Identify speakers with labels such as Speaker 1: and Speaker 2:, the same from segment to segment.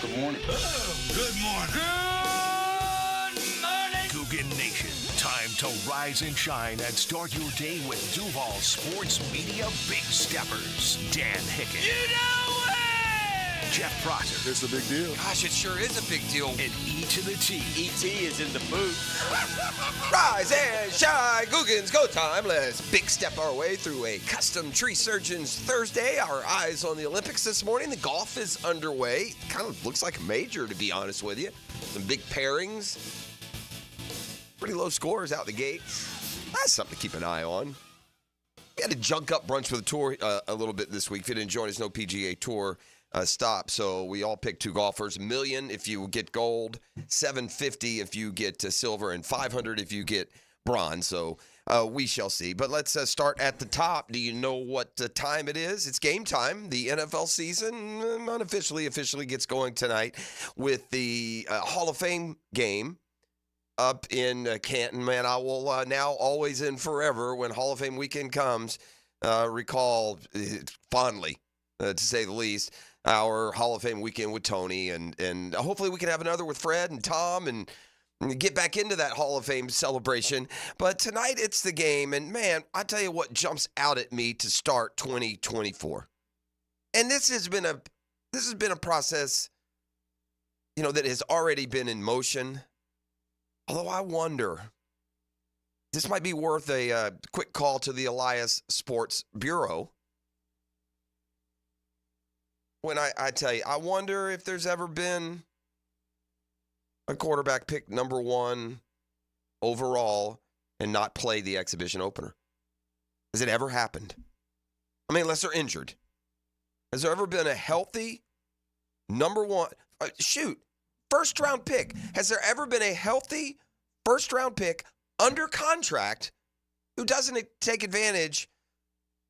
Speaker 1: Good morning.
Speaker 2: Good morning.
Speaker 3: Good morning.
Speaker 2: Cougar Nation. Time to rise and shine and start your day with Duval Sports Media Big Steppers. Dan Hicken.
Speaker 3: You know it!
Speaker 2: Jeff Prosser.
Speaker 4: It's a big deal.
Speaker 3: Gosh, it sure is a big deal.
Speaker 2: And E to the T.
Speaker 3: E.T. is in the booth.
Speaker 5: Rise and shine, Googans, go time. Let's big step our way through a custom tree surgeons Thursday. Our eyes on the Olympics this morning. The golf is underway. Kind of looks like a major, to be honest with you. Some big pairings. Pretty low scores out the gate. That's something to keep an eye on. We had to junk up brunch with the tour a little bit this week. If you didn't join us, no PGA Tour stop. So we all picked two golfers. $1 million if you get gold, $750 if you get silver, and $500 if you get bronze. So we shall see. But let's start at the top. Do you know what time it is? It's game time. The NFL season officially gets going tonight with the Hall of Fame game up in Canton. Man, I will now always and forever when Hall of Fame weekend comes recall fondly, to say the least, our Hall of Fame weekend with Tony, and hopefully we can have another with Fred and Tom and get back into that Hall of Fame celebration. But tonight it's the game, and man, I tell you what jumps out at me to start 2024. And this has been a process, that has already been in motion. Although I wonder, this might be worth a quick call to the Elias Sports Bureau. When I tell you, I wonder if there's ever been a quarterback picked number 1 overall and not play the exhibition opener. Has it ever happened? I mean, unless they're injured. Has there ever been a healthy number 1? First-round pick. Has there ever been a healthy first-round pick under contract who doesn't take advantage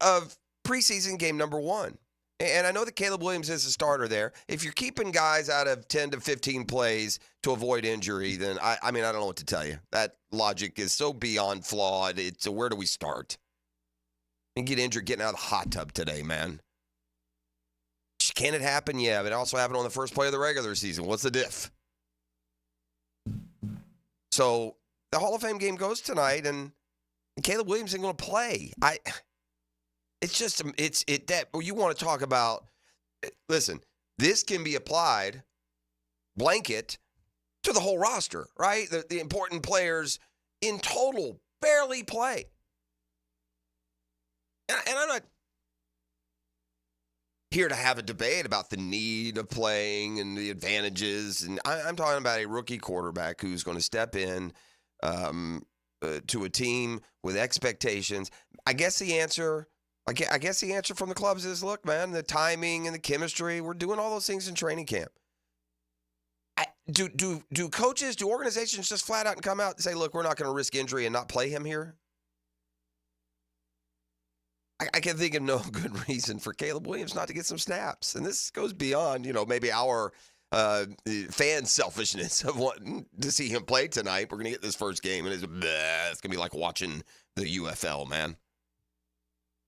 Speaker 5: of preseason game number 1? And I know that Caleb Williams is a starter there. If you're keeping guys out of 10 to 15 plays to avoid injury, then I don't know what to tell you. That logic is so beyond flawed. So where do we start? And get injured getting out of the hot tub today, man. Can it happen? Yeah, but it also happened on the first play of the regular season. What's the diff? So the Hall of Fame game goes tonight, and Caleb Williams isn't going to play. You want to talk about, listen, this can be applied, blanket, to the whole roster, right? The important players in total barely play. And I'm not here to have a debate about the need of playing and the advantages. And I'm talking about a rookie quarterback who's going to step in to a team with expectations. I guess the answer from the clubs is, look, man, the timing and the chemistry, we're doing all those things in training camp. Do coaches, do organizations just flat out and come out and say, look, we're not going to risk injury and not play him here? I can think of no good reason for Caleb Williams not to get some snaps. And this goes beyond, maybe our fan selfishness of wanting to see him play tonight. We're going to get this first game, and it's going to be like watching the UFL, man.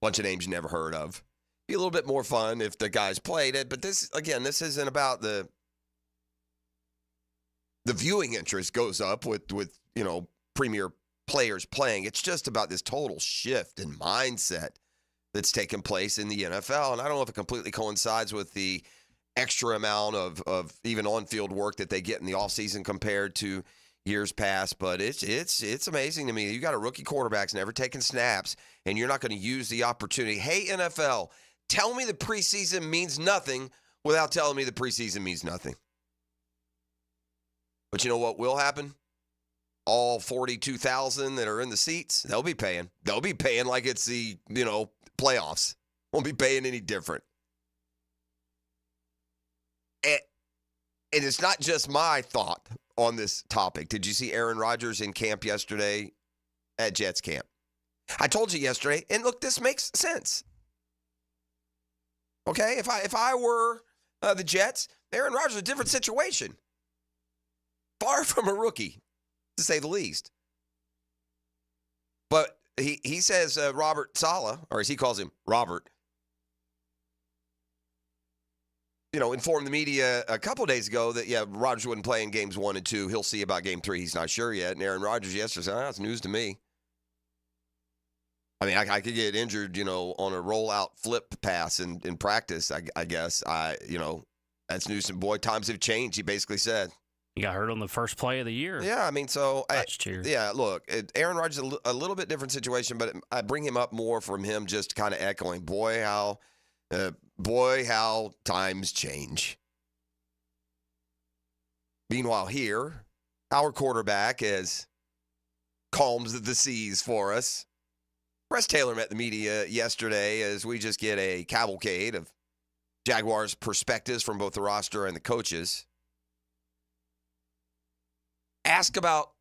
Speaker 5: Bunch of names you never heard of. Be a little bit more fun if the guys played it, but this isn't about the viewing interest goes up with premier players playing. It's just about this total shift in mindset that's taken place in the NFL, and I don't know if it completely coincides with the extra amount of even on-field work that they get in the offseason compared to years past, but it's amazing to me. You got a rookie quarterback's never taken snaps, and you're not going to use the opportunity. Hey, NFL, tell me the preseason means nothing without telling me the preseason means nothing. But you know what will happen? All 42,000 that are in the seats, they'll be paying. They'll be paying like it's the, playoffs. Won't be paying any different. And it's not just my thought on this topic. Did you see Aaron Rodgers in camp yesterday at Jets camp? I told you yesterday, and look, this makes sense. Okay, if I were the Jets, Aaron Rodgers is a different situation. Far from a rookie, to say the least. But he says Robert Saleh, or as he calls him, Robert, informed the media a couple of days ago that, Rodgers wouldn't play in games 1 and 2. He'll see about game 3. He's not sure yet. And Aaron Rodgers yesterday said, that's news to me. I mean, I could get injured, on a rollout flip pass in practice, I guess. That's news. And boy, times have changed, he basically said.
Speaker 1: He got hurt on the first play of the year.
Speaker 5: Yeah, I mean, so
Speaker 1: last year.
Speaker 5: Yeah, look, Aaron Rodgers is a little bit different situation, but I bring him up more from him just kind of echoing, boy, how times change. Meanwhile, here, our quarterback has calms the seas for us. Press Taylor met the media yesterday as we just get a cavalcade of Jaguars perspectives from both the roster and the coaches. Ask about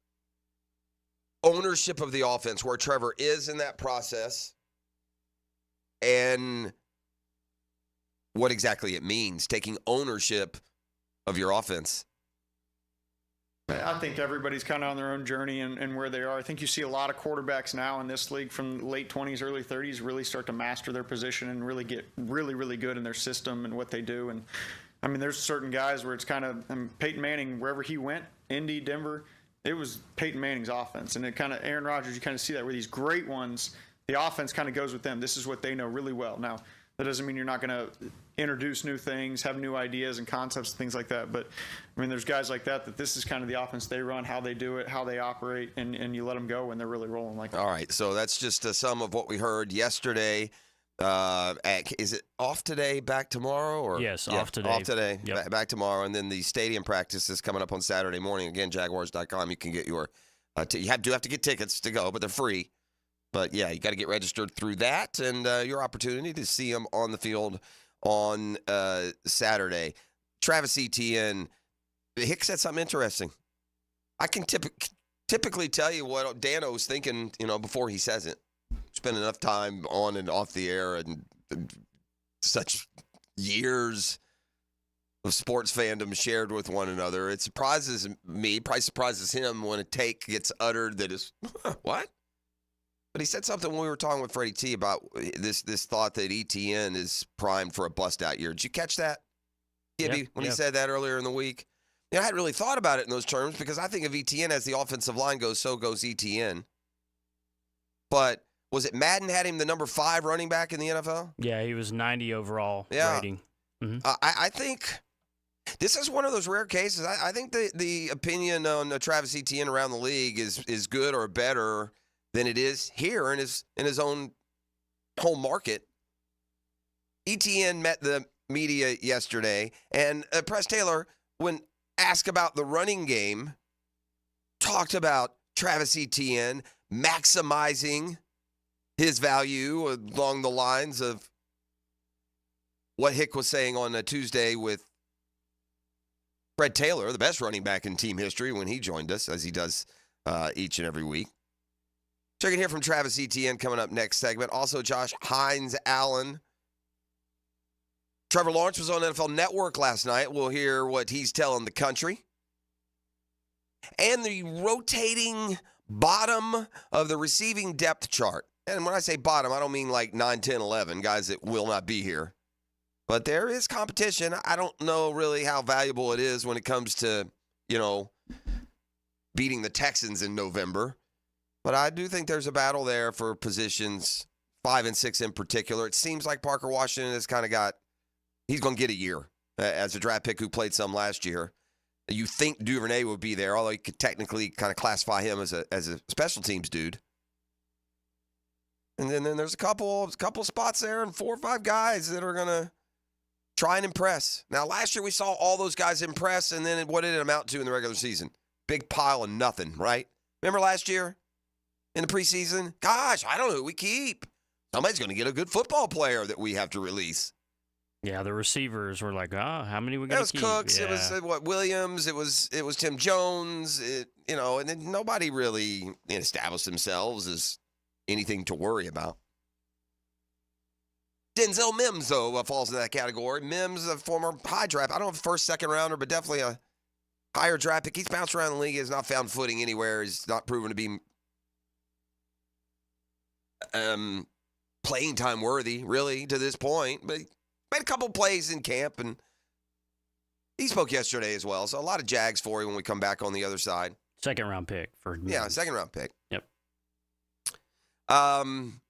Speaker 5: ownership of the offense, where Trevor is in that process, and what exactly it means, taking ownership of your offense.
Speaker 4: I think everybody's kind of on their own journey and where they are. I think you see a lot of quarterbacks now in this league from late 20s, early 30s really start to master their position and really get really, really good in their system and what they do. And, I mean, there's certain guys where it's kind of Peyton Manning, wherever he went, Indy, Denver, it was Peyton Manning's offense. And it kind of Aaron Rodgers, you kind of see that where these great ones, the offense kind of goes with them. This is what they know really well. Now, that doesn't mean you're not going to introduce new things, have new ideas and concepts and things like that. But, I mean, there's guys like that this is kind of the offense they run, how they do it, how they operate, and you let them go when they're really rolling like that.
Speaker 5: All right, so that's just some of what we heard yesterday. Is it off today, back tomorrow? Or
Speaker 1: yes, off today.
Speaker 5: Off today,
Speaker 1: yep.
Speaker 5: Back tomorrow. And then the stadium practice is coming up on Saturday morning. Again, Jaguars.com. You can get your you have to get tickets to go, but they're free. But, yeah, you got to get registered through that, and your opportunity to see them on the field on Saturday. Travis Etienne, Hick said something interesting. I can typically tell you what Dano's thinking, before he says it. Spend enough time on and off the air and such years of sports fandom shared with one another. It surprises me, probably surprises him when a take gets uttered that is, what? But he said something when we were talking with Freddie T about this thought that Etienne is primed for a bust-out year. Did you catch that, Gibby, when he said that earlier in the week? I hadn't really thought about it in those terms because I think if Etienne as the offensive line goes, so goes Etienne. But was it Madden had him the number 5 running back in the NFL?
Speaker 1: Yeah, he was 90 overall rating. Mm-hmm.
Speaker 5: I think this is one of those rare cases. I think the opinion on Travis Etienne around the league is good or better than it is here in his own home market. Etienne met the media yesterday, and Press Taylor, when asked about the running game, talked about Travis Etienne maximizing his value along the lines of what Hick was saying on a Tuesday with Fred Taylor, the best running back in team history, when he joined us, as he does each and every week. Check it here from Travis Etienne coming up next segment. Also, Josh Hines-Allen. Trevor Lawrence was on NFL Network last night. We'll hear what he's telling the country. And the rotating bottom of the receiving depth chart. And when I say bottom, I don't mean like 9, 10, 11, guys that will not be here. But there is competition. I don't know really how valuable it is when it comes to, beating the Texans in November. But I do think there's a battle there for positions 5 and 6 in particular. It seems like Parker Washington has kind of he's going to get a year as a draft pick who played some last year. You think Duvernay would be there, although you could technically kind of classify him as a special teams dude. And then there's a couple spots there and 4 or 5 guys that are going to try and impress. Now, last year we saw all those guys impress, and then what did it amount to in the regular season? Big pile of nothing, right? Remember last year in the preseason? Gosh, I don't know who we keep. Somebody's going to get a good football player that we have to release.
Speaker 1: Yeah, the receivers were like, how many we going to keep?
Speaker 5: It was Cooks.
Speaker 1: Yeah.
Speaker 5: It was Williams. It was Tim Jones. And then nobody really established themselves as anything to worry about. Denzel Mims, though, falls in that category. Mims, a former high draft. I don't know if first, second rounder, but definitely a higher draft pick. He's bounced around the league. He has not found footing anywhere. He's not proven to be playing time worthy, really, to this point. But he made a couple plays in camp and He spoke yesterday as well, so a lot of Jags for you when we come back on the other side.
Speaker 1: Second-round pick for
Speaker 5: Yeah, second-round pick.
Speaker 1: Yep.
Speaker 5: Don't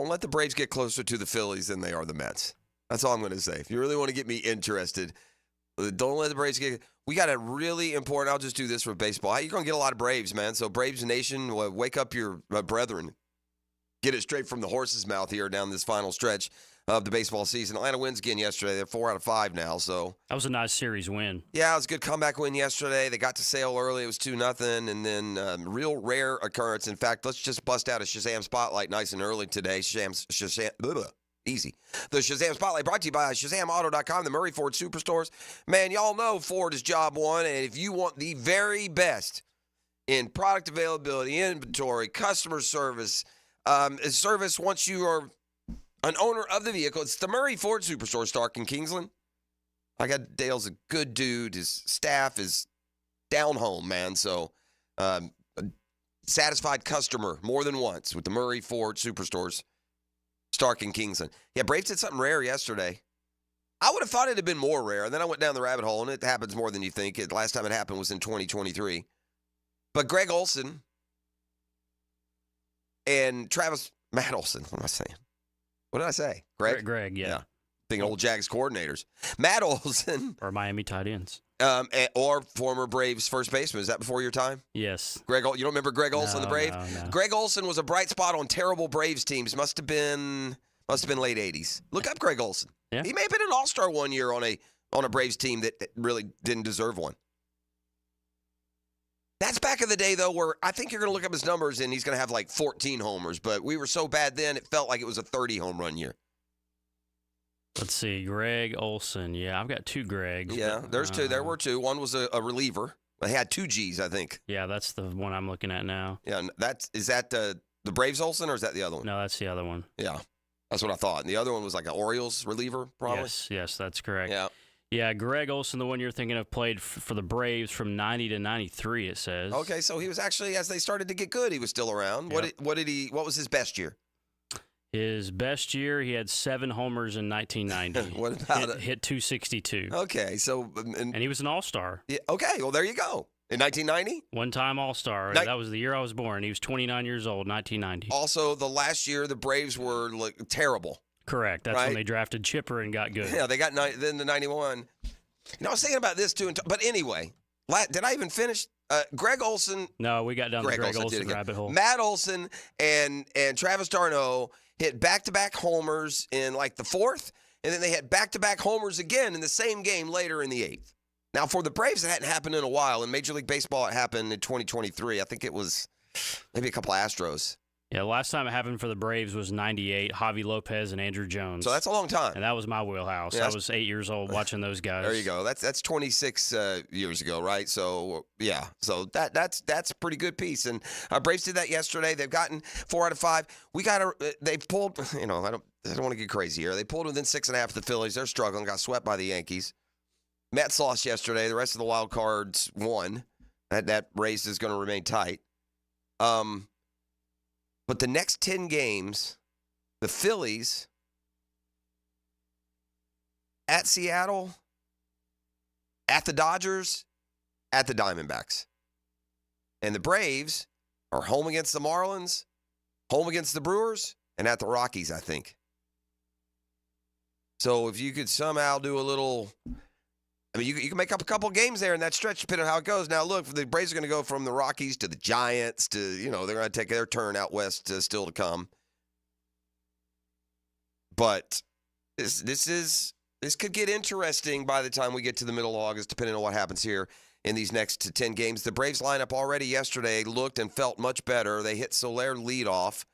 Speaker 5: let the Braves get closer to the Phillies than they are the Mets. That's all I'm going to say. If you really want to get me interested, don't let the Braves get – we got a really important – I'll just do this for baseball. You're going to get a lot of Braves, man. So Braves Nation, wake up your brethren. Get it straight from the horse's mouth here down this final stretch of the baseball season. Atlanta wins again yesterday. They're 4 out of 5 now. So
Speaker 1: that was a nice series win.
Speaker 5: Yeah, it was a good comeback win yesterday. They got to Sale early. It was 2-0, and then real rare occurrence. In fact, let's just bust out a Shazam Spotlight nice and early today. Easy. The Shazam Spotlight brought to you by ShazamAuto.com, the Murray Ford Superstores. Man, y'all know Ford is job one, and if you want the very best in product availability, inventory, customer service once you are an owner of the vehicle, it's the Murray Ford Superstore, Stark in Kingsland. I got Dale's a good dude. His staff is down home, man. So, a satisfied customer more than once with the Murray Ford Superstores, Stark in Kingsland. Yeah, Braves did something rare yesterday. I would have thought it had been more rare, and then I went down the rabbit hole, and it happens more than you think. The last time it happened was in 2023. But Greg Olson and Matt Olson, what am I saying? What did I say?
Speaker 1: Greg, yeah.
Speaker 5: Thinking old Jags coordinators. Matt Olson.
Speaker 1: Or Miami tight ends.
Speaker 5: Or former Braves first baseman. Is that before your time?
Speaker 1: Yes.
Speaker 5: You don't remember Greg Olson, the Brave?
Speaker 1: No.
Speaker 5: Greg Olson was a bright spot on terrible Braves teams. Must have been late 80s. Look up Greg Olson.
Speaker 1: Yeah.
Speaker 5: He may have been an all-star one year on a Braves team that really didn't deserve one. That's back in the day, though, where I think you're going to look up his numbers and he's going to have like 14 homers. But we were so bad then, it felt like it was a 30-home run year.
Speaker 1: Let's see. Greg Olson. Yeah, I've got 2 Gregs.
Speaker 5: Yeah, there's 2. There were 2. One was a reliever. They had 2 Gs, I think.
Speaker 1: Yeah, that's the one I'm looking at now.
Speaker 5: Yeah, is that the Braves Olson or is that the other one?
Speaker 1: No, that's the other one.
Speaker 5: Yeah, that's what I thought. And the other one was like an Orioles reliever, probably?
Speaker 1: Yes, that's correct.
Speaker 5: Yeah.
Speaker 1: Yeah, Greg Olson, the one you're thinking of, played for the Braves from 90 to 93, it says.
Speaker 5: Okay, so he was actually, as they started to get good, he was still around.
Speaker 1: Yep.
Speaker 5: What was his best year?
Speaker 1: His best year, he had 7 homers in 1990.
Speaker 5: What about
Speaker 1: hit 262.
Speaker 5: Okay, so
Speaker 1: and he was an all-star.
Speaker 5: Yeah, okay, well there you go. In 1990?
Speaker 1: One-time all-star. That was the year I was born. He was 29 years old, 1990.
Speaker 5: Also, the last year the Braves were terrible.
Speaker 1: Correct. That's
Speaker 5: right?
Speaker 1: when they drafted Chipper and got good.
Speaker 5: Yeah, they got then the 91. I was thinking about this too. But anyway, did I even finish? Greg Olson.
Speaker 1: No, we got down the Greg Olson rabbit hole.
Speaker 5: Matt Olson and Travis d'Arnaud hit back-to-back homers in like the 4th, and then they had back-to-back homers again in the same game later in the 8th. Now, for the Braves, it hadn't happened in a while. In Major League Baseball, it happened in 2023. I think it was maybe a couple Astros.
Speaker 1: Yeah, the last time it happened for the Braves was 98, Javi Lopez and Andrew Jones.
Speaker 5: So that's a long time.
Speaker 1: And that was my wheelhouse.
Speaker 5: Yeah,
Speaker 1: I was 8 years old watching those guys.
Speaker 5: There you go. That's 26 years ago, right? So, yeah. So that's a pretty good piece. And Braves did that yesterday. They've gotten 4 out of 5. They pulled, I don't want to get crazy here. They pulled within 6.5 of the Phillies. They're struggling. Got swept by the Yankees. Mets lost yesterday. The rest of the wild cards won. That race is going to remain tight. But the next 10 games, the Phillies at Seattle, at the Dodgers, at the Diamondbacks. And the Braves are home against the Marlins, home against the Brewers, and at the Rockies, I think. So if you could somehow do a little... you can make up a couple games there in that stretch, depending on how it goes. Now, look, the Braves are going to go from the Rockies to the Giants to, they're going to take their turn out west still to come. But this could get interesting by the time we get to the middle of August, depending on what happens here in these next 10 games. The Braves lineup already yesterday looked and felt much better. They hit Soler leadoff,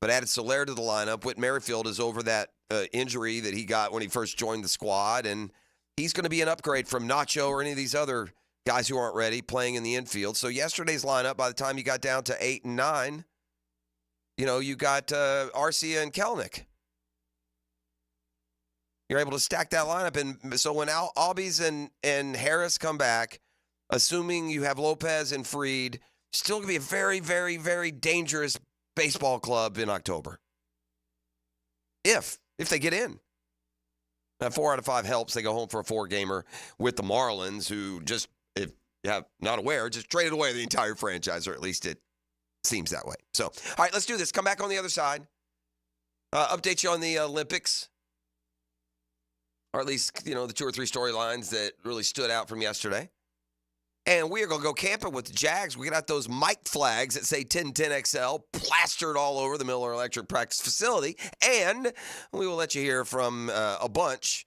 Speaker 5: but added Soler to the lineup. Whit Merrifield is over that injury that he got when he first joined the squad, and he's going to be an upgrade from Nacho or any of these other guys who aren't ready playing in the infield. So yesterday's lineup, by the time you got down to 8 and 9, you got Arcia and Kelnick. You're able to stack that lineup. And so when Albies and Harris come back, assuming you have Lopez and Fried, still going to be a very, very, very dangerous baseball club in October. If they get in. That 4 out of 5 helps. They go home for a 4-gamer with the Marlins, who just, if you have not aware, just traded away the entire franchise, or at least it seems that way. So, all right, let's do this. Come back on the other side. Update you on the Olympics, or at least, the 2 or 3 storylines that really stood out from yesterday. And we are going to go camping with the Jags. We got those mic flags that say 1010XL plastered all over the Miller Electric practice facility. And we will let you hear from a bunch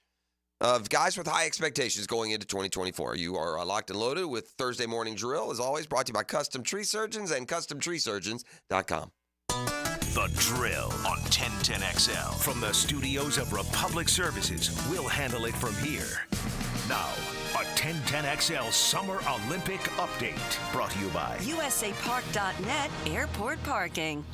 Speaker 5: of guys with high expectations going into 2024. You are locked and loaded with Thursday Morning Drill, as always, brought to you by Custom Tree Surgeons and CustomTreeSurgeons.com.
Speaker 2: The Drill on 1010XL. From the studios of Republic Services, we'll handle it from here. Now, a 1010XL Summer Olympic Update, brought to you by
Speaker 6: USAPark.net Airport Parking.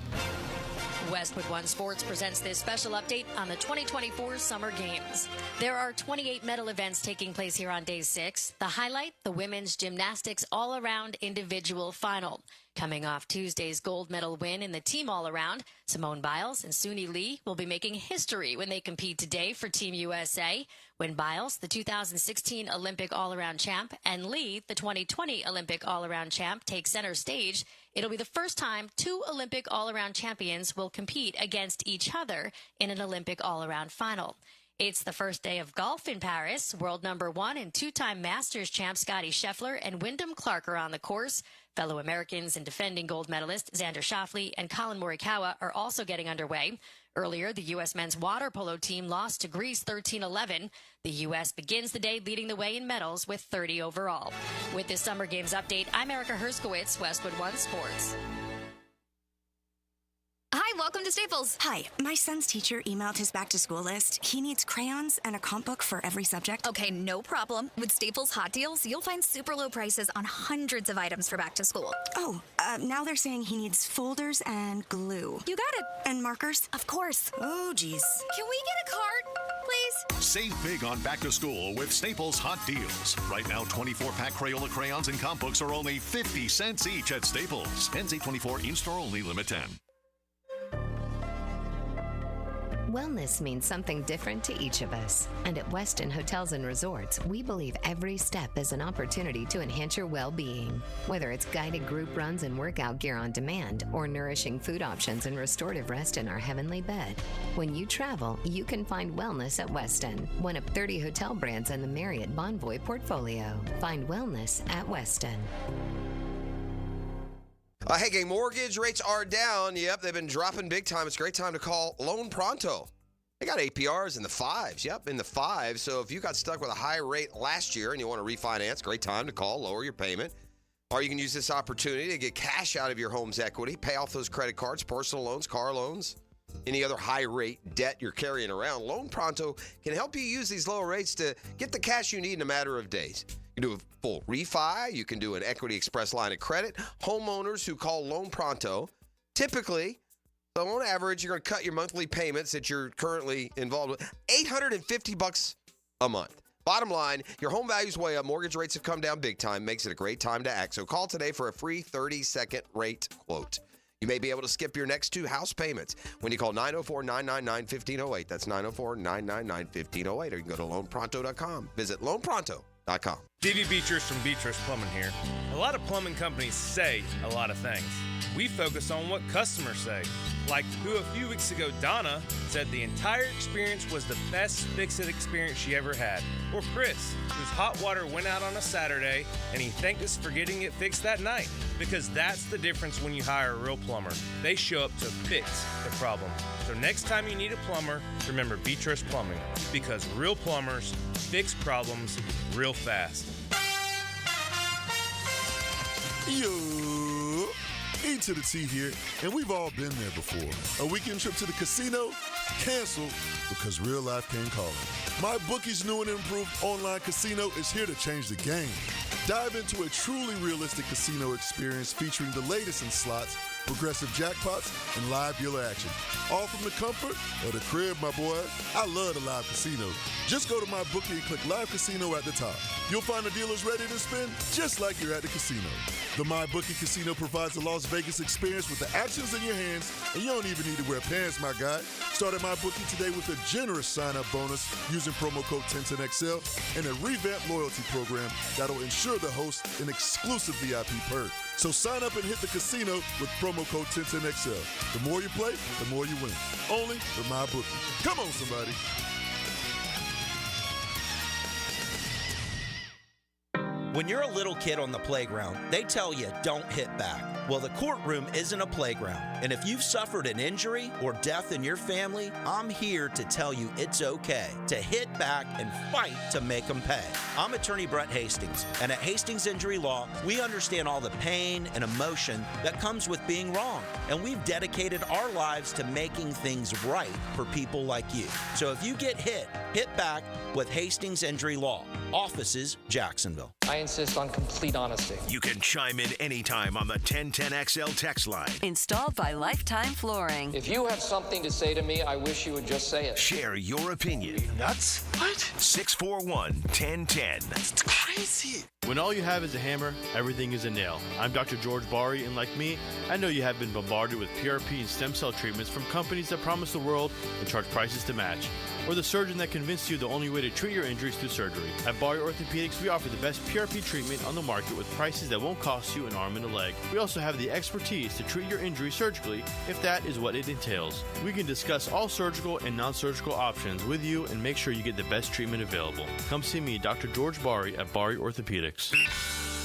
Speaker 7: Westwood One Sports presents this special update on the 2024 Summer Games. There are 28 medal events taking place here on Day 6. The highlight, the women's gymnastics all-around individual final. Coming off Tuesday's gold medal win in the team all-around, Simone Biles and Suni Lee will be making history when they compete today for Team USA. When Biles, the 2016 Olympic all-around champ, and Lee, the 2020 Olympic all-around champ, take center stage, it'll be the first time 2 Olympic all-around champions will compete against each other in an Olympic all-around final. It's the first day of golf in Paris. World number 1 and 2-time Masters champ Scottie Scheffler and Wyndham Clark are on the course. Fellow Americans and defending gold medalist Xander Schauffele and Colin Morikawa are also getting underway. Earlier, the U.S. men's water polo team lost to Greece 13-11. The U.S. begins the day leading the way in medals with 30 overall. With this Summer Games update, I'm Erica Herskowitz, Westwood One Sports.
Speaker 8: Hi, welcome to Staples.
Speaker 6: Hi, my son's teacher emailed his back-to-school list. He needs crayons and a comp book for every subject.
Speaker 8: Okay, no problem. With Staples Hot Deals, you'll find super low prices on hundreds of items for back to school.
Speaker 6: Oh, now they're saying he needs folders and glue.
Speaker 8: You got it.
Speaker 6: And markers?
Speaker 8: Of course.
Speaker 6: Oh, geez.
Speaker 8: Can we get a card, please?
Speaker 9: Save big on back to school with Staples Hot Deals. Right now, 24-pack Crayola crayons and comp books are only 50 cents each at Staples. Ends 8/24, in-store only, limit 10.
Speaker 10: Wellness means something different to each of us. And at Westin Hotels and Resorts, we believe every step is an opportunity to enhance your well-being. Whether it's guided group runs and workout gear on demand, or nourishing food options and restorative rest in our heavenly bed. When you travel, you can find wellness at Westin, one of 30 hotel brands in the Marriott Bonvoy portfolio. Find wellness at Westin.
Speaker 5: Hey, gang, mortgage rates are down. Yep, they've been dropping big time. It's a great time to call Loan Pronto. They got APRs in the 5s. Yep, in the 5s. So if you got stuck with a high rate last year and you want to refinance, great time to call, lower your payment. Or you can use this opportunity to get cash out of your home's equity, pay off those credit cards, personal loans, car loans, any other high-rate debt you're carrying around. Loan Pronto can help you use these low rates to get the cash you need in a matter of days. You can do a full refi. You can do an Equity Express line of credit. Homeowners who call Loan Pronto, typically, so on average, you're going to cut your monthly payments that you're currently involved with, $850 a month. Bottom line, your home value's way up. Mortgage rates have come down big time. Makes it a great time to act. So call today for a free 30-second rate quote. You may be able to skip your next 2 house payments when you call 904-999-1508. That's 904-999-1508. Or you can go to loanpronto.com. Visit loanpronto.com.
Speaker 11: D.V. Beatrice from Beatrice Plumbing here. A lot of plumbing companies say a lot of things. We focus on what customers say. Like who a few weeks ago, Donna, said the entire experience was the best fix-it experience she ever had. Or Chris, whose hot water went out on a Saturday and he thanked us for getting it fixed that night. Because that's the difference when you hire a real plumber. They show up to fix the problem. So next time you need a plumber, remember Beatrice Plumbing. Because real plumbers fix problems real fast.
Speaker 12: Yo, E to the T here, and we've all been there before. A weekend trip to the casino? Canceled because real life came calling. My bookie's new and improved online casino is here to change the game. Dive into a truly realistic casino experience featuring the latest in slots, progressive jackpots, and live dealer action. All from the comfort of the crib, my boy. I love the live casino. Just go to MyBookie and click Live Casino at the top. You'll find the dealers ready to spin just like you're at the casino. The MyBookie Casino provides a Las Vegas experience with the actions in your hands, and you don't even need to wear pants, my guy. Start at MyBookie today with a generous sign-up bonus using promo code 1010XL and a revamped loyalty program that'll ensure the host an exclusive VIP perk. So sign up and hit the casino with promo code 1010XL. The more you play, the more you win. Only with MyBookie. Come on, somebody.
Speaker 13: When you're a little kid on the playground, they tell you don't hit back. Well, the courtroom isn't a playground. And if you've suffered an injury or death in your family, I'm here to tell you it's okay to hit back and fight to make them pay. I'm attorney Brett Hastings, and at Hastings Injury Law, we understand all the pain and emotion that comes with being wrong. And we've dedicated our lives to making things right for people like you. So if you get hit back with Hastings Injury Law. Offices, Jacksonville.
Speaker 14: I insist on complete honesty.
Speaker 2: You can chime in anytime on the 1010XL text line.
Speaker 15: Installed by Lifetime Flooring.
Speaker 14: If you have something to say to me, I wish you would just say it.
Speaker 2: Share your opinion.
Speaker 14: Are you nuts?
Speaker 2: What? 641-1010.
Speaker 14: That's crazy.
Speaker 16: When all you have is a hammer, everything is a nail. I'm Dr. George Bari, and like me, I know you have been bombarded with PRP and stem cell treatments from companies that promise the world and charge prices to match. Or the surgeon that convinced you the only way to treat your injuries through surgery. At Bari Orthopedics, we offer the best PRP treatment on the market with prices that won't cost you an arm and a leg. We also have the expertise to treat your injury surgically if that is what it entails. We can discuss all surgical and non-surgical options with you and make sure you get the best treatment available. Come see me, Dr. George Bari at Bari Orthopedics.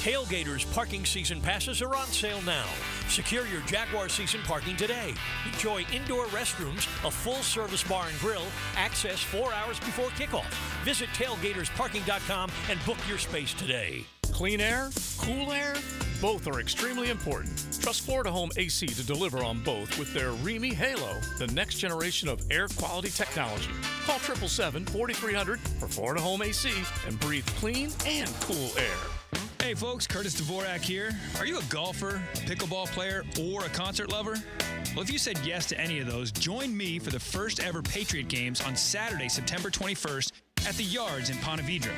Speaker 17: Tailgaters parking season passes are on sale now. Secure your Jaguar season parking today. Enjoy indoor restrooms, a full-service bar and grill, access 4 hours before kickoff. Visit tailgatorsparking.com and book your space today.
Speaker 18: Clean air, cool air, both are extremely important. Trust Florida Home AC to deliver on both with their REME Halo, the next generation of air quality technology. Call 777-4300 for Florida Home AC and breathe clean and cool air.
Speaker 19: Hey folks, Curtis Dvorak here. Are you a golfer, a pickleball player, or a concert lover? Well, if you said yes to any of those, join me for the first ever Patriot Games on Saturday, September 21st at the Yards in Ponte Vedra.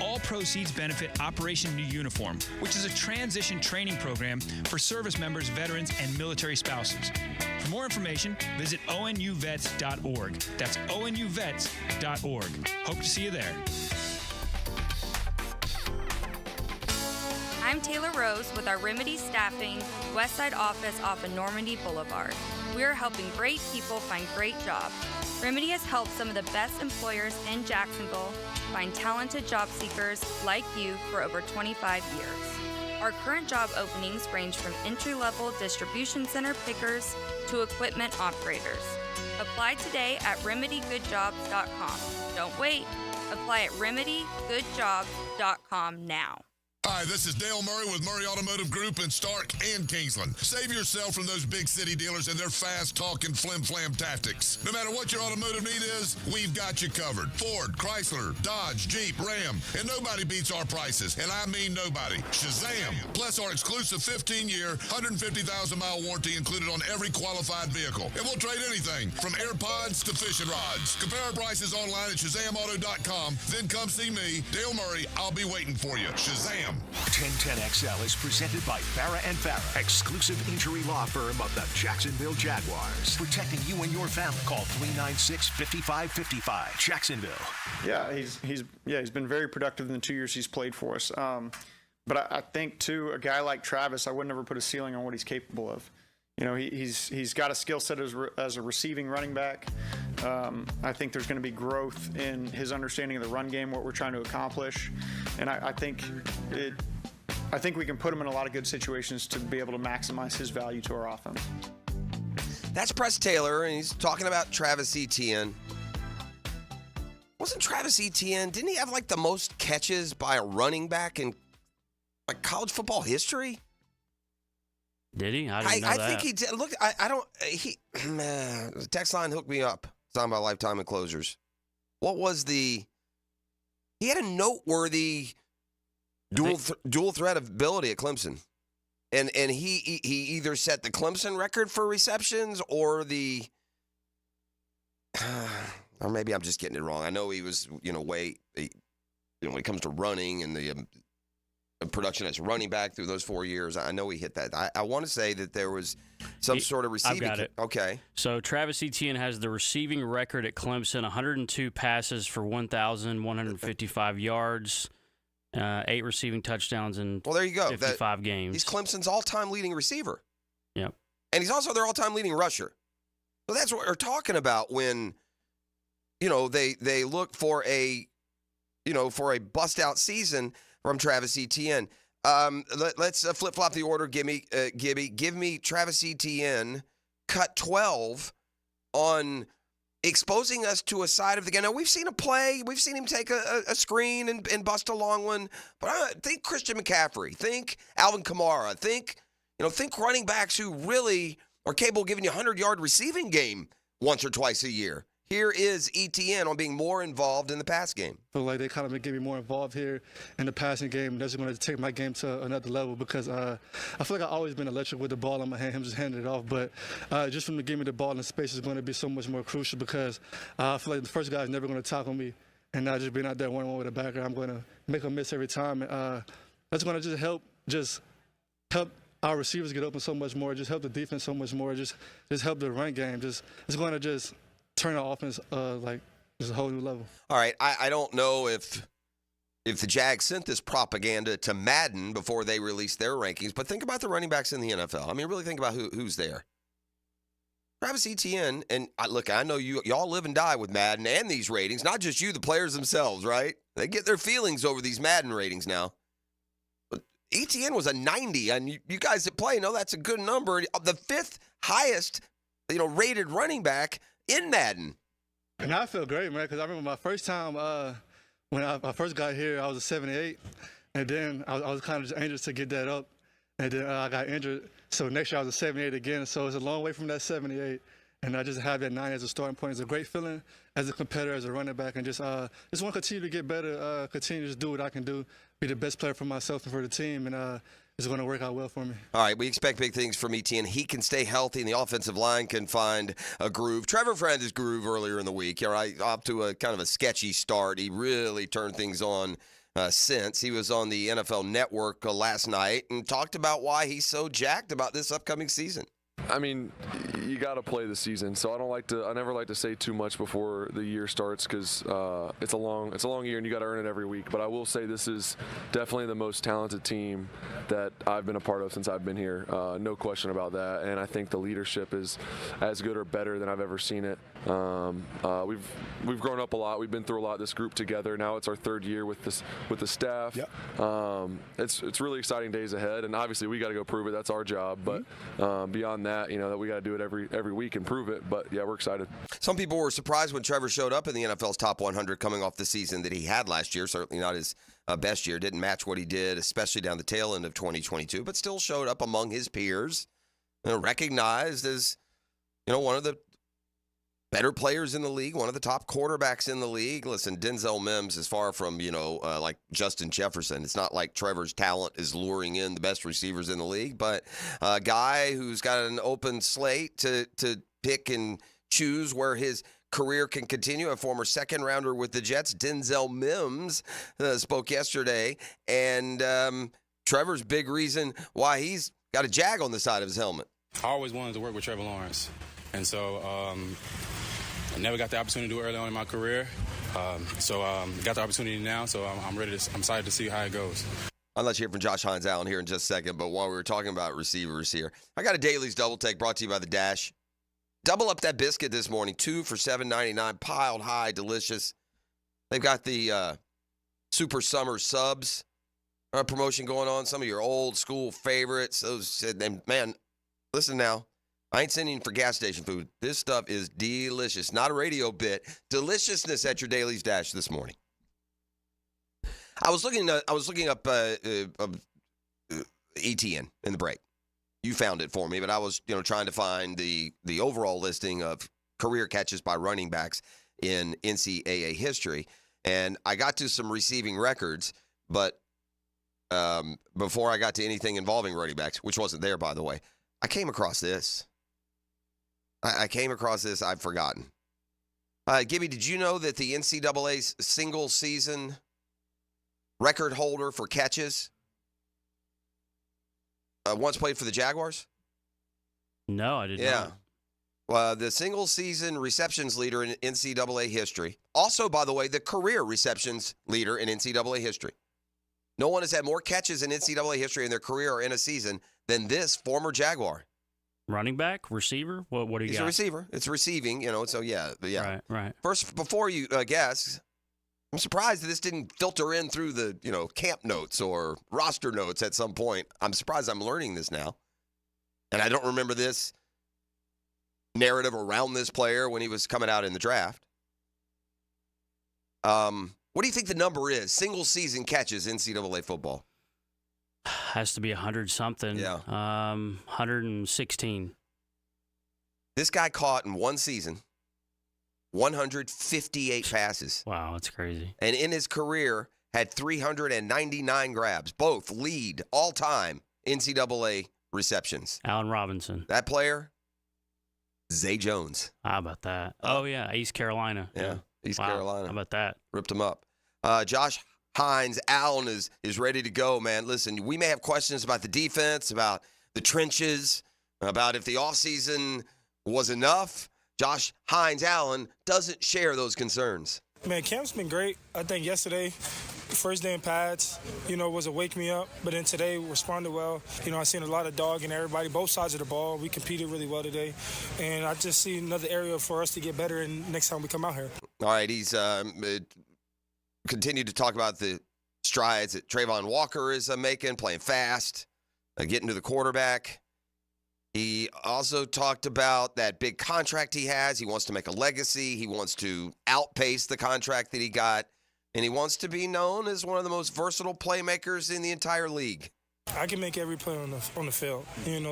Speaker 19: All proceeds benefit Operation New Uniform, which is a transition training program for service members, veterans, and military spouses. For more information, visit onuvets.org. That's onuvets.org. Hope to see you there.
Speaker 20: I'm Taylor Rose with our Remedy Staffing Westside office off of Normandy Boulevard. We are helping great people find great jobs. Remedy has helped some of the best employers in Jacksonville find talented job seekers like you for over 25 years. Our current job openings range from entry-level distribution center pickers to equipment operators. Apply today at remedygoodjobs.com. Don't wait. Apply at remedygoodjobs.com now.
Speaker 21: Hi, this is Dale Murray with Murray Automotive Group in Stark and Kingsland. Save yourself from those big city dealers and their fast-talking flim-flam tactics. No matter what your automotive need is, we've got you covered. Ford, Chrysler, Dodge, Jeep, Ram, and nobody beats our prices, and I mean nobody. Shazam! Plus our exclusive 15-year, 150,000-mile warranty included on every qualified vehicle. And we'll trade anything from AirPods to fishing rods. Compare our prices online at ShazamAuto.com, then come see me, Dale Murray. I'll be waiting for you. Shazam!
Speaker 2: 1010XL is presented by Farah & Farah, exclusive injury law firm of the Jacksonville Jaguars. Protecting you and your family. Call 396-5555. Jacksonville.
Speaker 4: Yeah, he's been very productive in the 2 years he's played for us. But I think too, a guy like Travis, I would never put a ceiling on what he's capable of. You know, he's got a skill set as a receiving running back. I think there's going to be growth in his understanding of the run game, what we're trying to accomplish, and I think we can put him in a lot of good situations to be able to maximize his value to our offense.
Speaker 5: That's Press Taylor, and he's talking about Travis Etienne. Wasn't Travis Etienne, didn't he have like the most catches by a running back in like college football history?
Speaker 1: Did he? I didn't know that.
Speaker 5: I think he did. Look, I don't. Man, the text line hooked me up. Talking about lifetime and closers. What was the? He had a noteworthy dual threat ability at Clemson, And he either set the Clemson record for receptions or or maybe I'm just getting it wrong. I know he was, when it comes to running and the production as a running back through those 4 years, I know he hit that. I want to say that there was some sort of receiving.
Speaker 1: I've got it.
Speaker 5: Okay.
Speaker 1: So Travis Etienne has the receiving record at Clemson, 102 passes for 1,155 yards, 8 receiving touchdowns in
Speaker 5: there you go.
Speaker 1: 55 games.
Speaker 5: He's Clemson's all-time leading receiver.
Speaker 1: Yep.
Speaker 5: And he's also their all-time leading rusher. So that's what we're talking about when, they look for a bust-out season from Travis Etienne. Let's flip-flop the order. Give me Travis Etienne, cut 12 on exposing us to a side of the game. Now, we've seen a play. We've seen him take a screen and bust a long one. But think Christian McCaffrey. Think Alvin Kamara. Think running backs who really are capable of giving you a 100-yard receiving game once or twice a year. Here is Etienne on being more involved in the pass game.
Speaker 3: I feel like they kind of get me more involved here in the passing game. That's going to take my game to another level because I feel like I've always been electric with the ball in my hand, him just handing it off. But just from the give me the ball in space is going to be so much more crucial because I feel like the first guy is never going to tackle me. And not just being out there one-on-one with a backer, I'm going to make a miss every time. And that's going to just help our receivers get open so much more, just help the defense so much more, just help the run game. It's going to just turn our offense just a whole new level.
Speaker 5: All right, I don't know if the Jags sent this propaganda to Madden before they released their rankings, but think about the running backs in the NFL. I mean, really think about who's there. Travis Etienne, and look, I know y'all live and die with Madden and these ratings, not just you, the players themselves, right? They get their feelings over these Madden ratings now. But Etienne was a 90, and you guys that play know that's a good number. The 5th highest, rated running back in Madden.
Speaker 3: And I feel great, man, because I remember my first time when I first got here, I was a 78, and then I was kind of just anxious to get that up, and then I got injured. So next year I was a 78 again, so it's a long way from that 78, and I just have that 90 as a starting point. It's a great feeling as a competitor, as a running back, and just want to continue to get better, continue to just do what I can do, be the best player for myself and for the team, and it's going to work out well for me. All
Speaker 5: right, we expect big things from Etienne. He can stay healthy, and the offensive line can find a groove. Trevor found his groove earlier in the week. All right, up to a kind of a sketchy start. He really turned things on since. He was on the NFL Network last night and talked about why he's so jacked about this upcoming season.
Speaker 22: I mean, you got to play the season, so I never like to say too much before the year starts because it's a long year and you got to earn it every week. But I will say this is definitely the most talented team that I've been a part of since I've been here. No question about that. And I think the leadership is as good or better than I've ever seen it. We've grown up a lot. We've been through a lot. This group together. Now it's our 3rd year with the staff. Yep. It's really exciting days ahead, and obviously we got to go prove it. That's our job. But beyond that, that we got to do it every week and prove it. But yeah, we're excited.
Speaker 5: Some people were surprised when Trevor showed up in the NFL's top 100 coming off the season that he had last year. Certainly not his best year. Didn't match what he did, especially down the tail end of 2022, but still showed up among his peers, recognized as one of the better players in the league, one of the top quarterbacks in the league. Listen, Denzel Mims is far from, like Justin Jefferson. It's not like Trevor's talent is luring in the best receivers in the league, but a guy who's got an open slate to pick and choose where his career can continue. A former second-rounder with the Jets, Denzel Mims, spoke yesterday, and Trevor's big reason why he's got a Jag on the side of his helmet.
Speaker 23: I always wanted to work with Trevor Lawrence, and so I never got the opportunity to do it early on in my career. So got the opportunity now, so I'm excited to see how it goes.
Speaker 5: I'll let you hear from Josh Hines Allen here in just a second, but while we were talking about receivers here, I got a Dailies Double Take brought to you by The Dash. Double up that biscuit this morning, 2 for $7.99, piled high, delicious. They've got the Super Summer Subs promotion going on, some of your old school favorites. And man, listen now. I ain't sending for gas station food. This stuff is delicious. Not a radio bit. Deliciousness at your Daily's Dash this morning. I was looking up Etienne in the break. You found it for me, but I was trying to find the overall listing of career catches by running backs in NCAA history, and I got to some receiving records, but before I got to anything involving running backs, which wasn't there, by the way, I came across this. I've forgotten. Gibby, did you know that the NCAA's single season record holder for catches once played for the Jaguars?
Speaker 1: No, I did not.
Speaker 5: Yeah. Well, the single season receptions leader in NCAA history. Also, by the way, the career receptions leader in NCAA history. No one has had more catches in NCAA history in their career or in a season than this former Jaguar.
Speaker 1: Running back, receiver? What do you got?
Speaker 5: He's a receiver. It's receiving, so yeah.
Speaker 1: Right.
Speaker 5: First, before you guess, I'm surprised that this didn't filter in through the, camp notes or roster notes at some point. I'm surprised I'm learning this now. And I don't remember this narrative around this player when he was coming out in the draft. What do you think the number is? Single season catches NCAA football.
Speaker 1: Has to be 100-something.
Speaker 5: Yeah.
Speaker 1: 116.
Speaker 5: This guy caught in one season 158 passes.
Speaker 1: Wow, that's crazy.
Speaker 5: And in his career, had 399 grabs. Both lead all-time NCAA receptions.
Speaker 1: Allen Robinson.
Speaker 5: That player, Zay Jones.
Speaker 1: How about that? Oh, yeah, East Carolina.
Speaker 5: Yeah, East Carolina.
Speaker 1: How about that?
Speaker 5: Ripped him up. Josh Hines, Allen is ready to go, man. Listen, we may have questions about the defense, about the trenches, about if the offseason was enough. Josh Hines, Allen doesn't share those concerns.
Speaker 6: Man, camp's been great. I think yesterday, first day in pads, was a wake me up. But then today, we responded well. I seen a lot of dog in everybody, both sides of the ball. We competed really well today. And I just see another area for us to get better in next time we come out here.
Speaker 5: All right, he's continued to talk about the strides that Trayvon Walker is making, playing fast, getting to the quarterback. He also talked about that big contract he has. He wants to make a legacy. He wants to outpace the contract that he got. And he wants to be known as one of the most versatile playmakers in the entire league.
Speaker 6: I can make every play on the field.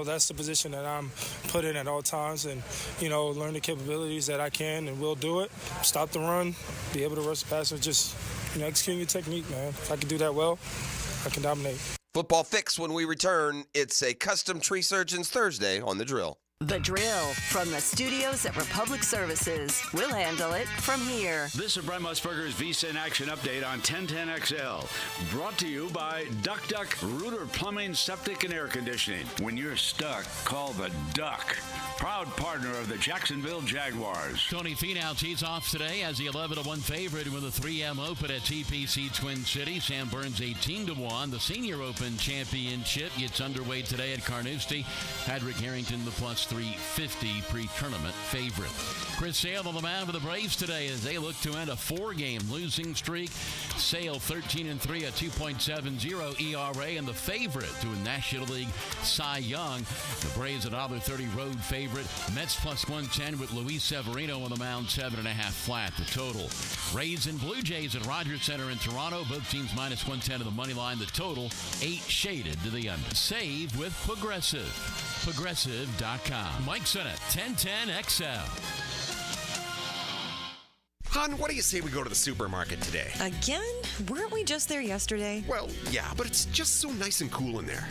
Speaker 6: That's the position that I'm put in at all times and, learn the capabilities that I can and will do it. Stop the run, be able to rush the passer, just, execute your technique, man. If I can do that well, I can dominate.
Speaker 5: Football Fix when we return. It's a Custom Tree Surgeons Thursday on The Drill.
Speaker 15: The Drill from the studios at Republic Services. We'll handle it from here.
Speaker 7: This is Brent Musburger's Visa in Action update on 1010XL. Brought to you by Duck Duck Rooter Plumbing, Septic, and Air Conditioning. When you're stuck, call the Duck. Proud partner of the Jacksonville Jaguars.
Speaker 8: Tony Finau tees off today as the 11-1 favorite with a 3M Open at TPC Twin Cities. Sam Burns 18-1. The Senior Open Championship gets underway today at Carnoustie. Patrick Harrington, the plus 350 pre-tournament favorite. Chris Sale on the mound for the Braves today as they look to end a 4-game losing streak. Sale 13-3, a 2.70 ERA, and the favorite to a National League Cy Young. The Braves $1.30 road favorite. Mets plus 110 with Luis Severino on the mound, 7.5 flat the total. Rays and Blue Jays at Rodgers Center in Toronto. Both teams minus 110 to the money line. The total 8 shaded to the under. Save with Progressive. Progressive.com. Mike Sennett, 1010XL.
Speaker 24: Hon, what do you say we go to the supermarket today?
Speaker 25: Again? Weren't we just there yesterday?
Speaker 24: Well, yeah, but it's just so nice and cool in there.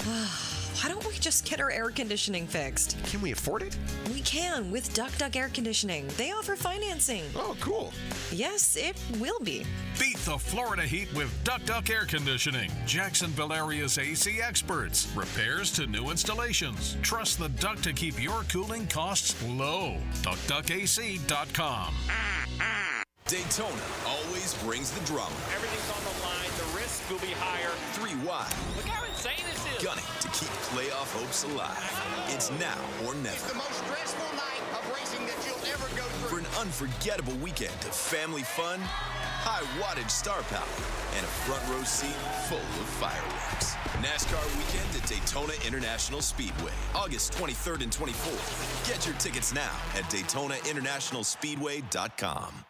Speaker 25: Why don't we just get our air conditioning fixed?
Speaker 24: Can we afford it?
Speaker 25: We can with Duck Duck Air Conditioning. They offer financing.
Speaker 24: Oh, cool.
Speaker 25: Yes, it will be.
Speaker 26: Beat the Florida heat with Duck Duck Air Conditioning. Jacksonville area's AC experts. Repairs to new installations. Trust the Duck to keep your cooling costs low. DuckDuckAC.com.
Speaker 27: Daytona always brings the drama.
Speaker 28: Everything's on the line. The risk will be higher.
Speaker 27: 3 wide.
Speaker 28: Look how insane this is.
Speaker 27: Gunning to keep playoff hopes alive. It's now or never.
Speaker 28: It's the most stressful night of racing that you'll ever go through.
Speaker 27: For an unforgettable weekend of family fun, high wattage star power, and a front row seat full of fireworks. NASCAR weekend at Daytona International Speedway, August 23rd and 24th. Get your tickets now at DaytonaInternationalSpeedway.com.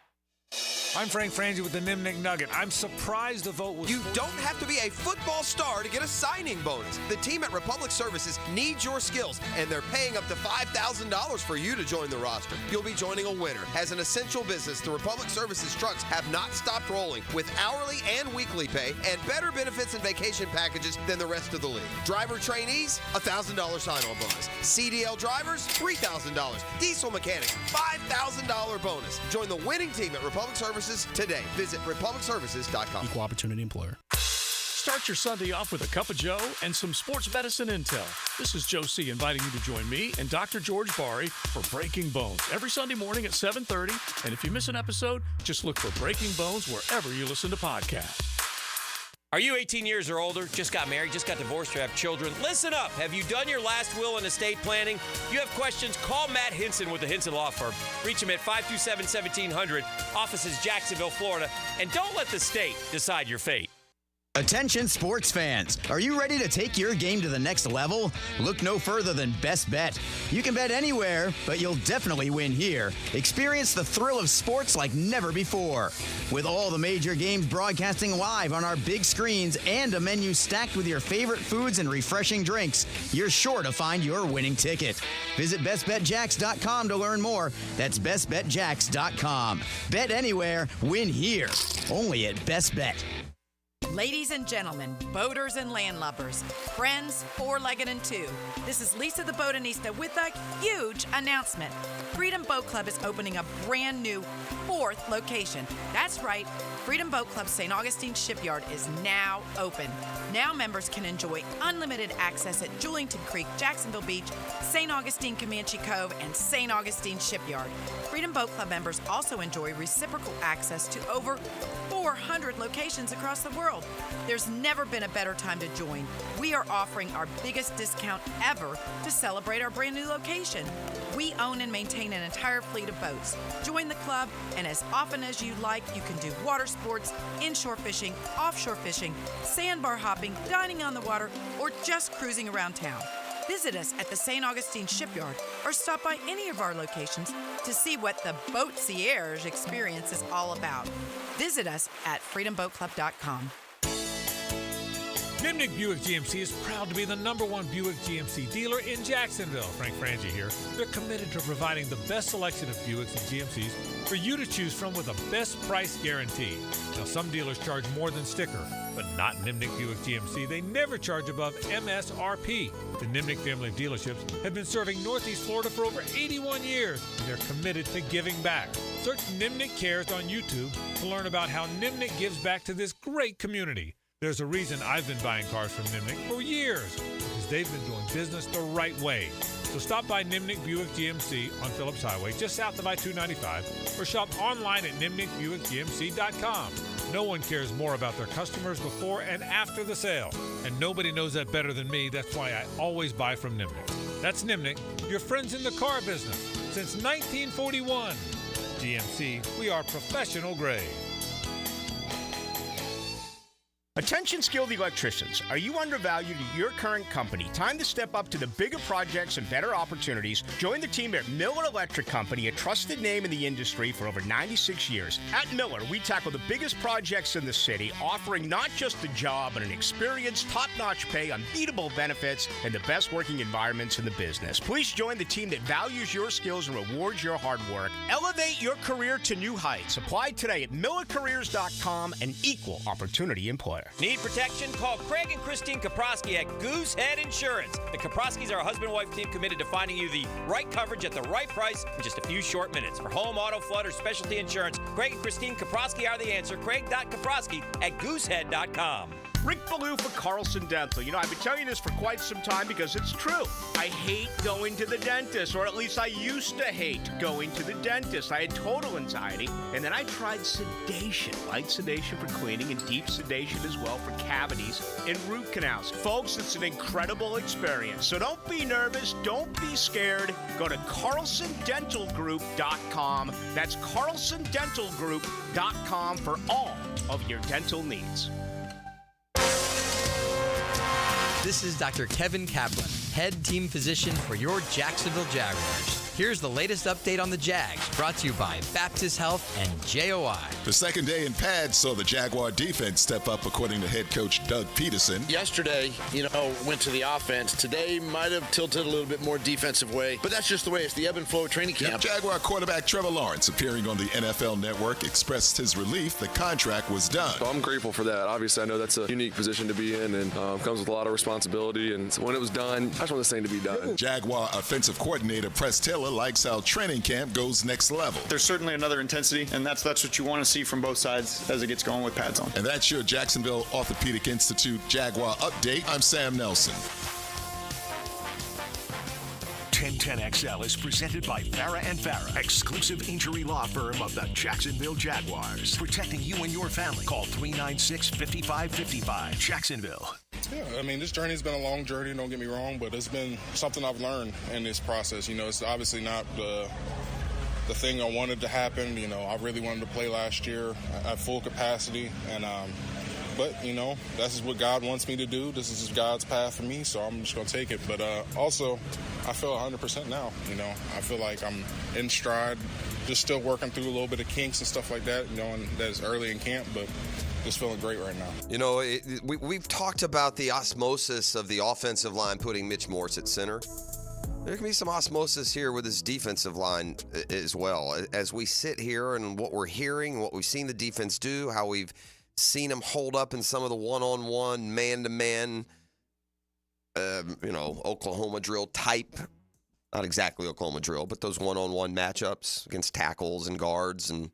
Speaker 9: I'm Frank Frangie with the Nimnik Nugget. I'm surprised the vote was...
Speaker 5: You don't have to be a football star to get a signing bonus. The team at Republic Services needs your skills, and they're paying up to $5,000 for you to join the roster. You'll be joining a winner. As an essential business, the Republic Services trucks have not stopped rolling with hourly and weekly pay and better benefits and vacation packages than the rest of the league. Driver trainees, $1,000 sign-on bonus. CDL drivers, $3,000. Diesel mechanics, $5,000 bonus. Join the winning team at Republic Services today. Visit republicservices.com.
Speaker 18: Equal opportunity employer. Start your Sunday off with a cup of Joe and some sports medicine intel. This is Joe C. inviting you to join me and Dr. George Bari for Breaking Bones every Sunday morning at 7:30. And if you miss an episode, just look for Breaking Bones wherever you listen to podcasts.
Speaker 10: Are you 18 years or older, just got married, just got divorced, or have children? Listen up. Have you done your last will and estate planning? If you have questions, call Matt Hinson with the Hinson Law Firm. Reach him at 527-1700. Office is Jacksonville, Florida. And don't let the state decide your fate.
Speaker 11: Attention sports fans, are you ready to take your game to the next level? Look no further than Best Bet. You can bet anywhere, but you'll definitely win here. Experience the thrill of sports like never before. With all the major games broadcasting live on our big screens and a menu stacked with your favorite foods and refreshing drinks, you're sure to find your winning ticket. Visit bestbetjacks.com to learn more. That's bestbetjacks.com. Bet anywhere, win here. Only at Best Bet.
Speaker 12: Ladies and gentlemen, boaters and landlubbers, friends, four-legged and two, this is Lisa the Botanista with a huge announcement. Freedom Boat Club is opening a brand new 4th location. That's right, Freedom Boat Club St. Augustine Shipyard is now open. Now members can enjoy unlimited access at Julington Creek, Jacksonville Beach, St. Augustine Comanche Cove, and St. Augustine Shipyard. Freedom Boat Club members also enjoy reciprocal access to over 400 locations across the world. There's never been a better time to join. We are offering our biggest discount ever to celebrate our brand new location. We own and maintain an entire fleet of boats. Join the club, and as often as you like, you can do water sports, inshore fishing, offshore fishing, sandbar hopping, dining on the water, or just cruising around town. Visit us at the St. Augustine Shipyard or stop by any of our locations to see what the Boatsiers experience is all about. Visit us at freedomboatclub.com.
Speaker 9: Nimnik Buick GMC is proud to be the #1 Buick GMC dealer in Jacksonville. Frank Frangie here. They're committed to providing the best selection of Buicks and GMCs for you to choose from with a best price guarantee. Now, some dealers charge more than sticker, but not Nimnik Buick GMC. They never charge above MSRP. The Nimnik family of dealerships have been serving Northeast Florida for over 81 years, and they're committed to giving back. Search Nimnik Cares on YouTube to learn about how Nimnik gives back to this great community. There's a reason I've been buying cars from Nimnik for years, because they've been doing business the right way. So stop by Nimnik Buick GMC on Phillips Highway, just south of I-295, or shop online at nimnikbuickgmc.com. No one cares more about their customers before and after the sale, and nobody knows that better than me. That's why I always buy from Nimnik. That's Nimnik, your friends in the car business since 1941. GMC, we are professional grade.
Speaker 13: Attention skilled electricians. Are you undervalued at your current company? Time to step up to the bigger projects and better opportunities. Join the team at Miller Electric Company, a trusted name in the industry for over 96 years. At Miller, we tackle the biggest projects in the city, offering not just the job, but an experienced, top-notch pay, unbeatable benefits, and the best working environments in the business. Please join the team that values your skills and rewards your hard work. Elevate your career to new heights. Apply today at millercareers.com, an equal opportunity employer.
Speaker 10: Need protection? Call Craig and Christine Kaprosky at Goosehead Insurance. The Kaproskys are a husband-wife team committed to finding you the right coverage at the right price in just a few short minutes. For home, auto, flood, or specialty insurance, Craig and Christine Kaprosky are the answer. Craig.Kaprosky at goosehead.com.
Speaker 13: Rick Ballou for Carlson Dental. You know, I've been telling you this for quite some time because it's true. I hate going to the dentist, or at least I used to hate going to the dentist. I had total anxiety, and then I tried sedation, light sedation for cleaning and deep sedation as well for cavities and root canals. Folks, it's an incredible experience. So don't be nervous. Don't be scared. Go to carlsondentalgroup.com. That's carlsondentalgroup.com for all of your dental needs.
Speaker 14: This is Dr. Kevin Kaplan, head team physician for your Jacksonville Jaguars.
Speaker 2: Here's the latest update on the Jags, brought to you by Baptist Health and JOI.
Speaker 4: The second day in pads saw the Jaguar defense step up, according to head coach Doug Peterson.
Speaker 14: Yesterday, went to the offense. Today might have tilted a little bit more defensive way, but that's just the way it's the ebb and flow of training camp.
Speaker 4: Jaguar quarterback Trevor Lawrence, appearing on the NFL Network, expressed his relief the contract was done.
Speaker 22: So I'm grateful for that. Obviously, I know that's a unique position to be in and comes with a lot of responsibility. And so when it was done, I just want this thing to be done.
Speaker 4: Jaguar offensive coordinator Press Taylor likes how training camp goes next level.
Speaker 16: There's certainly another intensity, and that's what you want to see from both sides as it gets going with pads on.
Speaker 4: And that's your Jacksonville Orthopedic Institute Jaguar update. I'm Sam Nelson.
Speaker 17: 1010XL is presented by Farah & Farah, exclusive injury law firm of the Jacksonville Jaguars. Protecting you and your family. Call 396-5555. Jacksonville.
Speaker 19: Yeah, this journey's been a long journey, don't get me wrong, but it's been something I've learned in this process. It's obviously not the thing I wanted to happen. I really wanted to play last year at full capacity, and but this is what God wants me to do. This is God's path for me, so I'm just gonna take it. But also, I feel 100% now. I feel like I'm in stride, just still working through a little bit of kinks and stuff like that. And that's early in camp, but just feeling great right now.
Speaker 5: We've talked about the osmosis of the offensive line putting Mitch Morse at center. There can be some osmosis here with this defensive line as well. As we sit here and what we're hearing, what we've seen the defense do, how we've seen them hold up in some of the one-on-one, man-to-man, Oklahoma drill type. Not exactly Oklahoma drill, but those one-on-one matchups against tackles and guards and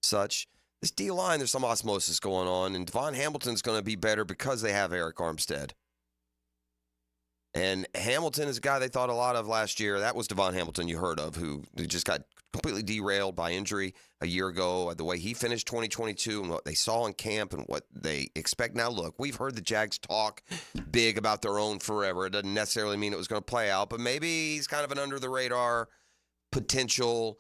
Speaker 5: such. This D-line, there's some osmosis going on, and Devon Hamilton's going to be better because they have Eric Armstead. And Hamilton is a guy they thought a lot of last year. That was Devon Hamilton you heard of, who just got completely derailed by injury a year ago. The way he finished 2022 and what they saw in camp and what they expect now. Look, we've heard the Jags talk big about their own forever. It doesn't necessarily mean it was going to play out, but maybe he's kind of an under-the-radar potential,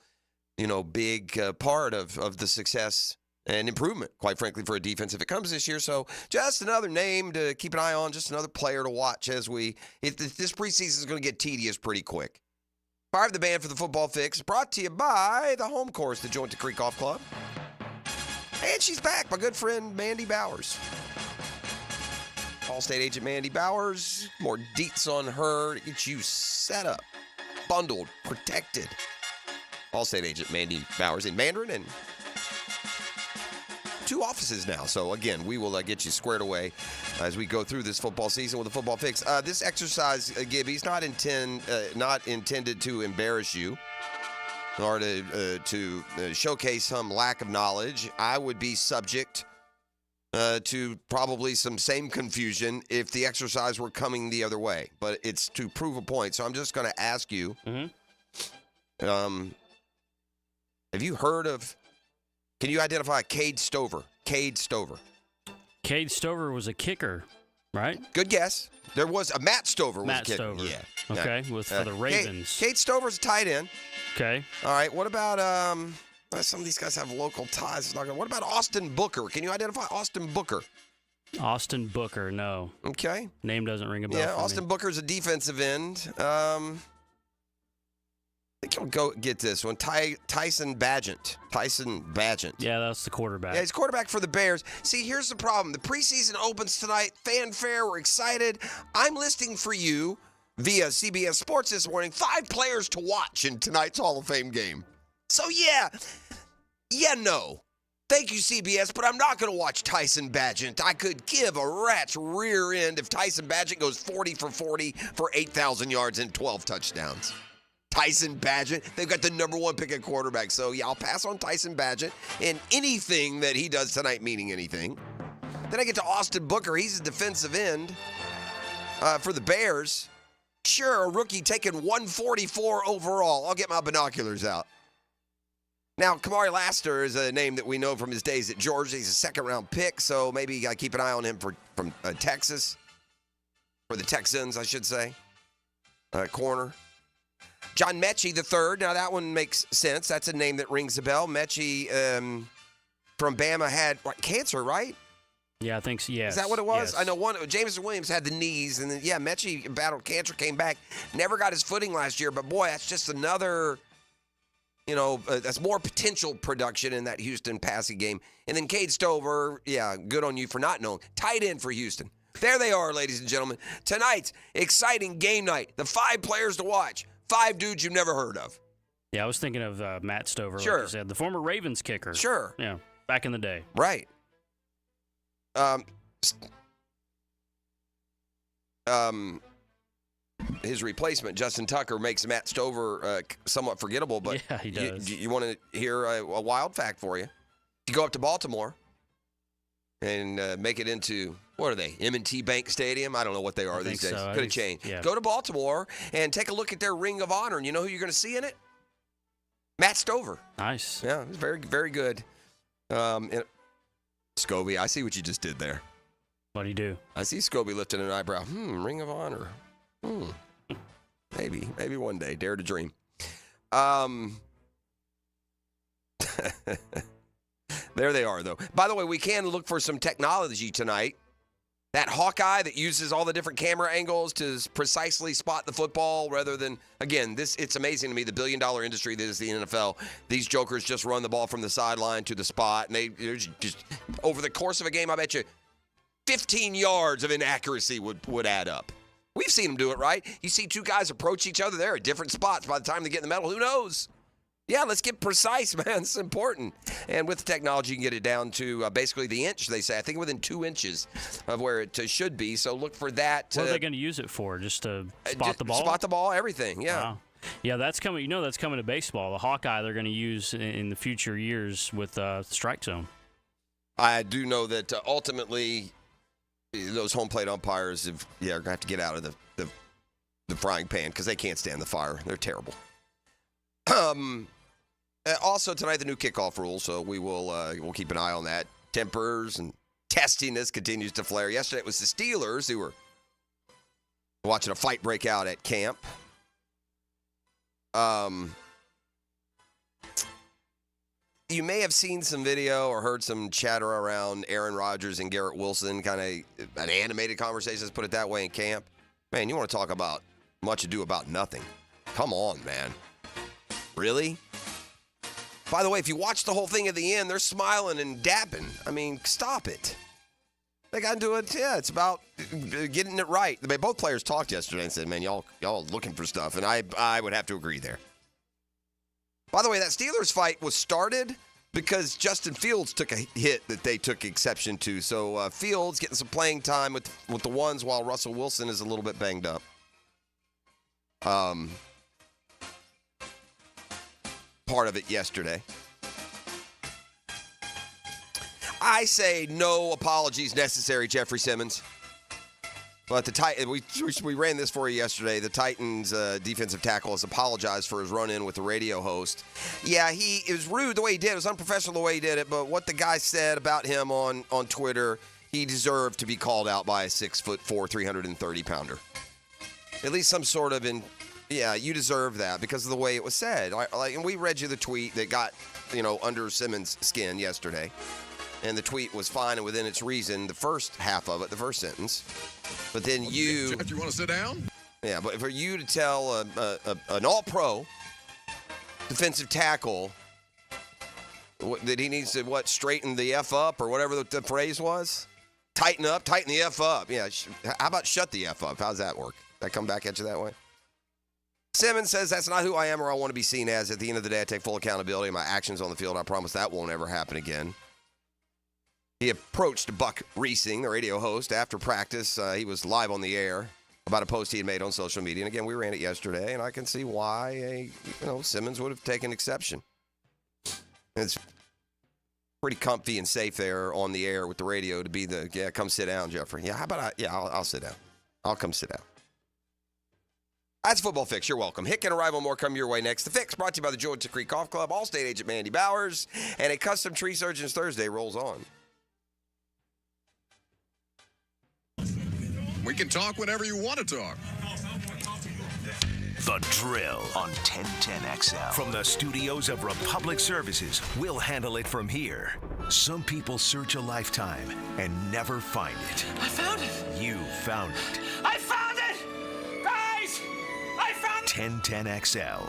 Speaker 5: big part of the success and improvement, quite frankly, for a defense if it comes this year. So just another name to keep an eye on, just another player to watch if this preseason is going to get tedious pretty quick. Fire of the band for the football fix, brought to you by the home course, the Joint to Creek Golf Club. And she's back, my good friend Mandy Bowers. All-state agent Mandy Bowers. More deets on her to get you set up, bundled, protected. All-state agent Mandy Bowers in Mandarin and 2 offices now. So, again, we will get you squared away as we go through this football season with a football fix. This exercise, Gibby, is not intended to embarrass you or to showcase some lack of knowledge. I would be subject to probably some same confusion if the exercise were coming the other way. But it's to prove a point. So I'm just going to ask you, have you heard of... Can you identify Cade Stover? Cade Stover.
Speaker 1: Cade Stover was a kicker, right?
Speaker 5: Good guess. There was a Matt Stover.
Speaker 1: Matt
Speaker 5: was a
Speaker 1: Stover.
Speaker 5: Yeah.
Speaker 1: Okay, for the Ravens.
Speaker 5: Cade Stover's a tight end.
Speaker 1: Okay.
Speaker 5: All right. What about some of these guys have local ties. What about Austin Booker? Can you identify Austin Booker?
Speaker 1: Austin Booker, no.
Speaker 5: Okay.
Speaker 1: Name doesn't ring a bell.
Speaker 5: Yeah,
Speaker 1: for
Speaker 5: Austin
Speaker 1: me.
Speaker 5: Booker's a defensive end. I think you'll go get this one. Tyson Bagent.
Speaker 1: Yeah, that's the quarterback.
Speaker 5: Yeah, he's quarterback for the Bears. See, here's the problem. The preseason opens tonight. Fanfare. We're excited. I'm listing for you via CBS Sports this morning 5 players to watch in tonight's Hall of Fame game. So, no. Thank you, CBS, but I'm not going to watch Tyson Bagent. I could give a rat's rear end if Tyson Bagent goes 40 for 40 for 8,000 yards and 12 touchdowns. Tyson Bagent, they've got the number 1 pick at quarterback. So, I'll pass on Tyson Bagent and anything that he does tonight meaning anything. Then I get to Austin Booker. He's a defensive end for the Bears. Sure, a rookie taking 144 overall. I'll get my binoculars out. Now, Kamari Lassiter is a name that we know from his days at Georgia. He's a second-round pick, so maybe you got to keep an eye on him from Texas. For the Texans, I should say. Corner. John Mechie III. Now, that one makes sense. That's a name that rings a bell. Mechie from Bama had cancer, right?
Speaker 1: Yeah, I think so, yes.
Speaker 5: Is that what it was?
Speaker 1: Yes.
Speaker 5: I know Jameson Williams had the knees, and then, Mechie battled cancer, came back, never got his footing last year, but boy, that's just another, that's more potential production in that Houston passing game. And then Cade Stover, good on you for not knowing. Tight end for Houston. There they are, ladies and gentlemen. Tonight's exciting game night. The 5 players to watch. 5 dudes you've never heard of.
Speaker 1: Yeah, I was thinking of Matt Stover,
Speaker 5: Sure.
Speaker 1: like you said, the former Ravens kicker.
Speaker 5: Sure.
Speaker 1: Yeah, back in the day.
Speaker 5: Right. His replacement, Justin Tucker, makes Matt Stover somewhat forgettable, but
Speaker 1: yeah, he does.
Speaker 5: You want to hear a wild fact for you? You go up to Baltimore and make it into, what are they, M&T Bank Stadium? I don't know what they are these days.
Speaker 1: So.
Speaker 5: Could have changed.
Speaker 1: Yeah.
Speaker 5: Go to Baltimore and take a look at their Ring of Honor, and you know who you're going to see in it? Matt Stover.
Speaker 1: Nice.
Speaker 5: Yeah, it's very, very good. Scobie, I see what you just did there.
Speaker 1: What do you do?
Speaker 5: I see Scobie lifting an eyebrow. Ring of Honor. Maybe one day. Dare to dream. There they are, though. By the way, we can look for some technology tonight. That Hawkeye that uses all the different camera angles to precisely spot the football rather than, again, it's amazing to me, the billion-dollar industry that is the NFL. These jokers just run the ball from the sideline to the spot, and they're just, over the course of a game, I bet you 15 yards of inaccuracy would add up. We've seen them do it, right? You see 2 guys approach each other, they're at different spots. By the time they get in the middle, who knows? Yeah, let's get precise, man. It's important. And with the technology, you can get it down to basically the inch, they say. I think within 2 inches of where it should be. So look for that.
Speaker 1: What are they going to use it for? Just to spot the ball?
Speaker 5: Spot the ball, everything, yeah.
Speaker 1: Wow. Yeah, that's coming. That's coming to baseball. The Hawkeye they're going to use in the future years with strike zone.
Speaker 5: I do know that ultimately those home plate umpires are going to have to get out of the frying pan because they can't stand the fire. They're terrible. Also tonight, the new kickoff rule, so we'll keep an eye on that. Tempers and testiness continues to flare. Yesterday, it was the Steelers who were watching a fight break out at camp. You may have seen some video or heard some chatter around Aaron Rodgers and Garrett Wilson, kind of an animated conversation, let's put it that way, in camp. Man, you want to talk about much ado about nothing. Come on, man. Really? By the way, if you watch the whole thing at the end, they're smiling and dapping. I mean, stop it. They got into it. Yeah, it's about getting it right. Both players talked yesterday and said, man, y'all looking for stuff. And I would have to agree there. By the way, that Steelers fight was started because Justin Fields took a hit that they took exception to. So Fields getting some playing time with the ones while Russell Wilson is a little bit banged up. Part of it yesterday. I say no apologies necessary, Jeffrey Simmons. But we ran this for you yesterday. The Titans defensive tackle has apologized for his run-in with the radio host. Yeah, it was rude the way he did it. It was unprofessional the way he did it. But what the guy said about him on Twitter, he deserved to be called out by a 6'4", 330-pounder. At least some sort of yeah, you deserve that because of the way it was said. And we read you the tweet that got, under Simmons' skin yesterday. And the tweet was fine and within its reason, the first half of it, the first sentence. But then you want to sit down? Yeah, but for you to tell an all-pro defensive tackle that he needs to, straighten the F up or whatever the phrase was? Tighten the F up. Yeah, how about shut the F up? How's that work? That come back at you that way? Simmons says that's not who I am or I want to be seen as. At the end of the day, I take full accountability of my actions on the field. I promise that won't ever happen again. He approached Buck Reesing, the radio host, after practice. He was live on the air about a post he had made on social media. And again, we ran it yesterday, and I can see why Simmons would have taken exception. It's pretty comfy and safe there on the air with the radio to be come sit down, Jeffrey. Yeah, how about I'll sit down. I'll come sit down. That's Football Fix. You're welcome. Hicken and Arrival more come your way next. The Fix brought to you by the Georgia Creek Golf Club, Allstate agent Mandy Bowers, and a custom Tree Surgeons Thursday rolls on.
Speaker 3: We can talk whenever you want to talk.
Speaker 17: The Drill on 1010XL. From the studios of Republic Services, we'll handle it from here. Some people search a lifetime and never find it.
Speaker 28: I found it.
Speaker 17: You found it.
Speaker 28: I found it! Guys! I found it!
Speaker 17: 1010XL.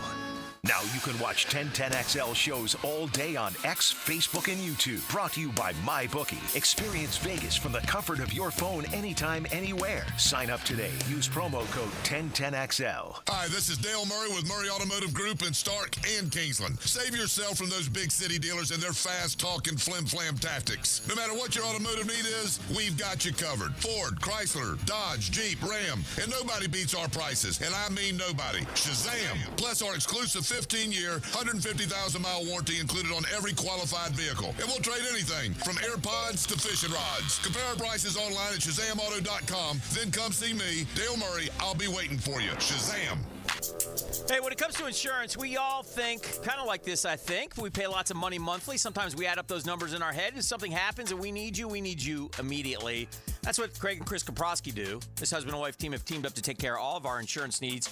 Speaker 17: Now you can watch 1010XL shows all day on X, Facebook, and YouTube. Brought to you by MyBookie. Experience Vegas from the comfort of your phone anytime, anywhere. Sign up today. Use promo code 1010XL.
Speaker 3: Hi, this is Dale Murray with Murray Automotive Group in Stark and Kingsland. Save yourself from those big city dealers and their fast-talking flim-flam tactics. No matter what your automotive need is, we've got you covered. Ford, Chrysler, Dodge, Jeep, Ram, and nobody beats our prices, and I mean nobody. Shazam! Plus our exclusive 15-year, 150,000-mile warranty included on every qualified vehicle. And we'll trade anything from AirPods to fishing rods. Compare our prices online at ShazamAuto.com. Then come see me, Dale Murray. I'll be waiting for you. Shazam!
Speaker 10: Hey, when it comes to insurance, we all think, kind of like this, I think. We pay lots of money monthly. Sometimes we add up those numbers in our head. If something happens and we need you immediately. That's what Craig and Chris Kaprowski do. This husband and wife team have teamed up to take care of all of our insurance needs.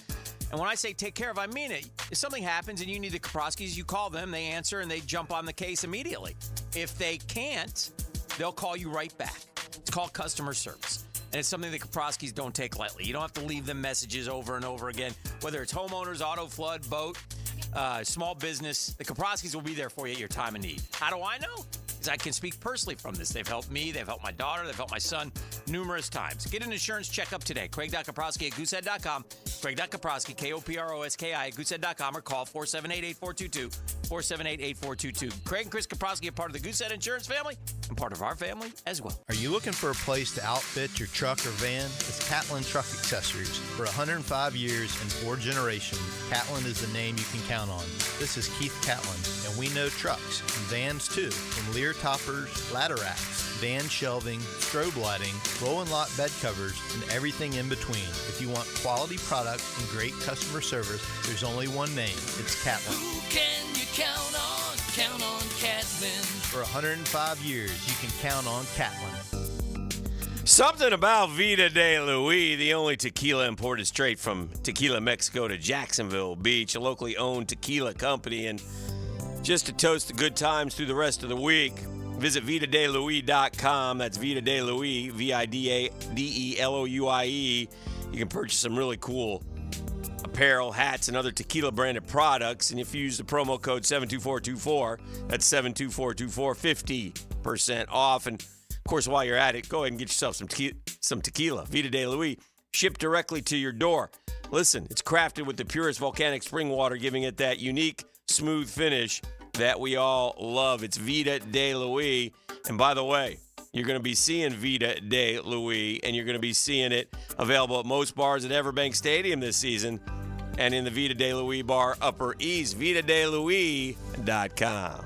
Speaker 10: And when I say take care of, I mean it. If something happens and you need the Kaprowskis, you call them, they answer, and they jump on the case immediately. If they can't, they'll call you right back. It's called customer service. And it's something the Kaprowskis don't take lightly. You don't have to leave them messages over and over again. Whether it's homeowners, auto, flood, boat, small business, the Kaprowskis will be there for you at your time of need. How do I know? Because I can speak personally from this. They've helped me. They've helped my daughter. They've helped my son numerous times. Get an insurance checkup today. Craig.Kaprowski at goosehead.com. Craig.Kaprowski, K-O-P-R-O-S-K-I at goosehead.com or call 478-8422. 478-8422. Craig and Chris Kaprowski are part of the Goosehead Insurance family and part of our family as well.
Speaker 6: Are you looking for a place to outfit your truck or van? It's Catlin Truck Accessories. For 105 years and 4 generations, Catlin is the name you can count on. This is Keith Catlin, and we know trucks and vans too, from Lear toppers, ladder racks, van shelving, strobe lighting, roll and lock bed covers, and everything in between. If you want quality product and great customer service, there's only one name. It's Catlin.
Speaker 28: Who can you count on? Count on Catlin.
Speaker 6: For 105 years, you can count on Catlin.
Speaker 10: Something about Vida de Luis, the only tequila imported straight from Tequila, Mexico to Jacksonville Beach, a locally owned tequila company. And just to toast the good times through the rest of the week, visit VidaDeLuis.com. That's Vida de Luis, VidaDeLuie. You can purchase some really cool apparel, hats, and other tequila branded products. And if you use the promo code 72424, that's 72424, 50% off. And of course, while you're at it, go ahead and get yourself some tequila. Vida de Luis, shipped directly to your door. Listen, it's crafted with the purest volcanic spring water, giving it that unique, smooth finish that we all love. It's Vida de Luis. And by the way, you're going to be seeing Vida de Luis, and you're going to be seeing it available at most bars at Everbank Stadium this season and in the Vida de Luis bar Upper East, VidaDeLuis.com.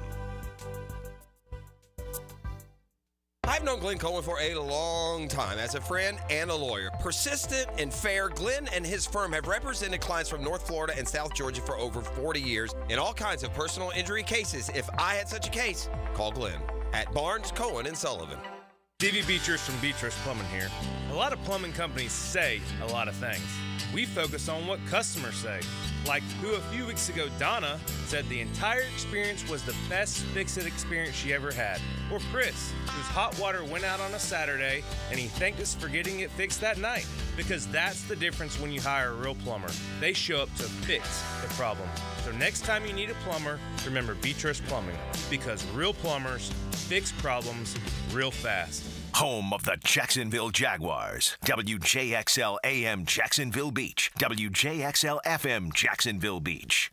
Speaker 5: I've known Glenn Cohen for a long time as a friend and a lawyer. Persistent and fair, Glenn and his firm have represented clients from North Florida and South Georgia for over 40 years in all kinds of personal injury cases. If I had such a case, call Glenn at Barnes, Cohen, and Sullivan.
Speaker 7: Stevie Beatrice from Beatrice Plumbing here. A lot of plumbing companies say a lot of things. We focus on what customers say. Like who a few weeks ago, Donna, said the entire experience was the best fix-it experience she ever had. Or Chris, whose hot water went out on a Saturday and he thanked us for getting it fixed that night. Because that's the difference when you hire a real plumber. They show up to fix the problem. So next time you need a plumber, remember Beatrice Plumbing. Because real plumbers fix problems real fast.
Speaker 17: Home of the Jacksonville Jaguars. WJXL AM Jacksonville Beach. WJXL FM Jacksonville Beach.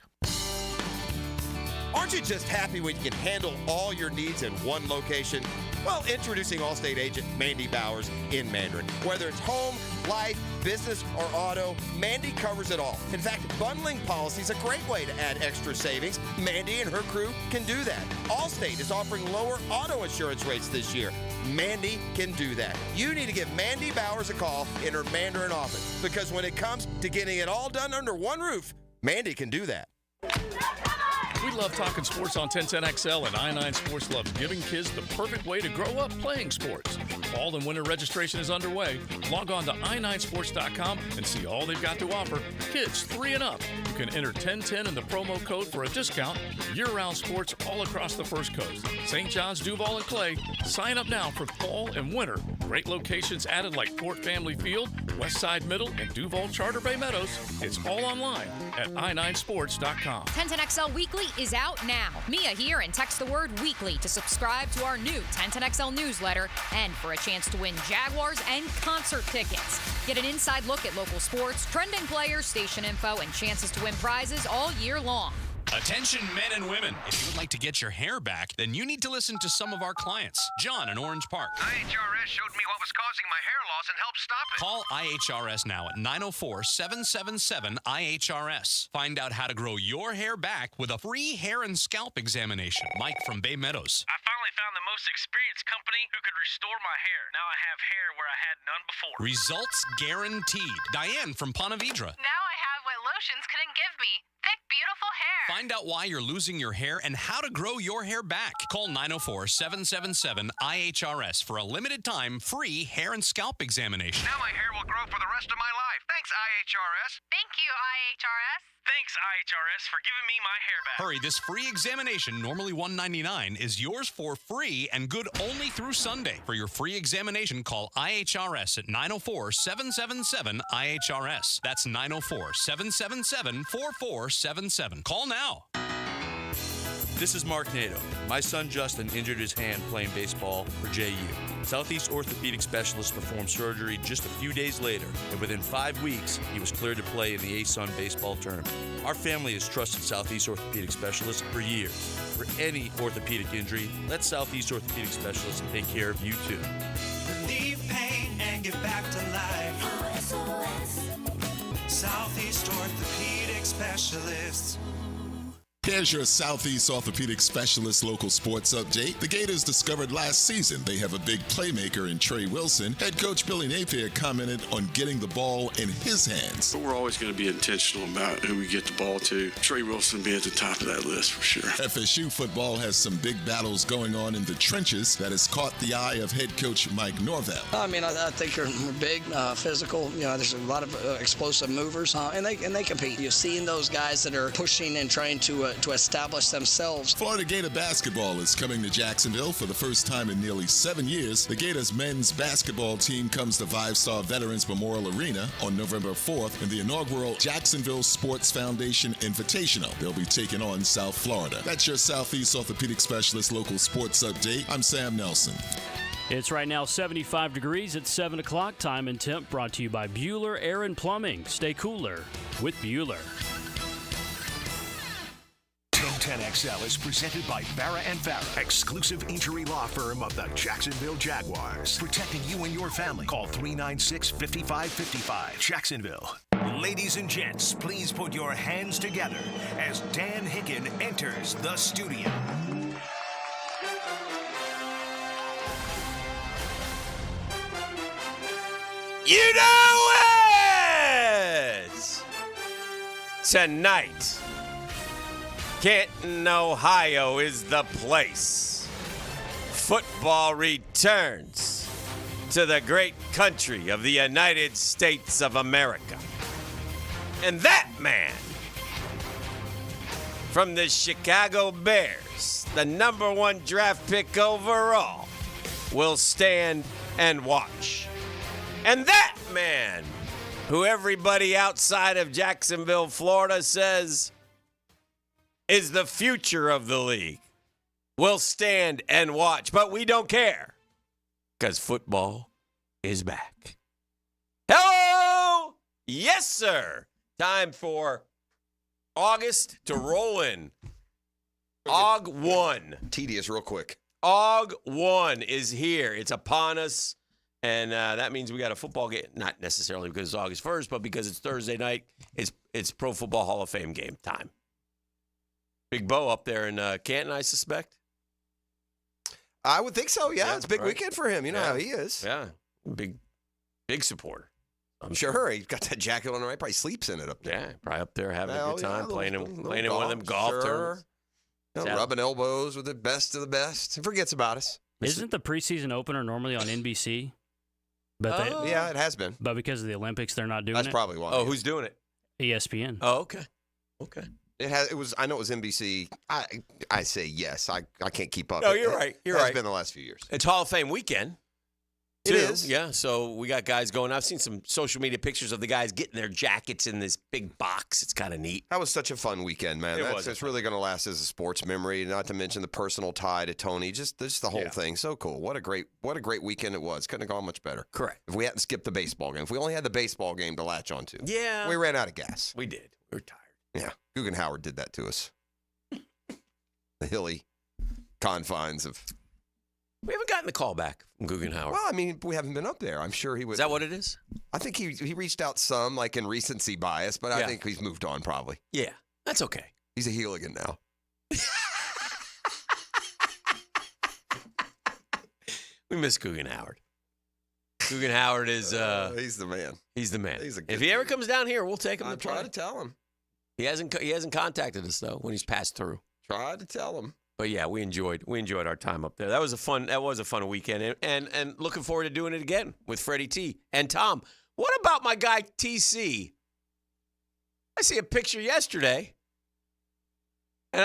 Speaker 5: Aren't you just happy when you can handle all your needs in one location? Well, introducing Allstate agent Mandy Bowers in Mandarin. Whether it's home, life, business, or auto, Mandy covers it all. In fact, bundling policy is a great way to add extra savings. Mandy and her crew can do that. Allstate is offering lower auto insurance rates this year. Mandy can do that. You need to give Mandy Bowers a call in her Mandarin office, because when it comes to getting it all done under one roof, Mandy can do that.
Speaker 18: We love talking sports on 1010XL, and I9 Sports love giving kids the perfect way to grow up playing sports. Fall and winter registration is underway. Log on to i9sports.com and see all they've got to offer. Kids 3 and up. You can enter 1010 in the promo code for a discount. Year-round sports all across the First Coast. St. John's, Duval, and Clay. Sign up now for fall and winter. Great locations added like Fort Family Field, Westside Middle, and Duval Charter Bay Meadows. It's all online at i9sports.com.
Speaker 8: 1010XL Weekly is out now. Mia here, and text the word weekly to subscribe to our new 1010XL newsletter and for a chance to win Jaguars and concert tickets. Get an inside look at local sports, trending players, station info, and chances to win prizes all year long.
Speaker 15: Attention men and women. If you would like to get your hair back, then you need to listen to some of our clients. John in Orange Park.
Speaker 20: IHRS showed me what was causing my hair loss and helped stop it.
Speaker 15: Call IHRS now at 904-777-IHRS. Find out how to grow your hair back with a free hair and scalp examination. Mike from Bay Meadows.
Speaker 20: I finally found the most experienced company who could restore my hair. Now I have hair where I had none before.
Speaker 15: Results guaranteed. Diane from Ponte Vedra.
Speaker 21: Now I have what lotions couldn't give me. Thick, beautiful hair.
Speaker 15: Find out why you're losing your hair and how to grow your hair back. Call 904-777-IHRS for a limited time free hair and scalp examination.
Speaker 20: Now my hair will grow for the rest of my life. Thanks, IHRS.
Speaker 21: Thank you, IHRS.
Speaker 20: Thanks, IHRS, for giving me my hair back.
Speaker 15: Hurry, this free examination, normally $199, is yours for free and good only through Sunday. For your free examination, call IHRS at 904-777-IHRS. That's 904-777-4477. Call now.
Speaker 23: This is Mark Nato. My son Justin injured his hand playing baseball for JU. Southeast Orthopedic Specialist performed surgery just a few days later, and within 5 weeks, he was cleared to play in the ASUN baseball tournament. Our family has trusted Southeast Orthopedic Specialists for years. For any orthopedic injury, let Southeast Orthopedic Specialists take care of you too.
Speaker 24: Relieve pain and get back to life. SOS. Southeast Orthopedic Specialists.
Speaker 4: Here's your Southeast Orthopedic Specialist local sports update. The Gators discovered last season they have a big playmaker in Trey Wilson. Head coach Billy Napier commented on getting the ball in his hands.
Speaker 25: But we're always going to be intentional about who we get the ball to. Trey Wilson being at the top of that list for sure.
Speaker 4: FSU football has some big battles going on in the trenches that has caught the eye of head coach Mike Norvell.
Speaker 26: I mean, I think they're big, physical. You know, there's a lot of explosive movers, and they compete. You're seeing those guys that are pushing and trying to establish themselves.
Speaker 4: Florida Gator basketball is coming to Jacksonville for the first time in nearly 7 years. The Gators men's basketball team comes to 5-Star Veterans Memorial Arena on November 4th in the inaugural Jacksonville Sports Foundation Invitational. They'll be taking on South Florida. That's your Southeast Orthopedic Specialist local sports update. I'm Sam Nelson.
Speaker 1: It's right now 75 degrees at 7 o'clock. Time and temp brought to you by Bueller Air and Plumbing. Stay cooler with Bueller.
Speaker 17: 1010XL is presented by Farrah & Farrah, exclusive injury law firm of the Jacksonville Jaguars. Protecting you and your family. Call 396-5555. Jacksonville. Ladies and gents, please put your hands together as Dan Hicken enters the studio.
Speaker 10: You know it! Tonight, Canton, Ohio is the place. Football returns to the great country of the United States of America. And that man from the Chicago Bears, the #1 draft pick overall, will stand and watch. And that man, who everybody outside of Jacksonville, Florida says is the future of the league, will stand and watch. But we don't care, because football is back. Hello! Yes, sir. Time for August to roll in. Aug 1.
Speaker 5: Tedious real quick.
Speaker 10: Aug 1 is here. It's upon us. And that means we got a football game. Not necessarily because it's August 1st, but because it's Thursday night. It's Pro Football Hall of Fame game time. Big Bo up there in Canton, I suspect.
Speaker 5: I would think so, yeah. It's a big weekend for him. You know how he is.
Speaker 10: Yeah. Big supporter.
Speaker 5: I'm sure. He's got that jacket on right. Probably sleeps in it up there.
Speaker 10: Yeah, probably up there having a good time, playing in one of them golf
Speaker 5: sure.
Speaker 10: tournaments.
Speaker 5: Rubbing elbows with the best of the best. He forgets about us.
Speaker 1: Isn't the preseason opener normally on NBC? But
Speaker 5: yeah, it has been.
Speaker 1: But because of the Olympics, they're not doing it.
Speaker 5: That's probably why.
Speaker 10: Oh, who's doing it?
Speaker 1: ESPN.
Speaker 10: Oh, okay. Okay.
Speaker 5: It was. I know it was NBC. I say yes. I can't keep up.
Speaker 10: No, you're right. You're right.
Speaker 5: It's been the last few years.
Speaker 10: It's Hall of Fame weekend.
Speaker 5: It is.
Speaker 10: Yeah, so we got guys going. I've seen some social media pictures of the guys getting their jackets in this big box. It's kind of neat.
Speaker 5: That was such a fun weekend, man. It's really going to last as a sports memory. Not to mention the personal tie to Tony. Just the whole thing. So cool. What a great weekend it was. Couldn't have gone much better.
Speaker 10: Correct.
Speaker 5: If we hadn't skipped the baseball game. If we only had the baseball game to latch onto.
Speaker 10: Yeah.
Speaker 5: We ran out of gas.
Speaker 10: We did. We were tired.
Speaker 5: Yeah. Guggenhauer did that to us. The hilly confines of.
Speaker 10: We haven't gotten the call back from Guggenhauer.
Speaker 5: Well, I mean, we haven't been up there. I'm sure he would.
Speaker 10: Is that what it is?
Speaker 5: I think he reached out some, like in recency bias, but I think he's moved on probably.
Speaker 10: Yeah, that's okay.
Speaker 5: He's a hooligan now.
Speaker 10: We miss Guggenhauer. Guggenhauer is...
Speaker 5: he's the man.
Speaker 10: He's the man.
Speaker 5: He's a
Speaker 10: if he ever comes down here, we'll take him to
Speaker 5: try to tell him.
Speaker 10: He hasn't contacted us, though, when he's passed through.
Speaker 5: Try to tell him.
Speaker 10: But yeah, we enjoyed our time up there. That was a fun weekend, and looking forward to doing it again with Freddie T and Tom. What about my guy TC? I see a picture yesterday, and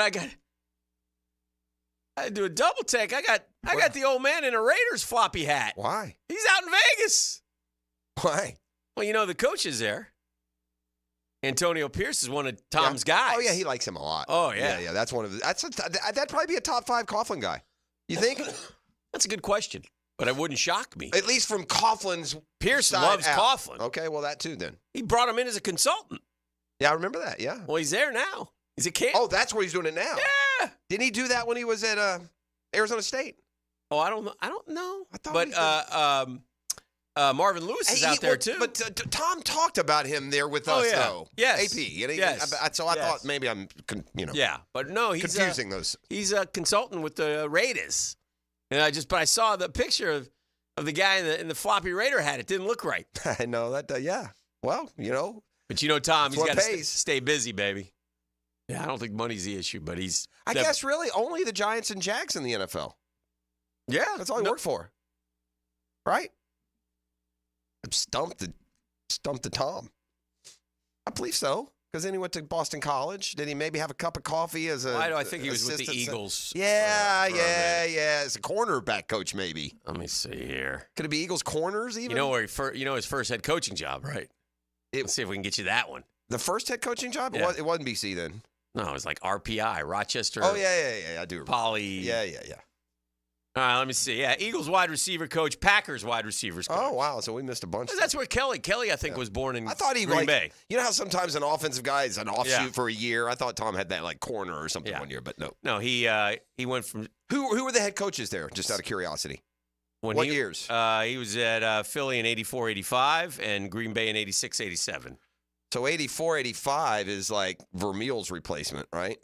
Speaker 10: I do a double take. I got the old man in a Raiders floppy hat.
Speaker 5: Why?
Speaker 10: He's out in Vegas.
Speaker 5: Why?
Speaker 10: Well, the coach is there. Antonio Pierce is one of Tom's guys.
Speaker 5: Oh yeah, he likes him a lot.
Speaker 10: Oh yeah,
Speaker 5: yeah. That's one of that'd probably be a top 5 Coughlin guy. You think?
Speaker 10: That's a good question, but it wouldn't shock me.
Speaker 5: At least from Coughlin's
Speaker 10: Pierce
Speaker 5: side
Speaker 10: loves
Speaker 5: out.
Speaker 10: Coughlin.
Speaker 5: Okay, well that too then.
Speaker 10: He brought him in as a consultant.
Speaker 5: Yeah, I remember that. Yeah.
Speaker 10: Well, he's there now. He's a kid.
Speaker 5: Oh, that's where he's doing it now.
Speaker 10: Yeah.
Speaker 5: Didn't he do that when he was at Arizona State?
Speaker 10: Oh, I don't know.
Speaker 5: I thought
Speaker 10: but Marvin Lewis is out there too.
Speaker 5: But Tom talked about him there with us, though.
Speaker 10: Yes.
Speaker 5: AP.
Speaker 10: Yes.
Speaker 5: So I thought maybe I'm,
Speaker 10: Yeah, but no, he's
Speaker 5: confusing those.
Speaker 10: He's a consultant with the Raiders, and I saw the picture of the guy in the floppy Raider hat. It didn't look right.
Speaker 5: I know that. Yeah. Well,
Speaker 10: But Tom, he's got to
Speaker 5: pays.
Speaker 10: stay busy, baby. Yeah, I don't think money's the issue, but he's.
Speaker 5: I guess really only the Giants and Jags in the NFL.
Speaker 10: Yeah,
Speaker 5: that's all he worked for. Right. I'm stumped to Tom. I believe so. Because then he went to Boston College. Did he maybe have a cup of coffee as a
Speaker 10: Why do I think he was with the Eagles?
Speaker 5: Yeah. As a cornerback coach, maybe.
Speaker 10: Let me see here.
Speaker 5: Could it be Eagles corners even?
Speaker 10: His first head coaching job, right? Let's see if we can get you that one.
Speaker 5: The first head coaching job?
Speaker 10: Yeah.
Speaker 5: It wasn't BC then.
Speaker 10: No, it was like RPI, Rochester.
Speaker 5: Oh, yeah. I do remember.
Speaker 10: Poly.
Speaker 5: Yeah.
Speaker 10: All right, let me see. Yeah, Eagles wide receiver coach, Packers wide receivers coach.
Speaker 5: Oh, wow. So we missed a bunch.
Speaker 10: That's where Kelly, I think, was born in
Speaker 5: I thought he
Speaker 10: Green Bay.
Speaker 5: You know how sometimes an offensive guy is an offshoot for a year? I thought Tom had that like corner or something one year, but no.
Speaker 10: No, he went from.
Speaker 5: Who were the head coaches there, just out of curiosity? What years?
Speaker 10: He was at Philly in 84-85 and Green Bay in 86-87.
Speaker 5: So 84-85 is like Vermeil's replacement, right?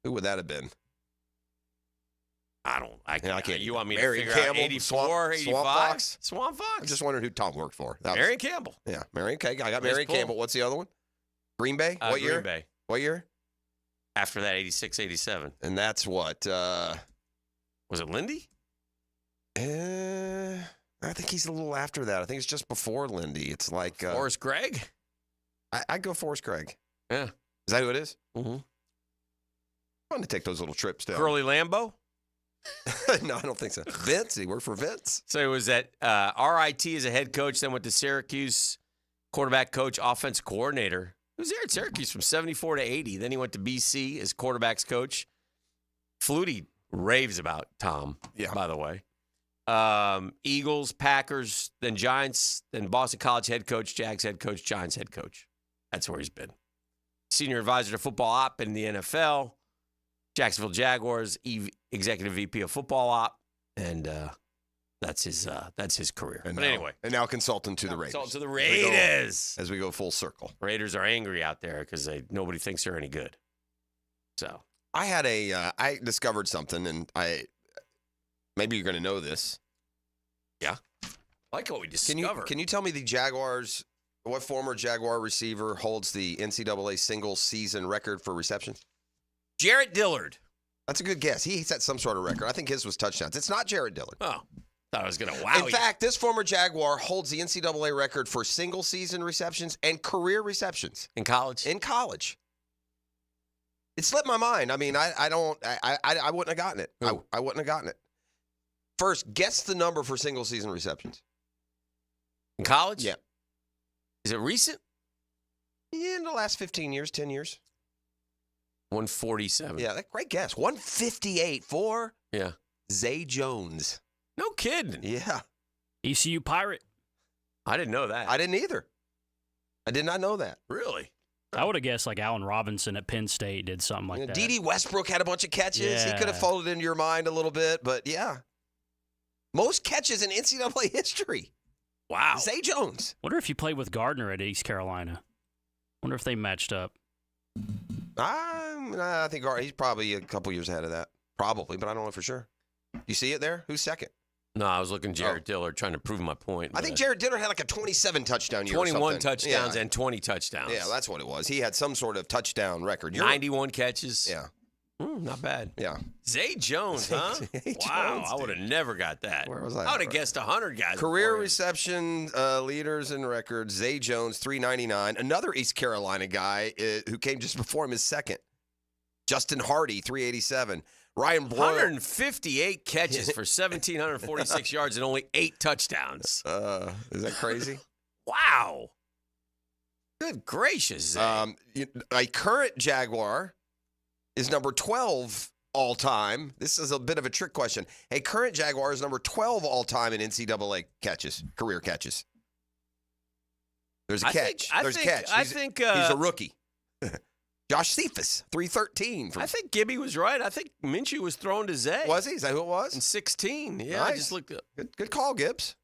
Speaker 5: Who would that have been?
Speaker 10: I can't. You want me
Speaker 5: Mary
Speaker 10: to figure
Speaker 5: Campbell,
Speaker 10: out 84, 85?
Speaker 5: Swamp Fox? I'm just wondering who Tom worked for.
Speaker 10: Marion Campbell.
Speaker 5: Yeah, Marion. Okay, I got Marion Campbell. What's the other one? Green Bay? What year?
Speaker 10: Green Bay.
Speaker 5: What year?
Speaker 10: After that, 86-87.
Speaker 5: And that's what?
Speaker 10: Was it Lindy?
Speaker 5: I think he's a little after that. I think it's just before Lindy. It's like
Speaker 10: Forrest Gregg?
Speaker 5: I'd go Forrest Gregg.
Speaker 10: Yeah.
Speaker 5: Is that who it is?
Speaker 10: Mm-hmm.
Speaker 5: Fun to take those little trips down.
Speaker 10: Curly Lambeau?
Speaker 5: No, I don't think so. Vince, he worked for Vince.
Speaker 10: So he was at RIT as a head coach, then went to Syracuse, quarterback coach, offense coordinator. He was there at Syracuse from 74 to 80. Then he went to BC as quarterbacks coach. Flutie raves about Tom, by the way. Eagles, Packers, then Giants, then Boston College head coach, Jags head coach, Giants head coach. That's where he's been. Senior advisor to football op in the NFL. Jacksonville Jaguars, executive VP of football op, and that's his career.
Speaker 5: And
Speaker 10: anyway,
Speaker 5: and now consultant to the Raiders.
Speaker 10: Consultant to the Raiders.
Speaker 5: As we go full circle.
Speaker 10: Raiders are angry out there because nobody thinks they're any good. So
Speaker 5: I discovered something, and maybe you're going to know this.
Speaker 10: Yeah, I like what we discovered.
Speaker 5: Can you tell me the Jaguars? What former Jaguar receiver holds the NCAA single season record for receptions?
Speaker 10: Jarrett Dillard.
Speaker 5: That's a good guess. He set some sort of record. I think his was touchdowns. It's not Jared Dillard.
Speaker 10: Oh, thought I was going to wow
Speaker 5: In fact, this former Jaguar holds the NCAA record for single-season receptions and career receptions.
Speaker 10: In college?
Speaker 5: In college. It slipped my mind. I mean, I wouldn't have gotten it. I wouldn't have gotten it. First, guess the number for single-season receptions.
Speaker 10: In college?
Speaker 5: Yeah.
Speaker 10: Is it recent?
Speaker 5: Yeah, in the last 15 years, 10 years.
Speaker 10: 147.
Speaker 5: Yeah, great guess. 158 for Zay Jones.
Speaker 10: No kidding.
Speaker 5: Yeah.
Speaker 1: ECU Pirate.
Speaker 10: I didn't know that.
Speaker 5: I didn't either. I did not know that.
Speaker 10: Really?
Speaker 1: I would have guessed like Allen Robinson at Penn State did something like that.
Speaker 5: D.D. Westbrook had a bunch of catches.
Speaker 1: Yeah.
Speaker 5: He could have folded into your mind a little bit, but yeah. Most catches in NCAA history.
Speaker 10: Wow.
Speaker 5: Zay Jones.
Speaker 1: Wonder if he played with Gardner at East Carolina. Wonder if they matched up.
Speaker 5: I think he's probably a couple years ahead of that. Probably, but I don't know for sure. You see it there? Who's second?
Speaker 10: No, I was looking Jared Dillard, trying to prove my point.
Speaker 5: I think Jared Dillard had like a 27 touchdown year
Speaker 10: 21 touchdowns and 20 touchdowns.
Speaker 5: Yeah, that's what it was. He had some sort of touchdown record.
Speaker 10: 91 catches.
Speaker 5: Yeah.
Speaker 10: Not bad.
Speaker 5: Yeah.
Speaker 10: Zay Jones, huh?
Speaker 5: Zay
Speaker 10: wow,
Speaker 5: Jones,
Speaker 10: I would have never got that.
Speaker 5: Where was I?
Speaker 10: I would have guessed 100 guys.
Speaker 5: Career reception leaders and records. Zay Jones, 399. Another East Carolina guy who came just before him is second. Justin Hardy, 387. Ryan Broyle.
Speaker 10: 158 catches for 1,746 yards and only 8 touchdowns.
Speaker 5: Is that crazy?
Speaker 10: Wow. Good gracious, Zay.
Speaker 5: A current Jaguar is number 12 all-time. This is a bit of a trick question. A current Jaguar is number 12 all-time in NCAA catches, career catches. There's a catch. There's a catch.
Speaker 10: I think
Speaker 5: he's a rookie. Josh Cephas, 313.
Speaker 10: I think Gibby was right. I think Minshew was thrown to Zay.
Speaker 5: Was he? Is that who it was?
Speaker 10: In 16. Yeah,
Speaker 5: nice.
Speaker 10: I just looked up.
Speaker 5: Good call, Gibbs.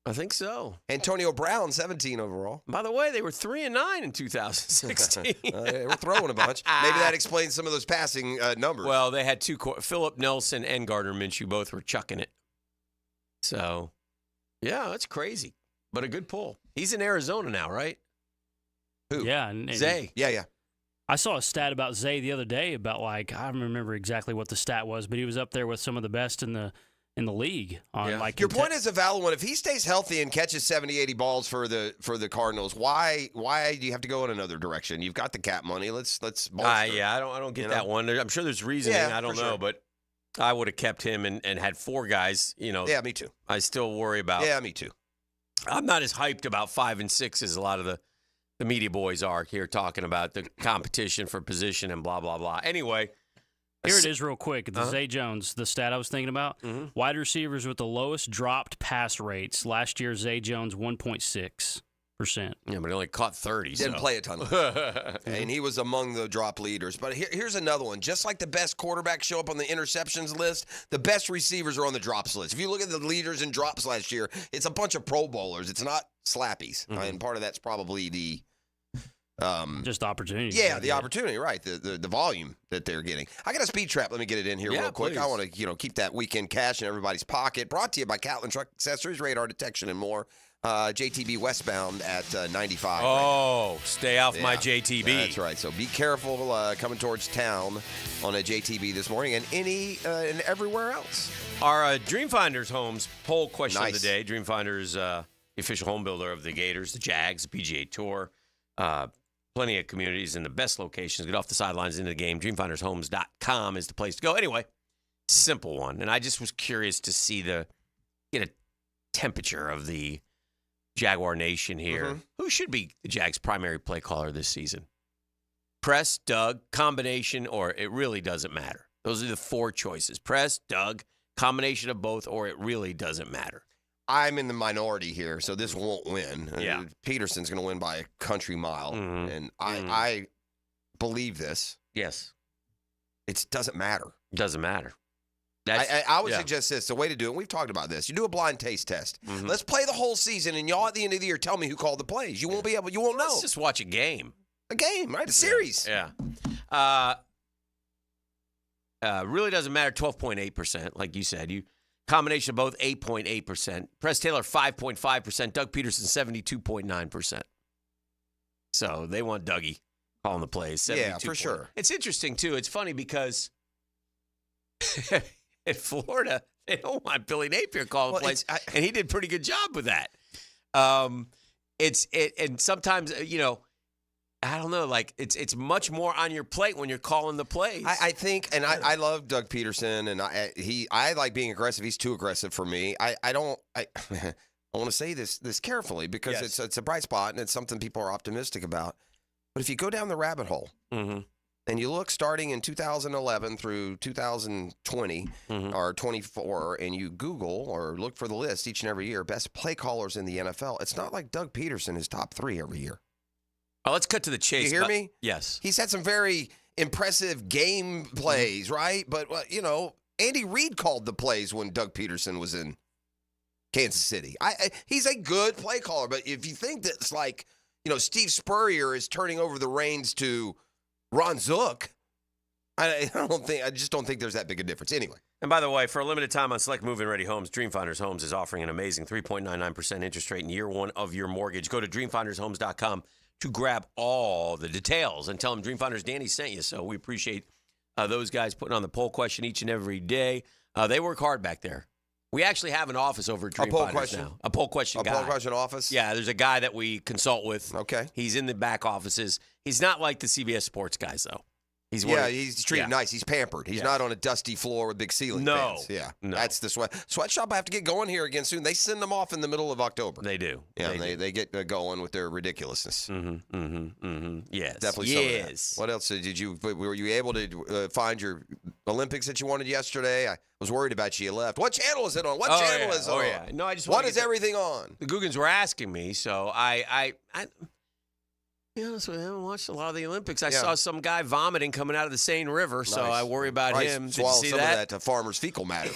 Speaker 10: I think so.
Speaker 5: Antonio Brown, 17 overall.
Speaker 10: By the way, they were 3-9 in 2016.
Speaker 5: They were throwing a bunch. Maybe that explains some of those passing numbers.
Speaker 10: Well, they had Philip Nelson and Gardner Minshew both were chucking it. So, yeah, that's crazy. But a good pull. He's in Arizona now, right?
Speaker 5: Who?
Speaker 1: Yeah. And
Speaker 10: Zay.
Speaker 5: Yeah.
Speaker 1: I saw a stat about Zay the other day about I don't remember exactly what the stat was, but he was up there with some of the best in the league.
Speaker 5: Your point is a valid one. If he stays healthy and catches 70, 80 balls for the Cardinals, why do you have to go in another direction? You've got the cap money. Let's bolster.
Speaker 10: Yeah, I don't get that one. I'm sure there's reasoning. I don't know, but I would have kept him and had 4 guys.
Speaker 5: Yeah, me too.
Speaker 10: I still worry about.
Speaker 5: Yeah, me too.
Speaker 10: I'm not as hyped about 5 and 6 as a lot of the media boys are here talking about the competition for position and blah, blah, blah. Anyway.
Speaker 1: Here it is real quick. The Zay Jones, the stat I was thinking about.
Speaker 10: Mm-hmm.
Speaker 1: Wide receivers with the lowest dropped pass rates. Last year, Zay Jones, 1.6%.
Speaker 10: Yeah, but he only caught 30.
Speaker 5: Didn't play a ton of it. And he was among the drop leaders. But here's another one. Just like the best quarterbacks show up on the interceptions list, the best receivers are on the drops list. If you look at the leaders in drops last year, it's a bunch of Pro Bowlers. It's not slappies.
Speaker 10: Mm-hmm.
Speaker 5: And part of that's probably the
Speaker 1: just opportunity.
Speaker 5: Yeah, the opportunity, right? The volume that they're getting. I got a speed trap. Let me get it in here real quick.
Speaker 10: Please.
Speaker 5: I want to keep that weekend cash in everybody's pocket. Brought to you by Coughlin Truck Accessories, radar detection, and more. JTB westbound at 95.
Speaker 10: Oh, stay off my JTB.
Speaker 5: That's right. So be careful coming towards town on a JTB this morning and and everywhere else.
Speaker 10: Our Dreamfinders Homes poll question
Speaker 5: Nice.
Speaker 10: of the day. Dreamfinders, the official home builder of the Gators, the Jags, the PGA Tour. Plenty of communities in the best locations. Get off the sidelines into the game. DreamfindersHomes.com is the place to go. Anyway, simple one. And I just was curious to get a temperature of the Jaguar Nation here.
Speaker 5: Mm-hmm.
Speaker 10: Who should be the Jags' primary play caller this season? Press, Doug, combination, or it really doesn't matter. Those are the 4 choices. Press, Doug, combination of both, or it really doesn't matter.
Speaker 5: I'm in the minority here, so this won't win.
Speaker 10: Yeah.
Speaker 5: Peterson's going to win by a country mile, and I believe this.
Speaker 10: Yes.
Speaker 5: It doesn't matter.
Speaker 10: Doesn't matter.
Speaker 5: I would suggest this. The way to do it, we've talked about this. You do a blind taste test.
Speaker 10: Mm-hmm.
Speaker 5: Let's play the whole season, and y'all at the end of the year tell me who called the plays. You won't be able. You won't know.
Speaker 10: Let's just watch a game.
Speaker 5: A game, right? A series.
Speaker 10: Yeah. Really doesn't matter. 12.8%, like you said. Combination of both, 8.8%. Press Taylor, 5.5%. Doug Peterson, 72.9%. So they want Dougie calling the plays.
Speaker 5: Yeah, for sure.
Speaker 10: It's interesting, too. It's funny because in Florida, they don't want Billy Napier calling plays, and he did a pretty good job with that. And sometimes, I don't know, like it's much more on your plate when you're calling the plays.
Speaker 5: I think, and I love Doug Peterson, and I like being aggressive. He's too aggressive for me. I want to say this carefully because it's a bright spot and it's something people are optimistic about. But if you go down the rabbit hole and you look starting in 2011 through 2020 or 24, and you Google or look for the list each and every year, best play callers in the NFL, it's not like Doug Peterson is top 3 every year.
Speaker 10: Oh, let's cut to the chase.
Speaker 5: You hear me?
Speaker 10: Yes.
Speaker 5: He's had some very impressive game plays, right? But, Andy Reid called the plays when Doug Peterson was in Kansas City. He's a good play caller, but if you think that it's like, Steve Spurrier is turning over the reins to Ron Zook, I just don't think there's that big a difference. Anyway.
Speaker 10: And by the way, for a limited time on select move-in ready homes, Dreamfinders Homes is offering an amazing 3.99% interest rate in year one of your mortgage. Go to dreamfindershomes.com to grab all the details and tell them Dreamfinders Danny sent you. So we appreciate those guys putting on the poll question each and every day. They work hard back there. We actually have an office over at Dreamfinders now. A poll question guy.
Speaker 5: A poll question office?
Speaker 10: Yeah, there's a guy that we consult with.
Speaker 5: Okay.
Speaker 10: He's in the back offices. He's not like the CBS Sports guys, though. He's
Speaker 5: treated nice. He's pampered. He's not on a dusty floor with big ceiling fans. Yeah,
Speaker 10: no.
Speaker 5: That's the sweatshop. I have to get going here again soon. They send them off in the middle of October.
Speaker 10: They do.
Speaker 5: Yeah, they get going with their ridiculousness.
Speaker 10: Yes.
Speaker 5: Definitely some of that. What else were you able to find your Olympics that you wanted yesterday? I was worried about you left. What channel is it on? What channel is it on?
Speaker 10: Yeah. No, I just
Speaker 5: what is everything on?
Speaker 10: The Googans were asking me, so I honest with you, I haven't watched a lot of the Olympics. I saw some guy vomiting coming out of the Seine River, so I worry about him. Did you see
Speaker 5: some
Speaker 10: that?
Speaker 5: of that farmer's fecal matter.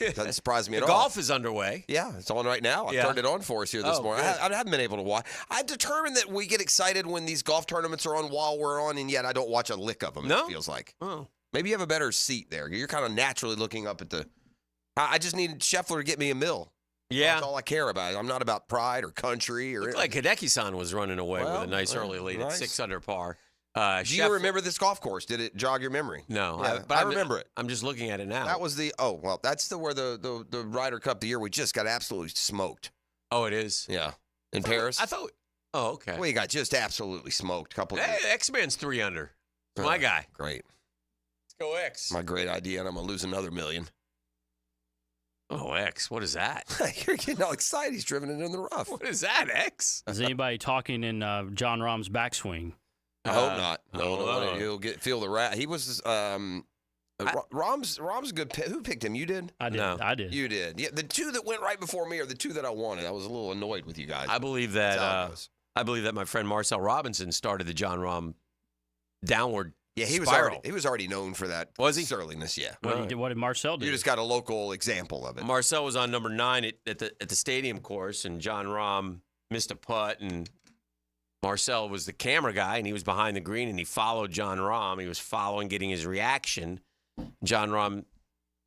Speaker 5: Yeah. Doesn't surprise me at all.
Speaker 10: Golf is underway.
Speaker 5: Yeah, it's on right now. I turned it on for us here this morning. I haven't been able to watch. I'm determined that we get excited when these golf tournaments are on while we're on, and yet I don't watch a lick of them, it feels like.
Speaker 10: Oh.
Speaker 5: Maybe you have a better seat there. You're kind of naturally looking up at the – I just needed Scheffler to get me a mill.
Speaker 10: Yeah.
Speaker 5: That's all I care about. I'm not about pride or country. Or
Speaker 10: looked like Hideki-san was running away with a nice early lead at 6 under par. Do
Speaker 5: you remember this golf course? Did it jog your memory?
Speaker 10: No.
Speaker 5: Yeah, I remember it.
Speaker 10: I'm just looking at it now.
Speaker 5: That was that's where the Ryder Cup the year we just got absolutely smoked.
Speaker 10: Oh, it is?
Speaker 5: Yeah. In Paris?
Speaker 10: I thought – oh, okay.
Speaker 5: We got just absolutely smoked.
Speaker 10: X-Man's 3 under. It's my guy.
Speaker 5: Great.
Speaker 10: Let's go X.
Speaker 5: My great idea, and I'm going to lose another $1 million.
Speaker 10: Oh, X. What is that?
Speaker 5: You're getting all excited. He's driven it in the rough.
Speaker 10: What is that, X?
Speaker 1: Is anybody talking in John Rahm's backswing?
Speaker 5: I hope not. No. He'll feel the rat. He was Rahm's a good pick. Who picked him? You did?
Speaker 1: I did. No. I did.
Speaker 5: You did. Yeah. The two that went right before me are the two that I wanted. I was a little annoyed with you guys.
Speaker 10: I believe that my friend Marcel Robinson started the John Rahm downward.
Speaker 5: Yeah, he was already known for that.
Speaker 10: Was he?
Speaker 5: Surliness, yeah.
Speaker 1: What did Marcel do?
Speaker 5: You just got a local example of it.
Speaker 10: Marcel was on number 9 at the stadium course, and John Rahm missed a putt, and Marcel was the camera guy, and he was behind the green, and he followed John Rahm. He was following, getting his reaction. John Rahm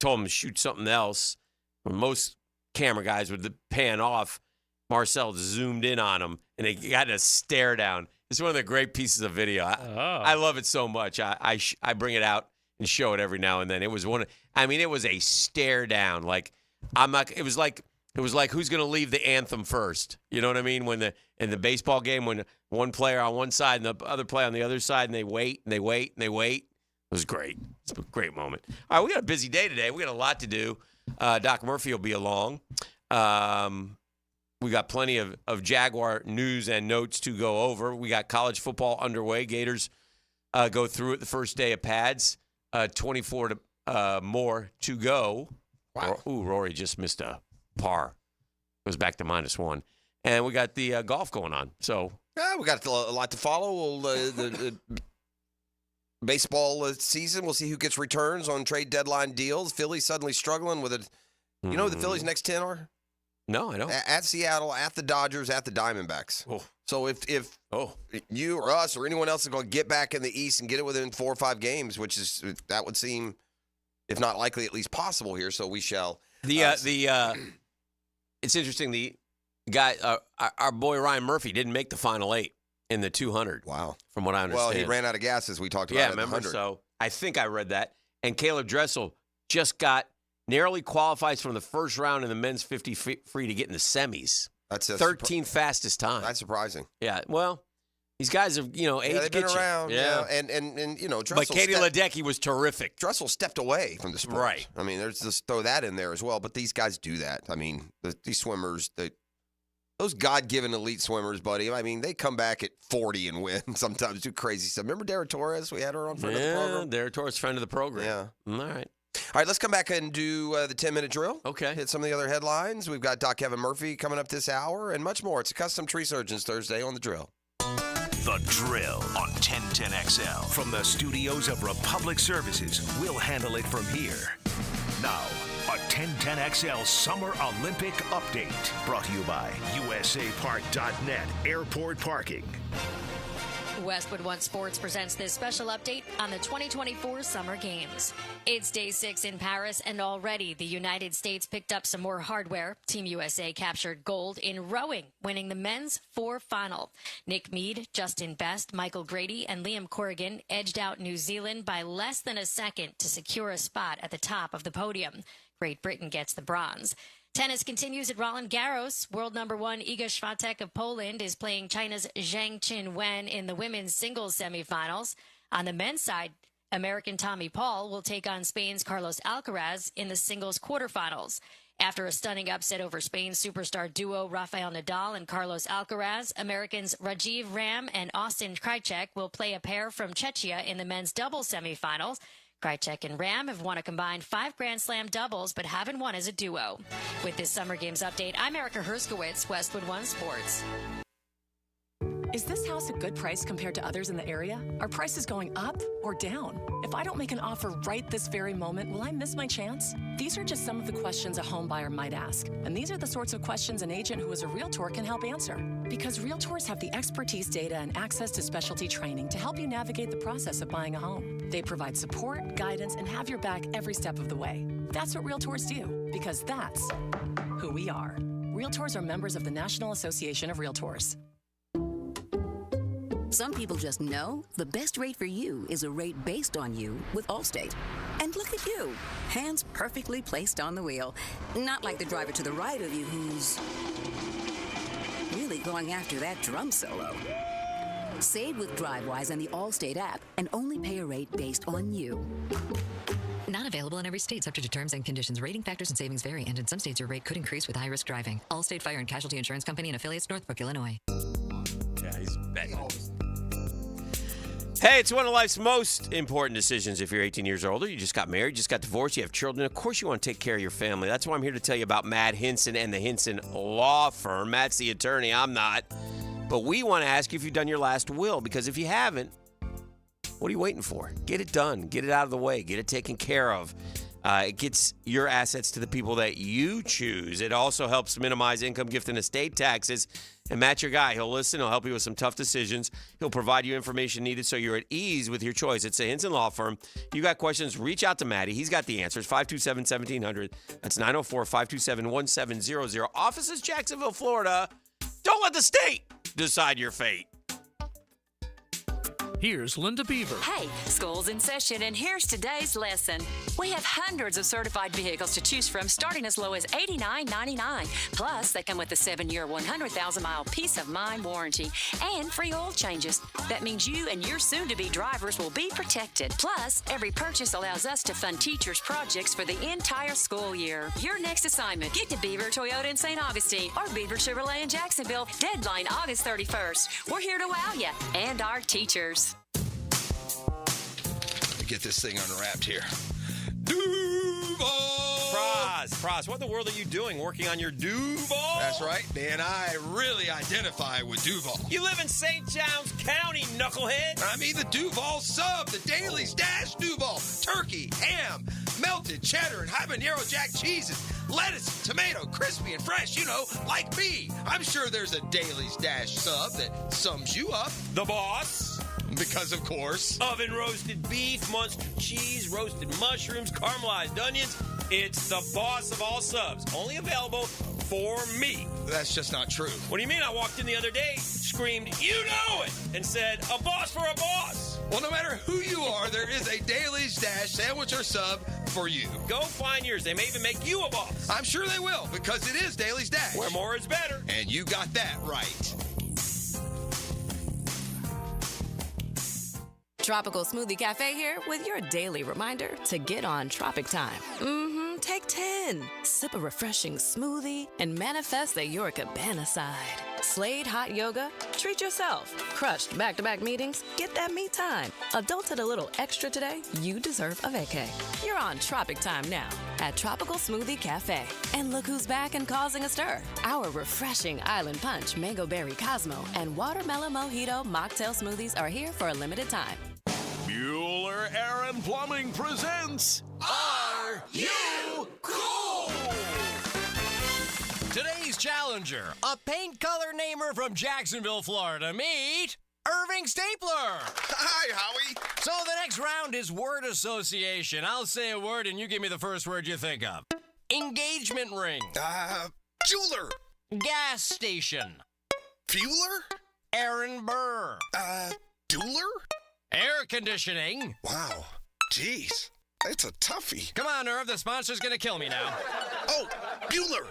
Speaker 10: told him to shoot something else. When most camera guys would pan off, Marcel zoomed in on him, and they got a stare down. It's one of the great pieces of video. I love it so much. I bring it out and show it every now and then. It was it was a stare down. Like it was like who's going to leave the anthem first? You know what I mean? When in the baseball game, when one player on one side and the other player on the other side, and they wait and they wait and they wait. It was great. It's a great moment. All right, we got a busy day today. We got a lot to do. Doc Murphy will be along. We got plenty of Jaguar news and notes to go over. We got college football underway. Gators go through it the first day of pads. 24 more to go.
Speaker 5: Wow.
Speaker 10: Rory just missed a par. Goes back to -1. And we got the golf going on. So
Speaker 5: we got a lot to follow. The baseball season, we'll see who gets returns on trade deadline deals. Phillies suddenly struggling with it. You know who the Phillies' next 10 are?
Speaker 10: No, I don't.
Speaker 5: At Seattle, at the Dodgers, at the Diamondbacks.
Speaker 10: Oh.
Speaker 5: So if you or us or anyone else is going to get back in the East and get it within 4 or 5 games, that would seem, if not likely, at least possible here. So we shall.
Speaker 10: It's interesting. The guy, our boy Ryan Murphy, didn't make the final 8 in the 200.
Speaker 5: Wow.
Speaker 10: From what I understand.
Speaker 5: Well, he ran out of gas as we talked about.
Speaker 10: Yeah,
Speaker 5: at
Speaker 10: remember?
Speaker 5: 100.
Speaker 10: So I think I read that. And Caleb Dressel narrowly qualifies from the first round in the men's 50 free to get in the semis.
Speaker 5: That's
Speaker 10: 13th fastest time.
Speaker 5: That's surprising.
Speaker 10: Yeah, well, these guys have, age
Speaker 5: they've been
Speaker 10: gets
Speaker 5: around.
Speaker 10: you. Yeah.
Speaker 5: And Dressel
Speaker 10: But Katie Ledecky was terrific.
Speaker 5: Dressel stepped away from the sport.
Speaker 10: Right.
Speaker 5: I mean, there's just throw that in there as well. But these guys do that. I mean, these swimmers, those God-given elite swimmers, buddy, I mean, they come back at 40 and win sometimes, do crazy stuff. Remember Dara Torres? We had her on friend of the program.
Speaker 10: Dara Torres, friend of the program.
Speaker 5: Yeah.
Speaker 10: All right.
Speaker 5: All right, let's come back and do the 10-minute drill.
Speaker 10: Okay.
Speaker 5: Hit some of the other headlines. We've got Doc Kevin Murphy coming up this hour and much more. It's a Custom Tree Surgeons Thursday on The Drill.
Speaker 17: The Drill on 1010XL. From the studios of Republic Services, we'll handle it from here. Now, a 1010XL Summer Olympic Update. Brought to you by USAPark.net Airport Parking.
Speaker 8: Westwood One Sports presents this special update on the 2024 Summer Games. It's day 6 in Paris, and already the United States picked up some more hardware. Team USA captured gold in rowing, winning the men's 4 final. Nick Mead, Justin Best, Michael Grady, and Liam Corrigan edged out New Zealand by less than a second to secure a spot at the top of the podium. Great Britain gets the bronze. Tennis continues at Roland Garros. World number 1 Iga Swiatek of Poland is playing China's Zhang Qinwen in the women's singles semifinals. On the men's side, American Tommy Paul will take on Spain's Carlos Alcaraz in the singles quarterfinals. After a stunning upset over Spain's superstar duo Rafael Nadal and Carlos Alcaraz, Americans Rajiv Ram and Austin Krajicek will play a pair from Czechia in the men's doubles semifinals. Krajicek and Ram have won a combined 5 Grand Slam doubles, but haven't won as a duo. With this Summer Games update, I'm Erica Herskowitz, Westwood One Sports.
Speaker 2: Is this house a good price compared to others in the area? Are prices going up or down? If I don't make an offer right this very moment, will I miss my chance? These are just some of the questions a home buyer might ask. And these are the sorts of questions an agent who is a realtor can help answer. Because realtors have the expertise, data, and access to specialty training to help you navigate the process of buying a home. They provide support, guidance, and have your back every step of the way. That's what realtors do, because that's who we are. Realtors are members of the National Association of Realtors.
Speaker 9: Some people just know the best rate for you is a rate based on you with Allstate. And look at you, hands perfectly placed on the wheel. Not like the driver to the right of you who's really going after that drum solo. Save with DriveWise and the Allstate app and only pay a rate based on you.
Speaker 11: Not available in every state, subject to terms and conditions. Rating factors and savings vary, and in some states your rate could increase with high-risk driving. Allstate Fire and Casualty Insurance Company and affiliates, Northbrook, Illinois.
Speaker 10: Yeah, he's betting. Hey, it's one of life's most important decisions if you're 18 years or older. You just got married, just got divorced, you have children. Of course you want to take care of your family. That's why I'm here to tell you about Matt Hinson and the Hinson Law Firm. Matt's the attorney, I'm not. But we want to ask you if you've done your last will, because if you haven't, what are you waiting for? Get it done. Get it out of the way. Get it taken care of. It gets your assets to the people that you choose. It also helps minimize income, gift, and estate taxes. And Matt's your guy. He'll listen. He'll help you with some tough decisions. He'll provide you information needed so you're at ease with your choice. It's the Hinson Law Firm. You got questions, reach out to Matty. He's got the answers. 527-1700. That's 904-527-1700. Offices, Jacksonville, Florida. Don't let the state decide your fate.
Speaker 18: Here's Linda Beaver.
Speaker 12: Hey, school's in session, and here's today's lesson. We have hundreds of certified vehicles to choose from, starting as low as $89.99. Plus, they come with a 7-year, 100,000-mile peace of mind warranty and free oil changes. That means you and your soon-to-be drivers will be protected. Plus, every purchase allows us to fund teachers' projects for the entire school year. Your next assignment, get to Beaver Toyota in St. Augustine or Beaver Chevrolet in Jacksonville. Deadline August 31st. We're here to wow you and our teachers.
Speaker 5: Get this thing unwrapped here.
Speaker 10: Praz, what in the world are you doing working on your Duval?
Speaker 13: That's right, man. I really identify with Duval.
Speaker 10: You live in St. John's County, knucklehead.
Speaker 13: I mean the Duval sub, the Dailies Dash Duval. Turkey, ham, melted cheddar, and habanero jack cheeses. Lettuce, tomato, crispy and fresh, you know, like me. I'm sure there's a Dailies Dash sub that sums you up.
Speaker 10: The boss.
Speaker 13: Because, of course.
Speaker 10: Oven roasted beef, Munster cheese, roasted mushrooms, caramelized onions. It's the boss of all subs. Only available for me.
Speaker 13: That's just not true.
Speaker 10: What do you mean? I walked in the other day, screamed, "You know it!" and said, "A boss for a boss."
Speaker 13: Well, no matter who you are, there is a Dailies Dash sandwich or sub for you.
Speaker 10: Go find yours. They may even make you a boss.
Speaker 13: I'm sure they will, because it is Dailies Dash.
Speaker 10: Where more is better.
Speaker 13: And you got that right.
Speaker 2: Tropical Smoothie Cafe here with your daily reminder to get on Tropic Time. Take 10. Sip a refreshing smoothie and manifest that you're a cabana side. Slade hot yoga? Treat yourself. Crushed back-to-back meetings? Get that me time. Adulted a little extra today? You deserve a vacay. You're on Tropic Time now at Tropical Smoothie Cafe. And look who's back and causing a stir. Our refreshing Island Punch, Mango Berry Cosmo, and Watermelon Mojito mocktail smoothies are here for a limited time.
Speaker 3: Bueller Air & Plumbing presents
Speaker 10: Are You Cool?
Speaker 6: Today's challenger, a paint color namer from Jacksonville, Florida. Meet Irving Stapler.
Speaker 14: Hi, Howie.
Speaker 6: So the next round is word association. I'll say a word and you give me the first word you think of. Engagement ring.
Speaker 14: Jeweler.
Speaker 6: Gas station.
Speaker 14: Fueler.
Speaker 6: Aaron Burr.
Speaker 14: Dueler.
Speaker 6: Air conditioning.
Speaker 14: Wow. Jeez. It's a toughie.
Speaker 6: Come on, Irv. The sponsor's going to kill me now.
Speaker 14: Oh, Bueller.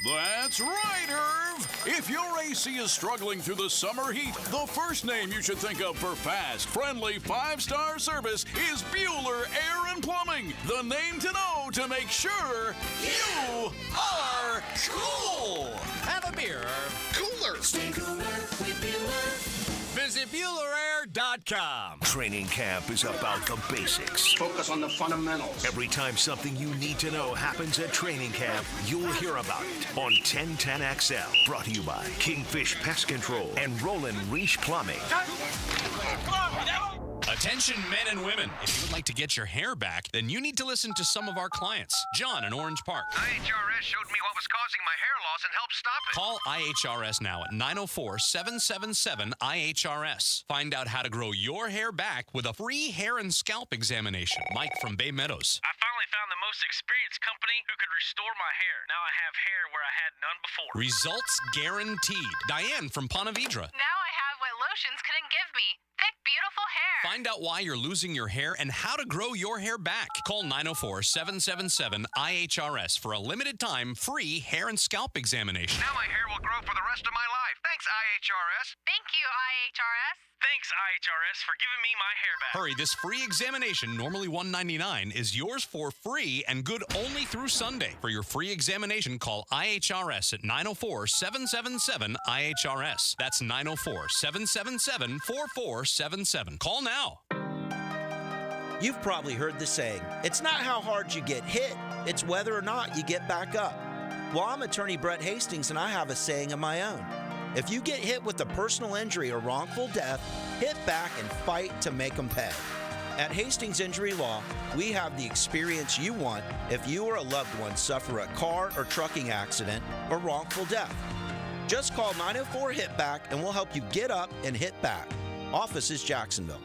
Speaker 3: That's right, Irv. If your AC is struggling through the summer heat, the first name you should think of for fast, friendly, 5-star service is Bueller Air & Plumbing. The name to know to make sure you are cool.
Speaker 6: Have a beer, Irv.
Speaker 14: Cooler.
Speaker 6: Stay cooler with Bueller. Visit BuellerAir.com.
Speaker 17: Training camp is about the basics.
Speaker 25: Focus on the fundamentals.
Speaker 17: Every time something you need to know happens at training camp, you'll hear about it on 1010XL. Brought to you by Kingfish Pest Control and Roland Reach Plumbing.
Speaker 15: Attention men and women. If you would like to get your hair back, then you need to listen to some of our clients. John in Orange Park.
Speaker 20: IHRS showed me what was causing my hair loss and helped stop it.
Speaker 15: Call IHRS now at 904-777-IHRS. Find out how to grow your hair back with a free hair and scalp examination. Mike from Bay Meadows.
Speaker 20: I finally found the most experienced company who could restore my hair. Now I have hair where I had none before.
Speaker 15: Results guaranteed. Diane from Ponte Vedra.
Speaker 21: Now I have what lotions couldn't give me. Thick, beautiful hair.
Speaker 15: Find out why you're losing your hair and how to grow your hair back. Call 904-777-IHRS for a limited time free hair and scalp examination.
Speaker 20: Now my hair will grow for the rest of my life. Thanks, IHRS.
Speaker 21: Thank you, IHRS.
Speaker 20: Thanks, IHRS, for giving me my hair back.
Speaker 15: Hurry, this free examination, normally $199, is yours for free and good only through Sunday. For your free examination, call IHRS at 904-777-IHRS. That's 904-777-4477. Call now.
Speaker 16: You've probably heard the saying, it's not how hard you get hit, it's whether or not you get back up. Well, I'm attorney Brett Hastings, and I have a saying of my own. If you get hit with a personal injury or wrongful death, hit back and fight to make them pay. At Hastings Injury Law, we have the experience you want if you or a loved one suffer a car or trucking accident or wrongful death. Just call 904-HIT-BACK and we'll help you get up and hit back. Office is Jacksonville.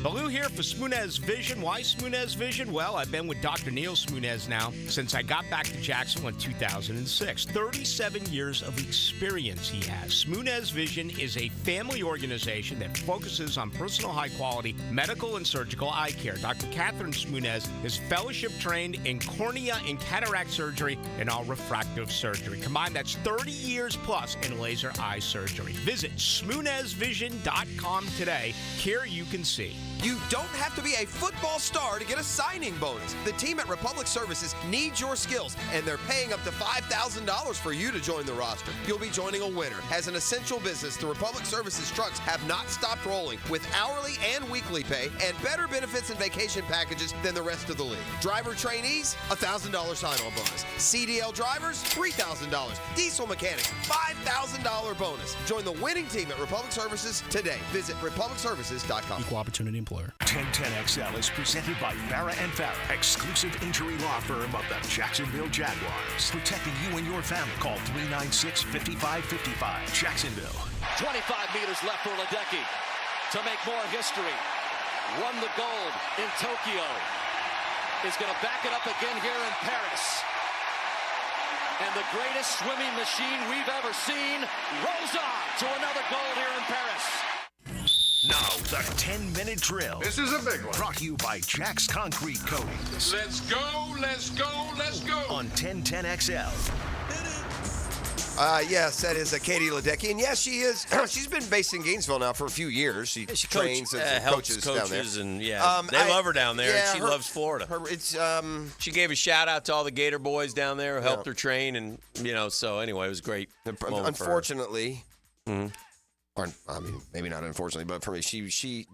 Speaker 19: Baloo here for Smoonez Vision. Why Smoonez Vision? Well, I've been with Dr. Neil Smoonez now since I got back to Jacksonville in 2006. 37 years of experience he has. Smoonez Vision is a family organization that focuses on personal high-quality medical and surgical eye care. Dr. Catherine Smoonez is fellowship-trained in cornea and cataract surgery and all refractive surgery. Combined, that's 30 years plus in laser eye surgery. Visit SmoonezVision.com today. Care you can see.
Speaker 5: You don't have to be a football star to get a signing bonus. The team at Republic Services needs your skills, and they're paying up to $5,000 for you to join the roster. You'll be joining a winner. As an essential business, the Republic Services trucks have not stopped rolling with hourly and weekly pay and better benefits and vacation packages than the rest of the league. Driver trainees, $1,000 sign-on bonus. CDL drivers, $3,000. Diesel mechanics, $5,000 bonus. Join the winning team at Republic Services today. Visit republicservices.com.
Speaker 18: Equal opportunity employer.
Speaker 17: 1010XL is presented by Farrah & Farrah, exclusive injury law firm of the Jacksonville Jaguars. Protecting you and your family. Call 396-5555. Jacksonville.
Speaker 22: 25 meters left for Ledecky to make more history. Won the gold in Tokyo. Is going to back it up again here in Paris. And the greatest swimming machine we've ever seen rolls on to another gold here in Paris.
Speaker 17: Now, the 10-minute drill.
Speaker 14: This is a big one.
Speaker 17: Brought to you by Jack's Concrete Coating.
Speaker 14: Let's go, let's go, let's go.
Speaker 17: On 1010XL.
Speaker 5: Yes, that is Katie Ledecky. And yes, she is. She's been based in Gainesville now for a few years. She trains and
Speaker 10: helps
Speaker 5: coaches down there.
Speaker 10: And they love her down there.
Speaker 5: Yeah,
Speaker 10: and she loves Florida. She gave a shout out to all the Gator boys down there who helped her train, and so anyway, it was great.
Speaker 5: Unfortunately, or, I mean, maybe not unfortunately, but for me,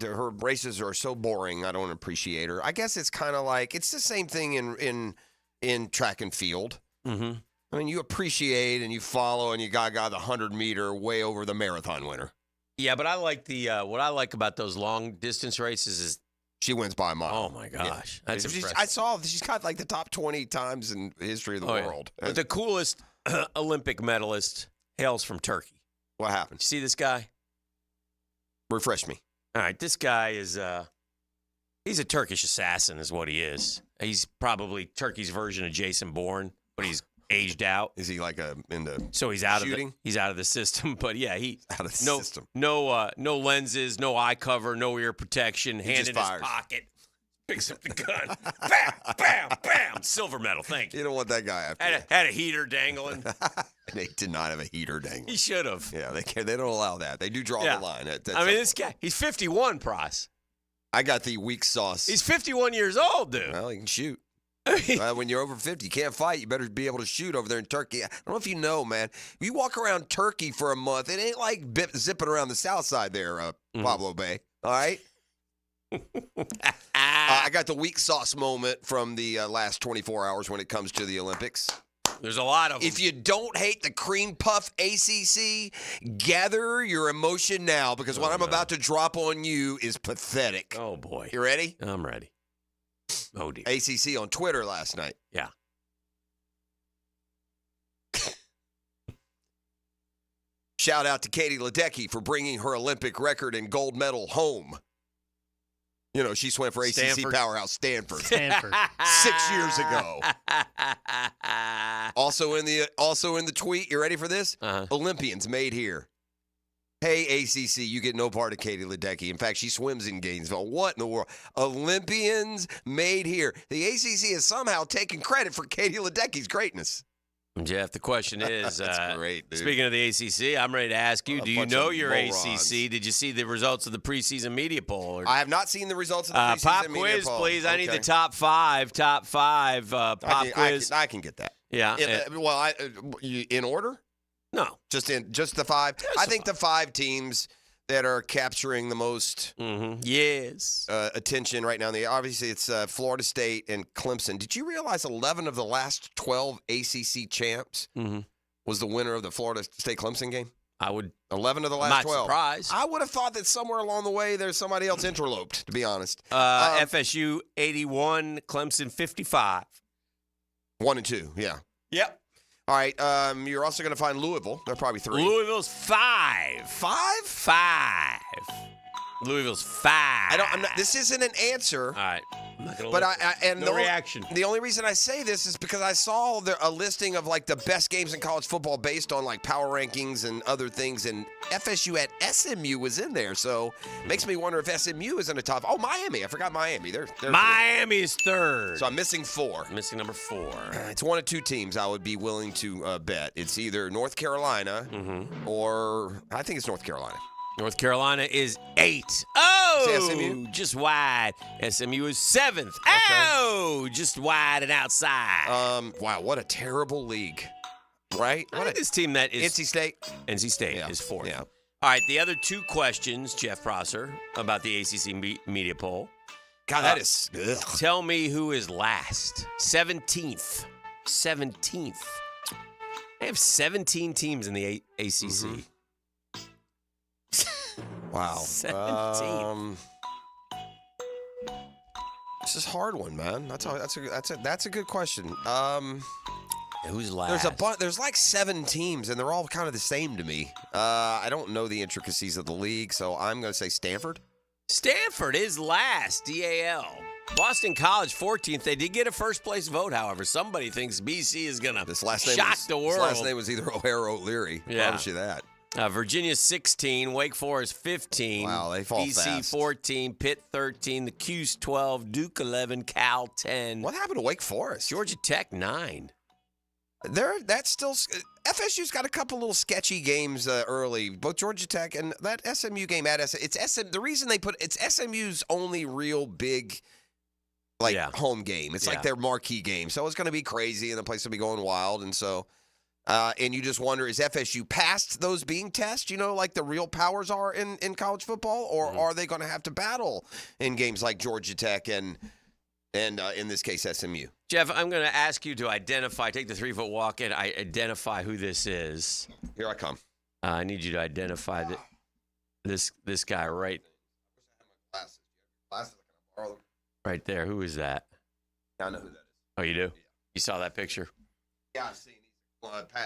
Speaker 5: her races are so boring. I don't appreciate her. I guess it's kind of like it's the same thing in track and field.
Speaker 10: Mm-hmm.
Speaker 5: I mean, you appreciate and you follow, and you got the 100-meter way over the marathon winner.
Speaker 10: Yeah, but I like what I like about those long distance races is
Speaker 5: she wins by a mile.
Speaker 10: Oh my gosh, that's impressive.
Speaker 5: I saw she's got like the top 20 times in the history of the world.
Speaker 10: Yeah. But the coolest Olympic medalist hails from Turkey.
Speaker 5: What happened?
Speaker 10: You see this guy?
Speaker 5: Refresh me.
Speaker 10: All right, this guy is he's a Turkish assassin, is what he is. He's probably Turkey's version of Jason Bourne, but he's aged out.
Speaker 5: Is he like
Speaker 10: so he's out
Speaker 5: shooting?
Speaker 10: He's out of the system, but yeah, he's
Speaker 5: out of the system.
Speaker 10: No lenses, no eye cover, no ear protection, hand in his
Speaker 5: fires.
Speaker 10: pocket. Picks up the gun. Bam, bam, bam. Silver medal, thank you.
Speaker 5: You don't want that guy after
Speaker 10: had a heater dangling.
Speaker 5: They did not have a heater dangling.
Speaker 10: He should have.
Speaker 5: Yeah, they don't allow that. They do draw the line.
Speaker 10: This guy, he's 51, Price.
Speaker 5: I got the weak sauce.
Speaker 10: He's 51 years old, dude.
Speaker 5: Well, he can shoot. When you're over 50, you can't fight. You better be able to shoot over there in Turkey. I don't know if you know, man. If you walk around Turkey for a month, it ain't like zipping around the south side there, Pablo Bay. All right? I got the weak sauce moment from the last 24 hours when it comes to the Olympics.
Speaker 10: There's a lot of them.
Speaker 5: If you don't hate the cream puff ACC, gather your emotion now because what I'm about to drop on you is pathetic.
Speaker 10: Oh, boy.
Speaker 5: You ready?
Speaker 10: I'm ready. Oh, dear.
Speaker 5: ACC on Twitter last night.
Speaker 10: Yeah.
Speaker 5: Shout out to Katie Ledecky for bringing her Olympic record and gold medal home. You know, she swam for ACC powerhouse Stanford. 6 years ago. Also in the tweet, you ready for this? Olympians made here. Hey, ACC, you get no part of Katie Ledecky. In fact, she swims in Gainesville. What in the world? Olympians made here. The ACC has somehow taken credit for Katie Ledecky's greatness.
Speaker 10: Jeff, the question is,
Speaker 5: That's great, dude.
Speaker 10: Speaking of the ACC, I'm ready to ask you, do you know your ACC? Did you see the results of the preseason media poll?
Speaker 5: I have not seen the results of the preseason media
Speaker 10: quiz,
Speaker 5: poll.
Speaker 10: Please. Okay. I need the top five pop quiz.
Speaker 5: I can get that.
Speaker 10: Yeah.
Speaker 5: In order?
Speaker 10: No.
Speaker 5: Just the five? I think the 5 teams that are capturing the most attention right now. Obviously, it's Florida State and Clemson. Did you realize 11 of the last 12 ACC champs was the winner of the Florida State-Clemson game? 11 of the last 12.
Speaker 10: Not surprised.
Speaker 5: I would have thought that somewhere along the way there's somebody else interloped, to be honest.
Speaker 10: FSU 81, Clemson 55.
Speaker 5: 1 and 2, yeah.
Speaker 10: Yep.
Speaker 5: All right, you're also going to find Louisville. They're probably 3.
Speaker 10: Louisville's 5.
Speaker 5: 5?
Speaker 10: 5. Louisville's 5.
Speaker 5: This isn't an answer.
Speaker 10: All right. I'm not gonna no reaction.
Speaker 5: The only reason I say this is because I saw a listing of like the best games in college football based on like power rankings and other things, and FSU at SMU was in there, so makes me wonder if SMU is in the top. Oh, Miami! I forgot Miami. They're
Speaker 10: Miami is 3rd.
Speaker 5: So I'm missing 4.
Speaker 10: Missing number 4.
Speaker 5: It's 1 of 2 teams I would be willing to bet. It's either North Carolina or I think it's North Carolina.
Speaker 10: North Carolina is 8. Oh,
Speaker 5: SMU?
Speaker 10: Just wide. SMU is 7th. Okay. Oh, just wide and outside.
Speaker 5: Wow, what a terrible league, right?
Speaker 10: This team that is
Speaker 5: NC State.
Speaker 10: NC State is 4th.
Speaker 5: Yeah.
Speaker 10: All right, the other 2 questions, Jeff Prosser, about the ACC media poll.
Speaker 5: God, that is.
Speaker 10: Tell me who is last. 17th. 17th. They have 17 teams in the ACC.
Speaker 5: Wow.
Speaker 10: 17.
Speaker 5: This is a hard one, man. That's a good question.
Speaker 10: Who's last?
Speaker 5: There's like 7 teams, and they're all kind of the same to me. I don't know the intricacies of the league, so I'm going to say Stanford.
Speaker 10: Stanford is last. DAL. Boston College 14th. They did get a first place vote, however. Somebody thinks BC is going to shock the world.
Speaker 5: His last name was either O'Hare or O'Leary.
Speaker 10: Yeah.
Speaker 5: Promise you that.
Speaker 10: Virginia 16, Wake Forest 15.
Speaker 5: Wow, they fall
Speaker 10: BC
Speaker 5: fast.
Speaker 10: 14, Pitt 13, the Cuse 12, Duke 11, Cal 10.
Speaker 5: What happened to Wake Forest?
Speaker 10: Georgia Tech 9.
Speaker 5: That's still FSU's got a couple little sketchy games early. Both Georgia Tech and that SMU game at the reason they put it's SMU's only real big home game. It's like their marquee game, so it's going to be crazy and the place will be going wild. And so, and you just wonder, is FSU past those being tests? Like the real powers are in college football, or are they going to have to battle in games like Georgia Tech and in this case SMU?
Speaker 10: Jeff, I'm going to ask you to take the 3-foot walk and identify who this is.
Speaker 5: Here I come.
Speaker 10: I need you to identify this guy right right there. Who is that?
Speaker 5: I know who that is.
Speaker 10: Oh, you do? Yeah. You saw that picture?
Speaker 5: Yeah, I've seen.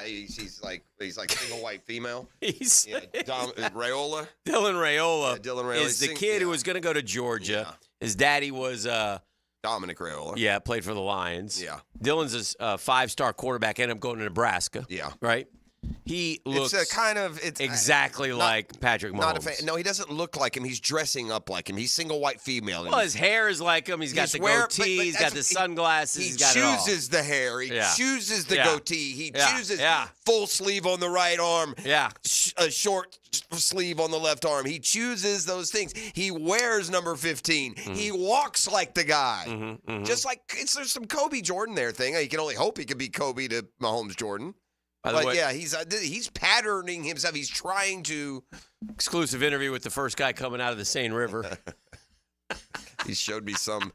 Speaker 5: He's like single white female.
Speaker 10: He's
Speaker 5: Raiola.
Speaker 10: Dylan Raiola.
Speaker 5: Yeah, Dylan Raiola
Speaker 10: is the kid who was going to go to Georgia. Yeah. His daddy was
Speaker 5: Dominic Raiola.
Speaker 10: Yeah, played for the Lions.
Speaker 5: Yeah.
Speaker 10: Dylan's a 5-star quarterback, ended up going to Nebraska.
Speaker 5: Yeah.
Speaker 10: Right? He looks
Speaker 5: it's
Speaker 10: exactly like Patrick Mahomes.
Speaker 5: Not a fan. No, he doesn't look like him. He's dressing up like him. He's single white female.
Speaker 10: Well, his hair is like him. He's got the goatee. He's got the sunglasses.
Speaker 5: He
Speaker 10: he's got
Speaker 5: chooses the hair. He chooses the goatee. He chooses full sleeve on the right arm.
Speaker 10: Yeah.
Speaker 5: A short sleeve on the left arm. He chooses those things. He wears number 15. Mm-hmm. He walks like the guy. Mm-hmm, mm-hmm. Just like there's some Kobe Jordan there thing. You can only hope he could be Kobe to Mahomes Jordan. But yeah, he's patterning himself. He's trying to.
Speaker 10: Exclusive interview with the first guy coming out of the Seine River.
Speaker 5: He showed me some.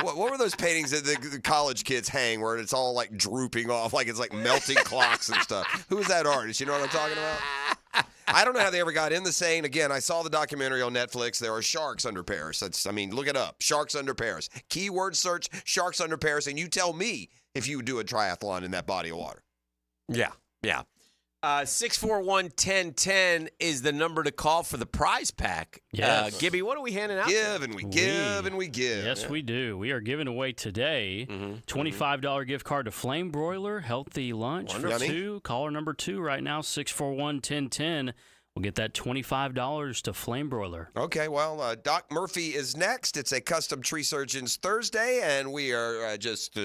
Speaker 5: What were those paintings that the college kids hang where it's all like drooping off, like it's like melting clocks and stuff? Who is that artist? You know what I'm talking about? I don't know how they ever got in the Seine. Again, I saw the documentary on Netflix. There are sharks under Paris. Look it up. Sharks under Paris. Keyword search sharks under Paris, and you tell me if you would do a triathlon in that body of water.
Speaker 10: Yeah. 641-1010 is the number to call for the prize pack.
Speaker 1: Yes.
Speaker 10: Gibby, what are we handing out?
Speaker 5: We give.
Speaker 1: Yes, we do. We are giving away today $25 gift card to Flame Broiler, Healthy Lunch for two. Caller number 2 right now, 641-1010. We'll get that $25 to Flame Broiler.
Speaker 5: Okay, well, Doc Murphy is next. It's a Custom Tree Surgeons Thursday, and we are just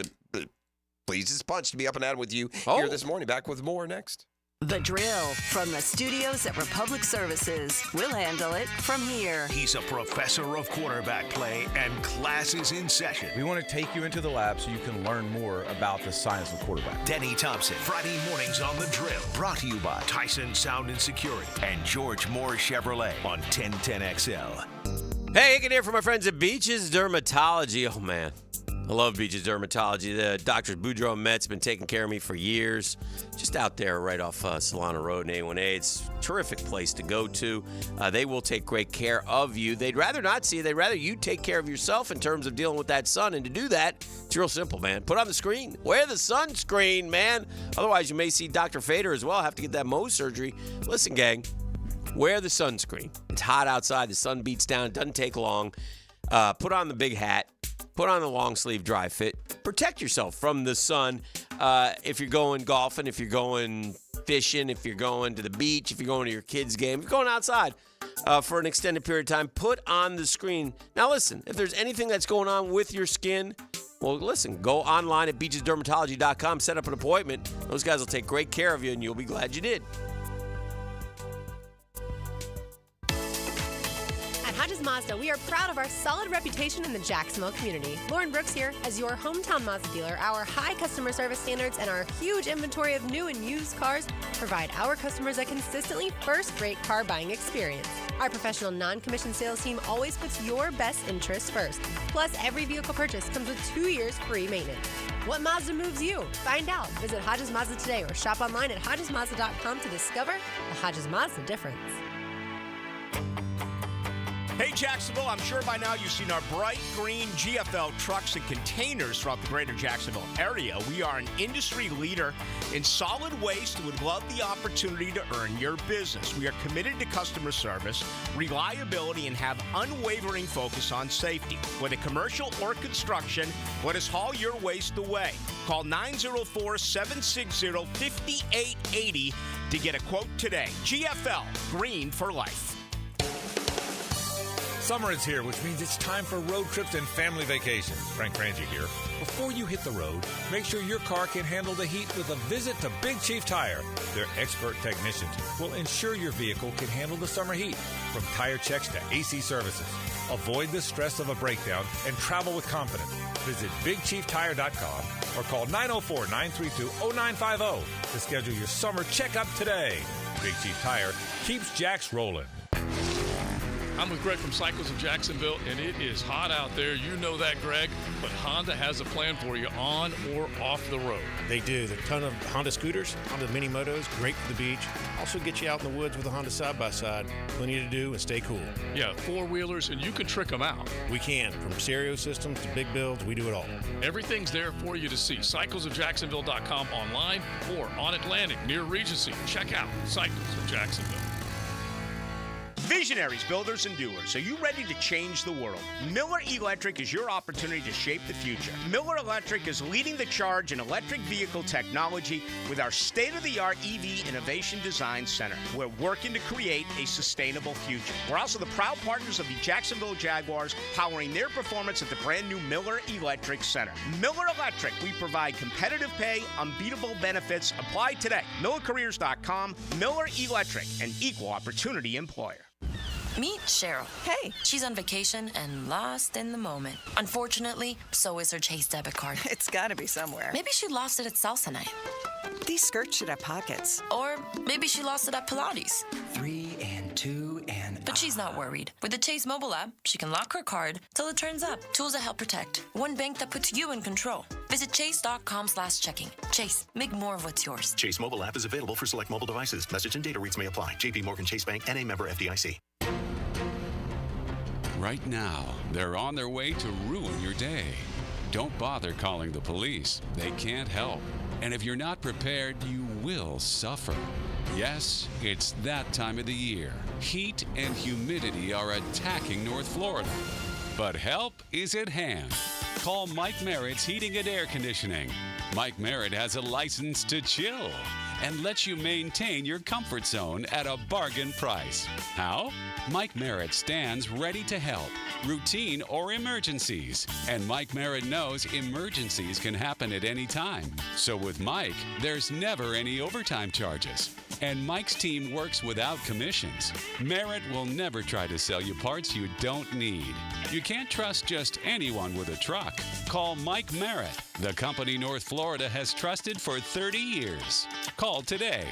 Speaker 5: pleased as punch to be up and at 'em with you here this morning. Back with more next.
Speaker 4: The Drill from the studios at Republic Services. We'll handle it from here.
Speaker 17: He's a professor of quarterback play, and class is in session.
Speaker 7: We want to take you into the lab so you can learn more about the science of quarterback.
Speaker 17: Denny Thompson, Friday mornings on The Drill. Brought to you by Tyson Sound and Security and George Moore Chevrolet on 1010XL.
Speaker 10: Hey, Hicken here from my friends at Beaches Dermatology. Oh, man. I love Beaches Dermatology. The doctors Boudreaux and Met's been taking care of me for years. Just out there right off Solana Road in A1A. It's a terrific place to go to. They will take great care of you. They'd rather not see you. They'd rather you take care of yourself in terms of dealing with that sun. And to do that, it's real simple, man. Put on the screen. Wear the sunscreen, man. Otherwise, you may see Dr. Fader as well. Have to get that Mohs surgery. Listen, gang. Wear the sunscreen. It's hot outside. The sun beats down. It doesn't take long. Put on the big hat. Put on the long sleeve dry fit. Protect yourself from the sun. If you're going golfing, if you're going fishing, if you're going to the beach, if you're going to your kids' game, if you're going outside for an extended period of time, put on the screen. Now listen, if there's anything that's going on with your skin, well, listen, go online at beachesdermatology.com, set up an appointment. Those guys will take great care of you, and you'll be glad you did.
Speaker 23: At Hodges Mazda, we are proud of our solid reputation in the Jacksonville community. Lauren Brooks here. As your hometown Mazda dealer, our high customer service standards and our huge inventory of new and used cars provide our customers a consistently first-rate car buying experience. Our professional non-commissioned sales team always puts your best interests first. Plus, every vehicle purchase comes with 2 years free maintenance. What Mazda moves you? Find out. Visit Hodges Mazda today or shop online at HodgesMazda.com to discover the Hodges Mazda difference.
Speaker 19: Hey, Jacksonville, I'm sure by now you've seen our bright green GFL trucks and containers throughout the greater Jacksonville area. We are an industry leader in solid waste and would love the opportunity to earn your business. We are committed to customer service, reliability, and have unwavering focus on safety. Whether commercial or construction, let us haul your waste away. Call 904-760-5880 to get a quote today. GFL, green for life.
Speaker 8: Summer is here, which means it's time for road trips and family vacations. Frank Frangie here. Before you hit the road, make sure your car can handle the heat with a visit to Big Chief Tire. Their expert technicians will ensure your vehicle can handle the summer heat, from tire checks to AC services. Avoid the stress of a breakdown and travel with confidence. Visit BigChiefTire.com or call 904-932-0950 to schedule your summer checkup today. Big Chief Tire keeps Jacks rolling.
Speaker 18: I'm with Greg from Cycles of Jacksonville, and it is hot out there. You know that, Greg, but Honda has a plan for you on or off the road.
Speaker 9: They do. There's a ton of Honda scooters, Honda mini motos, great for the beach. Also get you out in the woods with a Honda side-by-side. Plenty to do and stay cool.
Speaker 18: Yeah, four-wheelers, and you can trick them out.
Speaker 9: We can. From stereo systems to big builds, we do it all.
Speaker 18: Everything's there for you to see. CyclesOfJacksonville.com online or on Atlantic near Regency. Check out Cycles of Jacksonville.
Speaker 19: Visionaries, builders, and doers. Are you ready to change the world? Miller Electric is your opportunity to shape the future. Miller Electric is leading the charge in electric vehicle technology with our state-of-the-art EV Innovation Design Center. We're working to create a sustainable future. We're also the proud partners of the Jacksonville Jaguars, powering their performance at the brand-new Miller Electric Center. Miller Electric, we provide competitive pay, unbeatable benefits. Apply today. MillerCareers.com. Miller Electric, an equal opportunity employer.
Speaker 11: Meet Cheryl. Hey. She's on vacation and lost in the moment. Unfortunately, so is her Chase debit card.
Speaker 12: It's gotta be somewhere.
Speaker 11: Maybe she lost it at salsa night.
Speaker 12: These skirts should have pockets.
Speaker 11: Or maybe she lost it at Pilates.
Speaker 12: 3 and 2 and...
Speaker 11: But she's not worried. With the Chase mobile app, she can lock her card till it turns up. Tools that help protect. One bank that puts you in control. Visit chase.com/checking. Chase, make more of what's yours.
Speaker 24: Chase mobile app is available for select mobile devices. Message and data rates may apply. JP Morgan Chase Bank, N.A. member FDIC.
Speaker 3: Right now, they're on their way to ruin your day. Don't bother calling the police. They can't help. And if you're not prepared, you will suffer. Yes, it's that time of the year. Heat and humidity are attacking North Florida. But help is at hand. Call Mike Merritt's Heating and Air Conditioning. Mike Merritt has a license to chill and lets you maintain your comfort zone at a bargain price. How? Mike Merritt stands ready to help, routine or emergencies. And Mike Merritt knows emergencies can happen at any time. So with Mike, there's never any overtime charges. And Mike's team works without commissions. Merritt will never try to sell you parts you don't need. You can't trust just anyone with a truck. Call Mike Merritt, the company North Florida has trusted for 30 years. Call today.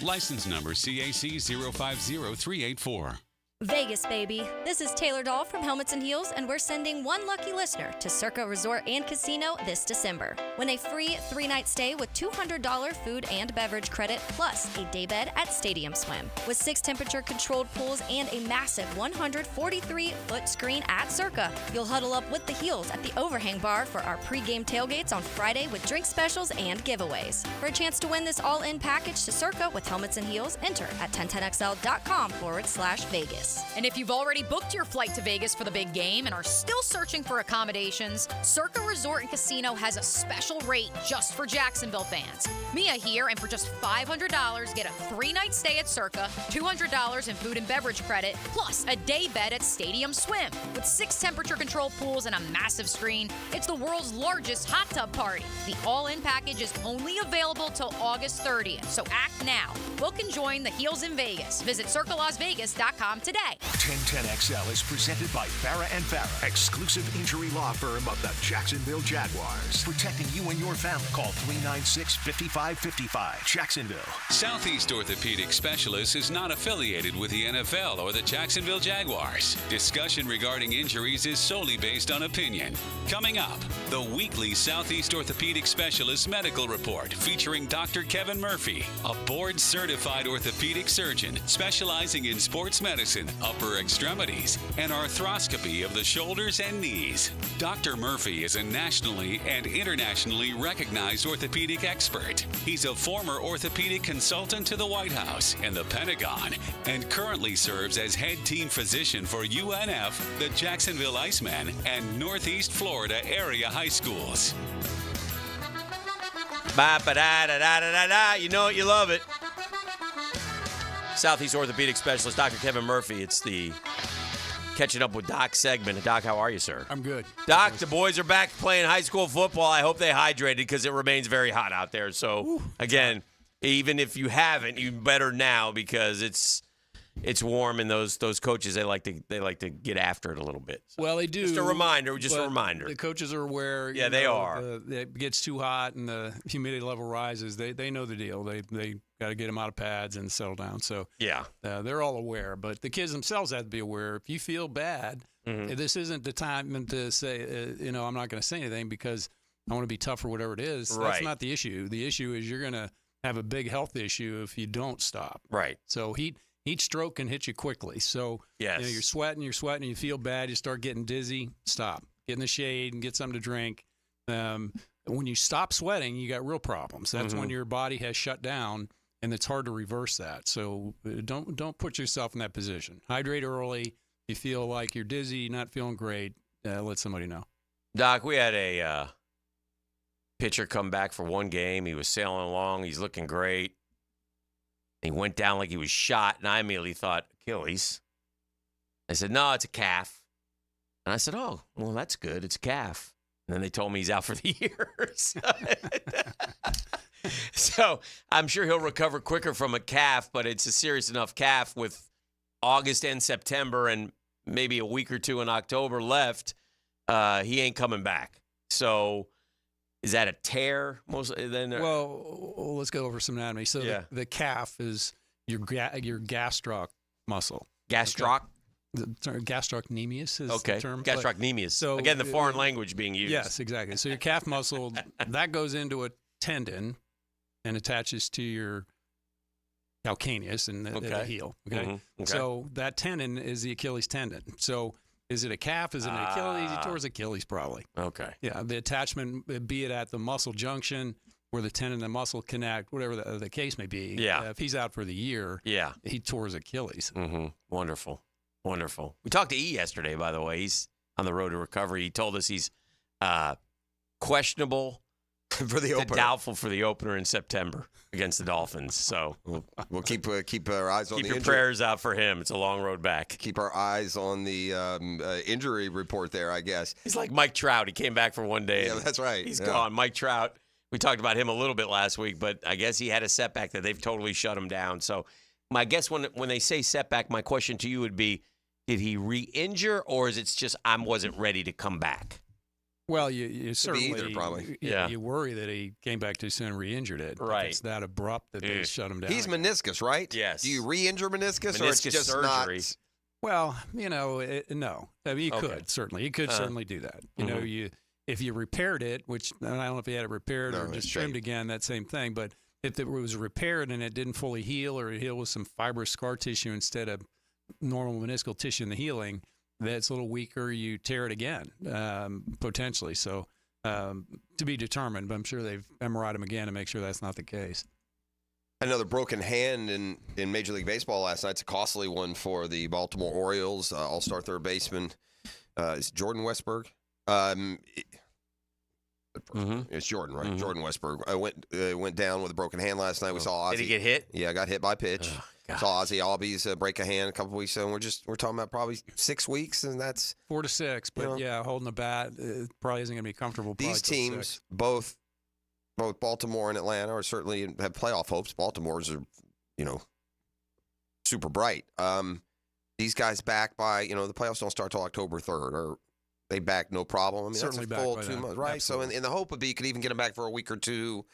Speaker 3: License number CAC 050384.
Speaker 26: Vegas, baby. This is Taylor Dahl from Helmets and Heels, and we're sending one lucky listener to Circa Resort and Casino this December. Win a free 3-night stay with $200 food and beverage credit, plus a daybed at Stadium Swim. With 6 temperature-controlled pools and a massive 143-foot screen at Circa, you'll huddle up with the Heels at the Overhang Bar for our pregame tailgates on Friday with drink specials and giveaways. For a chance to win this all-in package to Circa with Helmets and Heels, enter at 1010xl.com/Vegas.
Speaker 27: And if you've already booked your flight to Vegas for the big game and are still searching for accommodations, Circa Resort and Casino has a special rate just for Jacksonville fans. Mia here, and for just $500, get a 3-night stay at Circa, $200 in food and beverage credit, plus a day bed at Stadium Swim. With 6 temperature-controlled pools and a massive screen, it's the world's largest hot tub party. The all-in package is only available till August 30th, so act now. Book and join the Heels in Vegas. Visit CircaLasVegas.com today.
Speaker 17: 1010XL is presented by Farrah & Farrah, exclusive injury law firm of the Jacksonville Jaguars. Protecting you and your family. Call 396-5555. Jacksonville.
Speaker 3: Southeast Orthopedic Specialists is not affiliated with the NFL or the Jacksonville Jaguars. Discussion regarding injuries is solely based on opinion. Coming up, the weekly Southeast Orthopedic Specialists Medical Report featuring Dr. Kevin Murphy, a board-certified
Speaker 2: board-certified orthopedic surgeon specializing in sports medicine, upper extremities, and arthroscopy of the shoulders and knees. Dr. Murphy is a nationally and internationally recognized orthopedic expert. He's a former orthopedic consultant to the White House and the Pentagon, and currently serves as head team physician for UNF, the Jacksonville Icemen, and Northeast Florida area high schools.
Speaker 10: Ba-ba-da-da-da-da-da. You know it, you love it. Southeast orthopedic specialist, Dr. Kevin Murphy. It's the Catching Up with Doc segment. Doc, how are you, sir?
Speaker 6: I'm good.
Speaker 10: Doc, the boys are back playing high school football. I hope they hydrated because it remains very hot out there. So, again, even if you haven't, you better now because it's warm, and those coaches they like to get after it a little bit. So,
Speaker 6: well, they do.
Speaker 10: Just a reminder.
Speaker 6: The coaches are aware.
Speaker 10: Yeah, they are.
Speaker 6: It gets too hot and the humidity level rises. They know the deal. They got to get them out of pads and settle down. So
Speaker 10: yeah,
Speaker 6: they're all aware. But the kids themselves have to be aware. If you feel bad, this isn't the time to say, I'm not going to say anything because I want to be tough or whatever it is.
Speaker 10: Right.
Speaker 6: That's not the issue. The issue is you're going to have a big health issue if you don't stop.
Speaker 10: Right.
Speaker 6: So heat stroke can hit you quickly. So
Speaker 10: yes.
Speaker 6: You're sweating, you feel bad, you start getting dizzy, stop. Get in the shade and get something to drink. When you stop sweating, you got real problems. That's when your body has shut down, and it's hard to reverse that. So don't put yourself in that position. Hydrate early. You feel like you're dizzy, not feeling great, let somebody know.
Speaker 10: Doc, we had a pitcher come back for one game. He was sailing along. He's looking great. He went down like he was shot, and I immediately thought, Achilles. I said, no, it's a calf. And I said, oh, well, that's good. It's a calf. And then they told me he's out for the year. So I'm sure he'll recover quicker from a calf, but it's a serious enough calf with August and September and maybe a week or two in October left. He ain't coming back. So is that a tear?
Speaker 6: Well, let's go over some anatomy. So the calf is your gastroc muscle.
Speaker 10: Gastroc?
Speaker 6: Gastrocnemius is the term.
Speaker 10: Gastrocnemius. So again, the foreign language being used.
Speaker 6: Yes, exactly. So your calf muscle, that goes into a tendon and attaches to your calcaneus and the heel. Okay?
Speaker 10: Mm-hmm. Okay.
Speaker 6: So that tendon is the Achilles tendon. So is it a calf? Is it an Achilles? He tore his Achilles probably.
Speaker 10: Okay.
Speaker 6: Yeah, the attachment, be it at the muscle junction where the tendon and the muscle connect, whatever the case may be.
Speaker 10: Yeah.
Speaker 6: If he's out for the year, he tore his Achilles.
Speaker 10: Mm-hmm. Wonderful. Wonderful. We talked to E yesterday, by the way. He's on the road to recovery. He told us he's questionable
Speaker 5: for the opener.
Speaker 10: Doubtful for the opener in September against the Dolphins. So
Speaker 5: we'll keep our eyes on the injury.
Speaker 10: Keep your prayers out for him. It's a long road back.
Speaker 5: Keep our eyes on the injury report there, I guess.
Speaker 10: He's like Mike Trout. He came back for one day.
Speaker 5: Yeah, that's right.
Speaker 10: He's gone. Mike Trout. We talked about him a little bit last week, but I guess he had a setback that they've totally shut him down. So my guess when they say setback, my question to you would be, did he re-injure, or is it just I wasn't ready to come back?
Speaker 6: Well, you certainly
Speaker 5: either, probably.
Speaker 6: You worry that he came back too soon and re-injured it.
Speaker 10: Right.
Speaker 6: It's that abrupt that they shut him down.
Speaker 5: He's meniscus, right?
Speaker 10: Yes.
Speaker 5: Do you re-injure meniscus or it's just
Speaker 10: surgery?
Speaker 5: Not?
Speaker 6: Well, no. I mean, you could certainly. You could certainly do that. You know, if you repaired it, which I don't know if he had it repaired or just trimmed again, that same thing. But if it was repaired and it didn't fully heal, or it healed with some fibrous scar tissue instead of normal meniscal tissue in the healing, that's a little weaker, you tear it again, potentially. So to be determined, but I'm sure they've MRI'd him again to make sure that's not the case.
Speaker 5: Another broken hand in Major League Baseball last night. It's a costly one for the Baltimore Orioles. All-star third baseman is Jordan Westburg. It's Jordan, right? Jordan Westburg went down with a broken hand last night. We saw Ozzy.
Speaker 10: Did he get hit?
Speaker 5: Yeah, got hit by a pitch. Saw Ozzy Albies break a hand a couple weeks ago. And we're talking about probably 6 weeks, and that's
Speaker 6: 4 to 6. But holding a bat probably isn't going to be comfortable.
Speaker 5: These teams, both Baltimore and Atlanta, are certainly have playoff hopes. Baltimore's are, super bright. These guys back by the playoffs don't start till October 3rd, or they back no problem. I mean,
Speaker 6: certainly
Speaker 5: that's a full
Speaker 6: back
Speaker 5: 2 months, right?
Speaker 6: Absolutely.
Speaker 5: So, in the hope would be you could even get them back for a week or two.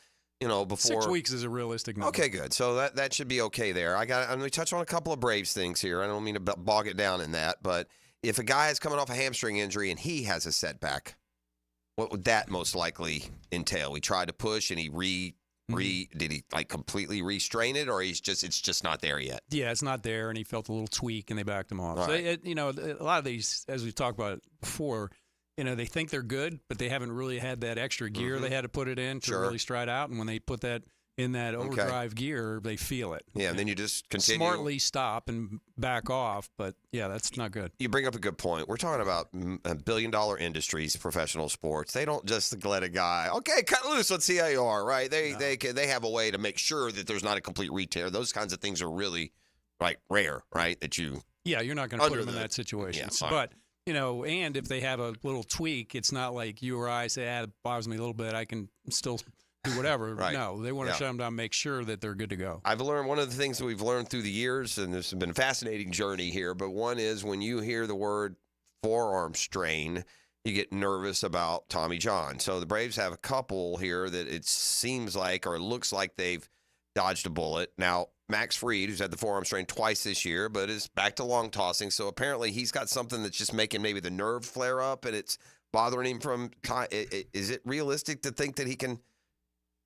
Speaker 5: Before
Speaker 6: 6 weeks is a realistic number.
Speaker 5: Okay, good. So that should be okay there. I'm going to touch on a couple of Braves things here. I don't mean to bog it down in that, but if a guy is coming off a hamstring injury and he has a setback, what would that most likely entail? He tried to push and he Did he like completely restrain it, or it's just not there yet?
Speaker 6: Yeah, it's not there, and he felt a little tweak, and they backed him off.
Speaker 5: All
Speaker 6: So,
Speaker 5: right.
Speaker 6: a lot of these, as we've talked about before, they think they're good, but they haven't really had that extra gear they had to put it in to really stride out. And when they put that in that overdrive gear, they feel it.
Speaker 5: Yeah, and then you just continue.
Speaker 6: Smartly stop and back off, but yeah, that's not good.
Speaker 5: You bring up a good point. We're talking about billion-dollar industries, professional sports. They don't just let a guy, okay, cut loose, let's see how you are, right? They have a way to make sure that there's not a complete re-tear. Those kinds of things are really rare, right? That you
Speaker 6: you're not going to put them in that situation.
Speaker 5: Yeah,
Speaker 6: but and if they have a little tweak, it's not like you or I say, it bothers me a little bit, I can still do whatever.
Speaker 5: Right.
Speaker 6: No, they want to shut them down, make sure that they're good to go.
Speaker 5: I've learned one of the things that we've learned through the years, and this has been a fascinating journey here, but one is when you hear the word forearm strain, you get nervous about Tommy John. So the Braves have a couple here that it seems like or looks like they've dodged a bullet. Now, Max Fried, who's had the forearm strain twice this year, but is back to long tossing. So apparently he's got something that's just making maybe the nerve flare up, and it's bothering him from time. Is it realistic to think that he can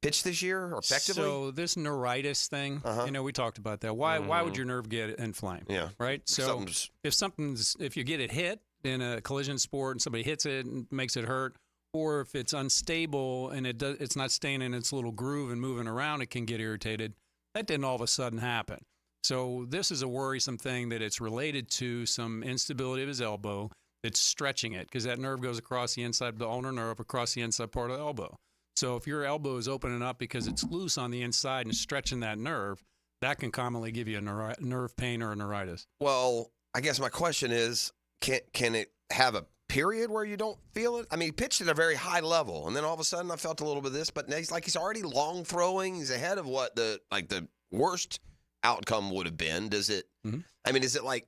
Speaker 5: pitch this year or effectively?
Speaker 6: So this neuritis thing, we talked about that. Why would your nerve get inflamed?
Speaker 5: Yeah.
Speaker 6: Right? So if you get it hit in a collision sport and somebody hits it and makes it hurt, or if it's unstable and it's not staying in its little groove and moving around, it can get irritated. That didn't all of a sudden happen. So this is a worrisome thing that it's related to some instability of his elbow that's stretching it, because that nerve goes across the inside of the ulnar nerve, across the inside part of the elbow. So if your elbow is opening up because it's loose on the inside and stretching that nerve, that can commonly give you a nerve pain or a neuritis.
Speaker 5: Well, I guess my question is, can it have a period where you don't feel it? I mean, he pitched at a very high level, and then all of a sudden I felt a little bit of this, but he's already long throwing. He's ahead of what the worst outcome would have been. Does it? Mm-hmm. I mean, is it like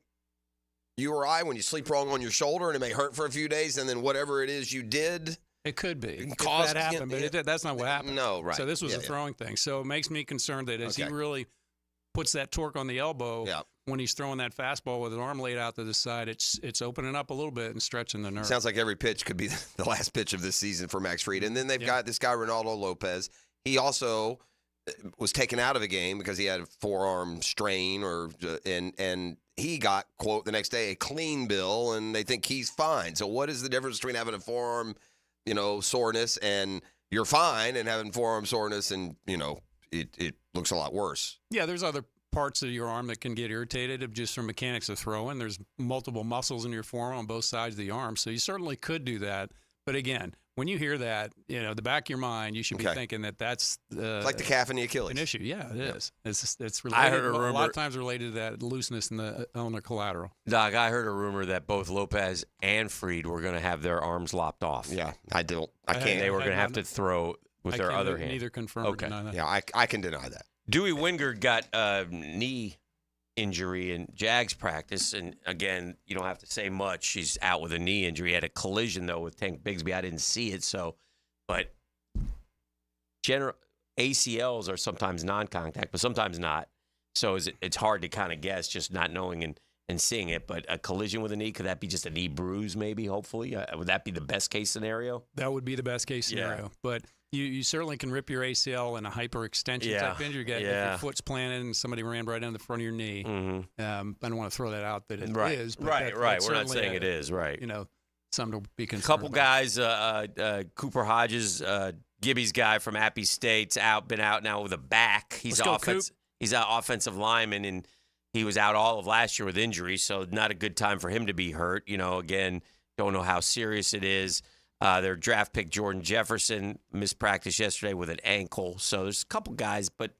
Speaker 5: you or I when you sleep wrong on your shoulder and it may hurt for a few days, and then whatever it is you did?
Speaker 6: It could be. That happened, but that's not what happened.
Speaker 5: No, right.
Speaker 6: So this was a throwing thing. So it makes me concerned that as he really puts that torque on the elbow, when he's throwing that fastball with an arm laid out to the side, it's opening up a little bit and stretching the nerve.
Speaker 5: Sounds like every pitch could be the last pitch of this season for Max Fried. And then they've got this guy, Ronaldo Lopez. He also was taken out of a game because he had a forearm strain, and he got, quote, the next day, a clean bill, and they think he's fine. So what is the difference between having a forearm soreness and you're fine, and having forearm soreness and, it looks a lot worse?
Speaker 6: Yeah, there's other parts of your arm that can get irritated just from mechanics of throwing. There's multiple muscles in your forearm on both sides of the arm, so you certainly could do that. But again, when you hear that, the back of your mind, you should be thinking that's
Speaker 5: like the calf and the Achilles.
Speaker 6: An issue. Yeah, it is. It's related.
Speaker 10: I heard a rumor,
Speaker 6: lot of times related to that looseness in the ulnar collateral.
Speaker 10: Doc, I heard a rumor that both Lopez and Fried were going to have their arms lopped off.
Speaker 5: Yeah, I can't.
Speaker 10: They were going to have to throw with their other hand.
Speaker 6: Neither confirm or deny that.
Speaker 5: Yeah, I can deny that.
Speaker 10: Dewey Wingard got a knee injury in Jags practice, and again, you don't have to say much. She's out with a knee injury. He had a collision though with Tank Bigsby. I didn't see it, but general ACLs are sometimes non-contact, but sometimes not. So it's hard to kind of guess just not knowing and seeing it. But a collision with a knee, could that be just a knee bruise? Maybe, hopefully, would that be the best case scenario?
Speaker 6: That would be the best case scenario,
Speaker 10: Yeah.
Speaker 6: But. You certainly can rip your ACL in a hyperextension type injury. If your foot's planted and somebody ran right into the front of your knee.
Speaker 10: Mm-hmm.
Speaker 6: I don't want to throw that out that it is. But
Speaker 10: right. We're not saying it is, right.
Speaker 6: Something to be concerned
Speaker 10: A couple
Speaker 6: about.
Speaker 10: Guys, Cooper Hodges, Gibby's guy from Appy State's been out now with a back. He's an offensive lineman, and he was out all of last year with injury, so not a good time for him to be hurt. Again, don't know how serious it is. Their draft pick, Jordan Jefferson, missed practice yesterday with an ankle. So there's a couple guys, but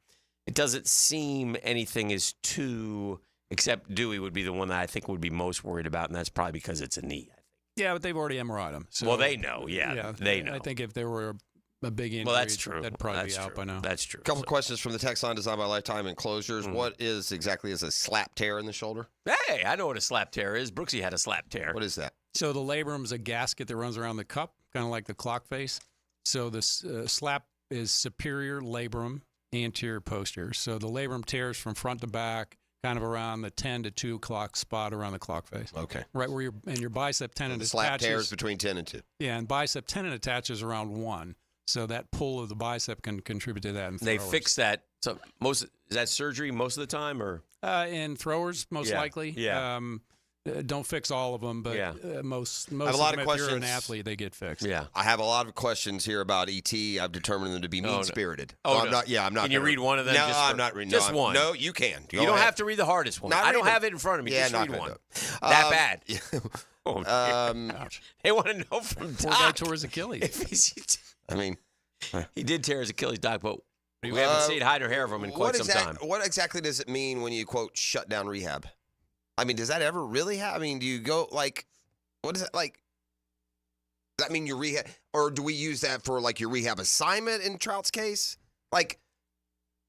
Speaker 10: it doesn't seem anything is too, except Dewey would be the one that I think would be most worried about, and that's probably because it's a knee.
Speaker 6: Yeah, but they've already MRI'd him. So,
Speaker 10: well, they know. Yeah, they know.
Speaker 6: I think if there were a big injury,
Speaker 10: well, that's true.
Speaker 6: That'd probably be out by now.
Speaker 10: That's true.
Speaker 5: A couple questions from the text line designed by Lifetime Enclosures. What is exactly a slap tear in the shoulder?
Speaker 10: Hey, I know what a slap tear is. Brooksy had a slap tear.
Speaker 5: What is that?
Speaker 6: So the labrum is a gasket that runs around the cup, kind of like the clock face. So the slap is superior labrum, anterior posterior. So the labrum tears from front to back, kind of around the 10 to 2 o'clock spot around the clock face.
Speaker 5: Okay.
Speaker 6: Right where your bicep tendon
Speaker 5: the
Speaker 6: attaches.
Speaker 5: Slap tears between 10 and 2.
Speaker 6: Yeah, and bicep tendon attaches around 1. So that pull of the bicep can contribute to that.
Speaker 10: They fix that. So is that surgery most of the time, or
Speaker 6: in throwers most likely?
Speaker 10: Yeah.
Speaker 6: Don't fix all of them, but most
Speaker 5: I have a lot
Speaker 6: of them,
Speaker 5: of questions.
Speaker 6: if you're an athlete, they get fixed.
Speaker 10: Yeah.
Speaker 5: I have a lot of questions here about ET. I've determined them to be mean-spirited.
Speaker 10: Oh,
Speaker 5: I'm not. Yeah, I'm not.
Speaker 10: Can you read one of them?
Speaker 5: No,
Speaker 10: I'm
Speaker 5: not reading.
Speaker 10: Just one.
Speaker 5: No, you can.
Speaker 10: You don't have to read the hardest one. I don't have it in front of me.
Speaker 5: Yeah,
Speaker 10: just read one.
Speaker 5: That
Speaker 10: bad. Oh, they want to know from
Speaker 6: Poor
Speaker 10: Doc.
Speaker 6: guy tore his Achilles.
Speaker 5: I mean,
Speaker 10: he did tear his Achilles, Doc, but we haven't seen hide or hair of him in quite some time.
Speaker 5: What exactly does it mean when you, quote, shut down rehab? I mean, does that ever really happen? I mean, do you go, like, what is it, like, does that mean your rehab, or do we use that for, like, your rehab assignment in Trout's case? Like,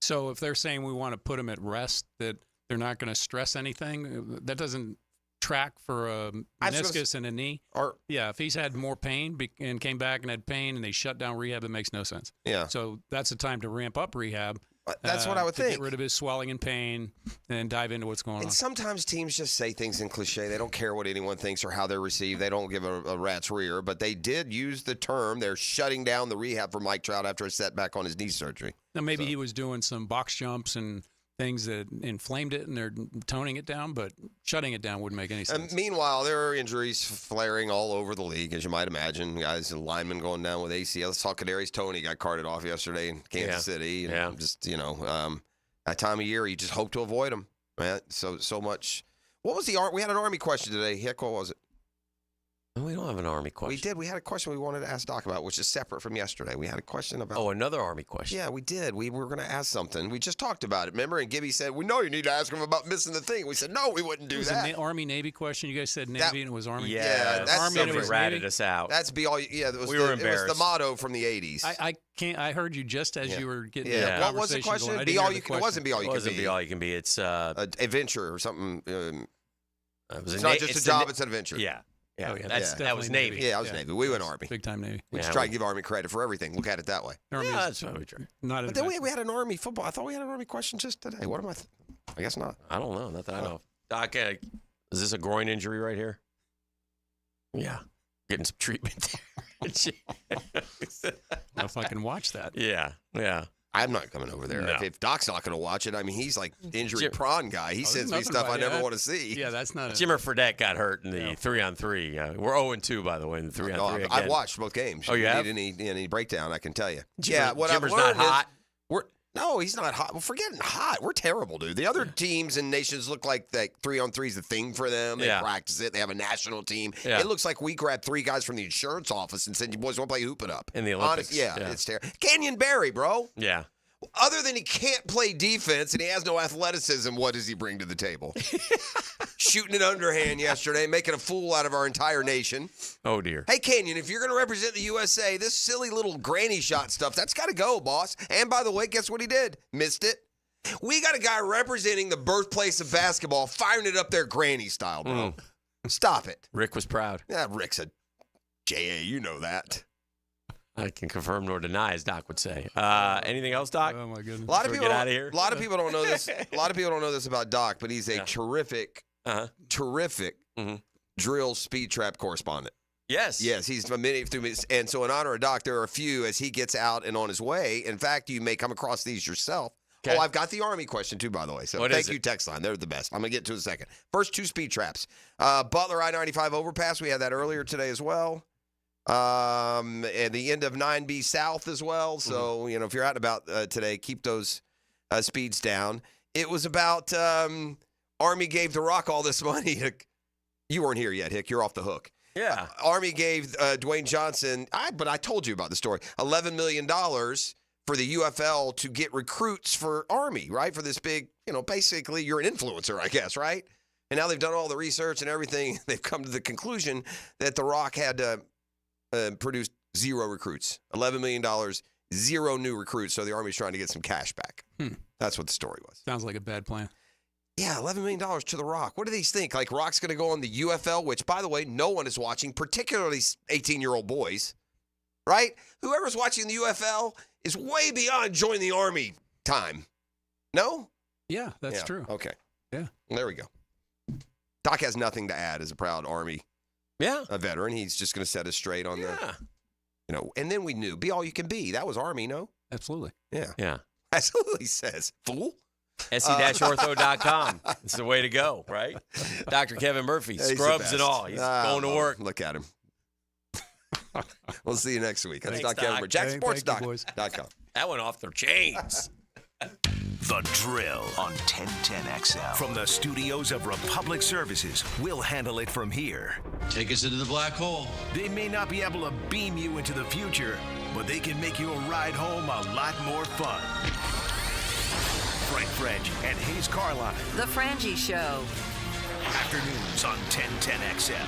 Speaker 6: so if they're saying we want to put them at rest, that they're not going to stress anything, that doesn't track for a meniscus and a knee. If he's had more pain and came back and had pain and they shut down rehab, it makes no sense.
Speaker 5: Yeah.
Speaker 6: So that's the time to ramp up rehab.
Speaker 5: That's what I would think.
Speaker 6: Get rid of his swelling and pain and dive into what's going on.
Speaker 5: And sometimes teams just say things in cliche. They don't care what anyone thinks or how they're received. They don't give a rat's rear. But they did use the term, they're shutting down the rehab for Mike Trout after a setback on his knee surgery.
Speaker 6: Now, maybe he was doing some box jumps and things that inflamed it and they're toning it down, but shutting it down wouldn't make any sense.
Speaker 5: Meanwhile, there are injuries flaring all over the league, as you might imagine. Guys, linemen going down with ACL. Let's talk Kadarius Toney got carted off yesterday in Kansas City. And just, that time of year, you just hope to avoid them. Man, so much. What was we had an Army question today. Hick, what was it?
Speaker 10: We don't have an Army question.
Speaker 5: We did. We had a question we wanted to ask Doc about, which is separate from yesterday. We had a question about...
Speaker 10: Oh, another Army question.
Speaker 5: Yeah, we did. We were going to ask something. We just talked about it, remember? And Gibby said, we know you need to ask him about missing the thing. We said, no, we wouldn't do that.
Speaker 6: It was an Army-Navy question. You guys said Navy and it was Army.
Speaker 5: Yeah, that's
Speaker 6: Army and it was
Speaker 10: ratted
Speaker 6: Navy.
Speaker 10: us out.
Speaker 5: That's be all. Yeah,
Speaker 10: we were embarrassed.
Speaker 5: It was the motto from the 80s.
Speaker 6: I can't. I heard you just as you were getting.
Speaker 5: Yeah. What was the question?
Speaker 6: Going.
Speaker 5: Be all you can. It wasn't be all you can be.
Speaker 10: It wasn't be all you can be. It's
Speaker 5: adventure or something.
Speaker 10: It's
Speaker 5: not just a job. It's an adventure.
Speaker 10: Yeah. Yeah,
Speaker 6: that
Speaker 10: was Navy.
Speaker 5: Yeah, I was Navy. We went Army.
Speaker 6: Big time Navy.
Speaker 5: We just try and give Army credit for everything. Look at it that way.
Speaker 10: That's probably true.
Speaker 5: But then we had an Army football. I thought we had an Army question just today. What am I? I guess not.
Speaker 10: I don't know. Not that I know. Doc, is this a groin injury right here? Yeah. Getting some treatment there.
Speaker 6: I don't know if I can watch that.
Speaker 10: Yeah.
Speaker 5: I'm not coming over there.
Speaker 10: No.
Speaker 5: If Doc's not going to watch it, I mean, he's like injury prone guy. He sends me stuff I never want to see.
Speaker 6: Yeah, that's not.
Speaker 10: Jimmer Fredette got hurt in the 3-on-3. We're 0-2 by the way in the 3-on-3.
Speaker 5: I've watched both games.
Speaker 10: Oh, you have?
Speaker 5: Need any breakdown? I can tell you.
Speaker 10: What
Speaker 5: I've
Speaker 10: Jimmer's
Speaker 5: learned
Speaker 10: not hot.
Speaker 5: No, he's not hot. Well, forgetting hot. We're terrible, dude. The other teams and nations look like that 3-on-3 is the thing for them. They practice it. They have a national team.
Speaker 10: Yeah.
Speaker 5: It looks like we grabbed 3 guys from the insurance office and said, "You boys want to play hoop it up?"
Speaker 10: In the Olympics.
Speaker 5: It's terrible. Canyon Barry, bro.
Speaker 10: Yeah.
Speaker 5: Other than he can't play defense and he has no athleticism, what does he bring to the table? Shooting an underhand yesterday, making a fool out of our entire nation.
Speaker 10: Oh, dear.
Speaker 5: Hey, Canyon, if you're going to represent the USA, this silly little granny shot stuff, that's got to go, boss. And by the way, guess what he did? Missed it. We got a guy representing the birthplace of basketball, firing it up there granny style, bro. Stop it.
Speaker 10: Rick was proud.
Speaker 5: Yeah, Rick's a J.A., you know that.
Speaker 10: I can confirm nor deny, as Doc would say. Anything else, Doc?
Speaker 6: Oh my goodness!
Speaker 5: A lot of people
Speaker 10: get out of here.
Speaker 5: A lot of people don't know this. A lot of people don't know this about Doc, but he's a terrific drill speed trap correspondent.
Speaker 10: Yes.
Speaker 5: He's a minute through minutes, and so in honor of Doc, there are a few as he gets out and on his way. In fact, you may come across these yourself. Okay. Oh, I've got the Army question too, by the way. So thank you, text line. They're the best. I'm gonna get to it in a second. First 2 speed traps. Butler I-95 overpass. We had that earlier today as well. And the end of 9B South as well. So, if you're out and about today, keep those speeds down. It was about Army gave The Rock all this money. You weren't here yet, Hick. You're off the hook.
Speaker 10: Yeah.
Speaker 5: Army gave Dwayne Johnson, but I told you about the story, $11 million for the UFL to get recruits for Army, right? For this big, basically you're an influencer, I guess, right? And now they've done all the research and everything. They've come to the conclusion that The Rock had to produced 0 recruits, $11 million, 0 new recruits. So the Army's trying to get some cash back. That's what the story was.
Speaker 6: Sounds like a bad plan.
Speaker 5: Yeah, $11 million to The Rock. What do these think? Like Rock's going to go on the UFL, which, by the way, no one is watching, particularly 18-year-old boys, right? Whoever's watching the UFL is way beyond join the Army time. No?
Speaker 6: Yeah, that's true.
Speaker 5: Okay.
Speaker 6: Yeah.
Speaker 5: There we go. Doc has nothing to add as a proud Army a veteran. He's just going to set us straight on And then we knew, be all you can be. That was Army, no?
Speaker 6: Absolutely.
Speaker 5: Yeah.
Speaker 10: Yeah.
Speaker 5: Absolutely says, fool.
Speaker 10: SC-ortho.com. It's the way to go, right? Dr. Kevin Murphy, scrubs and all. He's going to work.
Speaker 5: Look at him. We'll see you next week. That's
Speaker 10: Thanks,
Speaker 5: Dr. Kevin Murphy. JackSports.com.
Speaker 10: That went off their chains.
Speaker 17: The Drill on 1010XL. From the studios of Republic Services, we'll handle it from here.
Speaker 13: Take us into the black hole.
Speaker 17: They may not be able to beam you into the future, but they can make your ride home a lot more fun. Frank French and Hayes Carline.
Speaker 4: The Frangie Show.
Speaker 17: Afternoons on 1010XL.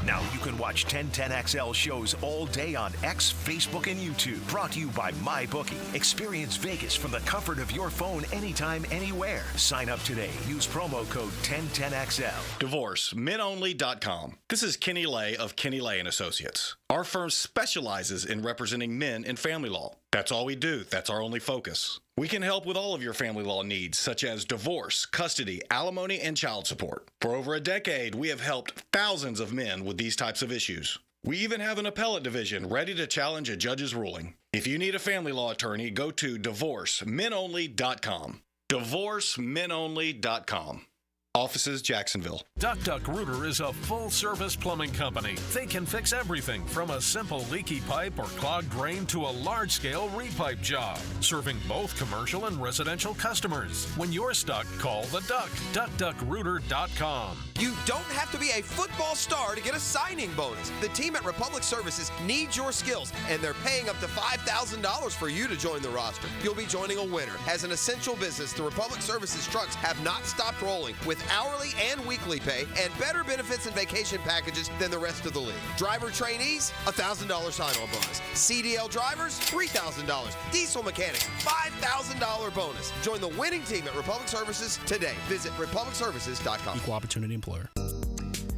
Speaker 17: Now you can watch 1010XL shows all day on X, Facebook, and YouTube. Brought to you by MyBookie. Experience Vegas from the comfort of your phone anytime, anywhere. Sign up today. Use promo code 1010XL.
Speaker 15: DivorceMenOnly.com. This is Kenny Lay of Kenny Lay & Associates. Our firm specializes in representing men in family law. That's all we do. That's our only focus. We can help with all of your family law needs, such as divorce, custody, alimony, and child support. For over a decade, we have helped thousands of men with these types of issues. We even have an appellate division ready to challenge a judge's ruling. If you need a family law attorney, go to DivorceMenOnly.com. DivorceMenOnly.com. Offices, Jacksonville.
Speaker 16: Duck Rooter is a full-service plumbing company. They can fix everything from a simple leaky pipe or clogged drain to a large-scale repipe job, serving both commercial and residential customers. When you're stuck, call the Duck. DuckRooter.com.
Speaker 5: You don't have to be a football star to get a signing bonus. The team at Republic Services needs your skills, and they're paying up to $5,000 for you to join the roster. You'll be joining a winner. As an essential business, the Republic Services trucks have not stopped rolling with hourly and weekly pay and better benefits and vacation packages than the rest of the league. Driver trainees, $1,000 sign-on bonus. CDL drivers, $3,000. Diesel mechanics, $5,000 bonus. Join the winning team at Republic Services today. Visit republicservices.com.
Speaker 18: Equal opportunity employer.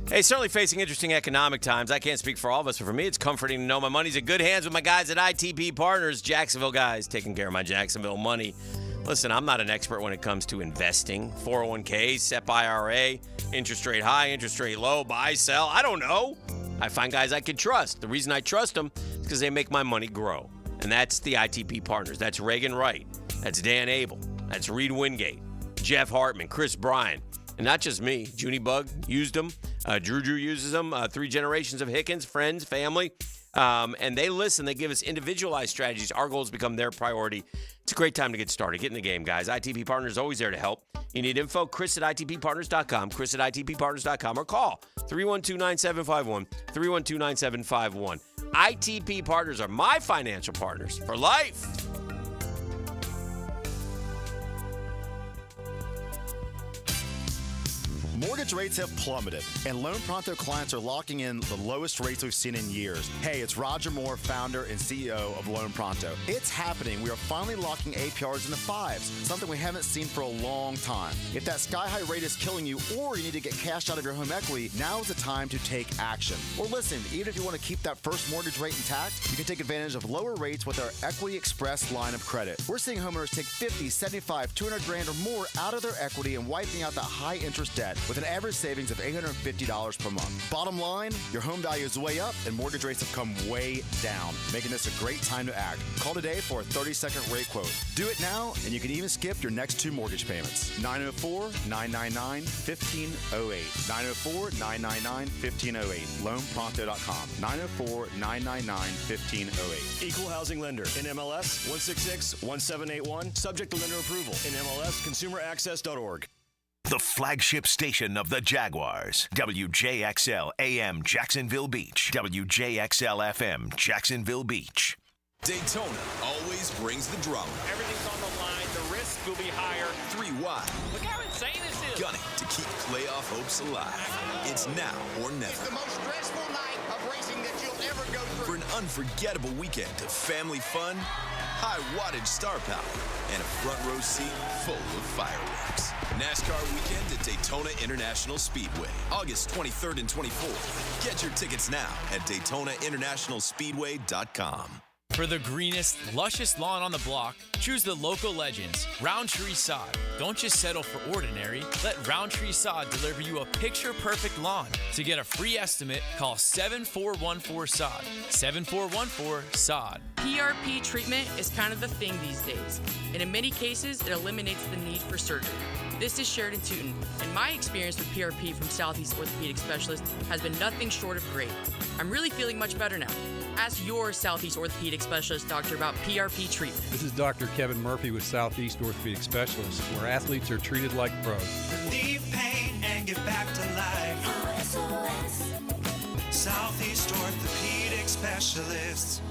Speaker 10: Hey, certainly facing interesting economic times. I can't speak for all of us, but for me, it's comforting to know my money's in good hands with my guys at ITP Partners. Jacksonville guys taking care of my Jacksonville money. Listen, I'm not an expert when it comes to investing. 401k, SEP IRA, interest rate high, interest rate low, buy, sell. I don't know. I find guys I can trust. The reason I trust them is because they make my money grow. And that's the ITP Partners. That's Reagan Wright. That's Dan Abel. That's Reed Wingate. Jeff Hartman. Chris Bryan. And not just me. Junie Bug used them. Drew uses them. 3 generations of Hickens, friends, family. And they listen. They give us individualized strategies. Our goals become their priority. It's a great time to get started. Get in the game, guys. ITP Partners is always there to help. You need info, Chris at ITPPartners.com, Chris at ITPPartners.com, or call 312-9751, 312-9751. ITP Partners are my financial partners for life.
Speaker 20: Mortgage rates have plummeted, and Loan Pronto clients are locking in the lowest rates we've seen in years. Hey, it's Roger Moore, founder and CEO of Loan Pronto. It's happening. We are finally locking APRs in the 5s, something we haven't seen for a long time. If that sky-high rate is killing you or you need to get cash out of your home equity, now is the time to take action. Or listen, even if you want to keep that first mortgage rate intact, you can take advantage of lower rates with our Equity Express line of credit. We're seeing homeowners take 50, 75, 200 grand or more out of their equity and wiping out that high-interest debt with an average savings of $850 per month. Bottom line, your home value is way up and mortgage rates have come way down, making this a great time to act. Call today for a 30-second rate quote. Do it now, and you can even skip your next 2 mortgage payments. 904-999-1508. 904-999-1508. LoanPronto.com. 904-999-1508.
Speaker 21: Equal housing lender. NMLS 166-1781. Subject to lender approval. NMLS ConsumerAccess.org.
Speaker 17: The flagship station of the Jaguars. WJXL AM Jacksonville Beach. WJXL FM Jacksonville Beach.
Speaker 22: Daytona always brings the drama.
Speaker 25: Everything's on the line. The risk will be higher.
Speaker 22: 3 wide.
Speaker 25: Look how insane this is.
Speaker 22: Gunning to keep playoff hopes alive. It's now or never.
Speaker 25: It's the most stressful night of racing that you'll ever go through.
Speaker 22: For an unforgettable weekend of family fun, high wattage star power, and a front row seat full of fireworks. NASCAR weekend at Daytona International Speedway, August 23rd and 24th. Get your tickets now at DaytonaInternationalSpeedway.com.
Speaker 1: For the greenest, luscious lawn on the block, choose the local legends, Roundtree Sod. Don't just settle for ordinary. Let Roundtree Sod deliver you a picture-perfect lawn. To get a free estimate, call 7414-SOD. 7414-SOD.
Speaker 7: PRP treatment is kind of the thing these days, and in many cases, it eliminates the need for surgery. This is Sheridan Tootin, and my experience with PRP from Southeast Orthopedic Specialist has been nothing short of great. I'm really feeling much better now. Ask your Southeast Orthopedic Specialist doctor about PRP treatment.
Speaker 6: This is Dr. Kevin Murphy with Southeast Orthopedic Specialists, where athletes are treated like pros.
Speaker 8: Relieve pain and get back to life. SOS. Southeast Orthopedic Specialists.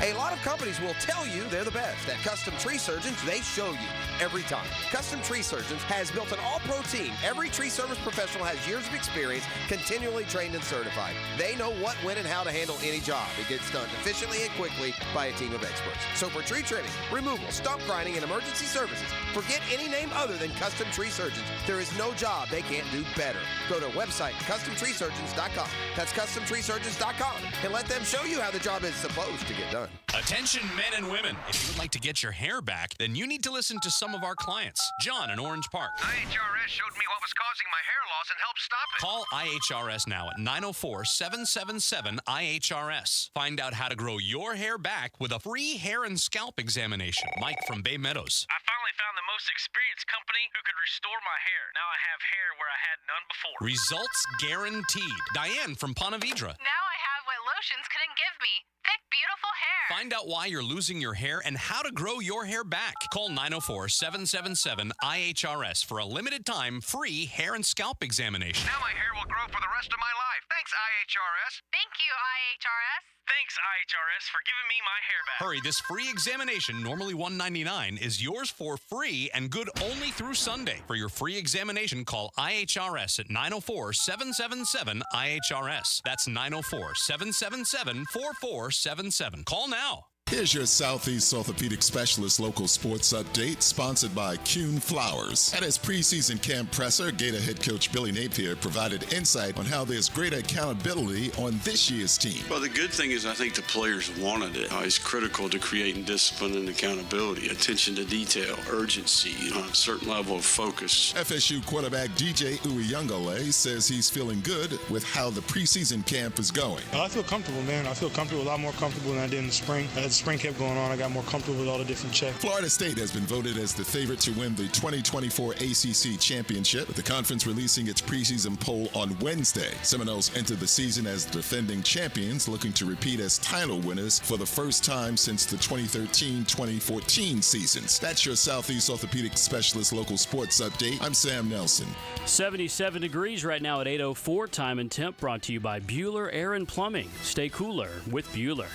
Speaker 5: A lot of companies will tell you they're the best. At Custom Tree Surgeons, they show you every time. Custom Tree Surgeons has built an all-pro team. Every tree service professional has years of experience, continually trained and certified. They know what, when, and how to handle any job. It gets done efficiently and quickly by a team of experts. So for tree trimming, removal, stump grinding, and emergency services, forget any name other than Custom Tree Surgeons. There is no job they can't do better. Go to our website, CustomTreeSurgeons.com. That's CustomTreeSurgeons.com, and let them show you how the job is supposed to get done.
Speaker 9: Attention men and women. If you would like to get your hair back, then you need to listen to some of our clients. John in Orange Park.
Speaker 14: IHRS showed me what was causing my hair loss and helped stop it.
Speaker 9: Call IHRS now at 904-777-IHRS. Find out how to grow your hair back with a free hair and scalp examination. Mike from Bay Meadows.
Speaker 14: I finally found the most experienced company who could restore my hair. Now I have hair where I had none before.
Speaker 9: Results guaranteed. Diane from Ponte Vedra.
Speaker 19: Now I have what lotions couldn't give me. Thick, beautiful hair.
Speaker 9: Find out why you're losing your hair and how to grow your hair back. Call 904-777-IHRS for a limited time free hair and scalp examination.
Speaker 14: Now my hair will grow for the rest of my life. Thanks, IHRS.
Speaker 19: Thank you, IHRS.
Speaker 14: Thanks, IHRS, for giving me my hair back.
Speaker 9: Hurry, this free examination, normally $199, is yours for free and good only through Sunday. For your free examination, call IHRS at 904-777-IHRS. That's 904-777-4477. Call now.
Speaker 23: Here's your Southeast Orthopedic Specialist local sports update, sponsored by Kuhn Flowers. At his preseason camp presser, Gator head coach Billy Napier provided insight on how there's greater accountability on this year's team.
Speaker 28: Well, the good thing is I think the players wanted it. It's critical to creating discipline and accountability, attention to detail, urgency, a certain level of focus.
Speaker 23: FSU quarterback DJ Uyunglele says he's feeling good with how the preseason camp is going.
Speaker 29: I feel comfortable, man. I feel comfortable, a lot more comfortable than I did in the spring. As the spring kept going on, I got more comfortable with all the different checks.
Speaker 23: Florida State has been voted as the favorite to win the 2024 ACC Championship, with the conference releasing its preseason poll on Wednesday. Seminoles enter the season as defending champions, looking to repeat as title winners for the first time since the 2013-2014 seasons. That's your Southeast Orthopedic Specialist local sports update. I'm Sam Nelson.
Speaker 30: 77 degrees right now at 8:04. Time and temp brought to you by Bueller Air and Plumbing. Stay cooler with Bueller.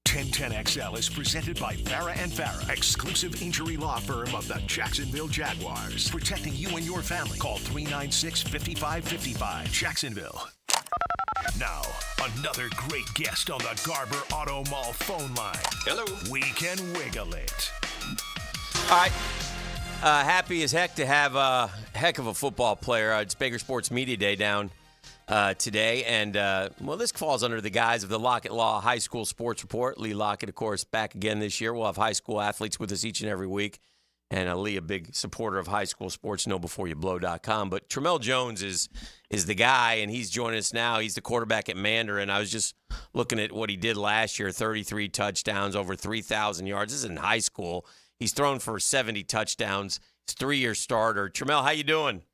Speaker 17: 1010XL is presented by Farah & Farah, exclusive injury law firm of the Jacksonville Jaguars. Protecting you and your family. Call 396-5555. Jacksonville. Now, another great guest on the Garber Auto Mall phone line.
Speaker 10: Hello.
Speaker 17: We can wiggle it.
Speaker 10: All right. Happy as heck to have a heck of a football player. It's Baker Sports Media Day down today. And, well, this falls under the guise of the Lockett Law High School Sports Report. Lee Lockett, of course, back again this year. We'll have high school athletes with us each and every week. And Lee, a big supporter of high school sports, knowbeforeyoublow.com. But Tremel Jones is the guy, and he's joining us now. He's the quarterback at Mandarin. I was just looking at what he did last year, 33 touchdowns, over 3,000 yards. This is in high school. He's thrown for 70 touchdowns. He's a 3-year starter. Tremel, how you doing?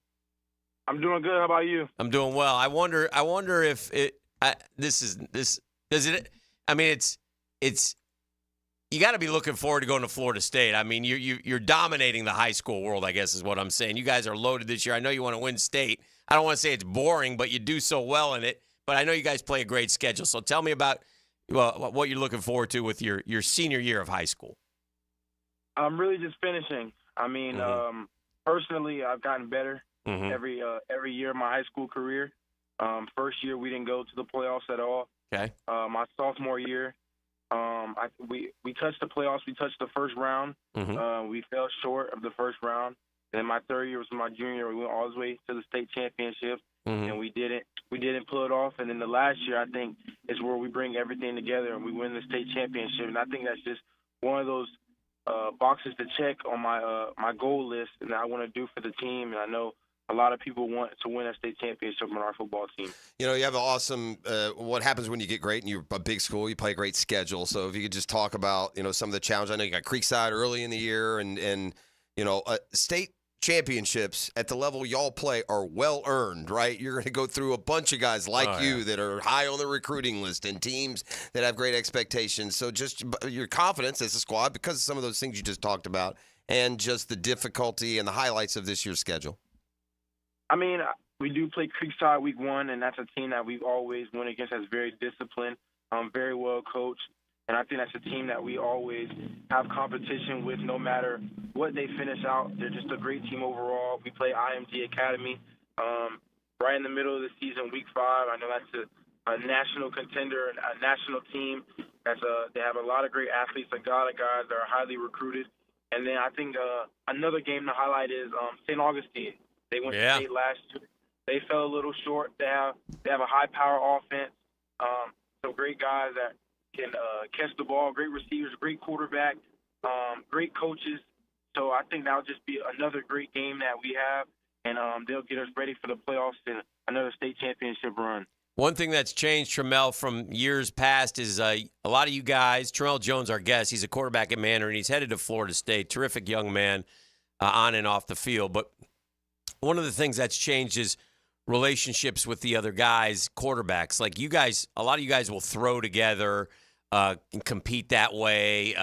Speaker 31: I'm doing good. How about you?
Speaker 10: I'm doing well. I wonder if it's you got to be looking forward to going to Florida State. I mean, you're dominating the high school world, I guess is what I'm saying. You guys are loaded this year. I know you want to win state. I don't want to say it's boring, but you do so well in it. But I know you guys play a great schedule. So tell me about what you're looking forward to with your senior year of high school.
Speaker 31: I'm really just finishing. I mean, personally, I've gotten better every year of my high school career. First year, we didn't go to the playoffs at all.
Speaker 10: Okay.
Speaker 31: My sophomore year, we touched the playoffs. We touched the first round. We fell short of the first round. And then my third year was my junior year. We went all the way to the state championship, and we didn't pull it off. And then the last year, I think, is where we bring everything together and we win the state championship. And I think that's just one of those boxes to check on my goal list and that I want to do for the team. And I know a lot of people want to win a state championship on our football team.
Speaker 5: You know, you have an awesome what happens when you get great and you're a big school, you play a great schedule. So if you could just talk about, you know, some of the challenges. I know you got Creekside early in the year and you know, state championships at the level y'all play are well earned, right? You're going to go through a bunch of guys like you that are high on the recruiting list and teams that have great expectations. So just your confidence as a squad because of some of those things you just talked about and just the difficulty and the highlights of this year's schedule.
Speaker 31: I mean, we do play Creekside week 1, and that's a team that we've always won against that's very disciplined, very well coached. And I think that's a team that we always have competition with no matter what they finish out. They're just a great team overall. We play IMG Academy right in the middle of the season, week 5. I know that's a national contender, a national team. They have a lot of great athletes, a lot of guys that are highly recruited. And then I think another game to highlight is St. Augustine. They went to state last year. They fell a little short. They have a high-power offense, some great guys that can catch the ball, great receivers, great quarterback, great coaches. So I think that'll just be another great game that we have, and they'll get us ready for the playoffs and another state championship run.
Speaker 10: One thing that's changed, Trammell, from years past is a lot of you guys, Trevor Jones, our guest, he's a quarterback at Manor, and he's headed to Florida State. Terrific young man on and off the field. But one of the things that's changed is relationships with the other guys, quarterbacks. Like you guys, a lot of you guys will throw together, and compete that way.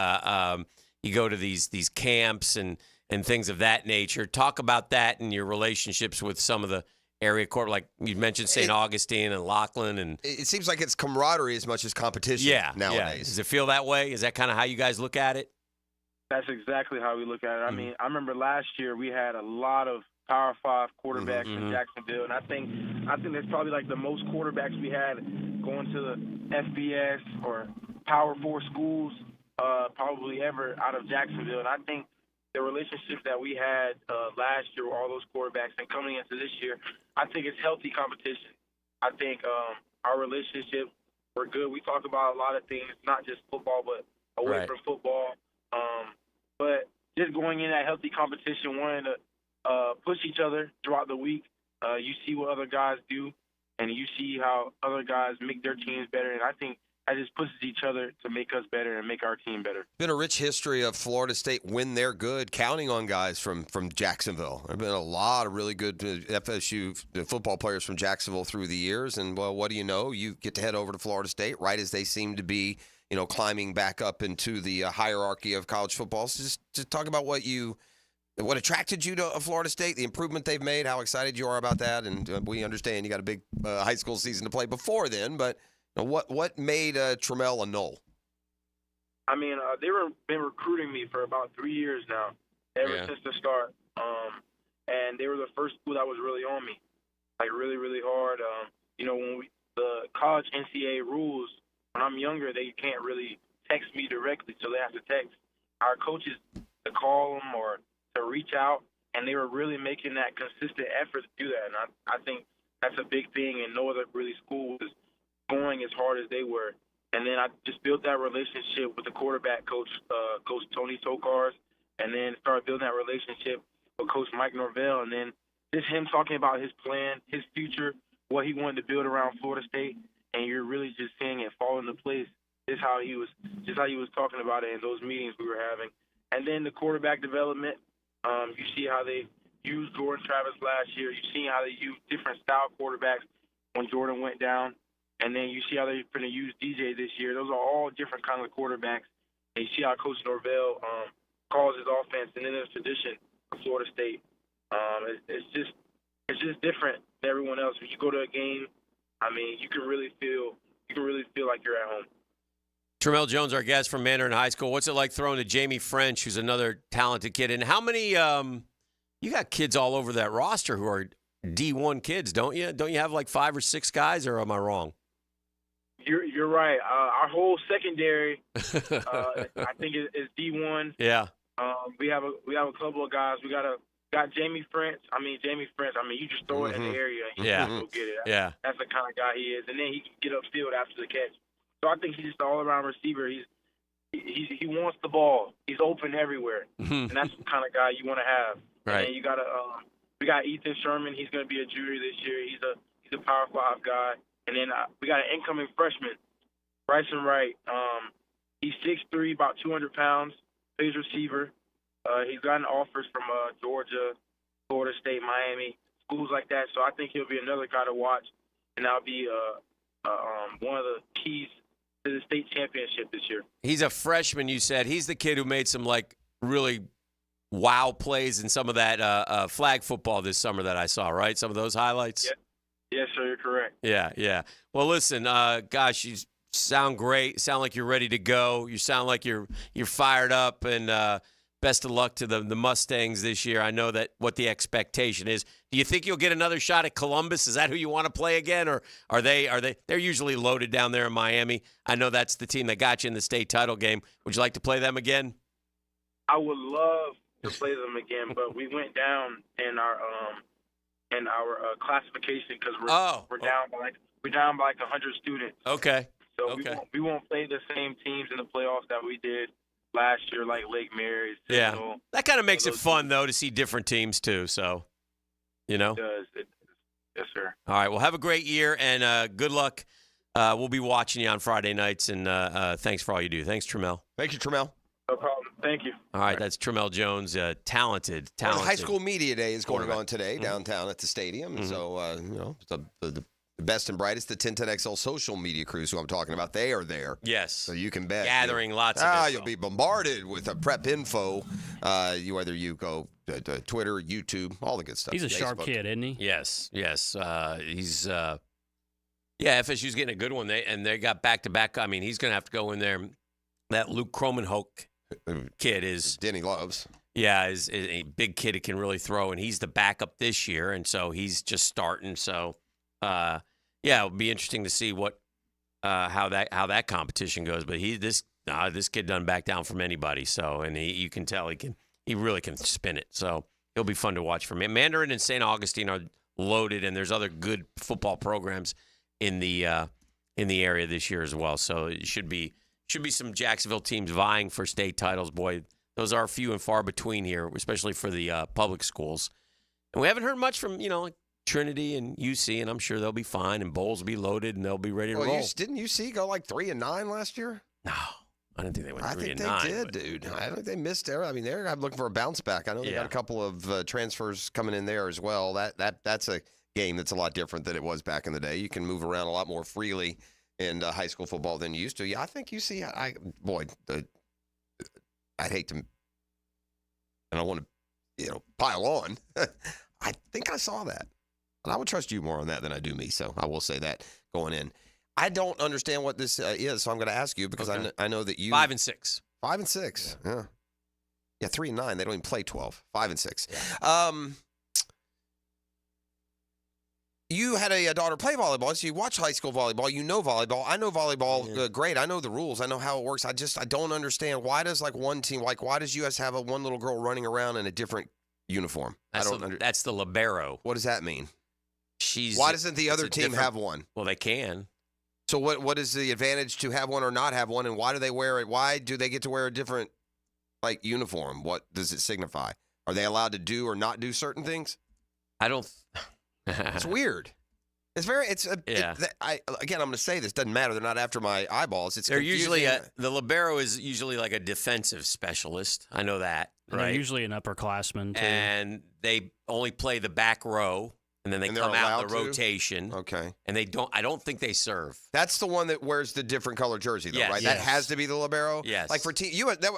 Speaker 10: You go to these camps and things of that nature. Talk about that and your relationships with some of the area court, like you mentioned St. Augustine and Coughlin. And
Speaker 5: it seems like it's camaraderie as much as competition nowadays.
Speaker 10: Yeah. Does it feel that way? Is that kind of how you guys look at it?
Speaker 31: That's exactly how we look at it. I mean, I remember last year we had a lot of Power 5 quarterbacks in Jacksonville, and I think that's probably like the most quarterbacks we had going to the FBS or Power 4 schools probably ever out of Jacksonville. And I think the relationships that we had last year with all those quarterbacks and coming into this year, I think it's healthy competition. I think our relationships were good. We talk about a lot of things, not just football, but away from football. But just going in that healthy competition, wanting to push each other throughout the week. You see what other guys do, and you see how other guys make their teams better. And I think that just pushes each other to make us better and make our team better.
Speaker 5: Been a rich history of Florida State when they're good, counting on guys from Jacksonville. There have been a lot of really good FSU football players from Jacksonville through the years. And, well, what do you know? You get to head over to Florida State right as they seem to be, climbing back up into the hierarchy of college football. So just talk about what attracted you to Florida State, the improvement they've made, how excited you are about that. And we understand you got a big high school season to play before then, but what made Trammell a Knoll?
Speaker 31: I mean, they've been recruiting me for about 3 years now, ever since the start. And they were the first school that was really on me, like really, really hard. When the college NCAA rules, when I'm younger, they can't really text me directly, so they have to text our coaches to call them or to reach out, and they were really making that consistent effort to do that. And I think that's a big thing, and no other really school was going as hard as they were. And then I just built that relationship with the quarterback coach, Coach Tony Tokars, and then started building that relationship with Coach Mike Norvell, and then just him talking about his plan, his future, what he wanted to build around Florida State, and you're really just seeing it fall into place. Just how he was talking about it in those meetings we were having. And then the quarterback development, you see how they used Jordan Travis last year. You see how they used different style quarterbacks when Jordan went down. And then you see how they're going to use DJ this year. Those are all different kinds of quarterbacks. And you see how Coach Norvell calls his offense, and then there's tradition for Florida State. It's just different than everyone else. When you go to a game, I mean, you can really feel like you're at home.
Speaker 10: Trevor Jones, our guest from Mandarin High School. What's it like throwing to Jamie French, who's another talented kid? And how many you got kids all over that roster who are D1 kids, don't you? Don't you have like 5 or 6 guys, or am I wrong?
Speaker 31: You're right. Our whole secondary, I think, is D1.
Speaker 10: Yeah.
Speaker 31: We have a couple of guys. We got got Jamie Frantz. You just throw it in the area and he can go get it. That's the kind of guy he is. And then he can get upfield after the catch. So I think he's just an all-around receiver. He wants the ball. He's open everywhere. And that's the kind of guy you want to have.
Speaker 10: Right.
Speaker 31: And then you got we got Ethan Sherman. He's going to be a junior this year. He's a Power 5 guy. And then we got an incoming freshman, Bryson Wright. He's 6'3", about 200 pounds, plays receiver. He's gotten offers from Georgia, Florida State, Miami, schools like that. So I think he'll be another guy to watch, and that'll be one of the keys to the state championship this year.
Speaker 10: He's a freshman, you said. He's the kid who made some, really wow plays in some of that flag football this summer that I saw, right? Some of those highlights?
Speaker 31: Yeah. Yes, sir, you're correct.
Speaker 10: Yeah. Well, listen, gosh, you sound great. Sound like you're ready to go. You sound like you're fired up, and best of luck to the Mustangs this year. I know that what the expectation is. Do you think you'll get another shot at Columbus? Is that who you want to play again, or are they? They're usually loaded down there in Miami. I know that's the team that got you in the state title game. Would you like to play them again?
Speaker 31: I would love to play them again, but we went down in our classification because we're down by like 100 students.
Speaker 10: Okay.
Speaker 31: So we won't play the same teams in the playoffs that we did last year, like Lake Mary.
Speaker 10: Yeah, that kind of makes it fun though to see different teams too. So,
Speaker 31: It does. Yes, sir.
Speaker 10: All right. Well, have a great year and good luck. We'll be watching you on Friday nights, and thanks for all you do. Thanks, Tramel.
Speaker 5: Thank you, Tramel.
Speaker 31: No problem. Thank you.
Speaker 10: All right, that's Tramel Jones, talented.
Speaker 5: Well, High School Media Day is going on today downtown at the stadium. So, the best and brightest, the 1010XL social media crews who I'm talking about, they are there.
Speaker 10: Yes.
Speaker 5: So you can bet.
Speaker 10: Gathering lots of info.
Speaker 5: You'll be bombarded with prep info, whether you go to Twitter, YouTube, all the good stuff.
Speaker 30: He's a sharp kid, isn't he?
Speaker 10: Yes. He's FSU's getting a good one. They got back-to-back. I mean, he's going to have to go in there. That Luke Cromenhoek kid is
Speaker 5: Denny loves.
Speaker 10: Yeah, is a big kid who can really throw, and he's the backup this year, and so he's just starting. So, it'll be interesting to see how that competition goes. But this kid doesn't back down from anybody. So, and you can tell he really can spin it. So it'll be fun to watch for me. Mandarin and St. Augustine are loaded, and there's other good football programs in the area this year as well. So it should be some Jacksonville teams vying for state titles. Boy, those are few and far between here, especially for the public schools. And we haven't heard much from, Trinity and UC, and I'm sure they'll be fine, and Bowls will be loaded, and they'll be ready to roll.
Speaker 5: Didn't UC go 3-9 last year?
Speaker 10: No, I didn't think they went 3-9.
Speaker 5: I think they did, dude. I think they missed there. I mean, they're looking for a bounce back. I know they got a couple of transfers coming in there as well. That's a game that's a lot different than it was back in the day. You can move around a lot more freely in high school football than you used to. Yeah, I think UC. I'd hate to, and I want to, pile on. I think I saw that. And I would trust you more on that than I do me, so I will say that going in. I don't understand what this is, so I'm going to ask you because I know that you
Speaker 10: 5-6.
Speaker 5: 5-6. Yeah. Yeah, 3-9. They don't even play 12. 5-6.
Speaker 10: Yeah.
Speaker 5: You had a daughter play volleyball, so you watch high school volleyball. You know volleyball. I know volleyball great. I know the rules. I know how it works. I don't understand. Why does one team, why does US have one little girl running around in a different uniform?
Speaker 10: That's the libero.
Speaker 5: What does that mean? Why doesn't the other team have one?
Speaker 10: Well, they can.
Speaker 5: So what is the advantage to have one or not have one, and why do they wear it? Why do they get to wear a different uniform? What does it signify? Are they allowed to do or not do certain things?
Speaker 10: I don't.
Speaker 5: It's weird. It's very. I'm going to say this doesn't matter. They're not after my eyeballs.
Speaker 10: They're usually the libero is usually like a defensive specialist. I know that.
Speaker 30: And
Speaker 10: right.
Speaker 30: They're usually an upperclassman too.
Speaker 10: And they only play the back row. And then they come out in the rotation.
Speaker 5: Okay.
Speaker 10: And I don't think they serve.
Speaker 5: That's the one that wears the different color jersey, though, right?
Speaker 10: Yes.
Speaker 5: That has to be the libero?
Speaker 10: Yes.
Speaker 5: Like for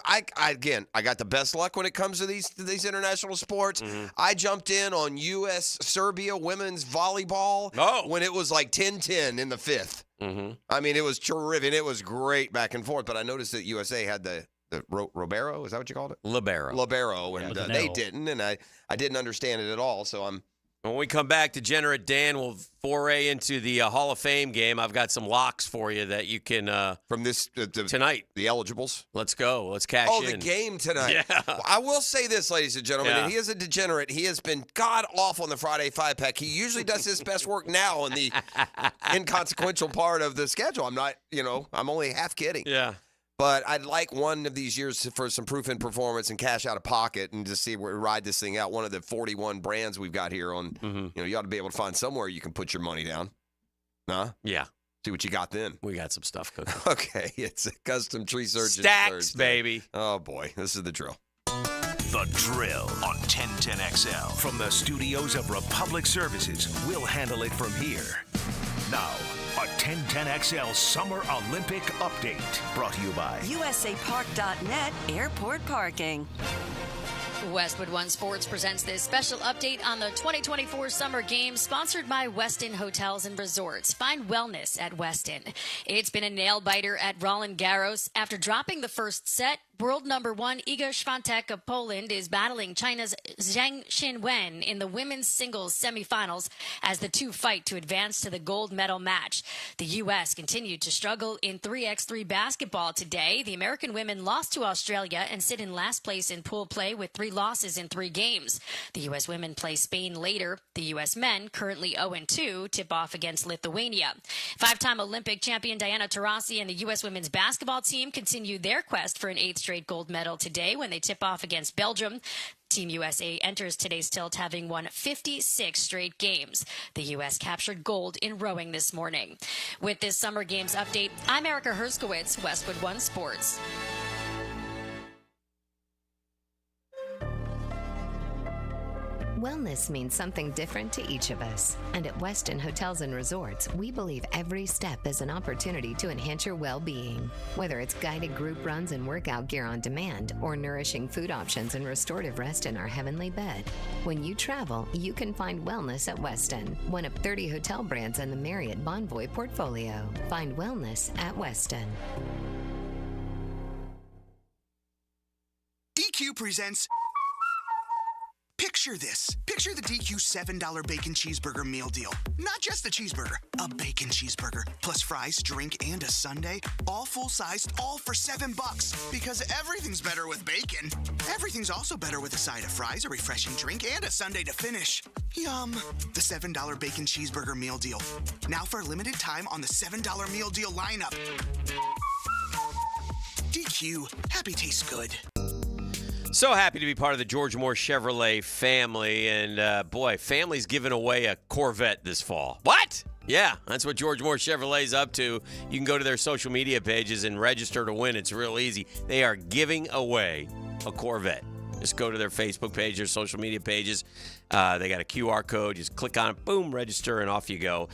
Speaker 5: I got the best luck when it comes to these international sports.
Speaker 10: Mm-hmm.
Speaker 5: I jumped in on U.S.-Serbia women's volleyball when it was 10-10 in the fifth.
Speaker 10: Mm-hmm.
Speaker 5: I mean, it was terrific. It was great back and forth, but I noticed that USA had the Robero, is that what you called it?
Speaker 10: Libero.
Speaker 5: And they didn't, and I didn't understand it at all, so I'm
Speaker 10: When we come back, Degenerate Dan will foray into the Hall of Fame game. I've got some locks for you that you can
Speaker 5: from this
Speaker 10: tonight.
Speaker 5: The eligibles.
Speaker 10: Let's go. Let's cash in.
Speaker 5: Oh, the game tonight.
Speaker 10: Yeah.
Speaker 5: Well, I will say this, ladies and gentlemen, and he is a degenerate. He has been god awful on the Friday 5-pack. He usually does his best work now in the inconsequential part of the schedule. I'm not, I'm only half kidding.
Speaker 10: Yeah.
Speaker 5: But I'd like one of these years for some proof in performance and cash out of pocket and just see where we ride this thing out. One of the 41 brands we've got here on, you ought to be able to find somewhere you can put your money down. Huh?
Speaker 10: Yeah.
Speaker 5: See what you got then.
Speaker 10: We got some stuff cooking.
Speaker 5: Okay. It's a custom tree surgeon.
Speaker 10: Stacks,
Speaker 5: Thursday.
Speaker 10: baby.
Speaker 5: Oh, boy. This is the drill.
Speaker 17: The Drill on 1010XL. From the studios of Republic Services, we'll handle it from here. Now, a 1010XL Summer Olympic Update. Brought to you by
Speaker 2: USAPark.net Airport Parking.
Speaker 3: Westwood One Sports presents this special update on the 2024 Summer Games, sponsored by Westin Hotels and Resorts. Find wellness at Westin. It's been a nail-biter at Roland Garros. After dropping the first set, world number 1 Iga Świątek of Poland is battling China's Zhang Xinwen in the women's singles semifinals as the two fight to advance to the gold medal match. The U.S. continued to struggle in 3x3 basketball today. The American women lost to Australia and sit in last place in pool play with 3 losses in 3 games. The U.S. women play Spain later. The U.S. men, currently 0-2, tip off against Lithuania. 5-time Olympic champion Diana Taurasi and the U.S. women's basketball team continue their quest for an 8th straight gold medal today when they tip off against Belgium. Team USA enters today's tilt having won 56 straight games. The U.S. captured gold in rowing this morning. With this Summer Games update, I'm Erica Herskowitz, Westwood One Sports.
Speaker 4: Wellness means something different to each of us. And at Westin Hotels and Resorts, we believe every step is an opportunity to enhance your well-being. Whether it's guided group runs and workout gear on demand, or nourishing food options and restorative rest in our heavenly bed. When you travel, you can find wellness at Westin, one of 30 hotel brands in the Marriott Bonvoy portfolio. Find wellness at Westin.
Speaker 11: DQ presents... Picture this. Picture the DQ $7 bacon cheeseburger meal deal. Not just a cheeseburger, a bacon cheeseburger, plus fries, drink, and a sundae, all full-sized, all for $7. Because everything's better with bacon. Everything's also better with a side of fries, a refreshing drink, and a sundae to finish. Yum. The $7 bacon cheeseburger meal deal. Now for a limited time on the $7 meal deal lineup. DQ. Happy tastes good.
Speaker 10: So happy to be part of the George Moore Chevrolet family. And, boy, family's giving away a Corvette this fall. What? Yeah, that's what George Moore Chevrolet's up to. You can go to their social media pages and register to win. It's real easy. They are giving away a Corvette. Just go to their Facebook page, their social media pages. They got a QR code. Just click on it, boom, register, and off you go.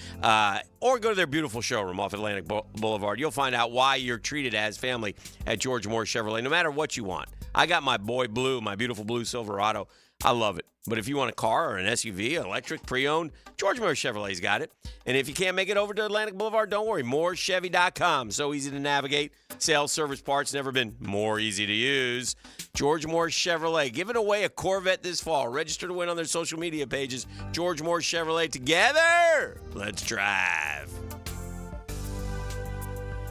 Speaker 10: Or go to their beautiful showroom off Atlantic Boulevard. You'll find out why you're treated as family at George Moore Chevrolet, no matter what you want. I got my boy blue, my beautiful blue Silverado. I love it. But if you want a car or an SUV, electric, pre-owned, George Moore Chevrolet's got it. And if you can't make it over to Atlantic Boulevard, don't worry. MooreChevy.com. So easy to navigate. Sales, service, parts, never been more easy to use. George Moore Chevrolet, giving away a Corvette this fall. Register to win on their social media pages. George Moore Chevrolet, together. Let's drive.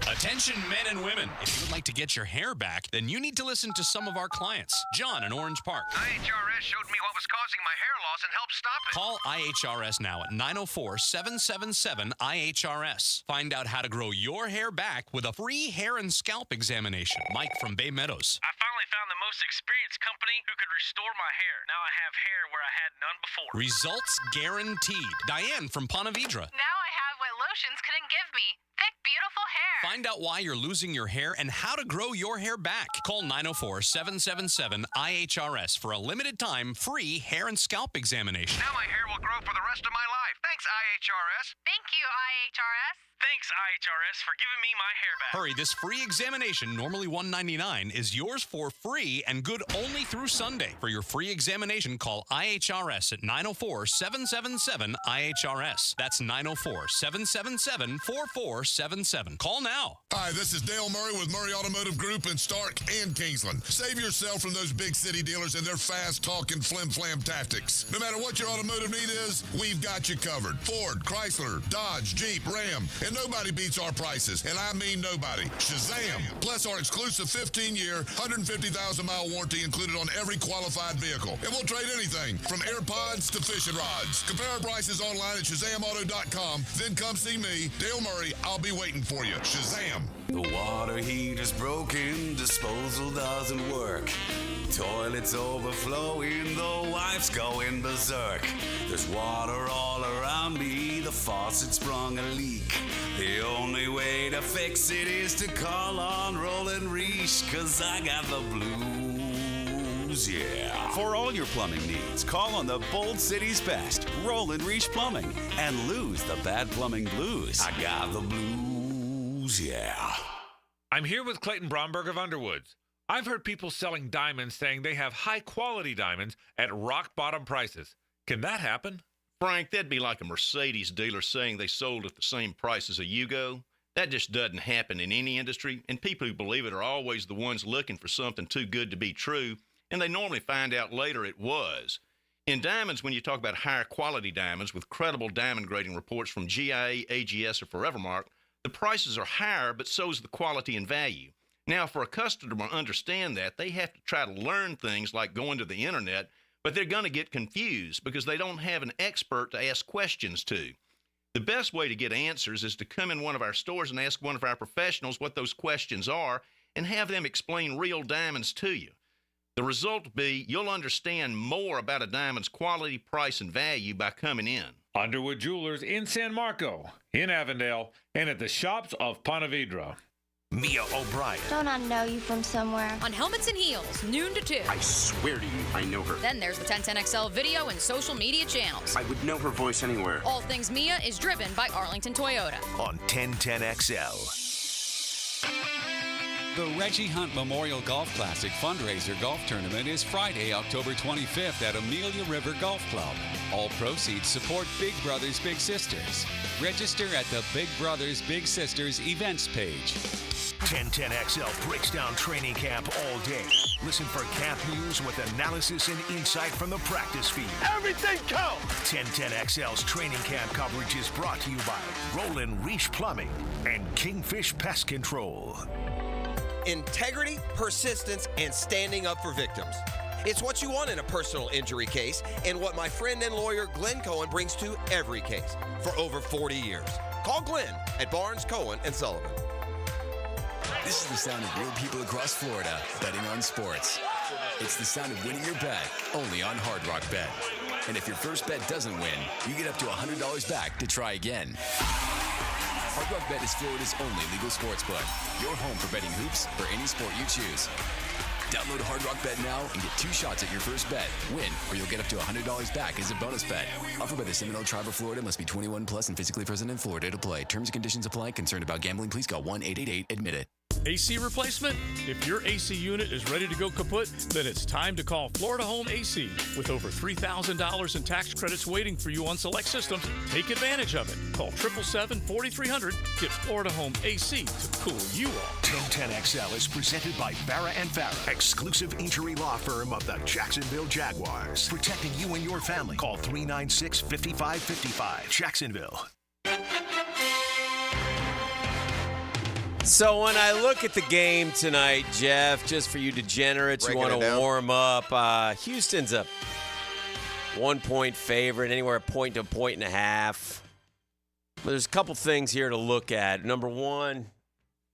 Speaker 9: Attention men and women. If you would like to get your hair back, then you need to listen to some of our clients. John in Orange Park.
Speaker 12: IHRS showed me what was causing my hair loss and helped stop it.
Speaker 9: Call IHRS now at 904-777-IHRS. Find out how to grow your hair back with a free hair and scalp examination. Mike from Bay Meadows.
Speaker 14: I finally found the most experienced company who could restore my hair. Now I have hair where I had none before.
Speaker 9: Results guaranteed. Diane from Ponte Vedra.
Speaker 19: Now I have what lotions couldn't give me. Thick, beautiful hair.
Speaker 9: Find out why you're losing your hair and how to grow your hair back. Call 904-777-IHRS for a limited time free hair and scalp examination.
Speaker 12: Now my hair will grow for the rest of my life. Thanks, IHRS.
Speaker 19: Thank you, IHRS.
Speaker 14: Thanks, IHRS, for giving me my hair back.
Speaker 9: Hurry, this free examination, normally $199, is yours for free and good only through Sunday. For your free examination, call IHRS at 904-777-IHRS. That's 904-777-4477. Call now. now.
Speaker 23: Hi, this is Dale Murray with Murray Automotive Group in Stark and Kingsland. Save yourself from those big city dealers and their fast-talking flim-flam tactics. No matter what your automotive need is, we've got you covered. Ford, Chrysler, Dodge, Jeep, Ram, and nobody beats our prices, and I mean nobody. Shazam! Plus our exclusive 15-year, 150,000-mile warranty included on every qualified vehicle. And we'll trade anything from AirPods to fishing rods. Compare our prices online at ShazamAuto.com. Then come see me, Dale Murray. I'll be waiting for you. Shazam!
Speaker 13: The water heater's broken, disposal doesn't work. Toilet's overflowing, the wife's going berserk. There's water all around me, the faucet sprung a leak. The only way to fix it is to call on Roland Reese, 'cause I got the blues, yeah.
Speaker 15: For all your plumbing needs, call on the Bold City's best, Roland Reese Plumbing, and lose the bad plumbing blues.
Speaker 13: I got the blues, yeah.
Speaker 16: I'm here with Clayton Bromberg of Underwoods. I've heard people selling diamonds saying they have high-quality diamonds at rock-bottom prices. Can that happen?
Speaker 18: Frank, that'd be like a Mercedes dealer saying they sold at the same price as a Yugo. That just doesn't happen in any industry, and people who believe it are always the ones looking for something too good to be true, and they normally find out later it was. In diamonds, when you talk about higher quality diamonds with credible diamond grading reports from GIA, AGS, or Forevermark, the prices are higher, but so is the quality and value. Now, for a customer to understand that, they have to try to learn things like going to the internet, but they're going to get confused because they don't have an expert to ask questions to. The best way to get answers is to come in one of our stores and ask one of our professionals what those questions are and have them explain real diamonds to you. The result will be you'll understand more about a diamond's quality, price, and value by coming in.
Speaker 16: Underwood Jewelers in San Marco, in Avondale, and at the shops of Ponte Vedra.
Speaker 17: Mia O'Brien.
Speaker 20: Don't I know you from somewhere?
Speaker 3: On Helmets and Heels, noon to 2.
Speaker 21: I swear to you, I know her.
Speaker 3: Then there's the 1010XL video and social media channels.
Speaker 21: I would know her voice anywhere.
Speaker 3: All Things Mia is driven by Arlington Toyota.
Speaker 17: On 1010XL.
Speaker 15: The Reggie Hunt Memorial Golf Classic fundraiser golf tournament is Friday, October 25th at Amelia River Golf Club. All proceeds support Big Brothers Big Sisters. Register at the Big Brothers Big Sisters events page.
Speaker 17: 1010XL breaks down training camp all day. Listen for camp news with analysis and insight from the practice feed.
Speaker 12: Everything counts!
Speaker 17: 1010XL's training camp coverage is brought to you by Roland Reese Plumbing and Kingfish Pest Control.
Speaker 5: Integrity, persistence, and standing up for victims. It's what you want in a personal injury case and what my friend and lawyer Glenn Cohen brings to every case for over 40 years. Call Glenn at Barnes, Cohen, and Sullivan.
Speaker 22: This is the sound of real people across Florida betting on sports. It's the sound of winning your bet, only on Hard Rock Bet. And if your first bet doesn't win, you get up to $100 back to try again. Hard Rock Bet is Florida's only legal sports book. Your home for betting hoops for any sport you choose. Download Hard Rock Bet now and get 2 shots at your first bet. Win, or you'll get up to $100 back as a bonus bet. Offered by the Seminole Tribe of Florida. Must be 21 plus and physically present in Florida to play. Terms and conditions apply. Concerned about gambling? Please call 1-888-ADMIT-IT.
Speaker 24: AC replacement? If your AC unit is ready to go kaput, then it's time to call Florida Home AC. With over $3,000 in tax credits waiting for you on select systems, take advantage of it. Call 777-4300. Get Florida Home AC to cool you off.
Speaker 17: 1010XL is presented by Barra & Farah, exclusive injury law firm of the Jacksonville Jaguars. Protecting you and your family. Call 396-5555. Jacksonville.
Speaker 10: So when I look at the game tonight, Jeff, just for you degenerates who want to warm up, Houston's a 1-point favorite, anywhere a point to a point and a half. But there's a couple things here to look at. Number one,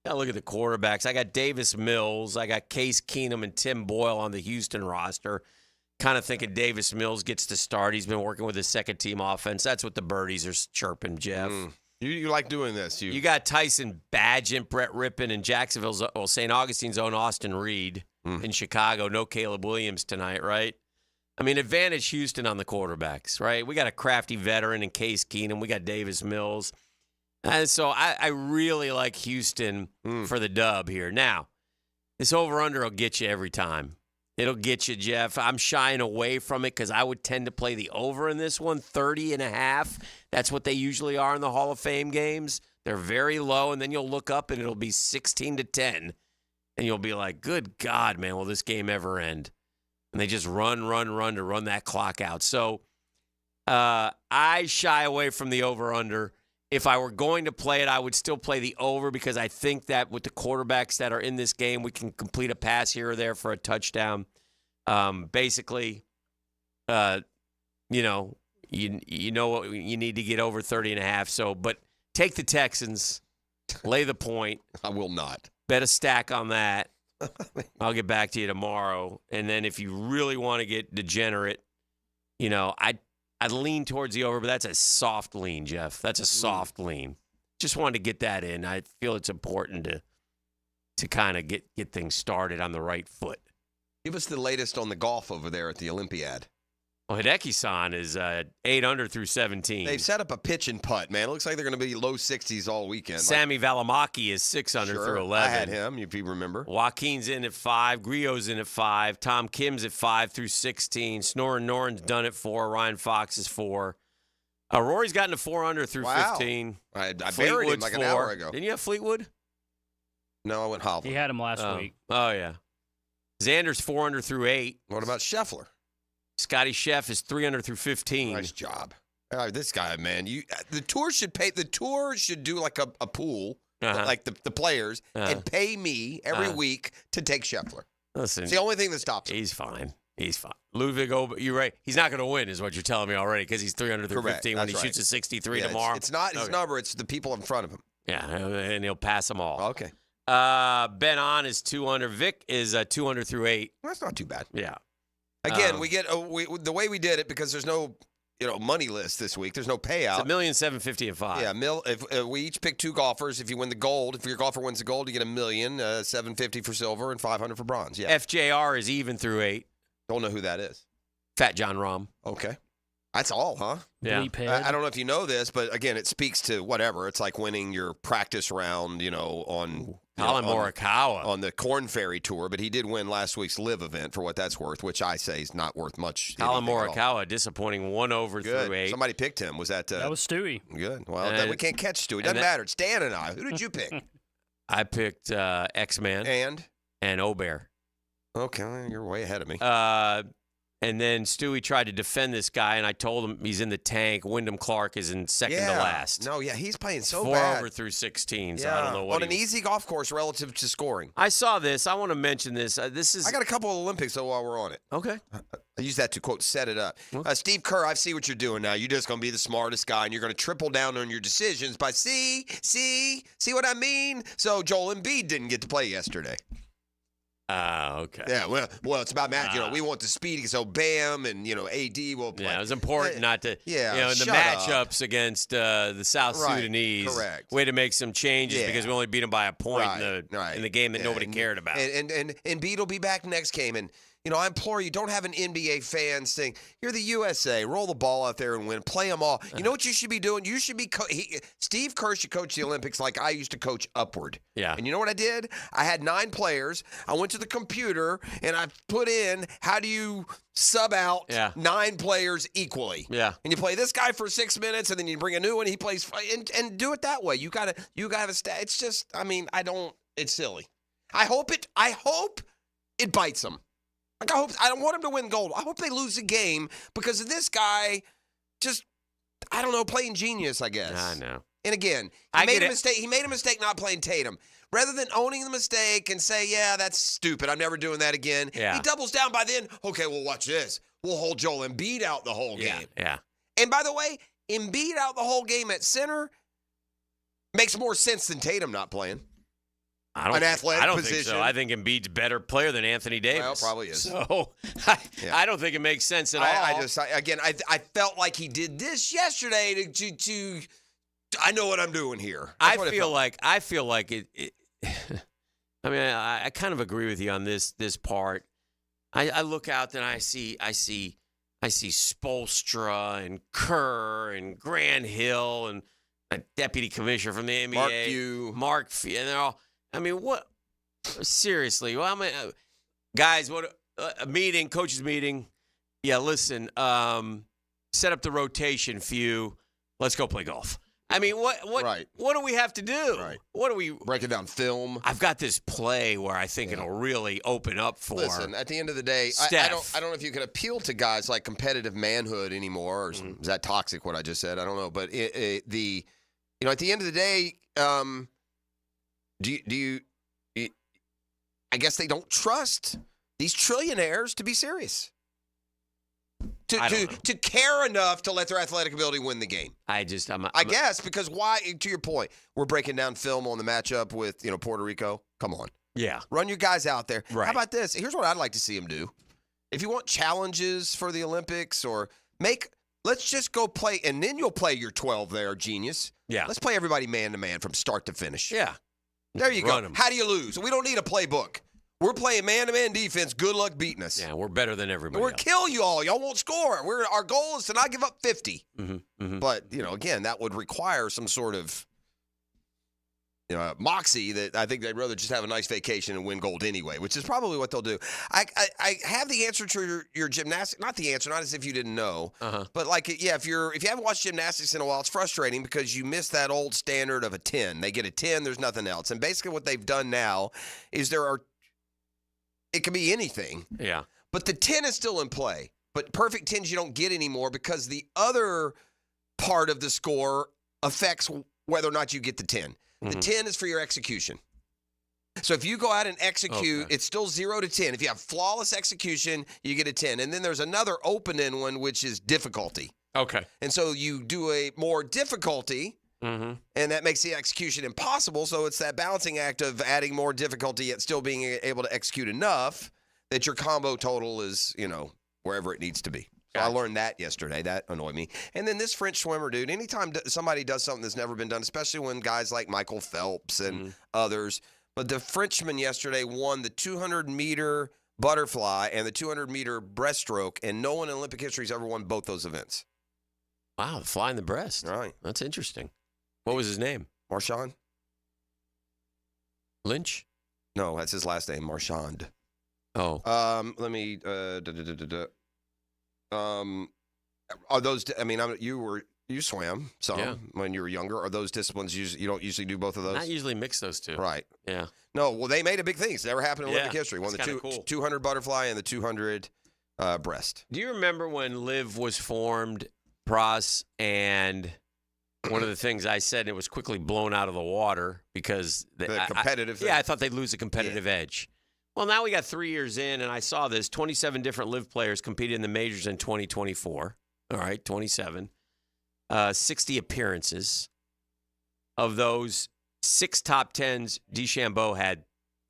Speaker 10: gotta look at the quarterbacks. I got Davis Mills, I got Case Keenum and Tim Boyle on the Houston roster. Kind of thinking Davis Mills gets to start. He's been working with his second-team offense. That's what the birdies are chirping, Jeff.
Speaker 5: You like doing this.
Speaker 10: You got Tyson Badgett, Brett Rippon, and Jacksonville's, St. Augustine's own Austin Reed in Chicago. No Caleb Williams tonight, right? I mean, advantage Houston on the quarterbacks, right? We got a crafty veteran in Case Keenum. We got Davis Mills. And so I really like Houston for the dub here. Now, this over-under will get you every time. It'll get you, Jeff. I'm shying away from it because I would tend to play the over in this one, 30.5. That's what they usually are in the Hall of Fame games.
Speaker 1: They're very low, and then you'll look up and it'll be 16-10, and you'll be like, good God, man, will this game ever end? And they just run to run that clock out. So I shy away from the over-under. If I were going to play it, I would still play the over because I think that with the quarterbacks that are in this game, we can complete a pass here or there for a touchdown. Basically, you know what, you need to get over 30.5. So, but take the Texans, lay the point.
Speaker 5: I will not.
Speaker 1: Bet a stack on that. I'll get back to you tomorrow. And then if you really want to get degenerate, I'd lean towards the over, but that's a soft lean, Jeff. That's a soft lean. Just wanted to get that in. I feel it's important to kind of get things started on the right foot.
Speaker 5: Give us the latest on the golf over there at the Olympiad.
Speaker 1: Well, Hideki-san is 8 under through 17.
Speaker 5: They've set up a pitch and putt, man. It looks like they're going to be low 60s all weekend.
Speaker 1: Sammy Valimaki is 6 under through 11.
Speaker 5: I had him, if you remember.
Speaker 1: Joaquin's in at 5. Griot's in at 5. Tom Kim's at 5 through 16. Snorin Noren's done at 4. Ryan Fox is 4. Rory's gotten to 4 under through 15.
Speaker 5: I buried him like an hour ago.
Speaker 1: Didn't you have Fleetwood?
Speaker 5: No, I went Hovland.
Speaker 6: He had him last week.
Speaker 1: Oh, yeah. Xander's 4 under through 8.
Speaker 5: What about Scheffler?
Speaker 1: Scotty Sheff is 3 under through 15.
Speaker 5: Nice job. This guy, man. The tour should pay. The tour should do like a pool, like the players, and pay me every week to take Scheffler.
Speaker 1: Listen,
Speaker 5: it's the only thing that stops him.
Speaker 1: He's fine. Ludwig, you're right. He's not going to win, is what you're teling me already, because he's 3 under through 15 when he shoots a 63 tomorrow.
Speaker 5: It's not his number. It's the people in front of him.
Speaker 1: Yeah, and he'll pass them all.
Speaker 5: Okay.
Speaker 1: Ben On is 2 under. Vic is 2 under through 8.
Speaker 5: That's not too bad.
Speaker 1: Yeah.
Speaker 5: Again, we get the way we did it because there's no money list this week. There's no payout.
Speaker 1: It's $1,750,000 and 5.
Speaker 5: Yeah, if we each pick 2 golfers. If you win the gold, if your golfer wins the gold, you get $1,750,000 for silver and $500 for bronze. Yeah.
Speaker 1: FJR is even through 8.
Speaker 5: Don't know who that is.
Speaker 1: Fat John Rahm.
Speaker 5: Okay. That's all, huh?
Speaker 1: Yeah.
Speaker 5: I don't know if you know this, but again, it speaks to whatever. It's like winning your practice round, on
Speaker 1: Colin Morikawa
Speaker 5: on the Corn Ferry Tour, but he did win last week's Live event for what that's worth, which I say is not worth much.
Speaker 1: Colin Morikawa, disappointing 1 over through 8.
Speaker 5: Somebody picked him. Was that?
Speaker 6: That was Stewie.
Speaker 5: Good. Well, then we can't catch Stewie. Doesn't matter. It's Dan and I. Who did you pick?
Speaker 1: I picked X-Man and Obear.
Speaker 5: Okay, you're way ahead of me.
Speaker 1: And then Stewie tried to defend this guy, and I told him he's in the tank. Wyndham Clark is in second to last.
Speaker 5: No, he's playing so
Speaker 1: 4
Speaker 5: bad.
Speaker 1: 4 over through 16, so I don't know what
Speaker 5: on an easy golf course relative to scoring.
Speaker 1: I saw this. I want to mention this. I
Speaker 5: got a couple of Olympics, though, while we're on it.
Speaker 1: Okay.
Speaker 5: I use that to, quote, set it up. Steve Kerr, I see what you're doing now. You're just going to be the smartest guy, and you're going to triple down on your decisions by see what I mean? So Joel Embiid didn't get to play yesterday.
Speaker 1: Okay.
Speaker 5: Yeah, well, it's about Matt. We want the speed, so Bam and, AD will play.
Speaker 1: Yeah, it was important not to, in the matchups against the South Sudanese,
Speaker 5: correct.
Speaker 1: Way to make some changes because we only beat them by a point in the game that nobody cared about.
Speaker 5: And Embiid will be back next game, and I implore you, don't have an NBA fan saying, you're the USA, roll the ball out there and win, play them all. You know what you should be doing? You should be Steve Kerr should coach the Olympics like I used to coach upward.
Speaker 1: Yeah.
Speaker 5: And you know what I did? I had 9 players. I went to the computer, and I put in, how do you sub out 9 players equally?
Speaker 1: Yeah.
Speaker 5: And you play this guy for 6 minutes, and then you bring a new one, he plays, and do it that way. You gotta have a stat. It's just, it's silly. I hope it bites them. I don't want him to win gold. I hope they lose the game because of this guy just, playing genius, I guess.
Speaker 1: I know.
Speaker 5: And again, he made a mistake. He made a mistake not playing Tatum. Rather than owning the mistake and say, yeah, that's stupid, I'm never doing that again, he doubles down by then, okay, well, watch this. We'll hold Joel Embiid out the whole game.
Speaker 1: Yeah.
Speaker 5: And by the way, Embiid out the whole game at center makes more sense than Tatum not playing.
Speaker 1: I don't think so. I think Embiid's a better player than Anthony Davis.
Speaker 5: Well, probably is.
Speaker 1: So I don't think it makes sense at all.
Speaker 5: I felt like he did this yesterday to I know what I'm doing here.
Speaker 1: I feel like it I kind of agree with you on this part. I look out and I see Spoelstra and Kerr and Grant Hill and a deputy commissioner from the NBA, Mark Few, and they're all. What? Seriously. Well, guys, what a meeting, coaches meeting. Yeah, listen, set up the rotation, Few. Let's go play golf. I mean, what do we have to do?
Speaker 5: Right.
Speaker 1: What do we
Speaker 5: break it down film?
Speaker 1: I've got this play where I think it'll really open up for.
Speaker 5: Listen, at the end of the day, I don't know if you can appeal to guys like competitive manhood anymore. Or is that toxic? What I just said, I don't know. But at the end of the day, do you? I guess they don't trust these trillionaires to be serious. To care enough to let their athletic ability win the game.
Speaker 1: I
Speaker 5: guess because why? To your point, we're breaking down film on the matchup with Puerto Rico. Come on,
Speaker 1: yeah,
Speaker 5: run your guys out there.
Speaker 1: Right.
Speaker 5: How about this? Here's what I'd like to see them do. If you want challenges for the Olympics, let's just go play, and then you'll play your 12 there, genius.
Speaker 1: Yeah,
Speaker 5: let's play everybody man to man from start to finish.
Speaker 1: Yeah,
Speaker 5: there you
Speaker 1: Run
Speaker 5: go.
Speaker 1: 'em.
Speaker 5: How do you lose? We don't need a playbook. We're playing man-to-man defense. Good luck beating us.
Speaker 1: Yeah, we're better than everybody
Speaker 5: We'll
Speaker 1: else.
Speaker 5: kill you all. Y'all won't score. Our goal is to not give up 50.
Speaker 1: Mm-hmm.
Speaker 5: But, again, that would require some sort of moxie that I think they'd rather just have a nice vacation and win gold anyway, which is probably what they'll do. I have the answer to your gymnastics. Not the answer, not as if you didn't know. But, if you haven't watched gymnastics in a while, it's frustrating because you miss that old standard of a 10. They get a 10, there's nothing else. And basically what they've done now is it can be anything.
Speaker 1: Yeah.
Speaker 5: But the 10 is still in play. But perfect 10s you don't get anymore because the other part of the score affects whether or not you get the 10. The 10 is for your execution. So if you go out and execute, it's still 0 to 10. If you have flawless execution, you get a 10. And then there's another open-end one, which is difficulty.
Speaker 1: Okay.
Speaker 5: And so you do a more difficulty, and that makes the execution impossible. So it's that balancing act of adding more difficulty yet still being able to execute enough that your combo total is, wherever it needs to be. So I learned that yesterday. That annoyed me. And then this French swimmer, dude, anytime somebody does something that's never been done, especially when guys like Michael Phelps and others, but the Frenchman yesterday won the 200-meter butterfly and the 200-meter breaststroke, and no one in Olympic history has ever won both those events.
Speaker 1: Wow, the fly in the breast.
Speaker 5: Right.
Speaker 1: That's interesting. What was his name?
Speaker 5: Marchand?
Speaker 1: Lynch?
Speaker 5: No, that's his last name, Marchand.
Speaker 1: Oh.
Speaker 5: Let me are those you swam some when you were younger. Are those disciplines you don't usually do both of those?
Speaker 1: Not usually mix those two.
Speaker 5: Right.
Speaker 1: Yeah.
Speaker 5: No, well they made a big thing. It's never happened in Olympic history. Won
Speaker 1: That's
Speaker 5: the
Speaker 1: cool.
Speaker 5: 200 butterfly and the 200 breast.
Speaker 1: Do you remember when Liv was formed, Pras, and one of the things I said, it was quickly blown out of the water because
Speaker 5: the competitive thing?
Speaker 1: Yeah, I thought they'd lose a competitive edge. Well, now we got 3 years in, and I saw this. 27 different Liv players competed in the majors in 2024. All right, 27. 60 appearances. Of those 6 top 10s, DeChambeau had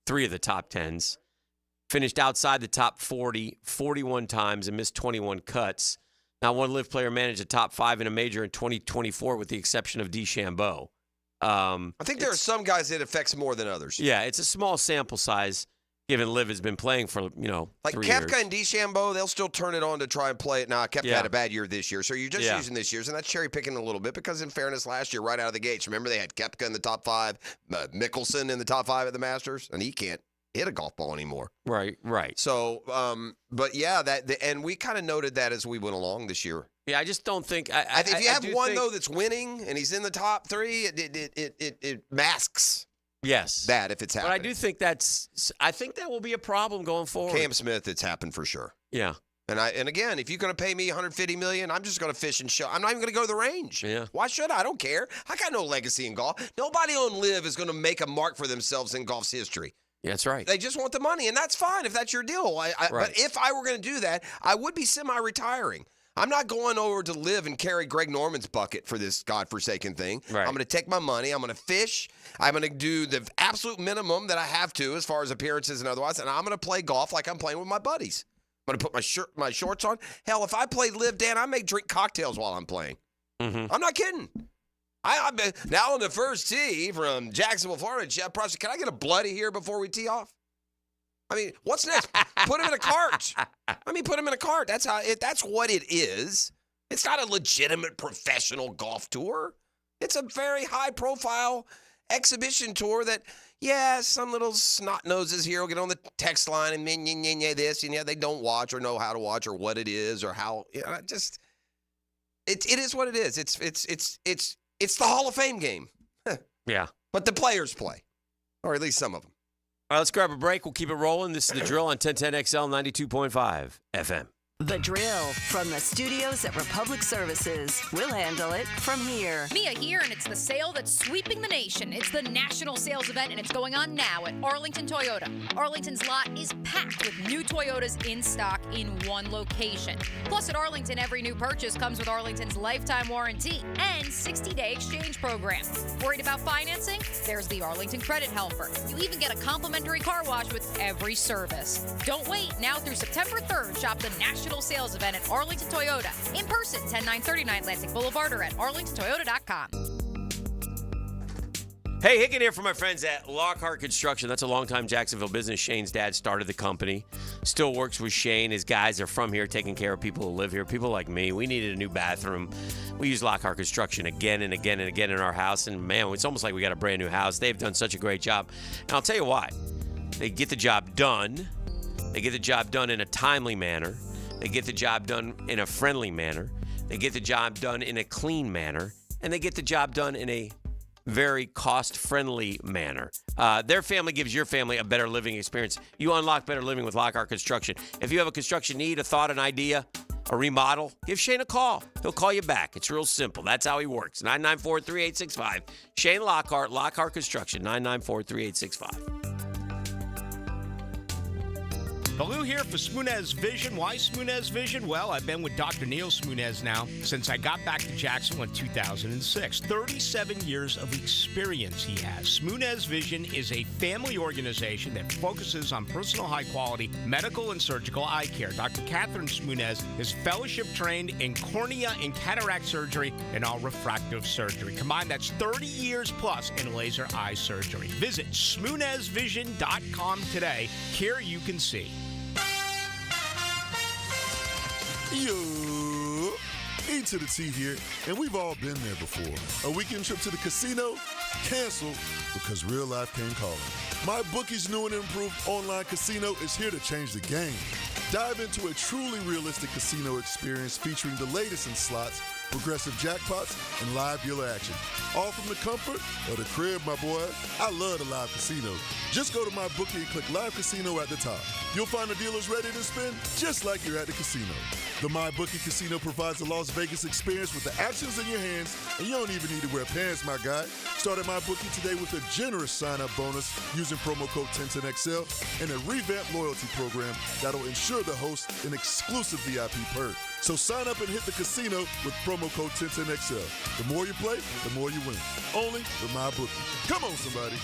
Speaker 1: 3 of the top 10s. Finished outside the top 40 41 times and missed 21 cuts. Not one Liv player managed a top 5 in a major in 2024 with the exception of DeChambeau.
Speaker 5: I think there are some guys it affects more than others.
Speaker 1: Yeah, it's a small sample size. Given Liv has been playing for, like 3
Speaker 5: Koepka
Speaker 1: years.
Speaker 5: and DeChambeau, they'll still turn it on to try and play it. Now, Koepka had a bad year this year, so you're just using this year's, and that's cherry picking a little bit because, in fairness, last year, right out of the gates, remember they had Koepka in the top 5, Mickelson in the top 5 at the Masters, and he can't hit a golf ball anymore.
Speaker 1: Right.
Speaker 5: So, but yeah, and we kind of noted that as we went along this year.
Speaker 1: Yeah, I just don't think.
Speaker 5: If you have one though that's winning and he's in the top 3, it masks.
Speaker 1: Yes.
Speaker 5: That if it's happening.
Speaker 1: But I do think I think that will be a problem going forward.
Speaker 5: Cam Smith, it's happened for sure.
Speaker 1: Yeah.
Speaker 5: And again, if you're going to pay me $150 million, I'm just going to fish and show. I'm not even going to go to the range.
Speaker 1: Yeah.
Speaker 5: Why should I? I don't care. I got no legacy in golf. Nobody on Liv is going to make a mark for themselves in golf's history.
Speaker 1: Yeah, that's right.
Speaker 5: They just want the money, and that's fine if that's your deal. But if I were going to do that, I would be semi-retiring. I'm not going over to Live and carry Greg Norman's bucket for this godforsaken thing.
Speaker 1: Right.
Speaker 5: I'm going to take my money. I'm going to fish. I'm going to do the absolute minimum that I have to as far as appearances and otherwise, and I'm going to play golf like I'm playing with my buddies. I'm going to put my shorts on. Hell, if I play Live, Dan, I may drink cocktails while I'm playing.
Speaker 1: Mm-hmm.
Speaker 5: I'm not kidding. I'm now on the first tee from Jacksonville, Florida. Jeff Prosser, can I get a bloody here before we tee off? I mean, what's next? Put him in a cart. Put him in a cart. That's what it is. It's not a legitimate professional golf tour. It's a very high-profile exhibition tour that, some little snot noses here will get on the text line and this, and they don't watch or know how to watch or what it is or how. It is what it is. It's It's the Hall of Fame game.
Speaker 1: Yeah.
Speaker 5: But the players play, or at least some of them.
Speaker 1: All right, let's grab a break. We'll keep it rolling. This is The Drill on 1010XL 92.5 FM.
Speaker 2: The Drill from the studios at Republic Services. We'll handle it from here.
Speaker 6: Mia here, and it's the sale that's sweeping the nation. It's the national sales event, and it's going on now at Arlington Toyota. Arlington's lot is packed with new Toyotas in stock in one location. Plus, at Arlington, every new purchase comes with Arlington's lifetime warranty and 60-day exchange program. Worried about financing? There's the Arlington Credit Helper. You even get a complimentary car wash with every service. Don't wait. Now through September 3rd, shop the national sales event at Arlington Toyota. In person, 10939 Atlantic Boulevard or at arlingtontoyota.com.
Speaker 1: Hey, Hicken here from my friends at Lockhart Construction. That's a longtime Jacksonville business. Shane's dad started the company. Still works with Shane. His guys are from here, taking care of people who live here. People like me. We needed a new bathroom. We use Lockhart Construction again and again and again in our house. And, man, it's almost like we got a brand new house. They've done such a great job. And I'll tell you why. They get the job done. They get the job done in a timely manner. They get the job done in a friendly manner. They get the job done in a clean manner. And they get the job done in a very cost-friendly manner. Their family gives your family a better living experience. You unlock better living with Lockhart Construction. If you have a construction need, a thought, an idea, a remodel, give Shane a call. He'll call you back. It's real simple. That's how he works. 994-3865. Shane Lockhart, Lockhart Construction, 994-3865.
Speaker 7: Baloo here for Smoonez Vision. Why Smoonez Vision? Well, I've been with Dr. Neil Smoonez now since I got back to Jacksonville in 2006. 37 years of experience he has. Smoonez Vision is a family organization that focuses on personal high-quality medical and surgical eye care. Dr. Catherine Smoonez is fellowship-trained in cornea and cataract surgery and all refractive surgery. Combined, that's 30 years plus in laser eye surgery. Visit SmoonezVision.com today. Here you can see.
Speaker 8: Yo, E to the T here, and we've all been there before. A weekend trip to the casino? Canceled because real life came calling. MyBookie's new and improved online casino is here to change the game. Dive into a truly realistic casino experience featuring the latest in slots, progressive jackpots, and live dealer action. All from the comfort of the crib, my boy. I love the live casino. Just go to MyBookie and click Live Casino at the top. You'll find the dealers ready to spin just like you're at the casino. The MyBookie Casino provides a Las Vegas experience with the actions in your hands, and you don't even need to wear pants, my guy. Start at MyBookie today with a generous sign-up bonus using promo code 1010XL and a revamped loyalty program that'll ensure the host an exclusive VIP perk. So sign up and hit the casino with promo code 1010XL. The more you play, the more you win. Only with MyBookie. Come on, somebody.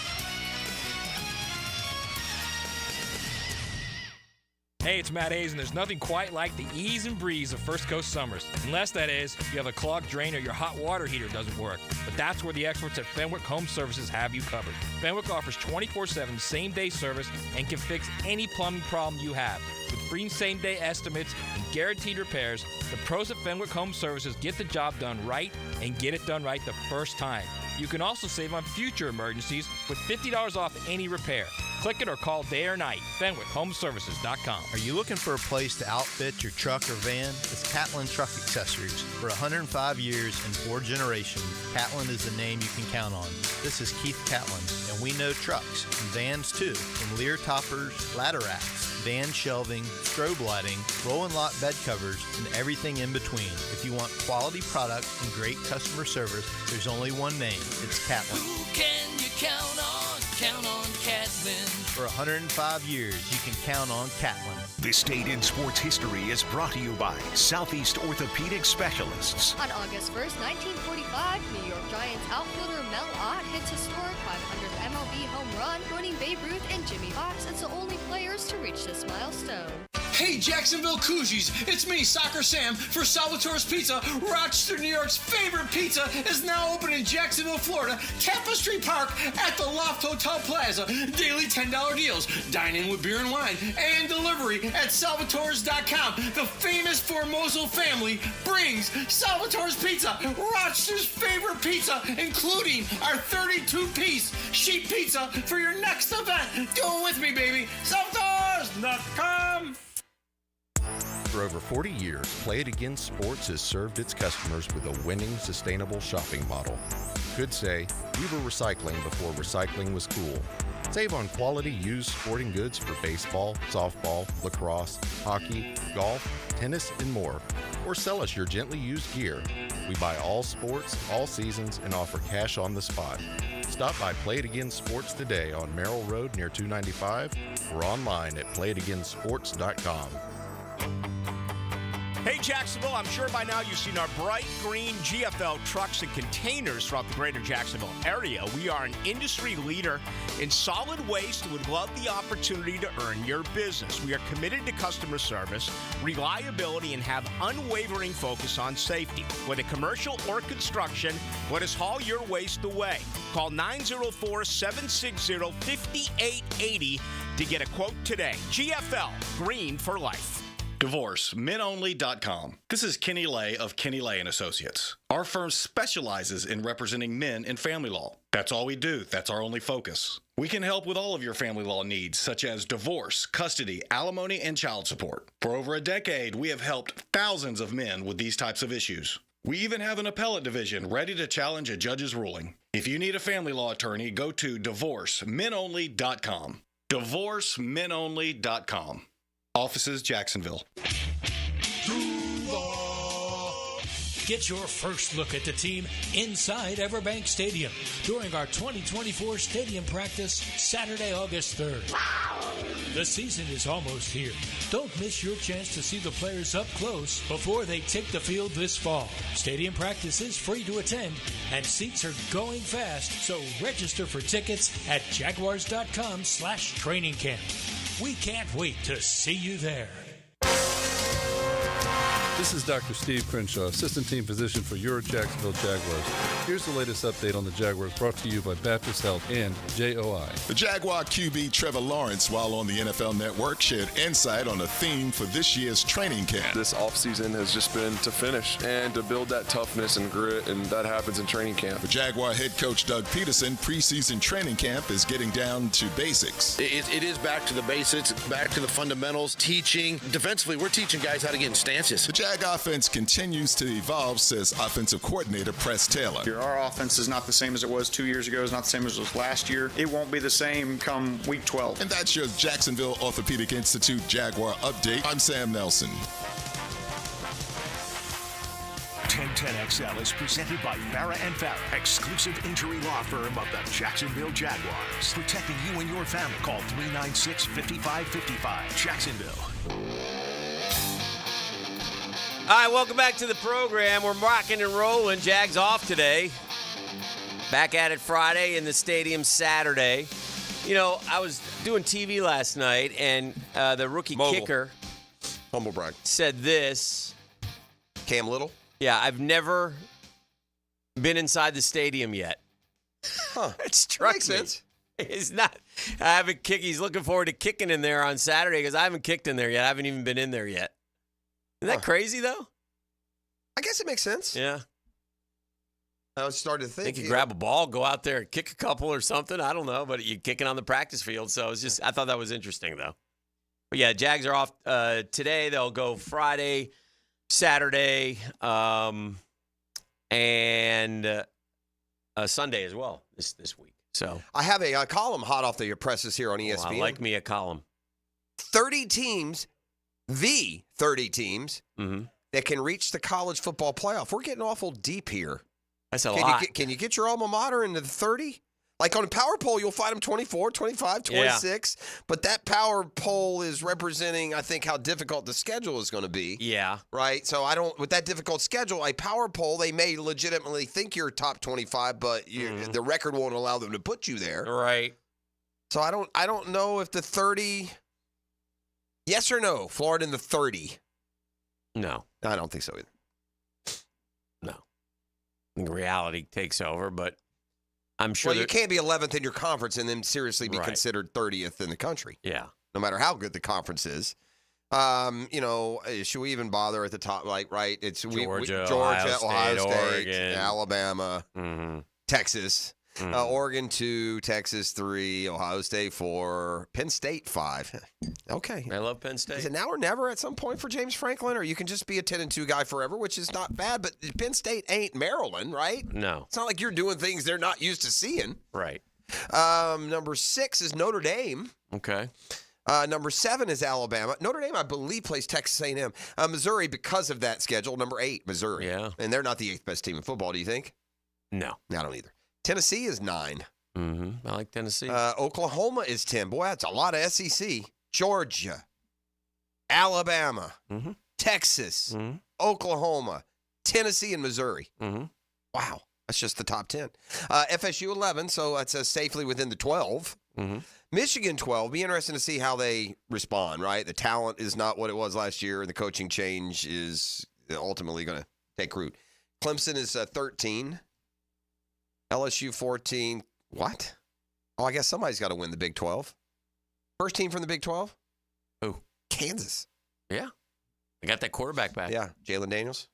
Speaker 25: Hey, it's Matt Hayes, and there's nothing quite like the ease and breeze of First Coast summers. Unless, that is, you have a clogged drain or your hot water heater doesn't work. But that's where the experts at Fenwick Home Services have you covered. Fenwick offers 24/7 same-day service and can fix any plumbing problem you have. With free same-day estimates and guaranteed repairs, the pros at Fenwick Home Services get the job done right and get it done right the first time. You can also save on future emergencies with $50 off any repair. Click it or call day or night. FenwickHomeservices.com.
Speaker 26: Are you looking for a place to outfit your truck or van? It's Catlin Truck Accessories. For 105 years and 4 generations, Catlin is the name you can count on. This is Keith Catlin, and we know trucks and vans too, from Lear toppers, ladder racks, van shelving, strobe lighting, roll and lock bed covers, and everything in between. If you want quality product and great customer service, there's only one name. It's Catlin.
Speaker 27: Who can you count on? Count on Catlin.
Speaker 26: For 105 years, you can count on Catlin.
Speaker 17: This date in sports history is brought to you by Southeast Orthopedic Specialists.
Speaker 28: On August 1st, 1945, New York Giants outfielder Mel Ott hits historic 500th MLB home run, joining Babe Ruth and Jimmy Fox as the only players to reach this milestone.
Speaker 29: Hey, Jacksonville Cougars, it's me, Soccer Sam, for Salvatore's Pizza. Rochester, New York's favorite pizza is now open in Jacksonville, Florida, Tapestry Park at the Loft Hotel Plaza. Daily $10 deals, dine in with beer and wine, and delivery at salvatores.com. The famous Formoso family brings Salvatore's Pizza, Rochester's favorite pizza, including our 32-piece sheet pizza for your next event. Do it with me, baby. Salvatores.com.
Speaker 4: For over 40 years, Play It Again Sports has served its customers with a winning, sustainable shopping model. Could say, we were recycling before recycling was cool. Save on quality used sporting goods for baseball, softball, lacrosse, hockey, golf, tennis, and more. Or sell us your gently used gear. We buy all sports, all seasons, and offer cash on the spot. Stop by Play It Again Sports today on Merrill Road near 295 or online at playitagainsports.com.
Speaker 7: Hey, Jacksonville, I'm sure by now you've seen our bright green GFL trucks and containers throughout the greater Jacksonville area. We are an industry leader in solid waste and would love the opportunity to earn your business. We are committed to customer service, reliability, and have unwavering focus on safety. Whether commercial or construction, let us haul your waste away. Call 904-760-5880 to get a quote today. GFL, green for life.
Speaker 9: DivorceMenOnly.com. This is Kenny Lay of Kenny Lay & Associates. Our firm specializes in representing men in family law. That's all we do. That's our only focus. We can help with all of your family law needs, such as divorce, custody, alimony, and child support. For over a decade, we have helped thousands of men with these types of issues. We even have an appellate division ready to challenge a judge's ruling. If you need a family law attorney, go to DivorceMenOnly.com. DivorceMenOnly.com. Offices, Jacksonville.
Speaker 11: Get your first look at the team inside Everbank Stadium during our 2024 stadium practice Saturday, August 3rd. The season is almost here. Don't miss your chance to see the players up close before they take the field this fall. Stadium practice is free to attend, and seats are going fast, so register for tickets at jaguars.com/trainingcamp. We can't wait to see you there.
Speaker 13: This is Dr. Steve Crenshaw, Assistant Team Physician for your Jacksonville Jaguars. Here's the latest update on the Jaguars, brought to you by Baptist Health and JOI.
Speaker 8: The Jaguar QB Trevor Lawrence, while on the NFL Network, shared insight on the theme for this year's training camp.
Speaker 14: This offseason has just been to finish and to build that toughness and grit, and that happens in training camp.
Speaker 8: The Jaguar head coach Doug Peterson, preseason training camp is getting down to basics.
Speaker 16: It is back to the basics, back to the fundamentals, teaching. Defensively, we're teaching guys how to get in stances.
Speaker 8: The Jag offense continues to evolve, says offensive coordinator Press Taylor.
Speaker 18: Our offense is not the same as it was 2 years ago. It's not the same as it was last year. It won't be the same come week 12.
Speaker 8: And that's your Jacksonville Orthopedic Institute Jaguar update. I'm Sam Nelson.
Speaker 17: 1010XL is presented by Farah & Farah, exclusive injury law firm of the Jacksonville Jaguars. Protecting you and your family. Call 396-5555. Jacksonville.
Speaker 1: All right, welcome back to the program. We're rocking and rolling. Jags off today. Back at it Friday, in the stadium Saturday. You know, I was doing TV last night, and the rookie kicker
Speaker 5: humble brag
Speaker 1: said this.
Speaker 5: Cam Little?
Speaker 1: Yeah, I've never been inside the stadium yet.
Speaker 5: Huh.
Speaker 1: It struck
Speaker 5: Makes
Speaker 1: me.
Speaker 5: sense.
Speaker 1: It's not. I haven't kicked. He's looking forward to kicking in there on Saturday because I haven't kicked in there yet. I haven't even been in there yet. Isn't that crazy, though?
Speaker 5: I guess it makes sense.
Speaker 1: Yeah.
Speaker 5: I was starting to think.
Speaker 1: You grab a ball, go out there and kick a couple or something. I don't know, but you're kicking on the practice field. So it's just, I thought that was interesting, though. But yeah, Jags are off today. They'll go Friday, Saturday, and Sunday as well this week. So
Speaker 5: I have a column hot off the presses here on ESPN.
Speaker 1: I like me a column.
Speaker 5: 30 teams. The 30 teams that can reach the college football playoff. We're getting awful deep here.
Speaker 1: That's a lot.
Speaker 5: Can you get your alma mater into the 30? Like on a power poll, you'll find them 24, 25, 26. Yeah. But that power poll is representing, I think, how difficult the schedule is going to be.
Speaker 1: Yeah.
Speaker 5: Right? So with that difficult schedule, a power poll, they may legitimately think you're top 25, but the record won't allow them to put you there.
Speaker 1: Right.
Speaker 5: So I don't know if the 30... Yes or no? Florida in the 30?
Speaker 1: No.
Speaker 5: I don't think so either.
Speaker 1: No. I think reality takes over, but I'm sure.
Speaker 5: Well, you can't be 11th in your conference and then seriously be considered 30th in the country.
Speaker 1: Yeah.
Speaker 5: No matter how good the conference is. Should we even bother at the top? Like, right? It's
Speaker 1: Georgia,
Speaker 5: Ohio State,
Speaker 1: Oregon,
Speaker 5: Alabama, Texas. Oregon 2, Texas 3, Ohio State 4, Penn State 5. Okay.
Speaker 1: I love Penn State.
Speaker 5: Is it now or never at some point for James Franklin, or you can just be a 10-2 guy forever, which is not bad, but Penn State ain't Maryland, right?
Speaker 1: No.
Speaker 5: It's not like you're doing things they're not used to seeing.
Speaker 1: Right.
Speaker 5: Number 6 is Notre Dame.
Speaker 1: Okay.
Speaker 5: Number 7 is Alabama. Notre Dame, I believe, plays Texas A&M. Missouri, because of that schedule. Number 8, Missouri.
Speaker 1: Yeah.
Speaker 5: And they're not the 8th best team in football, do you think?
Speaker 1: No.
Speaker 5: I don't either. Tennessee is 9.
Speaker 1: Mm-hmm. I like Tennessee.
Speaker 5: Oklahoma is 10. Boy, that's a lot of SEC. Georgia, Alabama, Texas, Oklahoma, Tennessee, and Missouri. Wow. That's just the top 10. FSU 11, so that says safely within the 12. Michigan 12. Be interesting to see how they respond, right? The talent is not what it was last year, and the coaching change is ultimately going to take root. Clemson is 13. LSU 14. What? Oh, I guess somebody's got to win the Big 12. First team from the Big 12?
Speaker 1: Who?
Speaker 5: Kansas.
Speaker 1: Yeah. They got that quarterback back.
Speaker 5: Yeah, Jalen Daniels.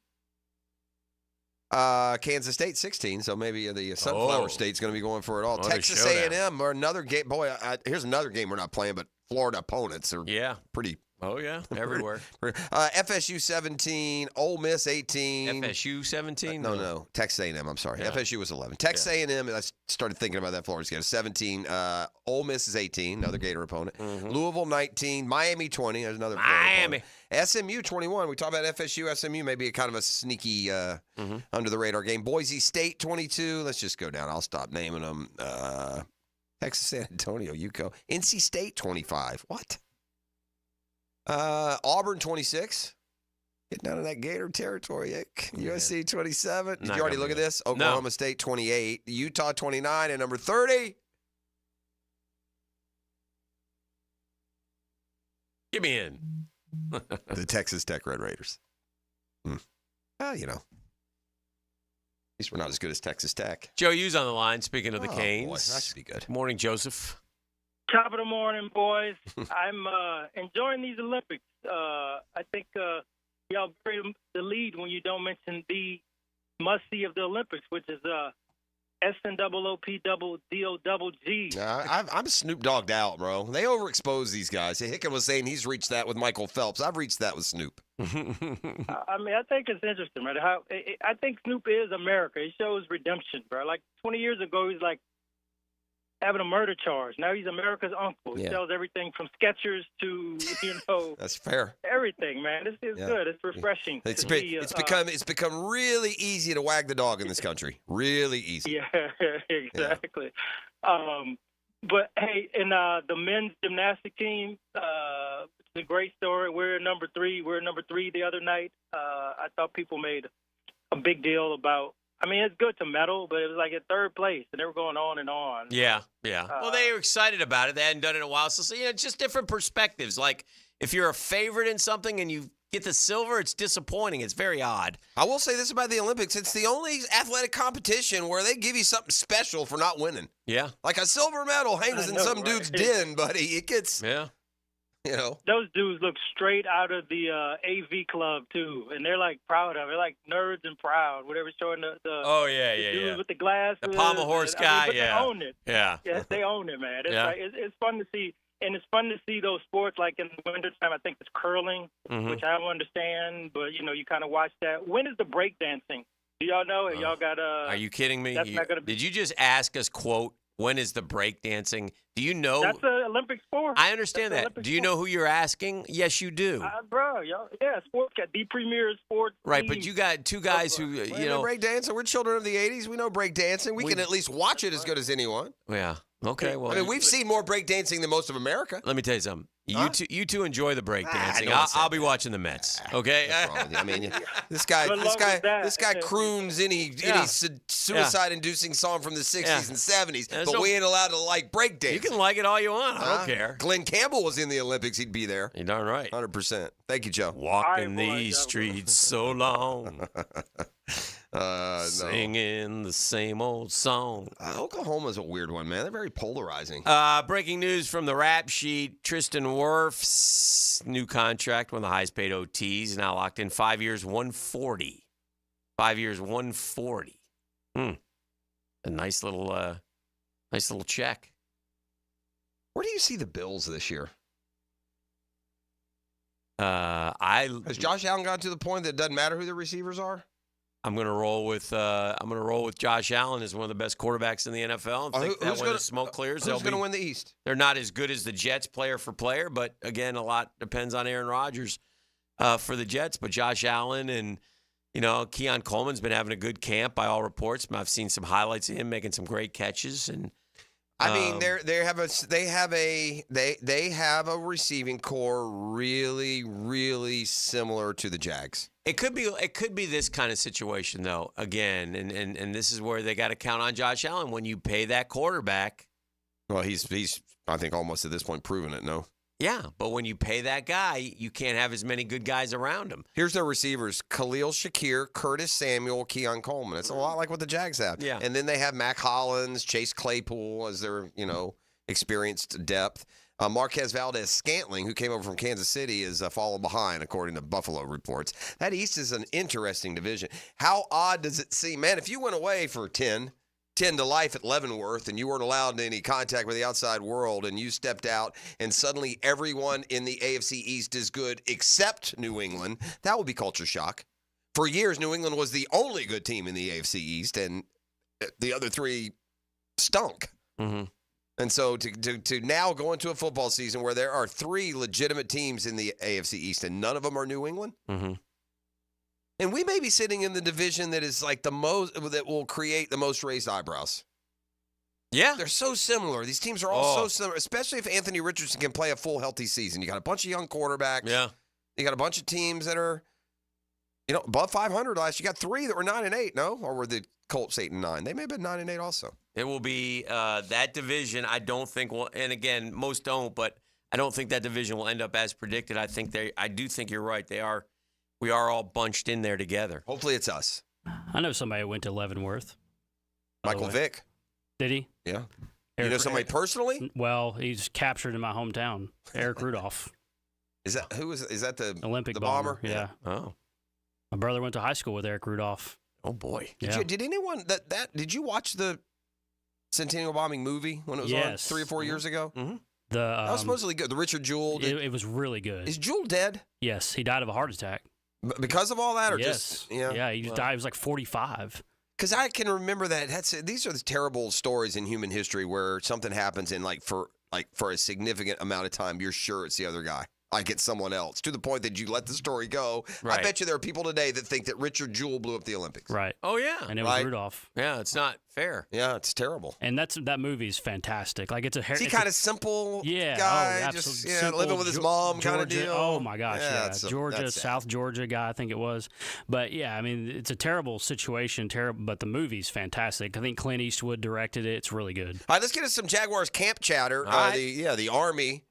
Speaker 5: Kansas State 16, so maybe the Sunflower State's going to be going for it all. Texas A&M or another game. Boy, here's another game we're not playing, but Florida opponents are pretty.
Speaker 1: Oh, yeah, everywhere.
Speaker 5: FSU 17, Ole Miss 18.
Speaker 1: FSU 17?
Speaker 5: No. Texas A&M, I'm sorry.
Speaker 1: Yeah.
Speaker 5: FSU was 11. Texas A&M, I started thinking about that Florida game, 17. Ole Miss is 18, another Gator opponent. Louisville 19. Miami 20, there's another Florida opponent. SMU 21. We talked about FSU, SMU, maybe kind of a sneaky under-the-radar game. Boise State 22. Let's just go down. I'll stop naming them. Texas San Antonio, UCO. NC State 25. What? Auburn 26. Getting out of that Gator territory. USC 27. Did you already look at this? Oklahoma State 28. Utah 29. And number 30.
Speaker 1: Give me in.
Speaker 5: The Texas Tech Red Raiders. Well, you know. At least we're not as good as Texas Tech.
Speaker 1: Joe Hughes on the line, speaking of the Canes.
Speaker 5: Boy, that should be good.
Speaker 1: Morning, Joseph.
Speaker 3: Top of the morning, boys. I'm enjoying these Olympics. I think y'all bury the lead when you don't mention the must-see of the Olympics, which is SNOOP-DOG.
Speaker 5: I'm Snoop Dogged out, bro. They overexpose these guys. Hicken was saying he's reached that with Michael Phelps. I've reached that with Snoop.
Speaker 3: I mean, I think it's interesting, right? I think Snoop is America. He shows redemption, bro. Like 20 years ago, he's like having a murder charge. Now he's America's uncle. He sells everything from Skechers to,
Speaker 5: That's fair.
Speaker 3: Everything, man. This is good. It's refreshing.
Speaker 5: It's become really easy to wag the dog in this country. Really easy.
Speaker 3: Yeah, exactly. Yeah. But hey, in the men's gymnastics team, it's a great story. We're number 3. We're number 3 the other night. I thought people made a big deal about. I mean, it's good to medal, but it was like at 3rd place, and they were going on and on.
Speaker 1: Yeah. Well, they were excited about it. They hadn't done it in a while. So, it's just different perspectives. Like, if you're a favorite in something and you get the silver, it's disappointing. It's very odd.
Speaker 5: I will say this about the Olympics. It's the only athletic competition where they give you something special for not winning.
Speaker 1: Yeah.
Speaker 5: Like a silver medal hangs in some dude's den, buddy. It gets...
Speaker 1: Yeah.
Speaker 3: Those dudes look straight out of the AV club too, and they're like proud of it, like nerds and proud. Whatever, showing the dudes with the glasses,
Speaker 1: the pommel horse guy,
Speaker 3: but they own it.
Speaker 1: Yeah,
Speaker 3: they own it, man. It's fun to see, and it's fun to see those sports like in the wintertime. I think it's curling, which I don't understand, but you kind of watch that. When is the breakdancing? Do y'all know? Y'all got
Speaker 1: Are you kidding me?
Speaker 3: That's not gonna be.
Speaker 1: Did you just ask us, quote, when is the breakdancing? Do you know?
Speaker 3: That's an Olympic sport.
Speaker 1: I understand that. Do you know who you're asking? Yes, you do.
Speaker 3: Bro, sports got the premier sports.
Speaker 1: Right, but you got two guys who,
Speaker 5: breakdancing. We're children of the 80s. We know breakdancing. We can at least watch it as good as anyone.
Speaker 1: Yeah. Okay, well.
Speaker 5: I mean, we've seen more breakdancing than most of America.
Speaker 1: Let me tell you something. You two enjoy the breakdancing. I'll be watching the Mets. Okay.
Speaker 5: I mean, this guy croons any suicide-inducing song from the 60s and 70s, but we ain't allowed to like breakdancing.
Speaker 1: You can like it all you want. I don't care.
Speaker 5: Glenn Campbell was in the Olympics. He'd be there.
Speaker 1: You're darn right.
Speaker 5: 100%. Thank you, Joe.
Speaker 1: Walking these streets so long. Singing the same old song.
Speaker 5: Oklahoma's a weird one, man. They're very polarizing.
Speaker 1: Breaking news from the rap sheet. Tristan Wirfs' new contract, one of the highest paid OTs, now locked in 5 years, 140. 5 years, 140. A nice little Nice little check.
Speaker 5: Where do you see the Bills this year?
Speaker 1: Has
Speaker 5: Josh Allen gotten to the point that it doesn't matter who the receivers are?
Speaker 1: I'm going to roll with Josh Allen as one of the best quarterbacks in the NFL. I think that when the smoke clears,
Speaker 5: who's going to win the East?
Speaker 1: They're not as good as the Jets player for player, but again, a lot depends on Aaron Rodgers for the Jets. But Josh Allen and Keon Coleman's been having a good camp by all reports. I've seen some highlights of him making some great catches and.
Speaker 5: I mean, they have a receiving core really, really similar to the Jags.
Speaker 1: It could be this kind of situation though. Again, and this is where they got to count on Josh Allen when you pay that quarterback.
Speaker 5: Well, he's I think almost at this point proven it. No.
Speaker 1: Yeah, but when you pay that guy, you can't have as many good guys around him.
Speaker 5: Here's their receivers: Khalil Shakir, Curtis Samuel, Keon Coleman. It's a lot like what the Jags have.
Speaker 1: Yeah.
Speaker 5: And then they have Mac Hollins, Chase Claypool as their experienced depth. Marquez Valdez-Scantling, who came over from Kansas City, is falling behind, according to Buffalo reports. That East is an interesting division. How odd does it seem? Man, if you went away for 10 to life at Leavenworth and you weren't allowed any contact with the outside world and you stepped out and suddenly everyone in the AFC East is good except New England, that would be culture shock. For years, New England was the only good team in the AFC East and the other three stunk.
Speaker 1: Mm-hmm.
Speaker 5: And so to now go into a football season where there are three legitimate teams in the AFC East and none of them are New England,
Speaker 1: mm-hmm.
Speaker 5: and we may be sitting in the division that is like that will create the most raised eyebrows.
Speaker 1: Yeah.
Speaker 5: They're so similar. These teams are all so similar, especially if Anthony Richardson can play a full healthy season. You got a bunch of young quarterbacks.
Speaker 1: Yeah.
Speaker 5: You got a bunch of teams that are, above 500 last. You got three that were 9-8, no? Or were the Colts 8-9? They may have been 9-8 also.
Speaker 1: It will be that division. I don't think will, and again, most don't, but I don't think that division will end up as predicted. I do think you're right. We are all bunched in there together.
Speaker 5: Hopefully it's us.
Speaker 10: I know somebody who went to Leavenworth.
Speaker 5: Michael Vick.
Speaker 10: Did he?
Speaker 5: Yeah. You know somebody personally?
Speaker 10: Well, he's captured in my hometown. Eric Rudolph.
Speaker 5: Is that the
Speaker 10: Olympic
Speaker 5: the bomber?
Speaker 10: Yeah.
Speaker 1: Oh.
Speaker 10: My brother went to high school with Eric Rudolph.
Speaker 1: Oh boy.
Speaker 5: Did anyone did you watch the Centennial Bombing movie when it was on 3 or 4 years ago?
Speaker 1: Mm-hmm.
Speaker 5: That was supposedly good. The Richard Jewell.
Speaker 10: It was really good.
Speaker 5: Is Jewell dead?
Speaker 10: Yes, he died of a heart attack.
Speaker 5: Because of all that, or
Speaker 10: yes. Yeah, he died. He was like 45.
Speaker 5: Because I can remember that. These are the terrible stories in human history where something happens and for a significant amount of time, you're sure it's the other guy. Like it's someone else, to the point that you let the story go.
Speaker 1: Right.
Speaker 5: I bet you there are people today that think that Richard Jewell blew up the Olympics.
Speaker 10: Right.
Speaker 1: Oh, yeah.
Speaker 10: And it was Rudolph.
Speaker 1: Yeah, it's not fair.
Speaker 5: Yeah, it's terrible.
Speaker 10: And that movie is fantastic. Like it's a
Speaker 5: Is he kind of simple
Speaker 10: guy,
Speaker 5: just
Speaker 10: simple,
Speaker 5: living with his mom kind of deal?
Speaker 10: Oh, my gosh, yeah.
Speaker 5: Georgia,
Speaker 10: South Georgia guy, I think it was. But, yeah, I mean, it's a terrible situation, but the movie's fantastic. I think Clint Eastwood directed it. It's really good.
Speaker 5: All right, let's get into some Jaguars camp chatter. The Army.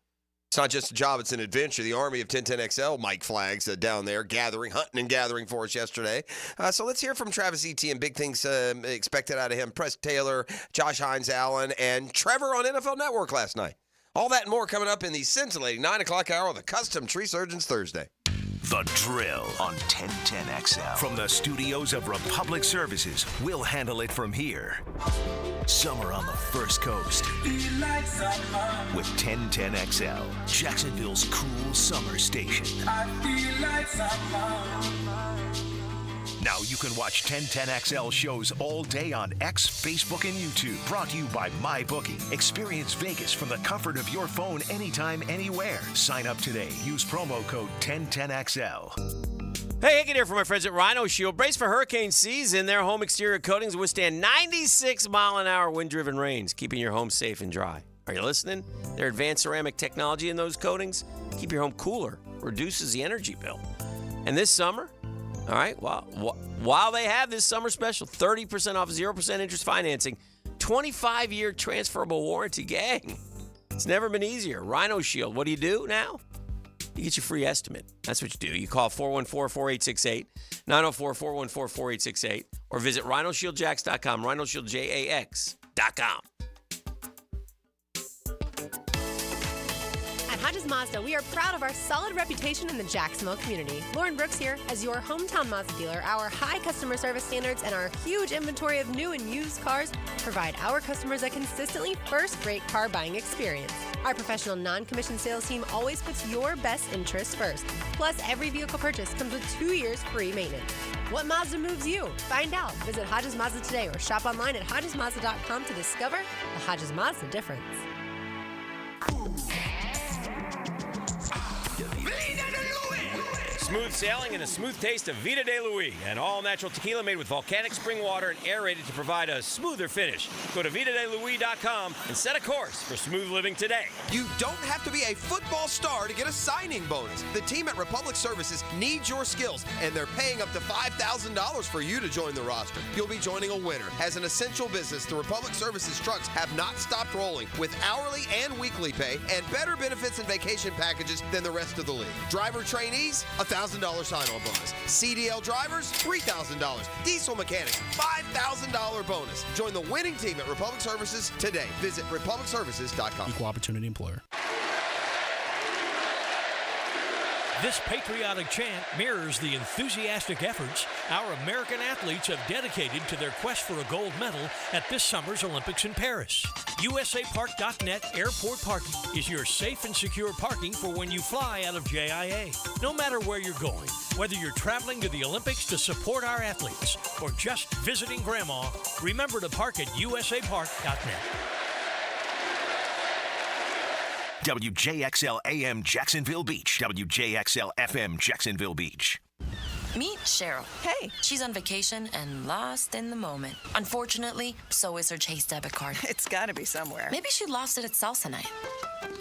Speaker 5: It's not just a job, it's an adventure. The Army of 1010XL, Mike Flags down there hunting and gathering for us yesterday. So let's hear from Travis Etienne. Big things expected out of him. Press Taylor, Josh Hines-Allen, and Trevor on NFL Network last night. All that and more coming up in the scintillating 9 o'clock hour of the Custom Tree Surgeons Thursday.
Speaker 17: The Drill on 1010XL. From the studios of Republic Services, we'll handle it from here. Summer on the First Coast. With 1010XL, Jacksonville's cool summer station. Now you can watch 1010XL shows all day on X, Facebook, and YouTube. Brought to you by MyBookie. Experience Vegas from the comfort of your phone anytime, anywhere. Sign up today. Use promo code 1010XL.
Speaker 1: Hey, Hicken here from my friends at Rhino Shield. Brace for hurricane season. Their home exterior coatings withstand 96-mile-an-hour wind-driven rains, keeping your home safe and dry. Are you listening? Their advanced ceramic technology in those coatings keep your home cooler, reduces the energy bill. And this summer, all right, while they have this summer special, 30% off 0% interest financing, 25-year transferable warranty, gang. It's never been easier. Rhino Shield, what do you do now? You get your free estimate. That's what you do. You call 414-4868, 904-414-4868, or visit rhinoshieldjax.com, rhinoshieldjax.com.
Speaker 2: At
Speaker 6: Hodges Mazda, we are proud of our solid reputation in the Jacksonville community. Lauren Brooks here. As your hometown Mazda dealer, our high customer service standards and our huge inventory of new and used cars provide our customers a consistently first-rate car buying experience. Our professional non-commissioned sales team always puts your best interests first. Plus, every vehicle purchase comes with 2 years free maintenance. What Mazda moves you? Find out. Visit Hodges Mazda today or shop online at HodgesMazda.com to discover the Hodges Mazda difference.
Speaker 12: Smooth sailing and a smooth taste of Vida de Luis, an all-natural tequila made with volcanic spring water and aerated to provide a smoother finish. Go to VidaDeLuis.com and set a course for smooth living today.
Speaker 5: You don't have to be a football star to get a signing bonus. The team at Republic Services needs your skills, and they're paying up to $5,000 for you to join the roster. You'll be joining a winner. As an essential business, the Republic Services trucks have not stopped rolling with hourly and weekly pay and better benefits and vacation packages than the rest of the league. Driver trainees, $1,000 sign-on bonus. CDL drivers, $3,000. Diesel mechanics, $5,000 bonus. Join the winning team at Republic Services today. Visit republicservices.com.
Speaker 15: Equal opportunity employer.
Speaker 11: This patriotic chant mirrors the enthusiastic efforts our American athletes have dedicated to their quest for a gold medal at this summer's Olympics in Paris. USAPark.net Airport Parking is your safe and secure parking for when you fly out of JIA. No matter where you're going, whether you're traveling to the Olympics to support our athletes or just visiting Grandma, remember to park at USAPark.net.
Speaker 17: WJXL AM Jacksonville Beach. WJXL FM Jacksonville Beach.
Speaker 19: Meet Cheryl. Hey. She's on vacation and lost in the moment. Unfortunately, so is her Chase debit card.
Speaker 20: It's gotta be somewhere.
Speaker 19: Maybe she lost it at salsa night.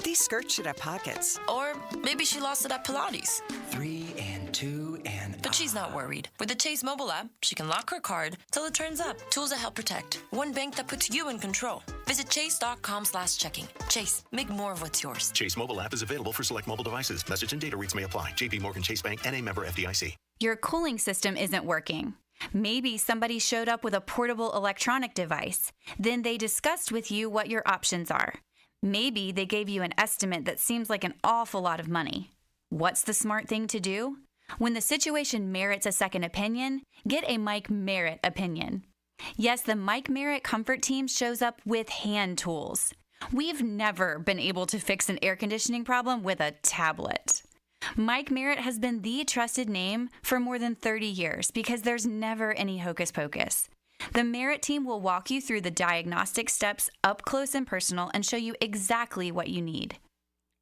Speaker 20: These skirts should have pockets.
Speaker 19: Or maybe she lost it at Pilates.
Speaker 20: 3 and 2 and...
Speaker 19: But she's not worried. With the Chase mobile app, she can lock her card till it turns up. Tools that help protect. One bank that puts you in control. Visit chase.com/checking. Chase, make more of what's yours.
Speaker 21: Chase mobile app is available for select mobile devices. Message and data rates may apply. JP Morgan Chase Bank, N.A. member FDIC.
Speaker 22: Your cooling system isn't working. Maybe somebody showed up with a portable electronic device. Then they discussed with you what your options are. Maybe they gave you an estimate that seems like an awful lot of money. What's the smart thing to do? When the situation merits a second opinion, get a Mike Merritt opinion. Yes, the Mike Merritt Comfort Team shows up with hand tools. We've never been able to fix an air conditioning problem with a tablet. Mike Merritt has been the trusted name for more than 30 years because there's never any hocus pocus. The Merritt team will walk you through the diagnostic steps up close and personal and show you exactly what you need.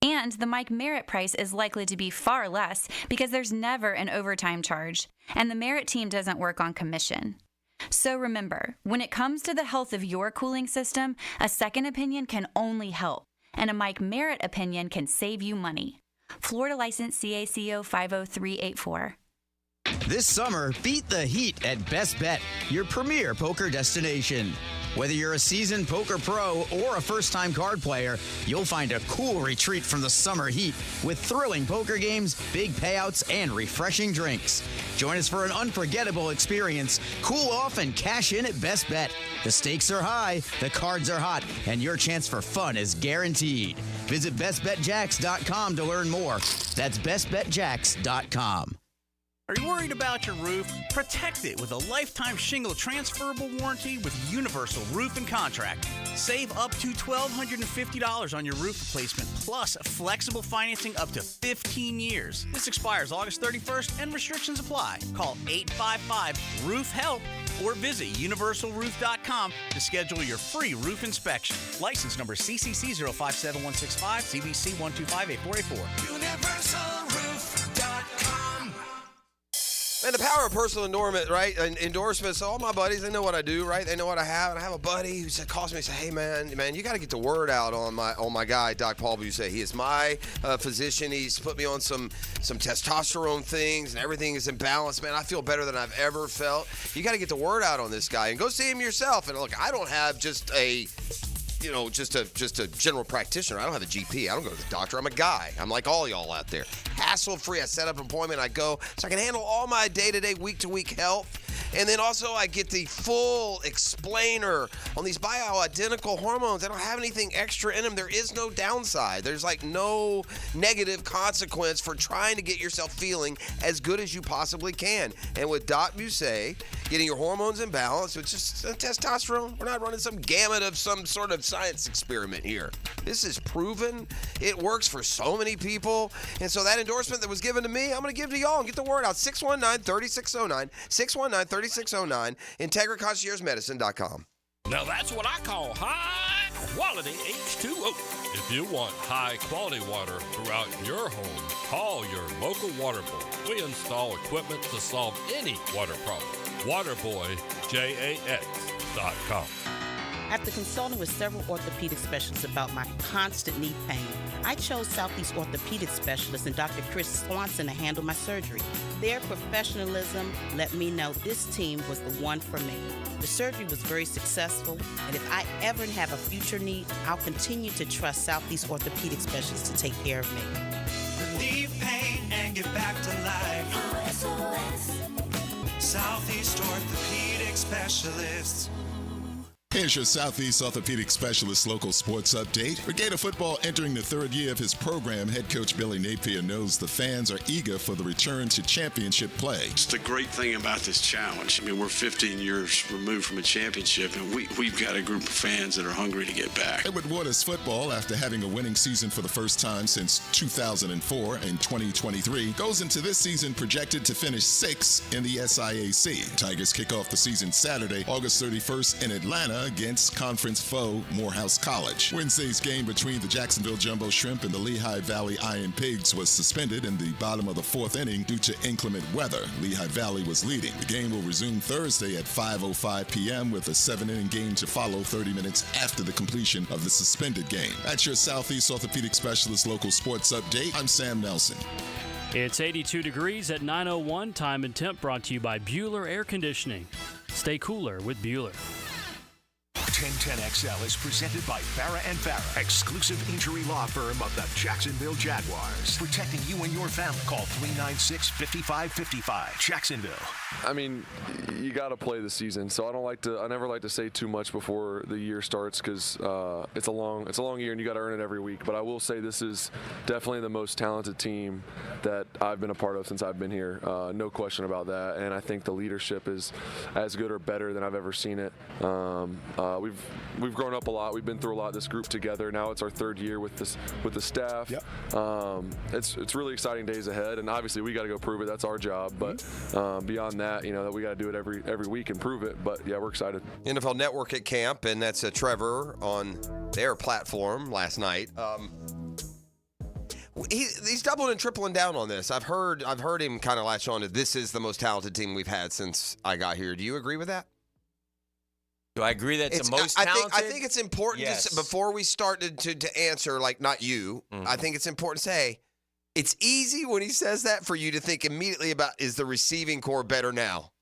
Speaker 22: And the Mike Merritt price is likely to be far less because there's never an overtime charge, and the Merritt team doesn't work on commission. So remember, when it comes to the health of your cooling system, a second opinion can only help, and a Mike Merritt opinion can save you money. Florida license CACO 50384.
Speaker 23: This summer, beat the heat at Best Bet, your premier poker destination. Whether you're a seasoned poker pro or a first-time card player, you'll find a cool retreat from the summer heat with thrilling poker games, big payouts, and refreshing drinks. Join us for an unforgettable experience. Cool off and cash in at Best Bet. The stakes are high, the cards are hot, and your chance for fun is guaranteed. Visit bestbetjacks.com to learn more. That's bestbetjacks.com.
Speaker 24: Are you worried about your roof? Protect it with a lifetime shingle transferable warranty with Universal Roof and Contract. Save up to $1,250 on your roof replacement, plus flexible financing up to 15 years. This expires August 31st and restrictions apply. Call 855-ROOF-HELP or visit universalroof.com to schedule your free roof inspection. License number CCC 057165, CBC 1258484.
Speaker 5: UniversalRoof.com. Man, the power of personal endorsement, right? Endorsements. All my buddies, they know what I do, right? They know what I have. And I have a buddy who calls me and says, "Hey, man, you got to get the word out on my guy, Doc Paul Busey. He is my physician. He's put me on some testosterone things, and everything is in balance. Man, I feel better than I've ever felt. You got to get the word out on this guy and go see him yourself. And look, I don't have just a general practitioner. I don't have a GP. I don't go to the doctor. I'm a guy. I'm like all y'all out there. Hassle-free. I set up an appointment. I go so I can handle all my day-to-day, week-to-week health. And then also I get the full explainer on these bioidentical hormones. They don't have anything extra in them. There is no downside. There's like no negative consequence for trying to get yourself feeling as good as you possibly can. And with Doc Busey, getting your hormones in balance with just testosterone, we're not running some gamut of some sort of science experiment here. This is proven. It works for so many people. And so that endorsement that was given to me, I'm going to give to y'all and get the word out. 619-3609, 619-3609, IntegraConciergeMedicine.com.
Speaker 4: Now that's what I call high-quality H2O.
Speaker 7: If you want high-quality water throughout your home, call your local water boy. We install equipment to solve any water problem. WaterBoyJAX.com.
Speaker 9: After consulting with several orthopedic specialists about my constant knee pain, I chose Southeast Orthopedic Specialist and Dr. Chris Swanson to handle my surgery. Their professionalism let me know this team was the one for me. The surgery was very successful, and if I ever have a future need, I'll continue to trust Southeast Orthopedic Specialists to take care of me.
Speaker 15: Relieve pain and get back to life. SOS. Southeast Orthopedic Specialists.
Speaker 25: Here's your Southeast Orthopedic Specialist local sports update. For Gator football entering the third year of his program, head coach Billy Napier knows the fans are eager for the return to championship play.
Speaker 26: It's the great thing about this challenge. I mean, we're 15 years removed from a championship, and we've got a group of fans that are hungry to get back.
Speaker 25: Edward Waters football, after having a winning season for the first time since 2004 and 2023, goes into this season projected to finish 6th in the SIAC. Tigers kick off the season Saturday, August 31st in Atlanta against conference foe Morehouse College. Wednesday's game between the Jacksonville Jumbo Shrimp and the Lehigh Valley Iron Pigs was suspended in the bottom of the 4th inning due to inclement weather. Lehigh Valley was leading. The game will resume Thursday at 5:05 p.m. with a 7-inning game to follow 30 minutes after the completion of the suspended game. That's your Southeast Orthopedic Specialist local sports update. I'm Sam Nelson.
Speaker 10: It's 82 degrees at 9:01. Time and temp brought to you by Bueller Air Conditioning. Stay cooler with Bueller.
Speaker 17: 1010XL is presented by Farrah & Farrah, exclusive injury law firm of the Jacksonville Jaguars. Protecting you and your family. Call 396-5555. Jacksonville.
Speaker 14: I mean, you got to play the season, so I never like to say too much before the year starts because it's a long year and you got to earn it every week. But I will say this is definitely the most talented team that I've been a part of since I've been here. No question about that. And I think the leadership is as good or better than I've ever seen it. We've grown up a lot. We've been through a lot. This group together. Now it's our third year with the staff. Yep. It's really exciting days ahead, and obviously we got to go prove it. That's our job. But beyond that, that we got to do it every week and prove it. But yeah, we're excited.
Speaker 5: NFL Network at camp, and that's Trevor on their platform last night. He's doubling and tripling down on this. I've heard him kind of latch on to this is the most talented team we've had since I got here. Do you agree with that?
Speaker 1: Do I agree that's the most talented?
Speaker 5: I think it's important before we start to answer, like not you, I think it's important to say it's easy when he says that for you to think immediately about is the receiving core better now?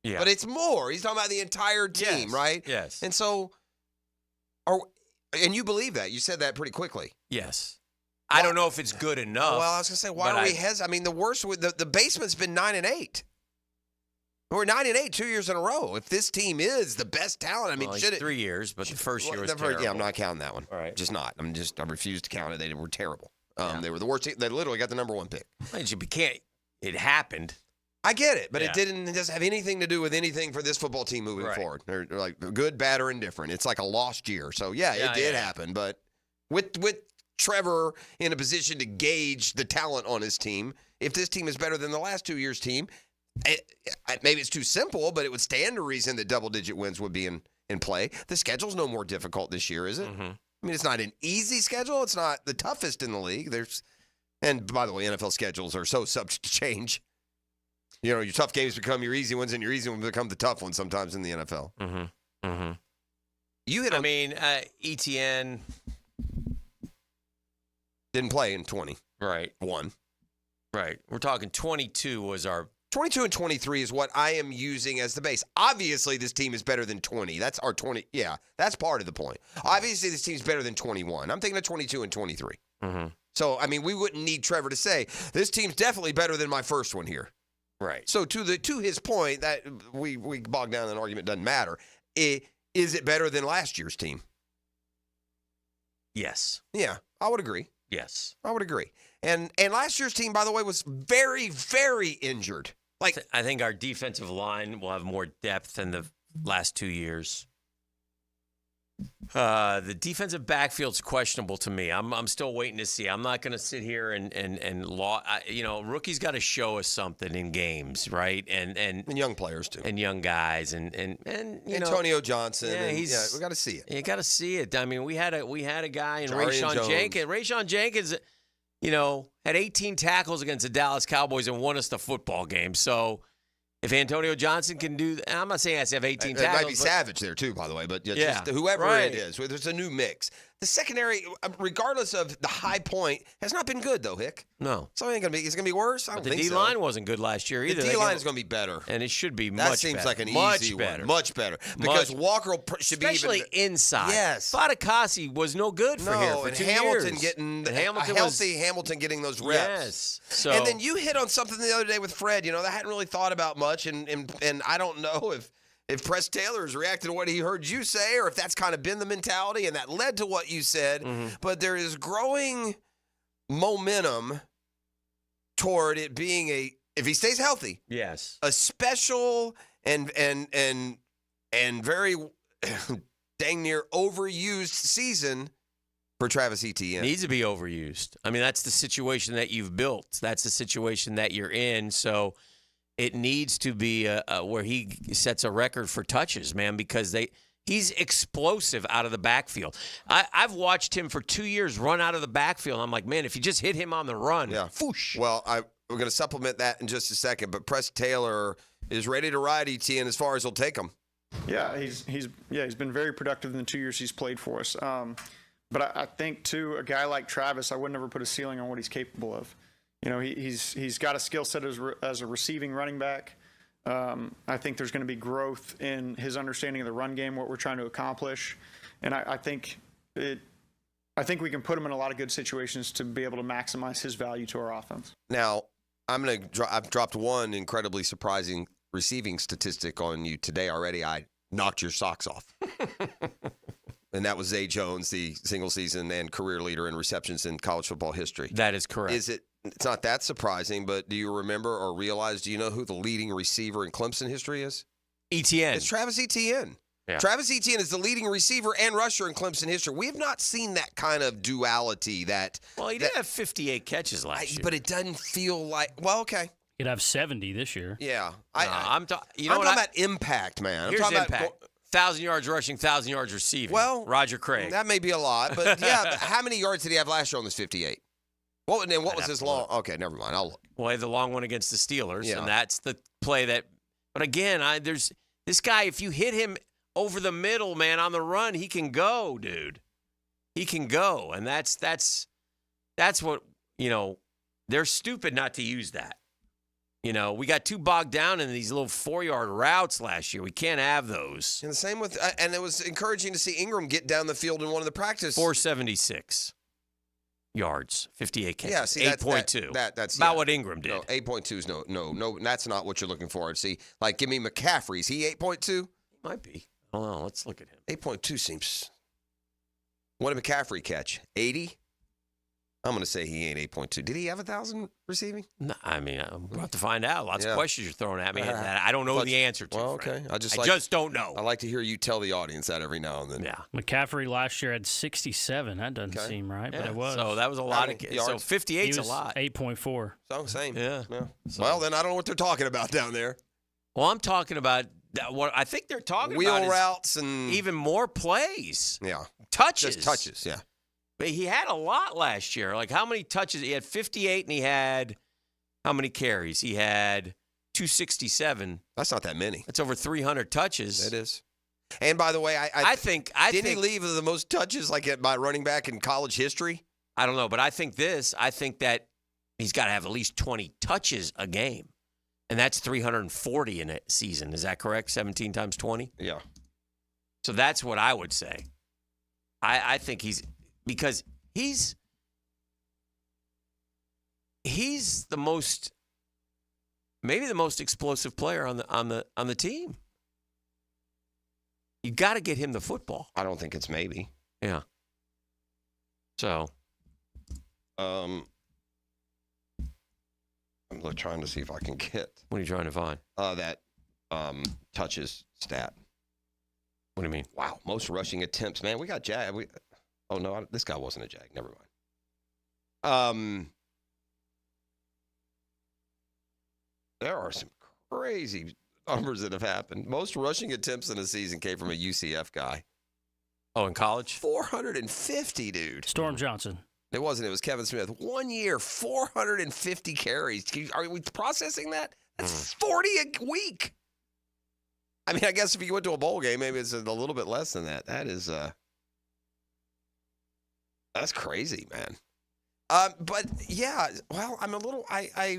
Speaker 5: Yeah. But it's more. He's talking about the entire team, right?
Speaker 1: Yes.
Speaker 5: And so, and you believe that. You said that pretty quickly.
Speaker 1: Yes. I don't know if it's good enough.
Speaker 5: Well, I was going to say, why are we hesitant? I mean, the worst, the basement's been 9-8. We're 9-8 2 years in a row. If this team is the best talent, I mean,
Speaker 1: should it? 3 years, but the first year was terrible.
Speaker 5: Yeah, I'm not counting that one. All right. Just not. I refuse to count it. They were terrible. They were the worst team. They literally got the number 1 pick.
Speaker 1: It happened.
Speaker 5: I get it, but it doesn't have anything to do with anything for this football team moving forward. They're like good, bad, or indifferent. It's like a lost year. So, it did happen. But with Trevor in a position to gauge the talent on his team, if this team is better than the last 2 years' team, maybe it's too simple, but it would stand to reason that double-digit wins would be in play. The schedule's no more difficult this year, is it? Mm-hmm. I mean, it's not an easy schedule. It's not the toughest in the league. And by the way, NFL schedules are so subject to change. Your tough games become your easy ones, and your easy ones become the tough ones sometimes in the NFL.
Speaker 1: Mm-hmm. Mm-hmm. Etienne
Speaker 5: didn't play in 20.
Speaker 1: Right.
Speaker 5: 1.
Speaker 1: Right. We're talking 22 was our
Speaker 5: 22 and 23 is what I am using as the base. Obviously, this team is better than 20. That's our 20. Yeah, that's part of the point. Obviously, this team's better than 21. I'm thinking of 22 and 23.
Speaker 1: Mm-hmm.
Speaker 5: So, I mean, we wouldn't need Trevor to say, this team's definitely better than my first one here.
Speaker 1: Right.
Speaker 5: So to his point, that we bogged down in an argument, doesn't matter. Is it better than last year's team?
Speaker 1: Yes.
Speaker 5: Yeah, I would agree.
Speaker 1: Yes.
Speaker 5: I would agree. And last year's team, by the way, was very, very injured. Like,
Speaker 1: I think our defensive line will have more depth than the last 2 years. The defensive backfield's questionable to me. I'm still waiting to see. I'm not going to sit here and rookies got to show us something in games, right? And
Speaker 5: young players too,
Speaker 1: and young guys, and
Speaker 5: Antonio Johnson.
Speaker 1: Yeah,
Speaker 5: we got to see it.
Speaker 1: You got to see it. I mean, we had a guy in
Speaker 5: Jarian
Speaker 1: Rayshawn
Speaker 5: Jones.
Speaker 1: Jenkins. Rayshawn Jenkins, had 18 tackles against the Dallas Cowboys and won us the football game. So. If Antonio Johnson can do that, I'm not saying I have to have 18 tackles.
Speaker 5: It might be Savage there, too, by the way, but just whoever it is, there's a new mix. The secondary, regardless of the high point, has not been good, though, Hick.
Speaker 1: No.
Speaker 5: So it's going to be worse? I don't think so.
Speaker 1: The D-line wasn't good last year either.
Speaker 5: The D-line is going to be better.
Speaker 1: And it should be much
Speaker 5: better.
Speaker 1: better.
Speaker 5: That seems like an
Speaker 1: much
Speaker 5: easy
Speaker 1: better.
Speaker 5: one. Much better. Because Walker should be even...
Speaker 1: Especially inside.
Speaker 5: Yes.
Speaker 1: Fatukasi was no good for here for 2
Speaker 5: Hamilton
Speaker 1: years.
Speaker 5: Getting Hamilton getting those reps.
Speaker 1: Yes. So,
Speaker 5: and then you hit on something the other day with Fred, that I hadn't really thought about much, and I don't know if Press Taylor has reacted to what he heard you say, or if that's kind of been the mentality and that led to what you said.
Speaker 1: Mm-hmm.
Speaker 5: But there is growing momentum toward it being if he stays healthy,
Speaker 1: yes,
Speaker 5: a special and very dang near overused season for Travis Etienne.
Speaker 1: Needs to be overused. I mean, that's the situation that you've built. That's the situation that you're in. So it needs to be where he sets a record for touches, man, because he's explosive out of the backfield. I've watched him for 2 years run out of the backfield. I'm like, man, if you just hit him on the run, foosh.
Speaker 5: Well, we're going to supplement that in just a second, but Press Taylor is ready to ride Etienne as far as he'll take him.
Speaker 2: Yeah, he's been very productive in the 2 years he's played for us. But I think too, a guy like Travis, I would never put a ceiling on what he's capable of. He's got a skill set as a receiving running back. I think there's going to be growth in his understanding of the run game, what we're trying to accomplish, and I think we can put him in a lot of good situations to be able to maximize his value to our offense.
Speaker 5: Now, I've dropped one incredibly surprising receiving statistic on you today already. I knocked your socks off. And that was Zay Jones, the single season and career leader in receptions in college football history.
Speaker 1: That is correct.
Speaker 5: It's not that surprising, but do you remember or realize, do you know who the leading receiver in Clemson history is?
Speaker 1: Etienne.
Speaker 5: It's Travis Etienne.
Speaker 1: Yeah.
Speaker 5: Travis Etienne is the leading receiver and rusher in Clemson history. We have not seen that kind of duality.
Speaker 1: Well, he did have 58 catches last year.
Speaker 5: But it doesn't feel like, well, okay.
Speaker 10: He'd have 70 this year.
Speaker 5: Yeah.
Speaker 1: I'm talking
Speaker 5: about impact, man.
Speaker 1: Here's impact. 1,000 yards rushing, 1,000 yards receiving.
Speaker 5: Well,
Speaker 1: Roger Craig.
Speaker 5: That may be a lot, but yeah. How many yards did he have last year on this 58? What was his long? Okay, never mind. I'll look.
Speaker 1: Well, he had the long one against the Steelers,
Speaker 5: Yeah.
Speaker 1: and that's the play that. But again, there's this guy. If you hit him over the middle, man, on the run, he can go, dude. He can go, and that's what they're stupid not to use that. We got too bogged down in these little 4-yard routes last year. We can't have those.
Speaker 5: And the same with, and it was encouraging to see Ingram get down the field in one of the practice.
Speaker 1: 476 yards, 58 catches.
Speaker 5: Yeah, see,
Speaker 1: 8.2.
Speaker 5: That's
Speaker 1: about what Ingram did.
Speaker 5: No, 8.2 is no. That's not what you're looking for. See, like, give me McCaffrey's. He 8.2?
Speaker 1: Might be. Hold on, let's look at him.
Speaker 5: 8.2 seems. What did McCaffrey catch? 80? I'm going to say he ain't 8.2. Did he have 1,000 receiving?
Speaker 1: No, I mean, I'm about to find out. Lots of questions you're throwing at me that I don't know the answer to.
Speaker 5: Well, okay.
Speaker 1: I just don't know.
Speaker 5: I like to hear you tell the audience that every now and then.
Speaker 1: Yeah.
Speaker 10: McCaffrey last year had 67. That doesn't seem right, but it was.
Speaker 1: So that was a lot of yards. So 58's a lot.
Speaker 10: 8.4.
Speaker 5: So same.
Speaker 1: Yeah.
Speaker 5: So, well, then I don't know what they're talking about down there.
Speaker 1: Well, I'm talking about what I think they're talking about.
Speaker 5: Wheel routes and
Speaker 1: even more plays.
Speaker 5: Yeah.
Speaker 1: Touches.
Speaker 5: Just touches, yeah.
Speaker 1: But he had a lot last year. Like, how many touches? He had 58, and he had how many carries? He had 267.
Speaker 5: That's not that many.
Speaker 1: That's over 300 touches.
Speaker 5: It is. And by the way, I
Speaker 1: think
Speaker 5: he leave with the most touches by running back in college history?
Speaker 1: I don't know, but I think that he's got to have at least 20 touches a game, and that's 340 in a season. Is that correct? 17 times 20.
Speaker 5: Yeah.
Speaker 1: So that's what I would say. I think because he's the most maybe the most explosive player on the team. You got to get him the football.
Speaker 5: I don't think it's maybe.
Speaker 1: Yeah. So,
Speaker 5: I'm trying to see if I can get.
Speaker 1: What are you trying to find?
Speaker 5: That touches stat.
Speaker 1: What do you mean?
Speaker 5: Wow, most rushing attempts. Man, we got Jag. Oh no, this guy wasn't a Jag. Never mind. There are some crazy numbers that have happened. Most rushing attempts in a season came from a UCF guy.
Speaker 1: Oh, in college?
Speaker 5: 450, dude.
Speaker 10: Storm Johnson.
Speaker 5: It wasn't. It was Kevin Smith. 1 year, 450 carries. Are we processing that? That's 40 a week. I mean, I guess if you went to a bowl game, maybe it's a little bit less than that. That is, that's crazy, man. But yeah, well, I'm a little. I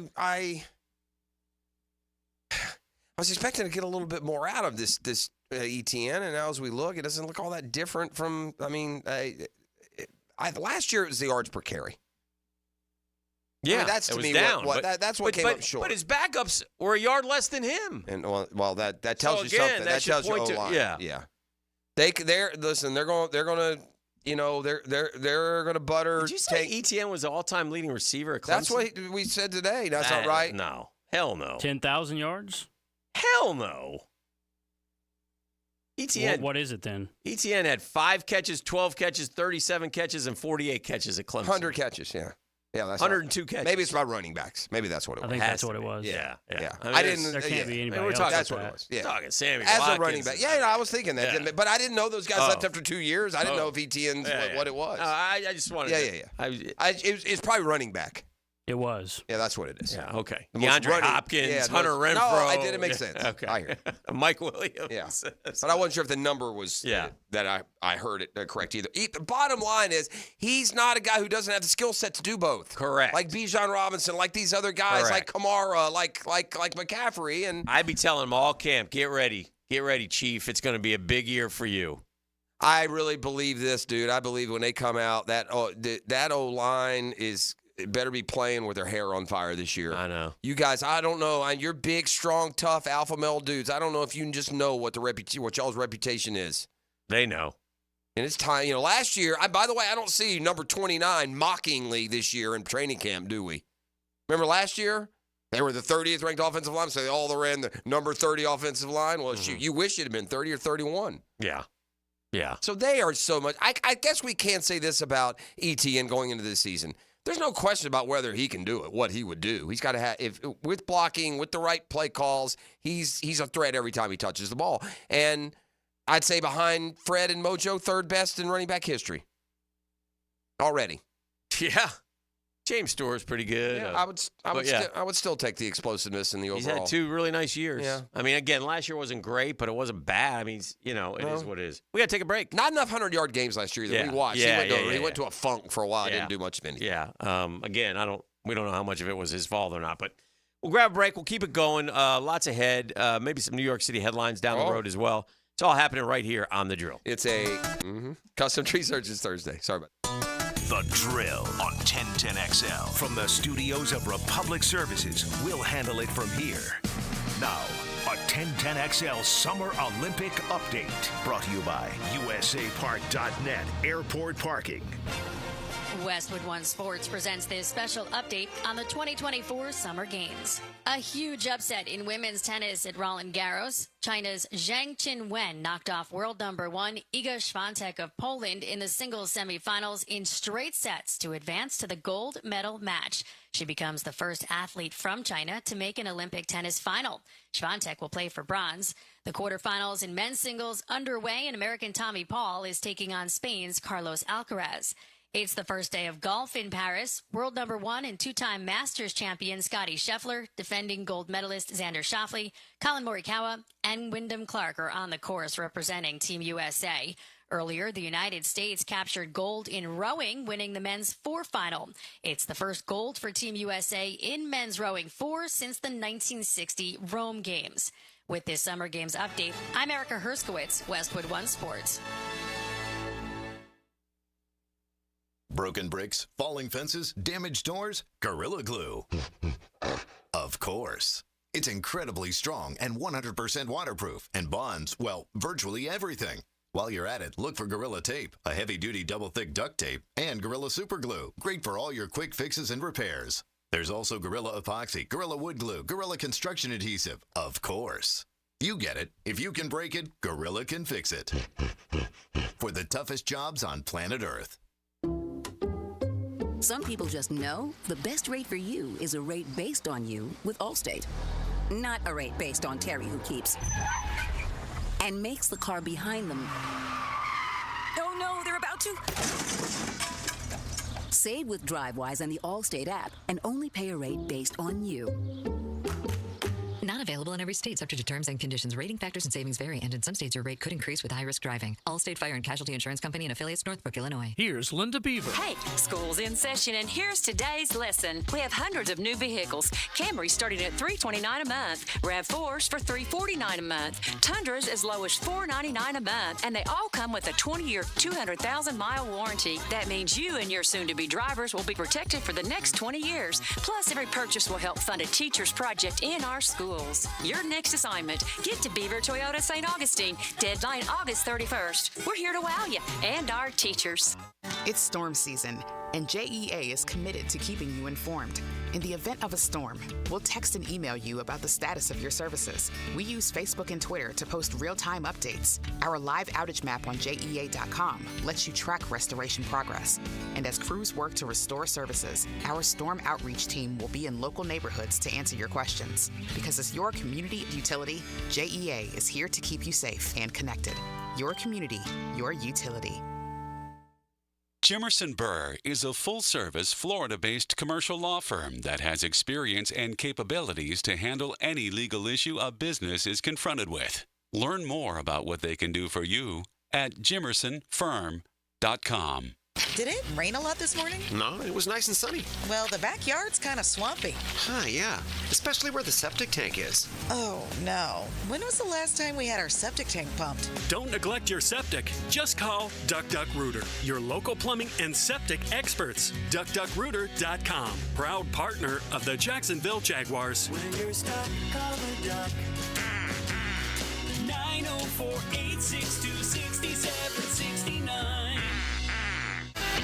Speaker 5: was expecting to get a little bit more out of this Etienne, and now as we look, it doesn't look all that different from. I mean, last year it was the yards per carry.
Speaker 1: Yeah,
Speaker 5: I mean, that's to me
Speaker 1: down,
Speaker 5: that's what came up short.
Speaker 1: But his backups were a yard less than him.
Speaker 5: And well, that tells you something. That tells you O-line. Yeah. They're gonna butter.
Speaker 1: Did you say Etienne was the all-time leading receiver at Clemson?
Speaker 5: That's what we said today. That's not right.
Speaker 1: No, hell no.
Speaker 10: 10,000 yards?
Speaker 1: Hell no. Etienne.
Speaker 10: What is it then?
Speaker 1: Etienne had 5 catches, 12 catches, 37 catches, and 48 catches at Clemson.
Speaker 5: 100 catches. Yeah. Yeah, that's
Speaker 1: 102 catches.
Speaker 5: Maybe it's about running backs. Maybe that's what it was.
Speaker 10: I think that's what it was.
Speaker 1: Yeah.
Speaker 5: I didn't.
Speaker 10: There can't be anybody else.
Speaker 5: That's what it was. Yeah.
Speaker 1: Talking Sammy
Speaker 5: as
Speaker 1: Watkins.
Speaker 5: a running back. Yeah, I was thinking that, but I didn't know those guys left after 2 years. I didn't know if Etienne's what it was.
Speaker 1: No, I just wanted.
Speaker 5: It's probably running back.
Speaker 10: It was.
Speaker 5: Yeah, that's what it is.
Speaker 1: Yeah. Okay.
Speaker 5: DeAndre
Speaker 1: Hopkins, Hunter Renfrow.
Speaker 5: No, I didn't make sense.
Speaker 1: Okay.
Speaker 5: I hear.
Speaker 1: Mike Williams.
Speaker 5: Yeah. But I wasn't sure if the number was that I heard it correct either. The bottom line is he's not a guy who doesn't have the skill set to do both.
Speaker 1: Correct.
Speaker 5: Like Bijan Robinson, like these other guys, like Kamara, like McCaffrey, and
Speaker 1: I'd be telling them all camp, get ready, Chief. It's going to be a big year for you.
Speaker 5: I really believe this, dude. I believe when they come out, that O-line is. Better be playing with their hair on fire this year.
Speaker 1: I know.
Speaker 5: You guys, I don't know. You're big, strong, tough, alpha male dudes. I don't know if you can just know what what y'all's reputation is.
Speaker 1: They know.
Speaker 5: And it's time. Last year, by the way, I don't see number 29 mockingly this year in training camp, do we? Remember last year? They were the 30th ranked offensive line, so they all ran the number 30 offensive line. Well, shoot, you wish it had been 30 or 31.
Speaker 1: Yeah. Yeah.
Speaker 5: So they are so much. I guess we can't say this about Etienne going into this season. There's no question about whether he can do it, what he would do. He's got to have, with blocking, with the right play calls, he's a threat every time he touches the ball. And I'd say behind Fred and Mojo, third best in running back history. Already.
Speaker 1: Yeah. James Store's pretty good.
Speaker 5: Yeah, I would still take the explosiveness in the overall.
Speaker 1: He's had 2 really nice years.
Speaker 5: Yeah.
Speaker 1: I mean, again, last year wasn't great, but it wasn't bad. I mean, it is what it is. We got to take a break.
Speaker 5: Not enough 100-yard games last year that we watched. He went to a funk for a while. Didn't do much of anything.
Speaker 1: Yeah. Again, we don't know how much of it was his fault or not, but we'll grab a break. We'll keep it going. Lots ahead. Maybe some New York City headlines down the road as well. It's all happening right here on The Drill.
Speaker 5: It's a Custom Tree Searches Thursday. Sorry about that.
Speaker 17: The Drill on 1010XL. From the studios of Republic Services, we'll handle it from here. Now, a 1010XL Summer Olympic Update. Brought to you by USAPark.net Airport Parking.
Speaker 3: Westwood One Sports presents this special update on the 2024 Summer Games. A huge upset in women's tennis at Roland Garros. China's Zhang Qinwen knocked off world number 1 Iga Świątek of Poland in the singles semifinals in straight sets to advance to the gold medal match. She becomes the first athlete from China to make an Olympic tennis final. Świątek will play for bronze. The quarterfinals in men's singles underway, and American Tommy Paul is taking on Spain's Carlos Alcaraz. It's the first day of golf in Paris. World number 1 and 2-time Masters champion Scottie Scheffler, defending gold medalist Xander Schauffele, Colin Morikawa, and Wyndham Clark are on the course representing Team USA. Earlier, the United States captured gold in rowing, winning the men's 4 final. It's the first gold for Team USA in men's rowing 4 since the 1960 Rome Games. With this Summer Games update, I'm Erica Herskowitz, Westwood One Sports.
Speaker 6: Broken bricks, falling fences, damaged doors, Gorilla Glue. Of course. It's incredibly strong and 100% waterproof and bonds, well, virtually everything. While you're at it, look for Gorilla Tape, a heavy-duty double-thick duct tape, and Gorilla Super Glue, great for all your quick fixes and repairs. There's also Gorilla Epoxy, Gorilla Wood Glue, Gorilla Construction Adhesive, of course. You get it. If you can break it, Gorilla can fix it. For the toughest jobs on planet Earth.
Speaker 8: Some people just know the best rate for you is a rate based on you with Allstate. Not a rate based on Terry who keeps and makes the car behind them. Oh no, they're about to. Save with DriveWise and the Allstate app and only pay a rate based on you.
Speaker 11: Not available in every state, subject to terms and conditions. Rating factors and savings vary, and in some states your rate could increase with high-risk driving. Allstate Fire and Casualty Insurance Company and affiliates, Northbrook, Illinois.
Speaker 12: Here's Linda Beaver.
Speaker 13: Hey, school's in session, and here's today's lesson. We have hundreds of new vehicles. Camrys starting at $329 a month. RAV4s for $349 a month. Tundras as low as $499 a month, and they all come with a 20-year, 200,000-mile warranty. That means you and your soon-to-be drivers will be protected for the next 20 years. Plus, every purchase will help fund a teacher's project in our schools. Your next assignment, get to Beaver Toyota St. Augustine. Deadline August 31st. We're here to wow you and our teachers.
Speaker 16: It's storm season, and JEA is committed to keeping you informed. In the event of a storm, we'll text and email you about the status of your services. We use Facebook and Twitter to post real-time updates. Our live outage map on JEA.com lets you track restoration progress. And as crews work to restore services, our storm outreach team will be in local neighborhoods to answer your questions. Because as your community utility, JEA is here to keep you safe and connected. Your community, your utility.
Speaker 18: Jimerson Burr is a full-service, Florida-based commercial law firm that has experience and capabilities to handle any legal issue a business is confronted with. Learn more about what they can do for you at jimersonfirm.com.
Speaker 27: Did it rain a lot this morning?
Speaker 28: No, it was nice and sunny.
Speaker 27: Well, the backyard's kind of swampy.
Speaker 28: Huh, yeah. Especially where the septic tank is.
Speaker 27: Oh, no. When was the last time we had our septic tank pumped?
Speaker 29: Don't neglect your septic. Just call DuckDuckRooter, your local plumbing and septic experts. DuckDuckRooter.com, proud partner of the Jacksonville Jaguars.
Speaker 15: When you're stuck, call the Duck. 904-862-6769.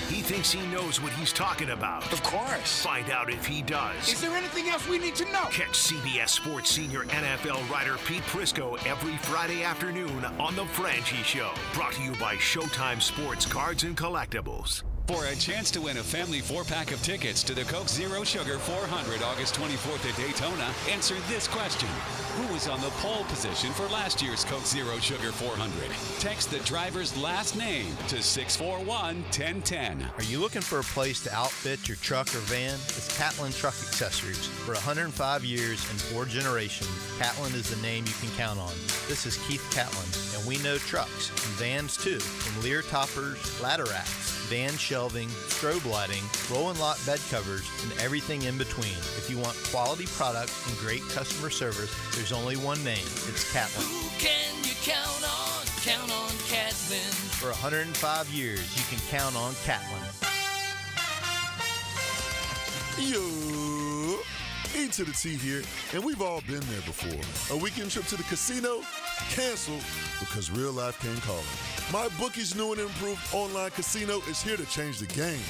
Speaker 17: He thinks he knows what he's talking about.
Speaker 4: Of course.
Speaker 17: Find out if he does.
Speaker 4: Is there anything else we need to know?
Speaker 17: Catch CBS Sports senior NFL writer Pete Prisco every Friday afternoon on The Franchi Show. Brought to you by Showtime Sports Cards and Collectibles.
Speaker 30: For a chance to win a family 4-pack of tickets to the Coke Zero Sugar 400 August 24th at Daytona, answer this question. Who was on the pole position for last year's Coke Zero Sugar 400? Text the driver's last name to 641-1010.
Speaker 31: Are you looking for a place to outfit your truck or van? It's Catlin Truck Accessories. For 105 years and 4 generations, Catlin is the name you can count on. This is Keith Catlin, and we know trucks and vans too, from Lear toppers, ladder racks, van shelving, strobe lighting, roll and lock bed covers, and everything in between. If you want quality product and great customer service, there's only one name. It's Catlin.
Speaker 15: Who can you count on? Count on Catlin.
Speaker 31: For 105 years, you can count on Catlin.
Speaker 32: Yo, E to the T here, and we've all been there before. A weekend trip to the casino? Canceled because real life came calling. MyBookie's new and improved online casino is here to change the game.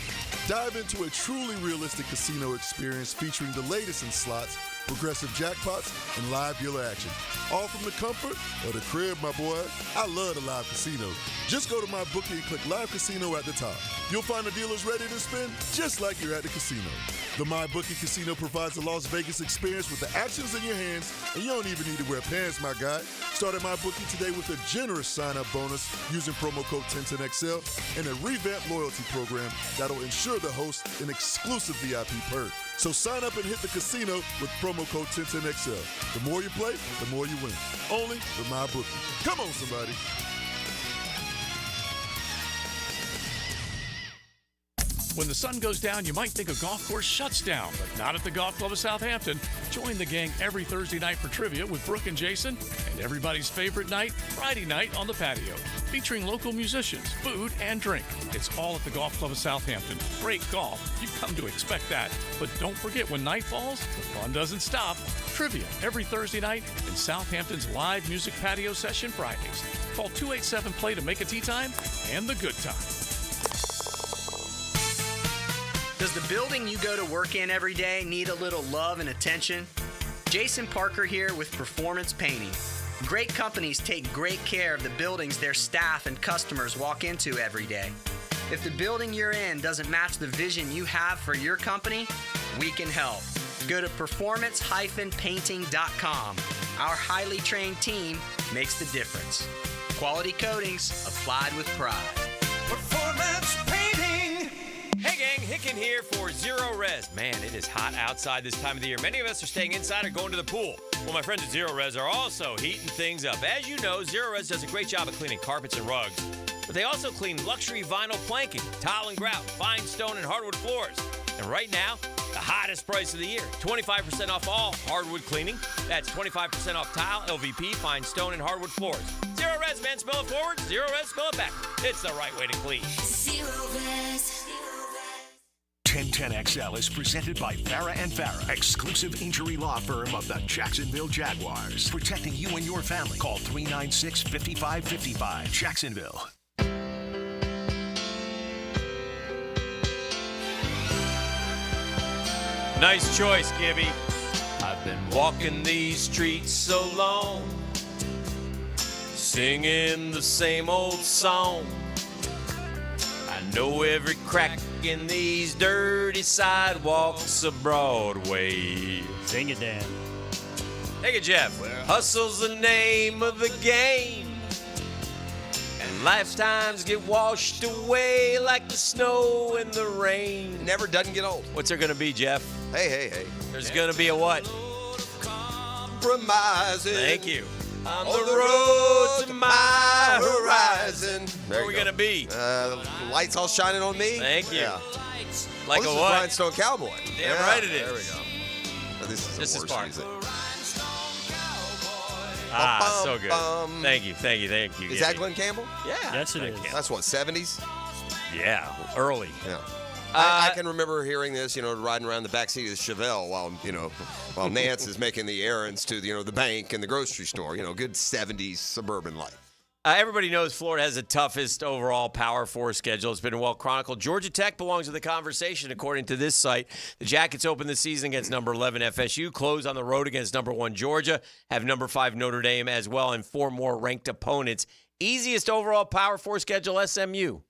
Speaker 32: Dive into a truly realistic casino experience featuring the latest in slots, progressive jackpots, and live dealer action. All from the comfort of the crib, my boy. I love the live casino. Just go to MyBookie and click Live Casino at the top. You'll find the dealers ready to spin just like you're at the casino. The MyBookie Casino provides a Las Vegas experience with the actions in your hands, and you don't even need to wear pants, my guy. Start at MyBookie today with a generous sign-up bonus using promo code 1010XL and a revamped loyalty program that'll ensure the host an exclusive VIP perk. So sign up and hit the casino with promo code 1010XL. The more you play, the more you win. Only with MyBookie. Come on, somebody.
Speaker 33: When the sun goes down, you might think a golf course shuts down, but not at the Golf Club of Southampton. Join the gang every Thursday night for trivia with Brooke and Jason, and everybody's favorite night, Friday night on the patio. featuring local musicians, food, and drink. It's all at the Golf Club of Southampton. Great golf. You've come to expect that. But don't forget, when night falls, the fun doesn't stop. Trivia every Thursday night and Southampton's live music patio session Fridays. Call 287-PLAY to make a tee time and the good time.
Speaker 2: Does the building you go to work in every day need a little love and attention? Jason Parker here with Performance Painting. Great companies take great care of the buildings their staff and customers walk into every day. If the building you're in doesn't match the vision you have for your company, we can help. Go to performance-painting.com. Our highly trained team makes the difference. Quality coatings applied with pride.
Speaker 1: Performance Painting. Hey gang, Hicken here for Zero Res. Man, it is hot outside this time of the year. Many of us are staying inside or going to the pool. Well, my friends at Zero Res are also heating things up. As you know, Zero Res does a great job of cleaning carpets and rugs. But they also clean luxury vinyl planking, tile and grout, fine stone and hardwood floors. And right now, the hottest price of the year, 25% off all hardwood cleaning. That's 25% off tile, LVP, fine stone, and hardwood floors. Zero Res, man, spell it forward. Zero Res, spell it backward. It's the right way to clean.
Speaker 17: Zero Res. 1010XL is presented by Farah and Farah, exclusive injury law firm of the Jacksonville Jaguars. Protecting you and your family. Call 396-5555. Jacksonville.
Speaker 1: Nice choice, Gibby. I've been walking these streets so long, singing the same old song. I know every crack in these dirty sidewalks of Broadway.
Speaker 10: Sing it, Dan.
Speaker 1: Take it, Jeff. Hustle's the name of the game, and lifetimes get washed away like the snow and the rain.
Speaker 5: It never doesn't get old.
Speaker 1: What's there going to be, Jeff?
Speaker 5: Hey.
Speaker 1: There's going to be a what?
Speaker 5: Compromising.
Speaker 1: Thank you. On the road to my horizon. Where are we going to be?
Speaker 5: Lights all shining on me.
Speaker 1: Thank you.
Speaker 5: Yeah.
Speaker 1: Like
Speaker 5: this
Speaker 1: a
Speaker 5: is
Speaker 1: what?
Speaker 5: Rhinestone Cowboy.
Speaker 1: Damn right it is.
Speaker 5: There we go. Oh, this is
Speaker 1: part.
Speaker 5: Music.
Speaker 1: So good. Thank you.
Speaker 5: Is that Glenn Campbell?
Speaker 1: Yeah.
Speaker 10: Yes, it is.
Speaker 5: That's what, 70s?
Speaker 1: Yeah, early.
Speaker 5: Yeah. I can remember hearing this, riding around the backseat of the Chevelle while Nance is making the errands to the bank and the grocery store. Good 70s suburban life.
Speaker 1: Everybody knows Florida has the toughest overall Power 4 schedule. It's been well chronicled. Georgia Tech belongs to the conversation, according to this site. The Jackets open the season against number 11 FSU, close on the road against number 1 Georgia, have number 5 Notre Dame as well, and 4 more ranked opponents. Easiest overall Power 4 schedule, SMU.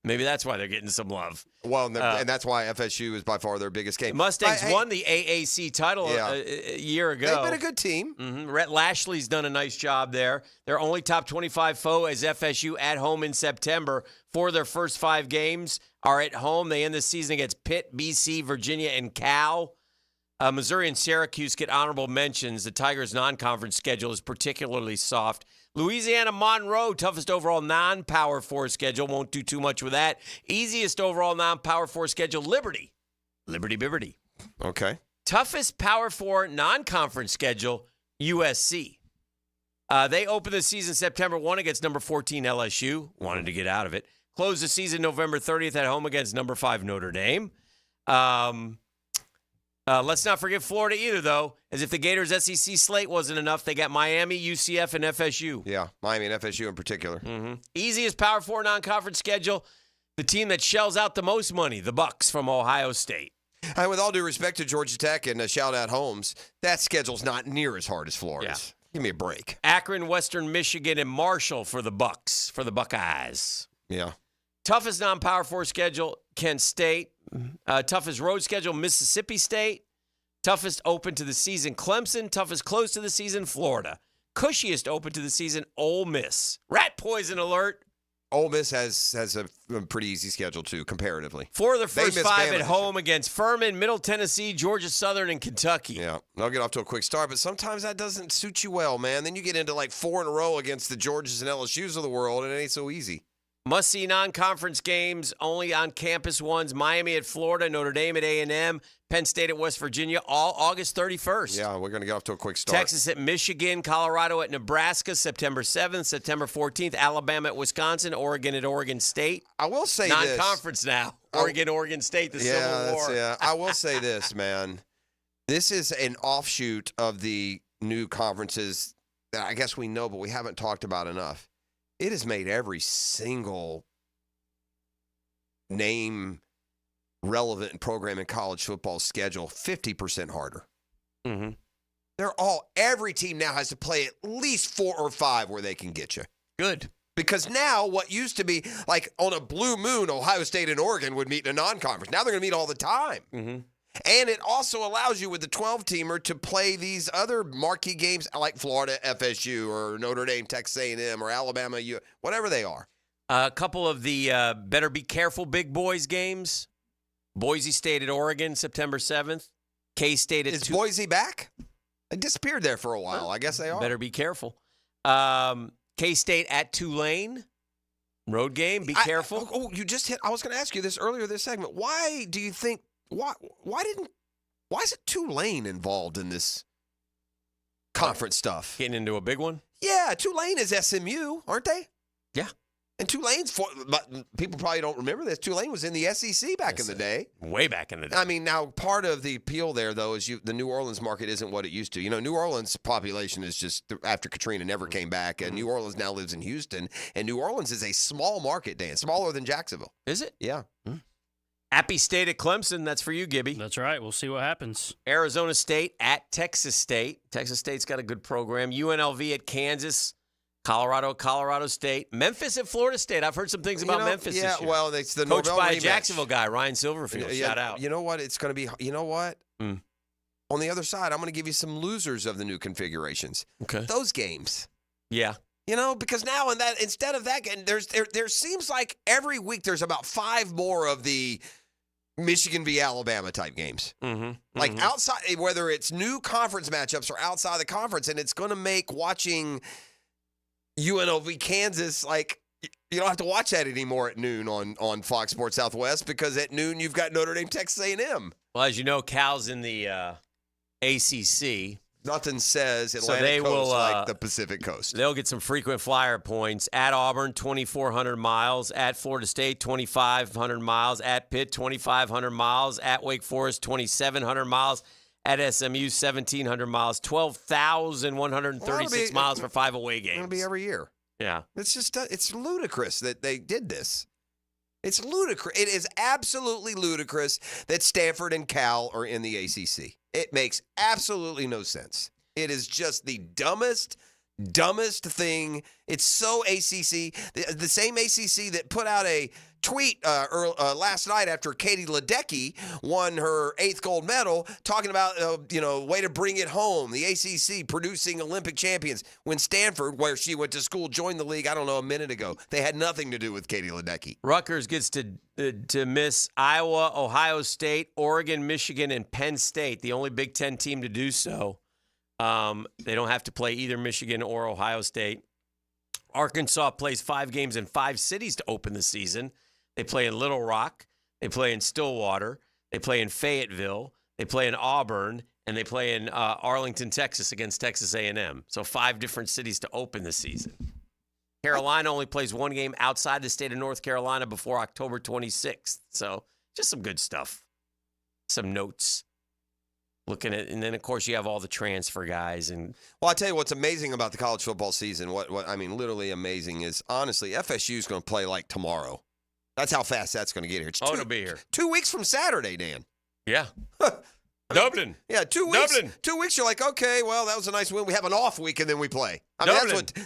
Speaker 1: Maybe that's why they're getting some love.
Speaker 5: Well, and that's why FSU is by far their biggest game.
Speaker 1: Mustangs won the AAC title a year ago.
Speaker 5: They've been a good team.
Speaker 1: Mm-hmm. Rhett Lashley's done a nice job there. Their only top 25 foe is FSU at home in September. 4 of their first 5 games are at home. They end the season against Pitt, BC, Virginia, and Cal. Missouri and Syracuse get honorable mentions. The Tigers' non-conference schedule is particularly soft. Louisiana Monroe, toughest overall non-Power 4 schedule. Won't do too much with that. Easiest overall non-Power 4 schedule, Liberty. Liberty Bibberty.
Speaker 5: Okay.
Speaker 1: Toughest Power 4 non-conference schedule, USC. They opened the season September 1 against number 14 LSU. Wanted to get out of it. Closed the season November 30th at home against number 5 Notre Dame. Let's not forget Florida either, though, as if the Gators' SEC slate wasn't enough, they got Miami, UCF, and FSU.
Speaker 5: Yeah, Miami and FSU in particular.
Speaker 1: Mm-hmm. Easiest Power 4 non-conference schedule, the team that shells out the most money, the Bucks from Ohio State.
Speaker 5: And with all due respect to Georgia Tech and shout-out Holmes, that schedule's not near as hard as Florida's. Yeah. Give me a break.
Speaker 1: Akron, Western Michigan, and Marshall for the Bucks, for the Buckeyes.
Speaker 5: Yeah.
Speaker 1: Toughest non-Power 4 schedule, Kent State. Toughest road schedule, Mississippi State. Toughest open to the season, Clemson. Toughest close to the season, Florida. Cushiest open to the season, Ole Miss. Rat poison alert.
Speaker 5: Ole Miss has a pretty easy schedule, too, comparatively.
Speaker 1: 4 of their first 5 at home against Furman, Middle Tennessee, Georgia Southern, and Kentucky.
Speaker 5: Yeah, they'll get off to a quick start, but sometimes that doesn't suit you well, man. Then you get into 4 in a row against the Georgias and LSUs of the world, and it ain't so easy.
Speaker 1: Must-see non-conference games, only on-campus ones. Miami at Florida, Notre Dame at A&M, Penn State at West Virginia, all August 31st.
Speaker 5: Yeah, we're going to get off to a quick start.
Speaker 1: Texas at Michigan, Colorado at Nebraska, September 7th, September 14th, Alabama at Wisconsin, Oregon at Oregon State.
Speaker 5: I will say
Speaker 1: non-conference now. Oregon State, the Civil War.
Speaker 5: Yeah, I will say this, man. This is an offshoot of the new conferences that I guess we know, but we haven't talked about enough. It has made every single name relevant program in college football schedule 50% harder.
Speaker 1: Mm-hmm.
Speaker 5: Every team now has to play at least 4 or 5 where they can get you.
Speaker 1: Good.
Speaker 5: Because now what used to be like on a blue moon, Ohio State and Oregon would meet in a non-conference. Now they're going to meet all the time.
Speaker 1: Mm-hmm.
Speaker 5: And it also allows you with the 12-teamer to play these other marquee games like Florida, FSU, or Notre Dame, Texas A&M, or Alabama, whatever they are.
Speaker 1: A couple of the better be careful big boys games. Boise State at Oregon, September 7th. K-State at
Speaker 5: Is Boise back? They disappeared there for a while. I guess they are.
Speaker 1: Better be careful. K-State at Tulane. Road game. Be careful.
Speaker 5: You just hit. I was going to ask you this earlier this segment. Why do you think? Why is it Tulane involved in this conference stuff?
Speaker 1: Getting into a big one?
Speaker 5: Yeah, Tulane is SMU, aren't they?
Speaker 1: Yeah.
Speaker 5: And Tulane's, but people probably don't remember this. Tulane was in the SEC back in the day.
Speaker 1: Way back in the day.
Speaker 5: I mean, now part of the appeal there, though, is the New Orleans market isn't what it used to. You know, New Orleans' population is just, after Katrina never came back, and New Orleans now lives in Houston, and New Orleans is a small market, Dan, smaller than Jacksonville.
Speaker 1: Is it?
Speaker 5: Yeah.
Speaker 1: Appy State at Clemson. That's for you, Gibby.
Speaker 10: That's right. We'll see what happens.
Speaker 1: Arizona State at Texas State. Texas State's got a good program. UNLV at Kansas. Colorado State. Memphis at Florida State. I've heard some things about Memphis this year.
Speaker 5: Yeah, well, it's the
Speaker 1: coached
Speaker 5: Norvell
Speaker 1: by a
Speaker 5: rematch.
Speaker 1: Jacksonville guy, Ryan Silverfield. Shout out.
Speaker 5: You know what? It's going to be, you know what? On the other side, I'm going to give you some losers of the new configurations.
Speaker 1: Okay.
Speaker 5: Those games.
Speaker 1: Yeah.
Speaker 5: You know, because now instead of that, there seems like every week there's about 5 more of the Michigan v. Alabama type games. Like outside, whether it's new conference matchups or outside the conference, and it's going to make watching UNLV Kansas, like, you don't have to watch that anymore at noon on Fox Sports Southwest, because at noon you've got Notre Dame, Texas A&M.
Speaker 1: Well, as you know, Cal's in the ACC.
Speaker 5: Nothing says Atlantic
Speaker 1: so they
Speaker 5: Coast
Speaker 1: will,
Speaker 5: like the Pacific Coast.
Speaker 1: They'll get some frequent flyer points. At Auburn, 2,400 miles. At Florida State, 2,500 miles. At Pitt, 2,500 miles. At Wake Forest, 2,700 miles. At SMU, 1,700 miles. 12,136 miles for 5 away games.
Speaker 5: It'll be every year.
Speaker 1: Yeah.
Speaker 5: It's just, it's ludicrous that they did this. It's ludicrous. It is absolutely ludicrous that Stanford and Cal are in the ACC. It makes absolutely no sense. It is just the dumbest thing. It's so ACC. The same ACC that put out a tweet last night after Katie Ledecky won her 8th gold medal, talking about, way to bring it home. The ACC producing Olympic champions. When Stanford, where she went to school, joined the league, a minute ago. They had nothing to do with Katie Ledecky.
Speaker 1: Rutgers gets to miss Iowa, Ohio State, Oregon, Michigan, and Penn State, the only Big Ten team to do so. They don't have to play either Michigan or Ohio State. Arkansas plays 5 games in 5 cities to open the season. They play in Little Rock. They play in Stillwater. They play in Fayetteville. They play in Auburn. And they play in Arlington, Texas against Texas A&M. So 5 different cities to open the season. Carolina only plays 1 game outside the state of North Carolina before October 26th. So just some good stuff. Some notes. Looking at, and then, of course, you have all the transfer guys. And
Speaker 5: well, I'll tell you what's amazing about the college football season. What literally amazing is, honestly, FSU is going to play like tomorrow. That's how fast that's going to get here.
Speaker 1: It'll be here.
Speaker 5: 2 weeks from Saturday, Dan.
Speaker 1: Yeah. Dublin.
Speaker 5: Yeah, 2 weeks.
Speaker 1: Dublin.
Speaker 5: 2 weeks, you're like, okay, well, that was a nice win. We have an off week, and then we play.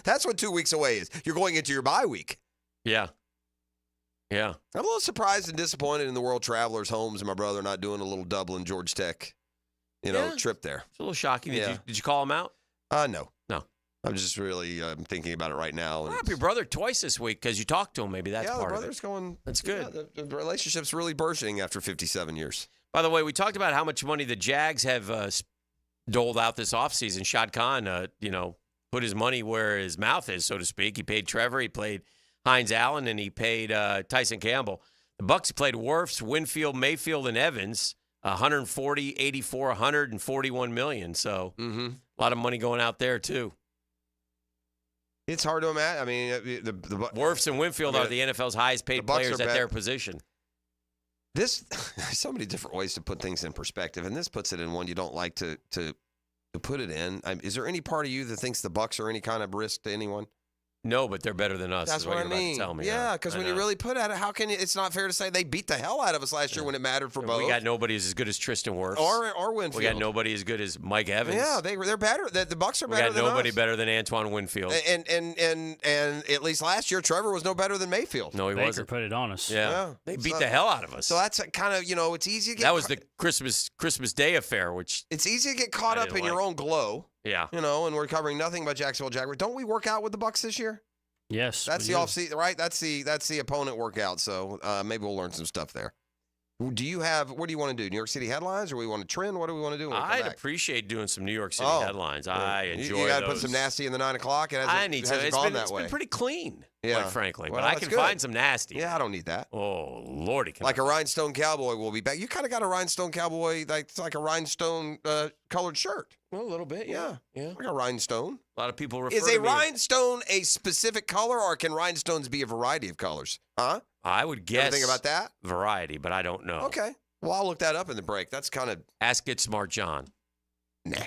Speaker 5: That's what 2 weeks away is. You're going into your bye week.
Speaker 1: Yeah. Yeah.
Speaker 5: I'm a little surprised and disappointed in the World Travelers Homes and my brother not doing a little Dublin, Georgia Tech, trip there.
Speaker 1: It's a little shocking. Did you call him out?
Speaker 5: No.
Speaker 1: No.
Speaker 5: I'm just really thinking about it right now.
Speaker 1: Well, your brother twice this week because you talked to him. Maybe that's part of it.
Speaker 5: Yeah, the brother's going.
Speaker 1: That's good.
Speaker 5: Yeah, the relationship's really burgeoning after 57 years.
Speaker 1: By the way, we talked about how much money the Jags have doled out this offseason. Shad Khan, put his money where his mouth is, so to speak. He paid Trevor. He paid Hines Allen and he paid Tyson Campbell. The Bucs played Wirfs, Winfield, Mayfield, and Evans. 140, 84, 141 million. So a lot of money going out there too.
Speaker 5: It's hard to imagine. I mean, the
Speaker 1: Wirfs and Winfield are the NFL's highest paid players at their position.
Speaker 5: There's so many different ways to put things in perspective, and this puts it in one you don't like to put it in. Is there any part of you that thinks the Bucs are any kind of risk to anyone?
Speaker 1: No, but they're better than us.
Speaker 5: That's what I mean.
Speaker 1: Tell me.
Speaker 5: Yeah, because when you really put at it, how can you? It's not fair to say they beat the hell out of us last year when it mattered for both.
Speaker 1: We got nobody as good as Tristan Wirfs
Speaker 5: or Winfield.
Speaker 1: We got nobody as good as Mike Evans.
Speaker 5: Yeah, they're better. The Bucs are better than us.
Speaker 1: We got nobody better than Antoine Winfield.
Speaker 5: And at least last year, Trevor was no better than Mayfield.
Speaker 1: No, he
Speaker 10: Baker
Speaker 1: wasn't.
Speaker 10: put it on us.
Speaker 1: Yeah. They beat the hell out of us.
Speaker 5: So that's kind of, it's easy to get.
Speaker 1: That was the Christmas Day affair, which
Speaker 5: it's easy to get caught up in your own glow.
Speaker 1: Yeah.
Speaker 5: And we're covering nothing but Jacksonville Jaguars. Don't we work out with the Bucs this year?
Speaker 10: Yes.
Speaker 5: That's the offseason, right? That's the opponent workout. So maybe we'll learn some stuff there. What do you want to do? New York City headlines, or we want to trend? What do we want to do?
Speaker 1: I'd appreciate doing some New York City headlines. I enjoy those.
Speaker 5: You got to put some nasty in the 9 o'clock.
Speaker 1: I need to. It's been pretty clean, quite frankly. But I can find some nasty.
Speaker 5: Yeah, I don't need that.
Speaker 1: Oh, Lordy.
Speaker 5: Like a rhinestone cowboy will be back. You kind of got a rhinestone cowboy, it's like a rhinestone colored shirt.
Speaker 1: Well, a little bit, yeah.
Speaker 5: Like a rhinestone.
Speaker 1: A lot of people refer
Speaker 5: to
Speaker 1: me.
Speaker 5: Is a rhinestone a specific color, or can rhinestones be a variety of colors? Huh?
Speaker 1: I would guess.
Speaker 5: Anything about that?
Speaker 1: Variety, but I don't know.
Speaker 5: Okay. Well, I'll look that up in the break. That's kind of...
Speaker 1: Ask Get Smart John.
Speaker 5: Nah.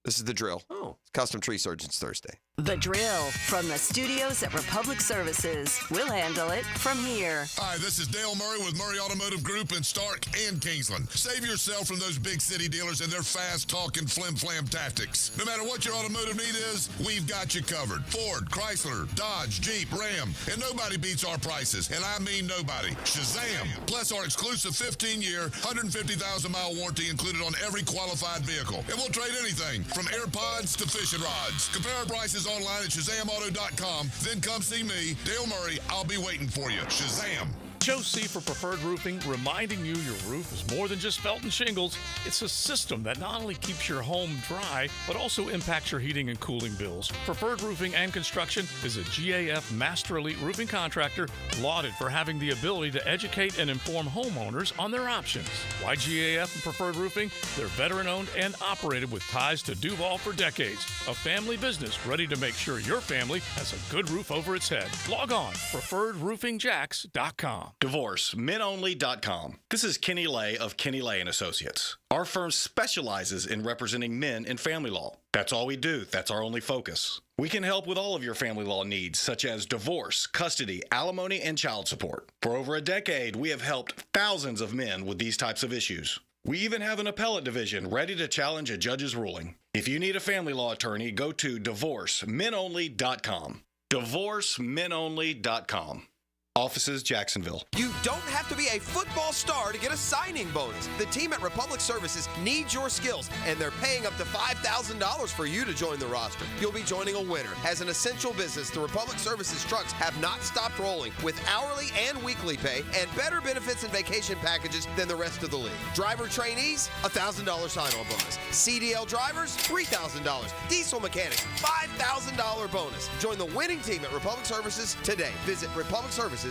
Speaker 5: This is The Drill.
Speaker 1: Oh.
Speaker 5: It's Custom Tree Surgeons Thursday.
Speaker 3: The Drill from the studios at Republic Services. We'll handle it from here.
Speaker 7: Hi, this is Dale Murray with Murray Automotive Group in Stark and Kingsland. Save yourself from those big city dealers and their fast-talking flim-flam tactics. No matter what your automotive need is, we've got you covered. Ford, Chrysler, Dodge, Jeep, Ram, and nobody beats our prices, and I mean nobody. Shazam! Plus our exclusive 15-year, 150,000-mile warranty included on every qualified vehicle. And we'll trade anything from AirPods to fishing rods. Compare our prices online at ShazamAuto.com. Then come see me, Dale Murray. I'll be waiting for you. Shazam!
Speaker 33: Joe C. for Preferred Roofing, reminding you your roof is more than just felt and shingles. It's a system that not only keeps your home dry, but also impacts your heating and cooling bills. Preferred Roofing and Construction is a GAF Master Elite Roofing contractor lauded for having the ability to educate and inform homeowners on their options. Why GAF and Preferred Roofing? They're veteran-owned and operated with ties to Duval for decades. A family business ready to make sure your family has a good roof over its head. Log on, preferredroofingjacks.com.
Speaker 9: DivorceMenOnly.com. This is Kenny Lay of Kenny Lay & Associates. Our firm specializes in representing men in family law. That's all we do. That's our only focus. We can help with all of your family law needs, such as divorce, custody, alimony, and child support. For over a decade, we have helped thousands of men with these types of issues. We even have an appellate division ready to challenge a judge's ruling. If you need a family law attorney, go to DivorceMenOnly.com. DivorceMenOnly.com. Offices, Jacksonville.
Speaker 5: You don't have to be a football star to get a signing bonus. The team at Republic Services needs your skills, and they're paying up to $5,000 for you to join the roster. You'll be joining a winner. As an essential business, the Republic Services trucks have not stopped rolling with hourly and weekly pay and better benefits and vacation packages than the rest of the league. Driver trainees, $1,000 sign-on bonus. CDL drivers, $3,000. Diesel mechanics, $5,000 bonus. Join the winning team at Republic Services today. Visit republicservices.com.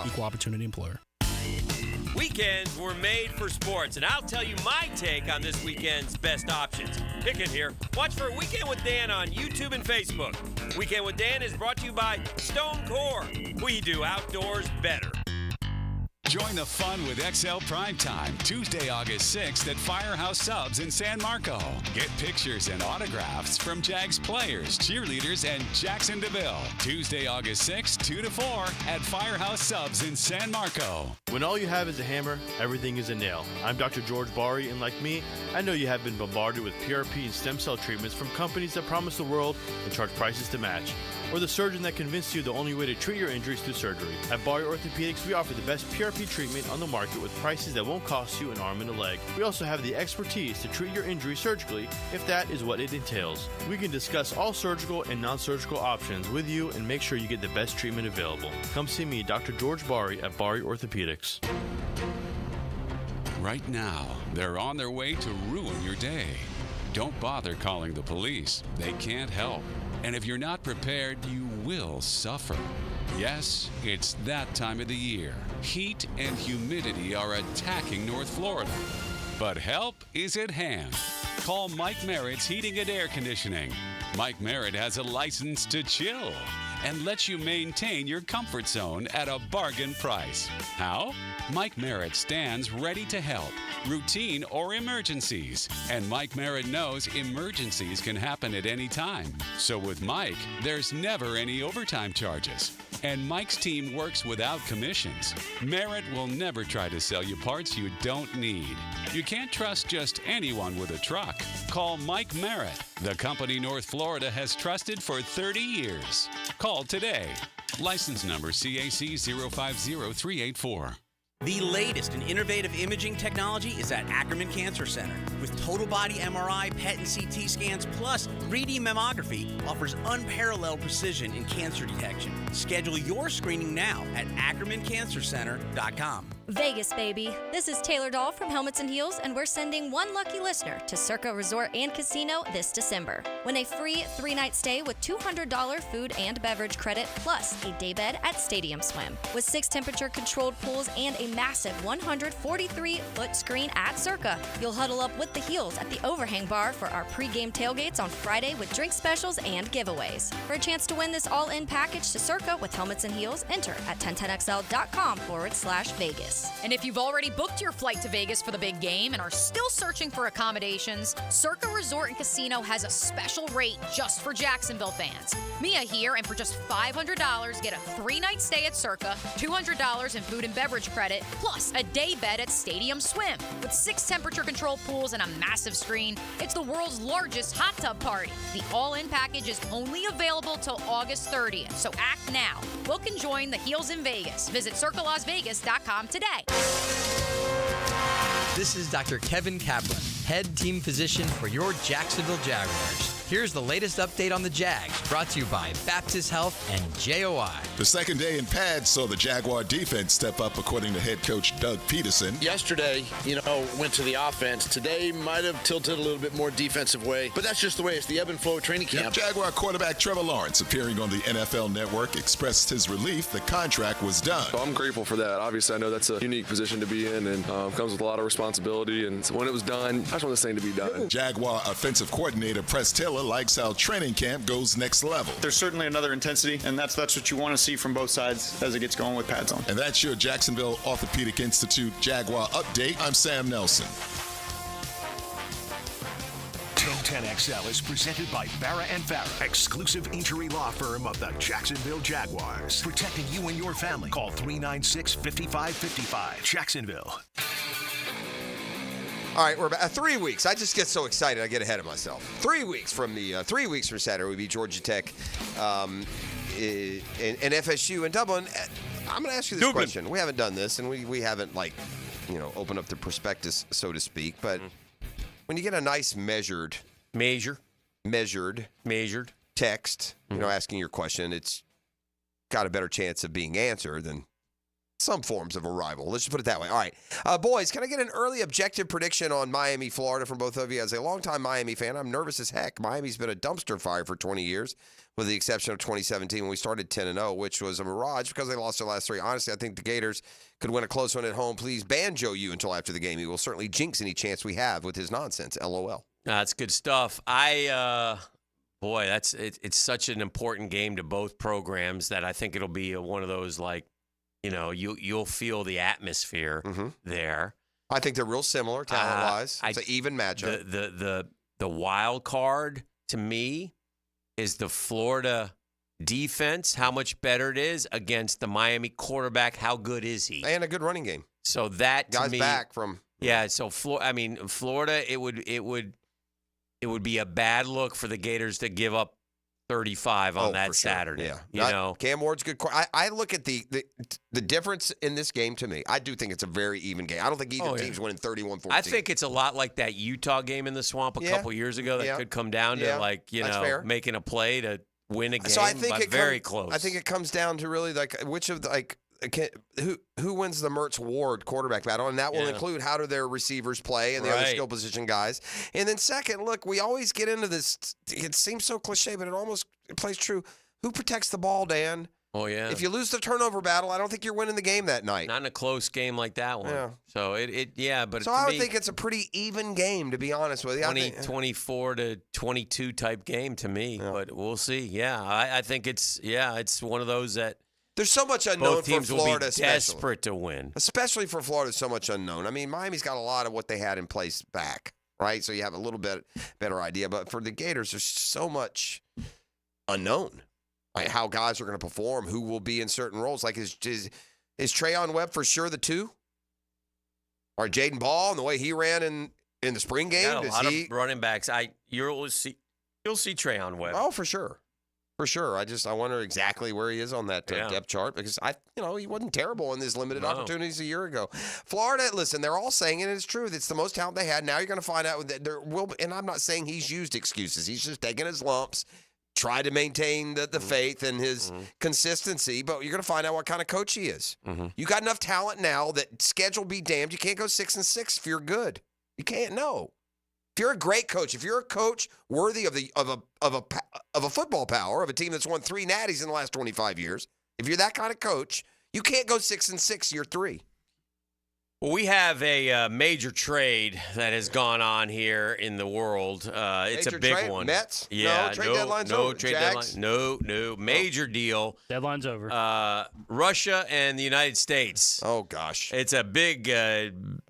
Speaker 33: Equal opportunity employer.
Speaker 1: Weekends were made for sports, and I'll tell you my take on this weekend's best options. Hicken here. Watch for Weekend with Dan on YouTube and Facebook. Weekend with Dan is brought to you by Stone Core. We do outdoors better.
Speaker 30: Join the fun with XL Primetime, Tuesday, August 6th at Firehouse Subs in San Marco. Get pictures and autographs from Jags players, cheerleaders, and Jackson DeVille. Tuesday, August 6th, 2 to 4 at Firehouse Subs in San Marco.
Speaker 31: When all you have is a hammer, everything is a nail. I'm Dr. George Bari, and like me, I know you have been bombarded with PRP and stem cell treatments from companies that promise the world and charge prices to match. Or the surgeon that convinced you the only way to treat your injuries through surgery. At Bari Orthopedics, we offer the best PRP treatment on the market with prices that won't cost you an arm and a leg. We also have the expertise to treat your injury surgically if that is what it entails. We can discuss all surgical and non-surgical options with you and make sure you get the best treatment available. Come see me, Dr. George Bari at Bari Orthopedics.
Speaker 18: Right now, they're on their way to ruin your day. Don't bother calling the police. They can't help. And if you're not prepared, you will suffer. Yes, it's that time of the year. Heat and humidity are attacking North Florida. But help is at hand. Call Mike Merritt's Heating and Air Conditioning. Mike Merritt has a license to chill and lets you maintain your comfort zone at a bargain price. How? Mike Merritt stands ready to help, routine or emergencies. And Mike Merritt knows emergencies can happen at any time. So with Mike, there's never any overtime charges. And Mike's team works without commissions. Merritt will never try to sell you parts you don't need. You can't trust just anyone with a truck. Call Mike Merritt, the company North Florida has trusted for 30 years. Call today. License number CAC 050384.
Speaker 6: The latest in innovative imaging technology is at Ackerman Cancer Center. With total body MRI, PET, and CT scans, plus 3D mammography, offers unparalleled precision in cancer detection. Schedule your screening now at AckermanCancerCenter.com.
Speaker 8: Vegas, baby. This is Taylor Dahl from Helmets and Heels, and we're sending one lucky listener to Circa Resort and Casino this December. Win a free 3-night stay with $200 food and beverage credit, plus a daybed at Stadium Swim. With 6 temperature-controlled pools and a massive 143-foot screen at Circa, you'll huddle up with the Heels at the Overhang Bar for our pregame tailgates on Friday with drink specials and giveaways. For a chance to win this all-in package to Circa with Helmets and Heels, enter at 1010XL.com/Vegas.
Speaker 11: And if you've already booked your flight to Vegas for the big game and are still searching for accommodations, Circa Resort and Casino has a special rate just for Jacksonville fans. Mia here, and for just $500, get a 3-night stay at Circa, $200 in food and beverage credit, plus a day bed at Stadium Swim. With 6 temperature-controlled pools and a massive screen, it's the world's largest hot tub party. The all-in package is only available till August 30th, so act now. Book and join the Heels in Vegas. Visit CircaLasVegas.com today.
Speaker 12: This is Dr. Kevin Kaplan, head team physician for your Jacksonville Jaguars. Here's the latest update on the Jags, brought to you by Baptist Health and JOI.
Speaker 7: The second day in pads saw the Jaguar defense step up, according to head coach Doug Peterson.
Speaker 14: Yesterday, went to the offense. Today might have tilted a little bit more defensive way, but that's just the way. It's the ebb and flow of training camp.
Speaker 7: Jaguar quarterback Trevor Lawrence, appearing on the NFL Network, expressed his relief the contract was done.
Speaker 19: So I'm grateful for that. Obviously, I know that's a unique position to be in and comes with a lot of responsibility. And when it was done, I just want this thing to be done.
Speaker 7: Jaguar offensive coordinator Press Taylor likes how training camp goes next level.
Speaker 20: There's certainly another intensity, and that's what you want to see from both sides as it gets going with pads on.
Speaker 7: And that's your Jacksonville Orthopedic Institute Jaguar update. I'm Sam Nelson.
Speaker 17: 1010XL is presented by Farah & Farah, exclusive injury law firm of the Jacksonville Jaguars. Protecting you and your family. Call 396-5555. Jacksonville.
Speaker 5: All right, we're about 3 weeks. I just get so excited, I get ahead of myself. 3 weeks from Saturday, we beat Georgia Tech, and FSU in Dublin. I'm going to ask you this question. We haven't done this, and we haven't opened up the prospectus, so to speak. But when you get a nice measured text, asking your question, it's got a better chance of being answered than some forms of arrival. Let's just put it that way. All right. Boys, can I get an early objective prediction on Miami, Florida from both of you? As a longtime Miami fan, I'm nervous as heck. Miami's been a dumpster fire for 20 years, with the exception of 2017 when we started 10-0, which was a mirage because they lost their last 3. Honestly, I think the Gators could win a close one at home. Please banjo you until after the game. He will certainly jinx any chance we have with his nonsense. LOL.
Speaker 1: That's good stuff. It's such an important game to both programs that I think it'll be one of those you'll feel the atmosphere there.
Speaker 5: I think they're real similar talent-wise. It's an even matchup.
Speaker 1: The wild card to me is the Florida defense, how much better it is against the Miami quarterback. How good is he?
Speaker 5: And a good running game.
Speaker 1: So that to
Speaker 5: guys
Speaker 1: me,
Speaker 5: back from
Speaker 1: So Florida, it would be a bad look for the Gators to give up 35 on that Saturday.
Speaker 5: Yeah. Cam Ward's good. I look at the difference in this game to me. I do think it's a very even game. I don't think either team's winning 31-14.
Speaker 1: I think it's a lot like that Utah game in the Swamp a couple years ago that could come down to making a play to win a game. So I think very close.
Speaker 5: I think it comes down to really which of the who wins the Mertz Ward quarterback battle, and that will include how do their receivers play and the other skill position guys. And then second, look, we always get into this. It seems so cliche, but it plays true. Who protects the ball, Dan?
Speaker 1: Oh, yeah.
Speaker 5: If you lose the turnover battle, I don't think you're winning the game that night.
Speaker 1: Not in a close game like that one.
Speaker 5: Yeah.
Speaker 1: So, but
Speaker 5: So I would think it's a pretty even game, to be honest with you.
Speaker 1: 24 to 22 type game to me, but we'll see. Yeah, I think it's one of those that
Speaker 5: there's so much unknown
Speaker 1: both teams
Speaker 5: for Florida,
Speaker 1: will be desperate to win.
Speaker 5: Especially for Florida, so much unknown. I mean, Miami's got a lot of what they had in place back, right? So you have a little bit better idea. But for the Gators, there's so much unknown. Like how guys are going to perform, who will be in certain roles. Like is Trayvon Webb for sure the 2? Or Jaden Ball and the way he ran in the spring game?
Speaker 1: Got a lot of running backs. You'll see Trayvon Webb.
Speaker 5: Oh, for sure. For sure. I wonder exactly where he is on that depth chart because he wasn't terrible in his limited opportunities a year ago. Florida, listen, they're all saying it, and it's true. It's the most talent they had. Now you're going to find out that there will be, and I'm not saying he's used excuses. He's just taking his lumps. Try to maintain the faith and his consistency, but you're going to find out what kind of coach he is. You got enough talent now that schedule be damned. You can't go 6-6 if you're good. You can't. No. If you're a great coach, if you're a coach worthy of a football power of a team that's won 3 natties in the last 25 years, if you're that kind of coach, you can't go 6-6 year 3.
Speaker 1: Well, we have a major trade that has gone on here in the world. It's a big one.
Speaker 5: Mets?
Speaker 1: Yeah,
Speaker 5: no, trade deadline's over.
Speaker 1: No trade deadline. No. Major deal.
Speaker 10: Deadline's over.
Speaker 1: Russia and the United States.
Speaker 5: Oh, gosh.
Speaker 1: It's a big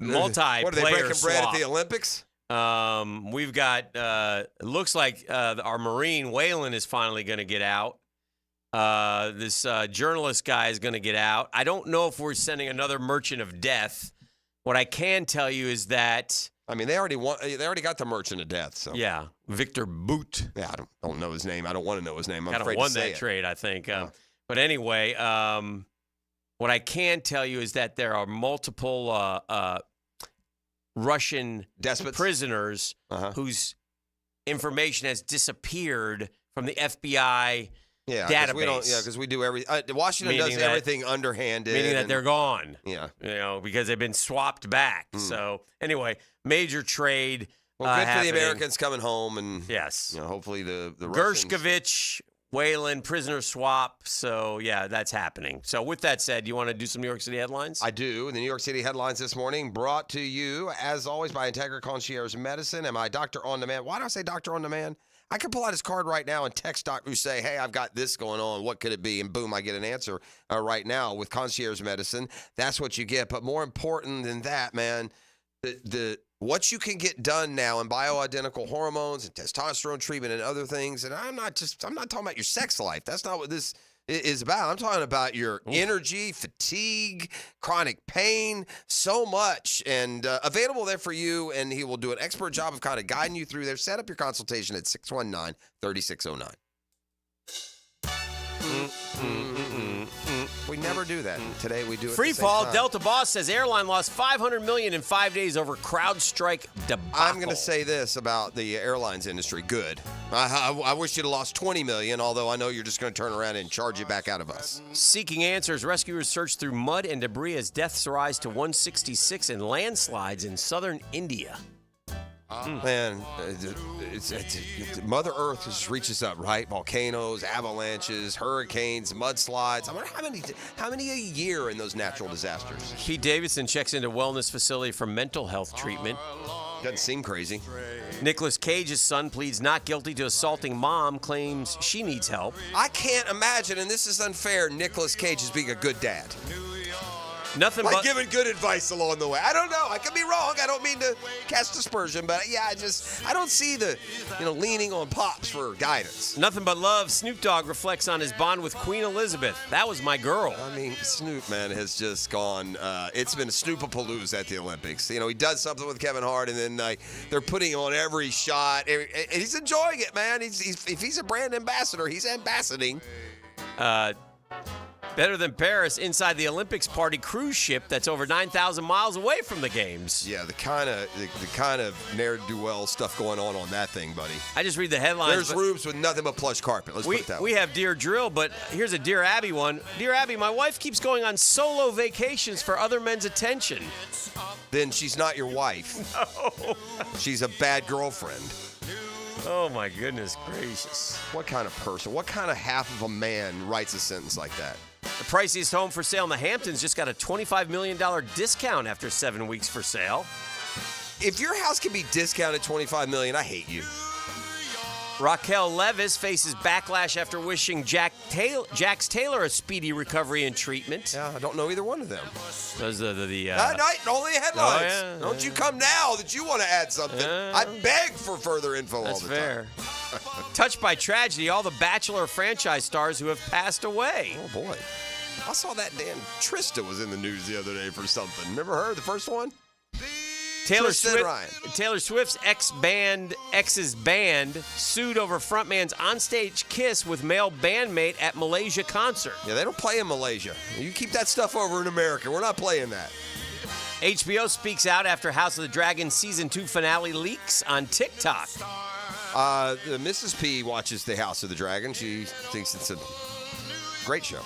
Speaker 1: multi-player
Speaker 5: What, are they breaking bread
Speaker 1: swap.
Speaker 5: at the Olympics?
Speaker 1: We've got, it looks like our Marine, Whalen, is finally going to get out. This journalist guy is going to get out. I don't know if we're sending another merchant of death. What I can tell you is that
Speaker 5: they already got the merchant of death. So
Speaker 1: yeah, Victor Boot.
Speaker 5: Yeah, I don't know his name. I don't want to know his name. I'm
Speaker 1: kind of
Speaker 5: afraid
Speaker 1: won
Speaker 5: to say
Speaker 1: that trade, I think. But anyway, what I can tell you is that there are multiple Russian
Speaker 5: despots,
Speaker 1: prisoners whose information has disappeared from the FBI.
Speaker 5: Yeah,
Speaker 1: database.
Speaker 5: Because we do everything. Washington does everything underhanded.
Speaker 1: Meaning that they're gone.
Speaker 5: Yeah.
Speaker 1: Because they've been swapped back. So, anyway, major trade.
Speaker 5: Well, good for
Speaker 1: happening.
Speaker 5: the Americans coming home. And
Speaker 1: yes.
Speaker 5: Hopefully the
Speaker 1: Gershkovich, Whalen, prisoner swap. So, yeah, that's happening. So, with that said, you want to do some New York City headlines?
Speaker 5: I do. The New York City headlines this morning brought to you, as always, by Integra Concierge Medicine and my Doctor on Demand. Why do I say Doctor on Demand? I can pull out his card right now and text Doctor who say, hey, I've got this going on. What could it be? And boom, I get an answer right now with concierge medicine. That's what you get. But more important than that, man, the what you can get done now in bioidentical hormones and testosterone treatment and other things. And I'm not talking about your sex life. That's not what this is about. I'm talking about your energy, fatigue, chronic pain, so much. And available there for you, and he will do an expert job of kind of guiding you through there. Set up your consultation at 619-3609. We never do that. Today we do it.
Speaker 1: Free fall. Delta boss says airline lost $500 million in 5 days over CrowdStrike debacle.
Speaker 5: I'm going to say this about the airlines industry. Good. I wish you'd have lost $20 million, although I know you're just going to turn around and charge it back out of us.
Speaker 1: Seeking answers, rescuers search through mud and debris as deaths rise to 166 in landslides in southern India.
Speaker 5: Man, Mother Earth just reaches up, right? Volcanoes, avalanches, hurricanes, mudslides. I wonder how many a year in those natural disasters.
Speaker 1: Pete Davidson checks into wellness facility for mental health treatment.
Speaker 5: Doesn't seem crazy.
Speaker 1: Nicolas Cage's son pleads not guilty to assaulting mom, claims she needs help.
Speaker 5: I can't imagine, and this is unfair, Nicolas Cage is being a good dad.
Speaker 1: Nothing
Speaker 5: like
Speaker 1: but
Speaker 5: giving good advice along the way. I don't know. I could be wrong. I don't mean to cast aspersion, but yeah, I don't see the, leaning on Pops for guidance.
Speaker 1: Nothing but love. Snoop Dogg reflects on his bond with Queen Elizabeth. That was my girl.
Speaker 5: I mean, Snoop, man, has just gone. It's been Snoop-a-palooza at the Olympics. He does something with Kevin Hart, and then they're putting on every shot. And he's enjoying it, man. If he's a brand ambassador, he's ambassading.
Speaker 1: Better than Paris, inside the Olympics party cruise ship that's over 9,000 miles away from the games.
Speaker 5: Yeah, the kind of ne'er-do-well stuff going on that thing, buddy.
Speaker 1: I just read the headlines.
Speaker 5: There's rooms with nothing but plush carpet. Let's put it that way.
Speaker 1: We have Dear Drill, but here's a Dear Abby one. Dear Abby, my wife keeps going on solo vacations for other men's attention.
Speaker 5: Then she's not your wife.
Speaker 1: No.
Speaker 5: She's a bad girlfriend.
Speaker 1: Oh, my goodness gracious.
Speaker 5: What kind of person, what kind of half of a man writes a sentence like that?
Speaker 1: The priciest home for sale in the Hamptons just got a $25 million discount after 7 weeks for sale.
Speaker 5: If your house can be discounted $25 million, I hate you.
Speaker 1: Raquel Levis faces backlash after wishing Jax Taylor a speedy recovery and treatment.
Speaker 5: Yeah, I don't know either one of them.
Speaker 1: Those are the
Speaker 5: only headlines.
Speaker 1: Oh, yeah,
Speaker 5: don't you come now that you want to add something. I beg for further info all the
Speaker 1: time.
Speaker 5: That's
Speaker 1: fair. Touched by tragedy, all the Bachelor franchise stars who have passed away.
Speaker 5: Oh, boy. I saw that damn Trista was in the news the other day for something. Remember her, the first one?
Speaker 1: Taylor
Speaker 5: Tristan
Speaker 1: Swift's ex's band sued over frontman's onstage kiss with male bandmate at Malaysia concert.
Speaker 5: Yeah, they don't play in Malaysia. You keep that stuff over in America. We're not playing that.
Speaker 1: HBO speaks out after House of the Dragon Season 2 finale leaks on TikTok.
Speaker 5: Mrs. P watches the House of the Dragon. She thinks it's a great show.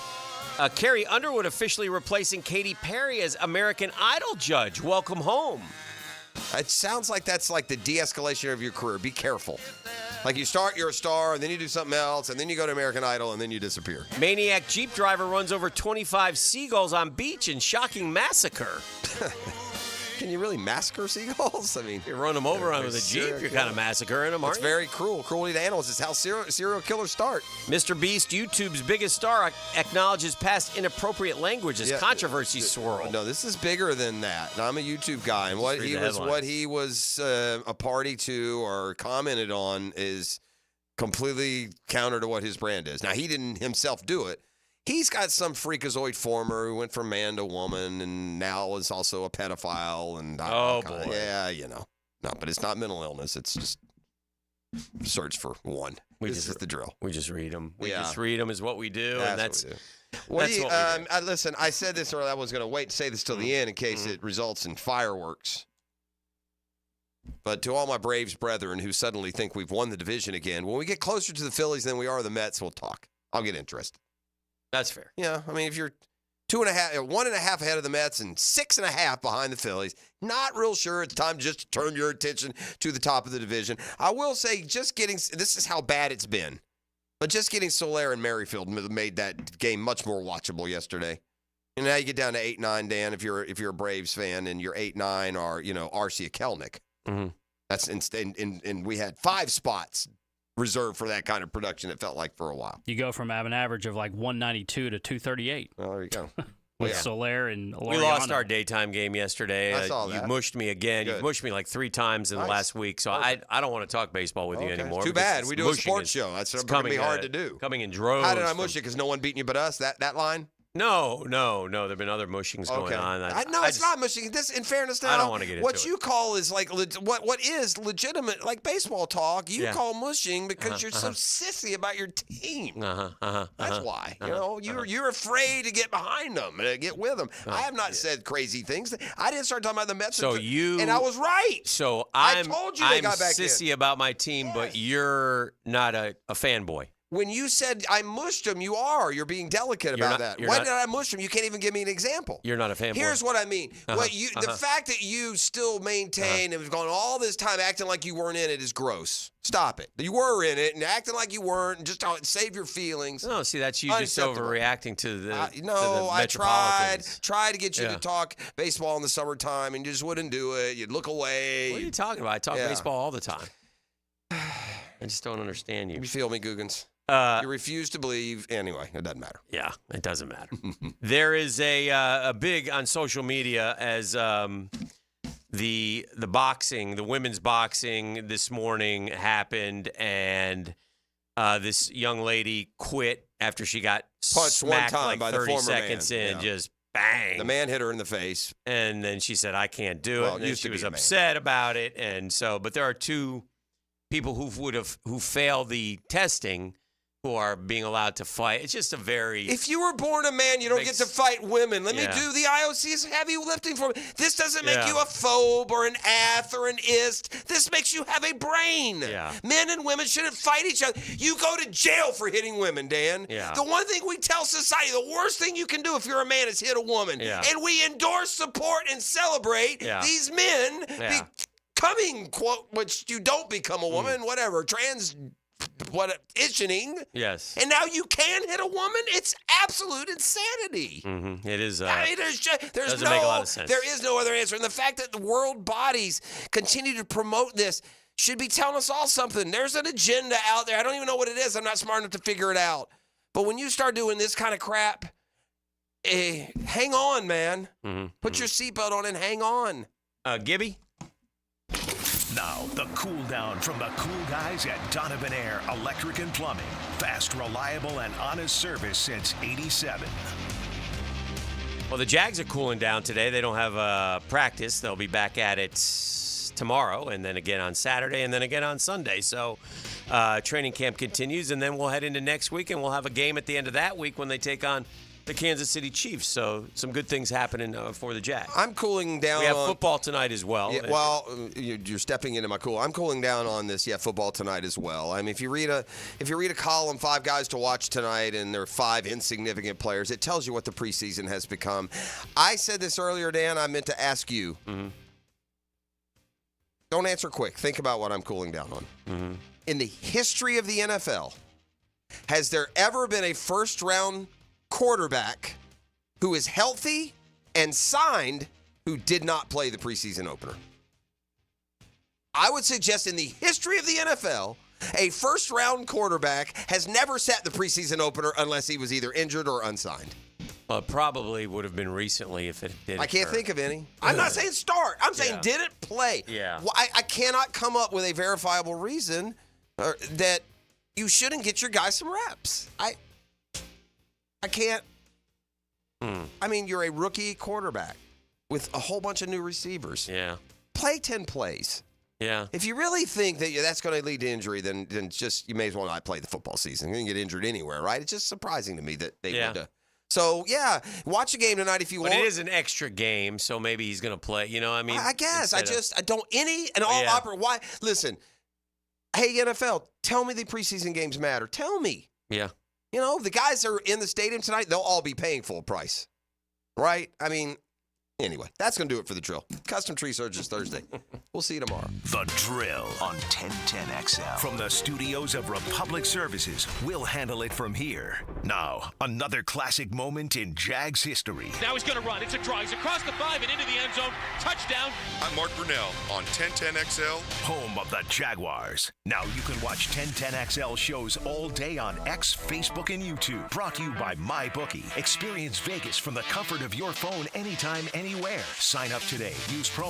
Speaker 1: Carrie Underwood officially replacing Katy Perry as American Idol judge. Welcome home.
Speaker 5: It sounds like that's like the de-escalation of your career. Be careful. Like you start, you're a star, and then you do something else, and then you go to American Idol, and then you disappear.
Speaker 1: Maniac Jeep driver runs over 25 seagulls on beach in shocking massacre.
Speaker 5: Can you really massacre seagulls? I mean,
Speaker 1: you run them over with a Jeep, you're kind of massacring them, aren't you?
Speaker 5: It's very cruel. Cruelty to animals is how serial killers start.
Speaker 1: Mr. Beast, YouTube's biggest star, acknowledges past inappropriate language as controversy swirl.
Speaker 5: No, this is bigger than that. And I'm a YouTube guy, and what he was a party to or commented on is completely counter to what his brand is. Now, he didn't himself do it. He's got some freakazoid former who went from man to woman and now is also a pedophile. And
Speaker 1: boy.
Speaker 5: Yeah, you know. No, but it's not mental illness. It's just search for one. This is the drill.
Speaker 1: We just read them. We just read them is what we do.
Speaker 5: That's what we do. Listen, I said this earlier. I was going to wait to say this till the end in case it results in fireworks. But to all my Braves brethren who suddenly think we've won the division again, when we get closer to the Phillies than we are the Mets, we'll talk. I'll get interested.
Speaker 1: That's fair.
Speaker 5: Yeah, I mean, if you're 1.5 ahead of the Mets and 6.5 behind the Phillies, not real sure it's time just to turn your attention to the top of the division. I will say, this is how bad it's been, but just getting Soler and Merrifield made that game much more watchable yesterday. And now you get down to 8-9, Dan, if you're a Braves fan, and your 8-9 are Arcia Kelnick.
Speaker 1: Mm-hmm.
Speaker 5: That's and we had 5 spots reserved for that kind of production, it felt like, for a while.
Speaker 10: You go from an average of like 192 to 238.
Speaker 5: Well, there you go.
Speaker 10: With Soler and Laureano.
Speaker 1: We lost our daytime game yesterday.
Speaker 5: I saw that.
Speaker 1: You mushed me again.
Speaker 5: Good.
Speaker 1: You've mushed me like 3 times in the last week, so I don't want to talk baseball with you anymore.
Speaker 5: Too bad. We do a sports show. That's going to be hard to do.
Speaker 1: Coming in droves.
Speaker 5: How did I mush you? Because no one beating you but us? That line?
Speaker 1: No. There have been other mushings going on.
Speaker 5: It's not mushing. This, in fairness, now,
Speaker 1: I don't want to get into
Speaker 5: what you call is like what is legitimate, like baseball talk. You call mushing because you're so sissy about your team. That's why. You're afraid to get behind them and get with them. I have not said crazy things. I didn't start talking about the Mets. And I was right.
Speaker 1: So
Speaker 5: I told you they got back
Speaker 1: sissy
Speaker 5: in.
Speaker 1: About my team, but you're not a fanboy.
Speaker 5: When you said I mushed them, you're being delicate about that. When did I mush them? You can't even give me an example.
Speaker 1: You're not a fanboy.
Speaker 5: Here's what I mean. The fact that you still maintain and have gone all this time acting like you weren't in it is gross. Stop it. You were in it and acting like you weren't and just save your feelings.
Speaker 1: No, see, that's you just overreacting to the
Speaker 5: I tried to get you to talk baseball in the summertime and you just wouldn't do it. You'd look away.
Speaker 1: What are you talking about? I talk baseball all the time. I just don't understand you.
Speaker 5: You feel me, Googans? You refuse to believe. Anyway, it doesn't matter.
Speaker 1: Yeah, it doesn't matter. There is a big on social media as the boxing, the women's boxing this morning happened, and this young lady quit after she got
Speaker 5: punched
Speaker 1: smacked
Speaker 5: one time
Speaker 1: like
Speaker 5: by
Speaker 1: 30
Speaker 5: the former
Speaker 1: seconds
Speaker 5: man.
Speaker 1: in, just bang.
Speaker 5: The man hit her in the face,
Speaker 1: and then she said, "I can't do it." And then she was upset about it, and so. But there are 2 people who failed the testing who are being allowed to fight. It's just a very...
Speaker 5: If you were born a man, you don't get to fight women. Let me do the IOC's heavy lifting for me. This doesn't make you a phobe or an ath or an ist. This makes you have a brain.
Speaker 1: Yeah.
Speaker 5: Men and women shouldn't fight each other. You go to jail for hitting women, Dan.
Speaker 1: Yeah.
Speaker 5: The one thing we tell society, the worst thing you can do if you're a man is hit a woman.
Speaker 1: Yeah.
Speaker 5: And we endorse, support, and celebrate these men becoming, quote, which you don't become a woman, whatever, transitioning.
Speaker 1: Yes.
Speaker 5: And now you can hit a woman? It's absolute insanity.
Speaker 1: Mm-hmm. It is.
Speaker 5: I mean, there's
Speaker 1: make a lot of sense.
Speaker 5: There is no other answer. And the fact that the world bodies continue to promote this should be telling us all something. There's an agenda out there. I don't even know what it is. I'm not smart enough to figure it out. But when you start doing this kind of crap, hang on, man. Put your seatbelt on and hang on.
Speaker 1: Gibby?
Speaker 17: Now, the cool down from the cool guys at Donovan Air Electric and Plumbing. Fast, reliable, and honest service since '87.
Speaker 1: Well, the Jags are cooling down today. They don't have practice. They'll be back at it tomorrow, and then again on Saturday, and then again on Sunday. So training camp continues, and then we'll head into next week, and we'll have a game at the end of that week when they take on the Kansas City Chiefs. So some good things happening for the Jags.
Speaker 5: I'm cooling down.
Speaker 1: We have football tonight as well.
Speaker 5: Yeah, well, you're stepping into my cool. I'm cooling down on this. Yeah, football tonight as well. I mean, if you read a column, 5 guys to watch tonight, and there are 5 insignificant players, it tells you what the preseason has become. I said this earlier, Dan. I meant to ask you. Don't answer quick. Think about what I'm cooling down on. In the history of the NFL, has there ever been a first-round quarterback who is healthy and signed who did not play the preseason opener? I would suggest in the history of the NFL, a first-round quarterback has never sat the preseason opener unless he was either injured or unsigned.
Speaker 1: Well, it probably would have been recently if it did.
Speaker 5: I can't think of any. I'm not saying start. I'm saying didn't play.
Speaker 1: Yeah.
Speaker 5: Well, I cannot come up with a verifiable reason that you shouldn't get your guys some reps. I can't. I mean, you're a rookie quarterback with a whole bunch of new receivers.
Speaker 1: Yeah.
Speaker 5: Play 10 plays.
Speaker 1: Yeah.
Speaker 5: If you really think that that's going to lead to injury, then just you may as well not play the football season. You can get injured anywhere, right? It's just surprising to me that they would. So, yeah, watch a game tonight if you want.
Speaker 1: But it is an extra game, so maybe he's going to play. You know, I mean.
Speaker 5: I guess. I don't. Why? Listen, hey, NFL, tell me the preseason games matter. Tell me.
Speaker 1: Yeah.
Speaker 5: You know, the guys that are in the stadium tonight, they'll all be paying full price, right? I mean, anyway, that's going to do it for the drill. Custom Tree Surgeons Thursday. We'll see you tomorrow.
Speaker 17: The Drill on 1010XL. From the studios of Republic Services, we'll handle it from here. Now, another classic moment in Jags history.
Speaker 4: Now he's going to run. It's a draw. He's across the 5 and into the end zone. Touchdown.
Speaker 13: I'm Mark Brunell on 1010XL.
Speaker 17: Home of the Jaguars. Now you can watch 1010XL shows all day on X, Facebook, and YouTube. Brought to you by MyBookie. Experience Vegas from the comfort of your phone anytime, anywhere. Sign up today. Use promo